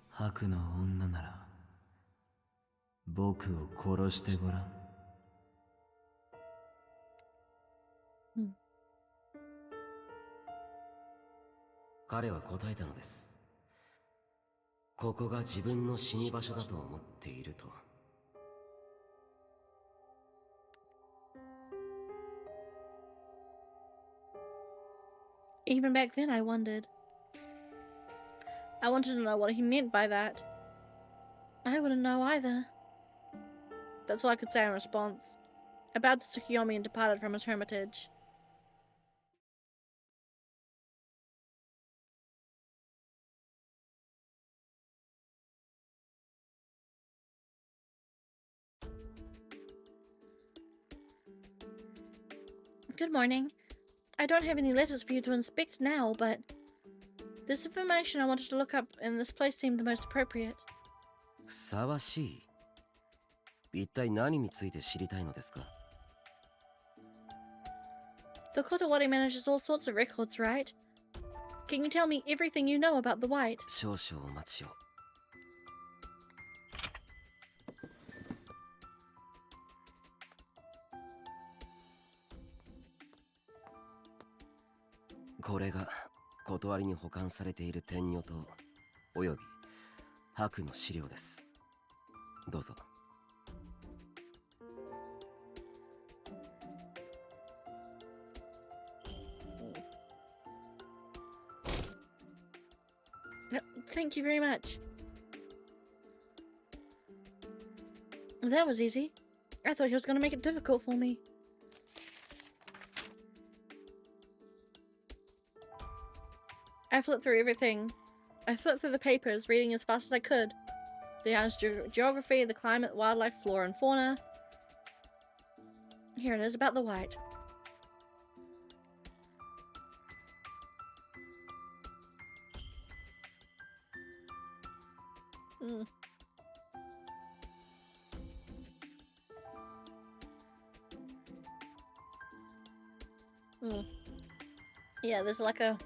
白の女なら僕を殺してごらん。 彼は答えたのです。ここが自分の死に場所だと思っていると。Even back then, I wondered. I wanted to know what he meant by that. I wouldn't know either. That's all I could say in response. I bowed to Tsukiyomi and departed from his hermitage. Good morning. I don't have any letters for you to inspect now, but this information I wanted to look up in this place seemed the most appropriate. ふさわしい。一体何について知りたいのですか？ The Kotowari manages all sorts of records, right? Can you tell me everything you know about the White? 少々お待ちを。これが断りに保管されている天女とおよび白の資料です。どうぞ。Thank you very much. That was easy. I thought he was going to make it difficult for me. I flipped through everything. I flipped through the papers, reading as fast as I could. The island's geography, the climate, wildlife, flora and fauna. Here it is about the White. Yeah, there's like a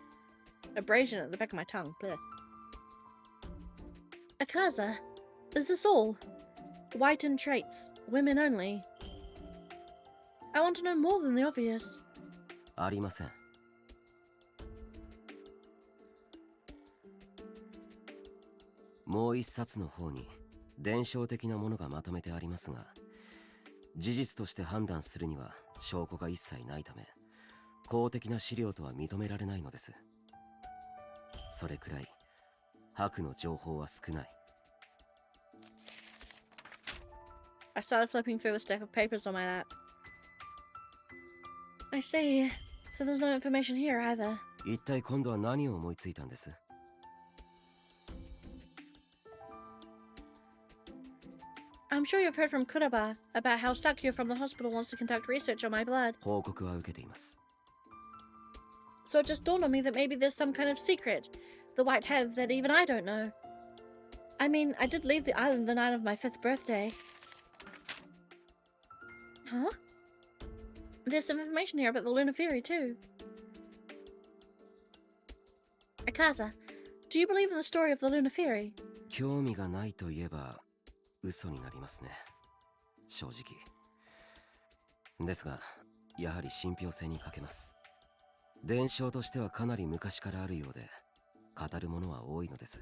abrasion at the back of my tongue. Blech. Akaza, is this all? White and traits, women only. I want to know more than the obvious. ありません。もう一冊の方に伝承的なものがまとめてありますが、事実として判断するには証拠が一切ないため、公的な資料とは認められないのです。それくらい白の情報は少ない。I started flipping through the stack of papers on my lap. I see. So there's no information here either. 一体今度は何を思いついたんです？ I'm sure you've heard from Kuraba about how Sakyo from the hospital wants to conduct research on my blood. 報告は受けています。 So it just dawned on me that maybe there's some kind of secret the White have that even I don't know. I mean, I did leave the island the night of my 5th birthday. Huh? There's some information here about the Lunar Fury too. Akaza, do you believe in the story of the Lunar Fury? 興味がないといえば嘘になりますね。正直。ですが、やはり信憑性に欠けます。伝承としてはかなり昔からあるようで、語るものは多いのです。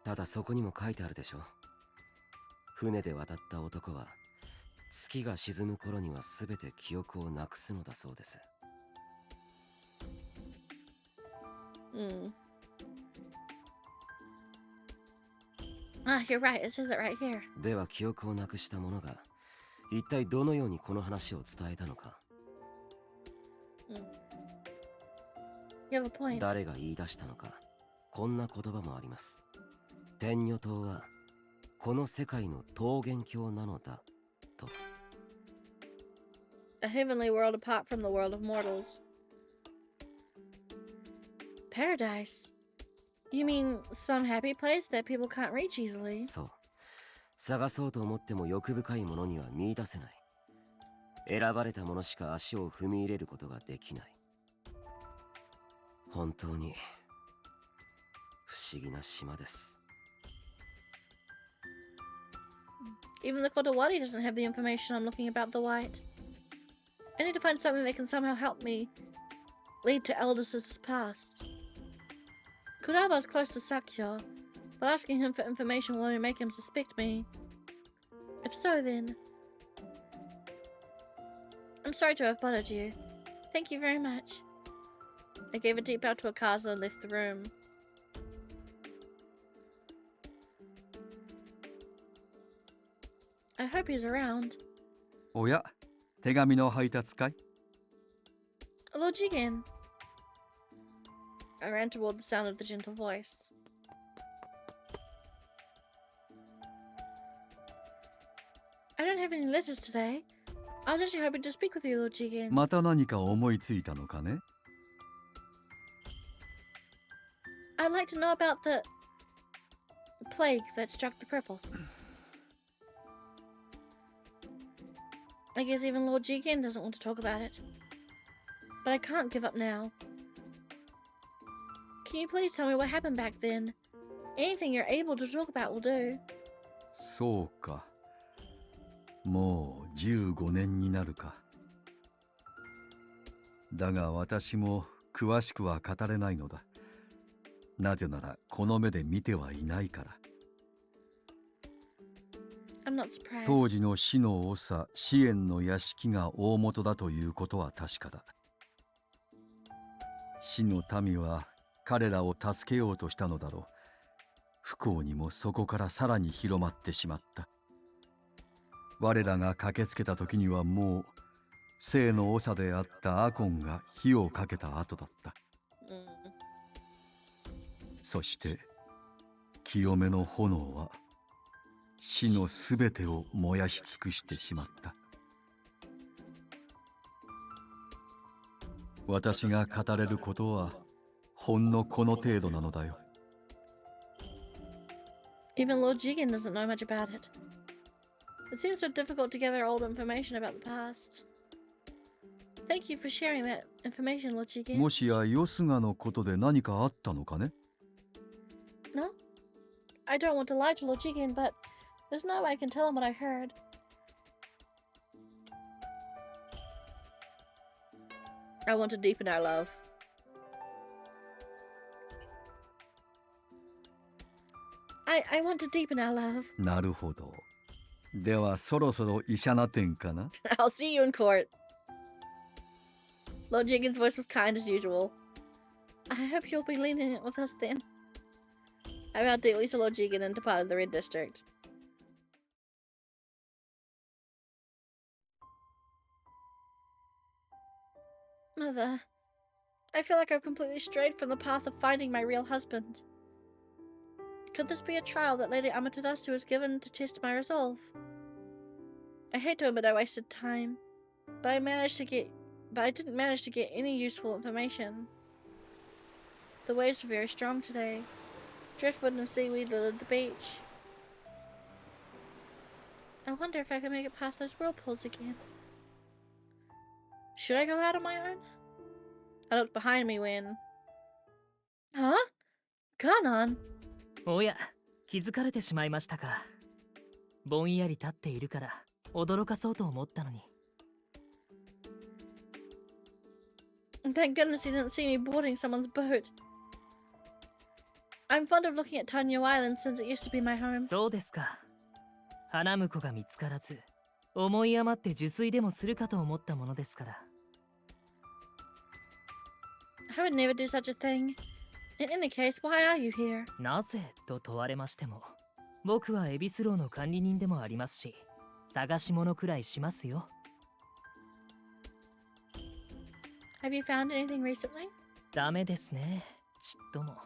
ただそこにも書いてあるでしょ。船で渡った男は、月が沈む頃には全て記憶をなくすのだそうです。Ah, you're right. It says it right here. では記憶をなくした者が、一体どのようにこの話を伝えたのか。You have a point. 誰が言い出したのか、こんな言葉もあります。天女島はこの世界の桃源郷なのだと。A heavenly world apart from the world of mortals. Paradise? You mean some happy place that people can't reach easily? そう。探そうと思っても欲深いものには見出せない。選ばれた者しか足を踏み入れることができない。本当に不思議な島です。Even the Kotowari doesn't have the information I'm looking about the White. I need to find something that can somehow help me lead to Eldis's past. Kuraba's close to Sakyo, but asking him for information will only make him suspect me. If so, then... I'm sorry to have bothered you. Thank you very much. I gave a deep bow to Akaza and left the room. I hope he's around. おや、手紙の配達かい？ Lord Jigen. I ran toward the sound of the gentle voice. I don't have any letters today. I was actually hoping to speak with you, Lord Jigen. また何か思いついたのかね？ I'd like to know about the plague that struck the purple. I guess even Lord Jigen doesn't want to talk about it. But I can't give up now. Can you please tell me what happened back then? Anything you're able to talk about will do. そうか。もう15年になるか。だが私も詳しくは語れないのだ。なぜならこの目で見てはいないから。I'm not surprised. 当時の死の長、支援の屋敷が大元だということは確かだ。死の民は彼らを助けようとしたのだろう。不幸にもそこからさらに広まってしまった。我らが駆けつけた時にはもう生の長であったアコンが火をかけた後だった。そして清めの炎は死のすべてを燃やし尽くしてしまった。私が語れることはほんのこの程度なのだよ。Even Lord Jigen doesn't know much about it. It seems so difficult to gather old information about the past. Thank you for sharing that information, Lord Jigen. もしやヨスガのことで何かあったのかね？ No? I don't want to lie to Lord Jigen, but there's no way I can tell him what I heard. I want to deepen our love. I want to deepen our love. なるほど。ではそろそろ医者な点かな？ I'll see you in court. Lord Jigen's voice was kind as usual. I hope you'll be lenient with us then. I bowed deeply to Lord Jigen and departed the Red District. Mother, I feel like I've completely strayed from the path of finding my real husband. Could this be a trial that Lady Amaterasu has given to test my resolve? I hate to admit I wasted time, but I didn't manage to get any useful information. The waves were very strong today. Driftwood and seaweed littered the beach. I wonder if I can make it past those whirlpools again. Should I go out on my own? I looked behind me when... Huh? Kanan? おや、気づかれてしまいましたか。ぼんやり立っているから驚かそうと思ったのに。Thank goodness he didn't see me boarding someone's boat. I'm fond of looking at Tanyo Island since it used to be my home. そうですか。花婿が見つからず、思い余って受水でもするかと思ったものですから。I would never do such a thing. In any case, why are you here? なぜと問われましても、僕はエビスローの管理人でもありますし、探し物くらいしますよ。Have you found anything recently? ダメですね、ちっとも。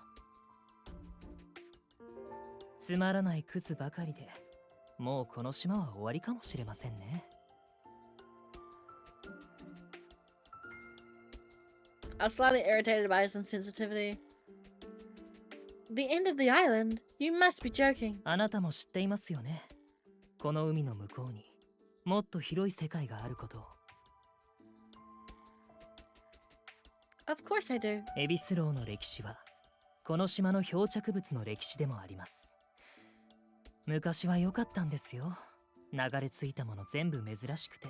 つまらないクズばかりで、もうこの島は終わりかもしれませんね。I was slightly irritated by his insensitivity. The end of the island? You must be joking. あなたも知っていますよね。この海の向こうにもっと広い世界があることを。Of course I do. エビスローの歴史はこの島の漂着物の歴史でもあります。昔は良かったんですよ。流れ着いたもの全部珍しくて。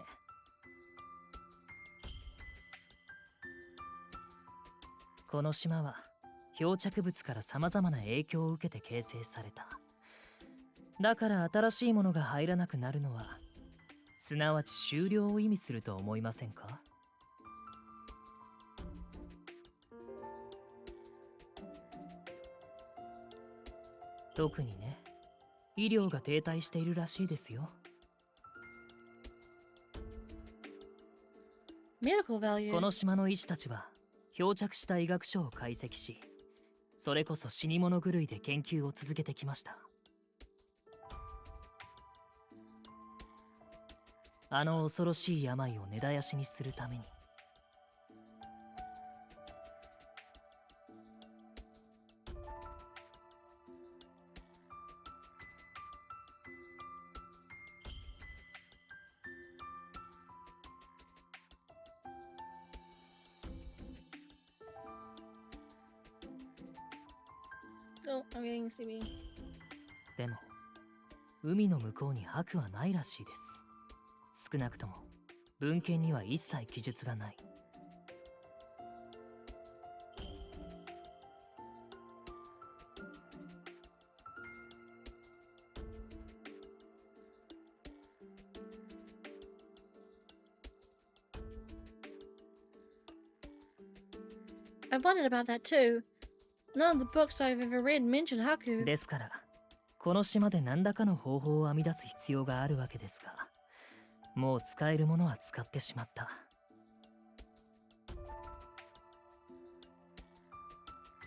この島は漂着物から様々な影響を受けて形成された。だから新しいものが入らなくなるのは、すなわち終了を意味すると思いませんか？特にね、医療が停滞しているらしいですよ。Medical value. この島の医師たちは漂着した医学書を解析し、それこそ死に物狂いで研究を続けてきました。あの恐ろしい病を根絶やしにするために。Oh, I'm getting CB. でも海の向こうに白はないらしいです。少なくとも文献には一切記述がない。I've wondered about that too. None of the books I've ever read mention Haku. ですからこの島で何らかの方法を編み出す必要があるわけですが、もう使えるものは使ってしまった。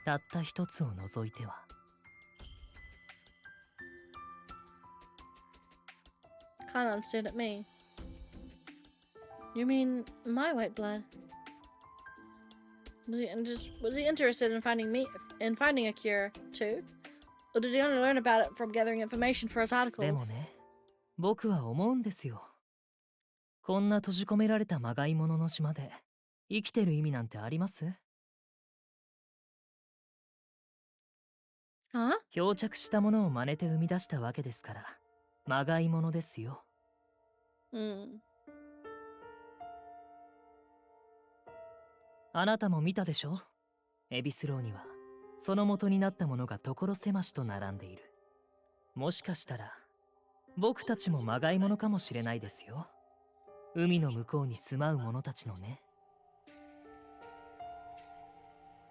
たった一つを除いては。Kanan stared at me. You mean my white blood? Was he interested in finding a cure too? Or did he only learn about it from gathering information for his でも articles? ね、僕は思うんですよ。こんな閉じ込められたまがいものの島で生きてる意味なんてあります？漂着したものを真似て生み出したわけですから、まがいものですよ。あなたも見たでしょ？エビスローにはその元になったものが所狭しと並んでいる。もしかしたら僕たちもまがいものかもしれないですよ。海の向こうに住まう者たちのね。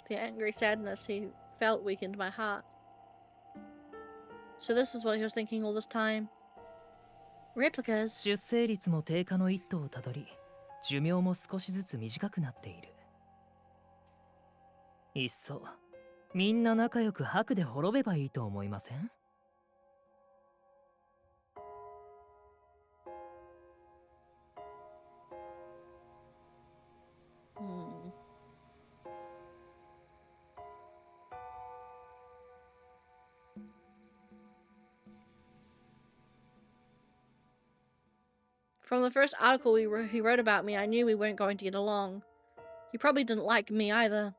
The angry sadness he felt weakened my heart. So this is what he was thinking all this time. Replicas. 出生率も低下の一途をたどり、寿命も少しずつ短くなっている。いっそみんな仲良く白で滅べばいいと思いません？From the first article he wrote about me, I knew we weren't going to get along. He probably didn't like me either.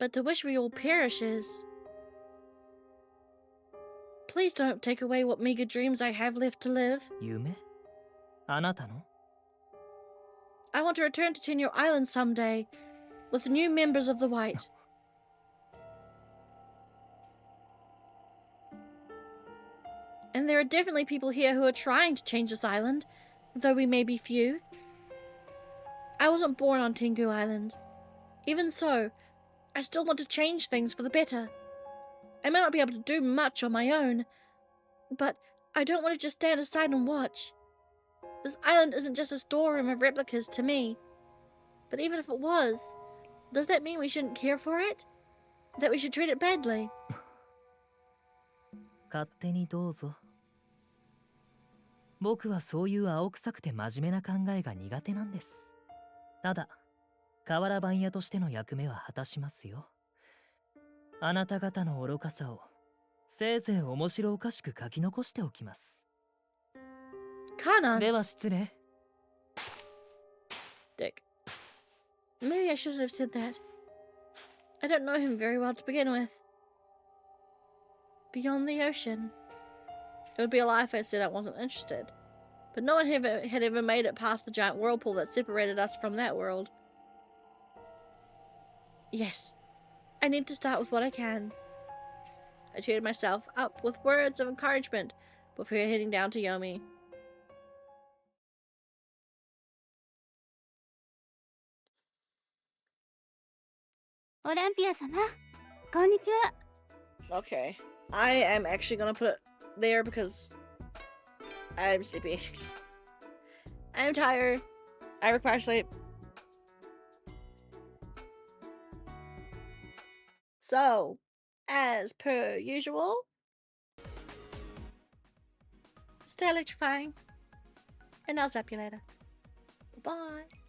But to wish we all perishes. Please don't take away what meager dreams I have left to live. 夢？あなたの？ I want to return to Tenyo Island someday with new members of the White. And there are definitely people here who are trying to change this island, though we may be few. I wasn't born on Tengu Island. Even so, I still want to change things for the better. I may not be able to do much on my own, but I don't want to just stand aside and watch. This island isn't just a storeroom of replicas to me. But even if it was, does that mean we shouldn't care for it? That we should treat it badly? 勝手にどうぞ。僕はそういう青臭くて真面目な考えが苦手なんです。ただ、瓦版屋としての役目は果たしますよ。あなた方の愚かさをせいぜい面白おかしく書き残しておきます。Kanan! では失礼。Dick. Maybe I shouldn't have said that. I don't know him very well to begin with. Beyond the ocean. It would be a lie if I said I wasn't interested. But no one had ever made it past the giant whirlpool that separated us from that world. Yes, I need to start with what I can. I cheered myself up with words of encouragement before heading down to Yomi. Olympia 様、こんにちは。 Okay, I am actually gonna put it there because I'm sleepy. I'm tired. I require sleep. So, as per usual, Stay electrifying. And I'll zap you later. Bye.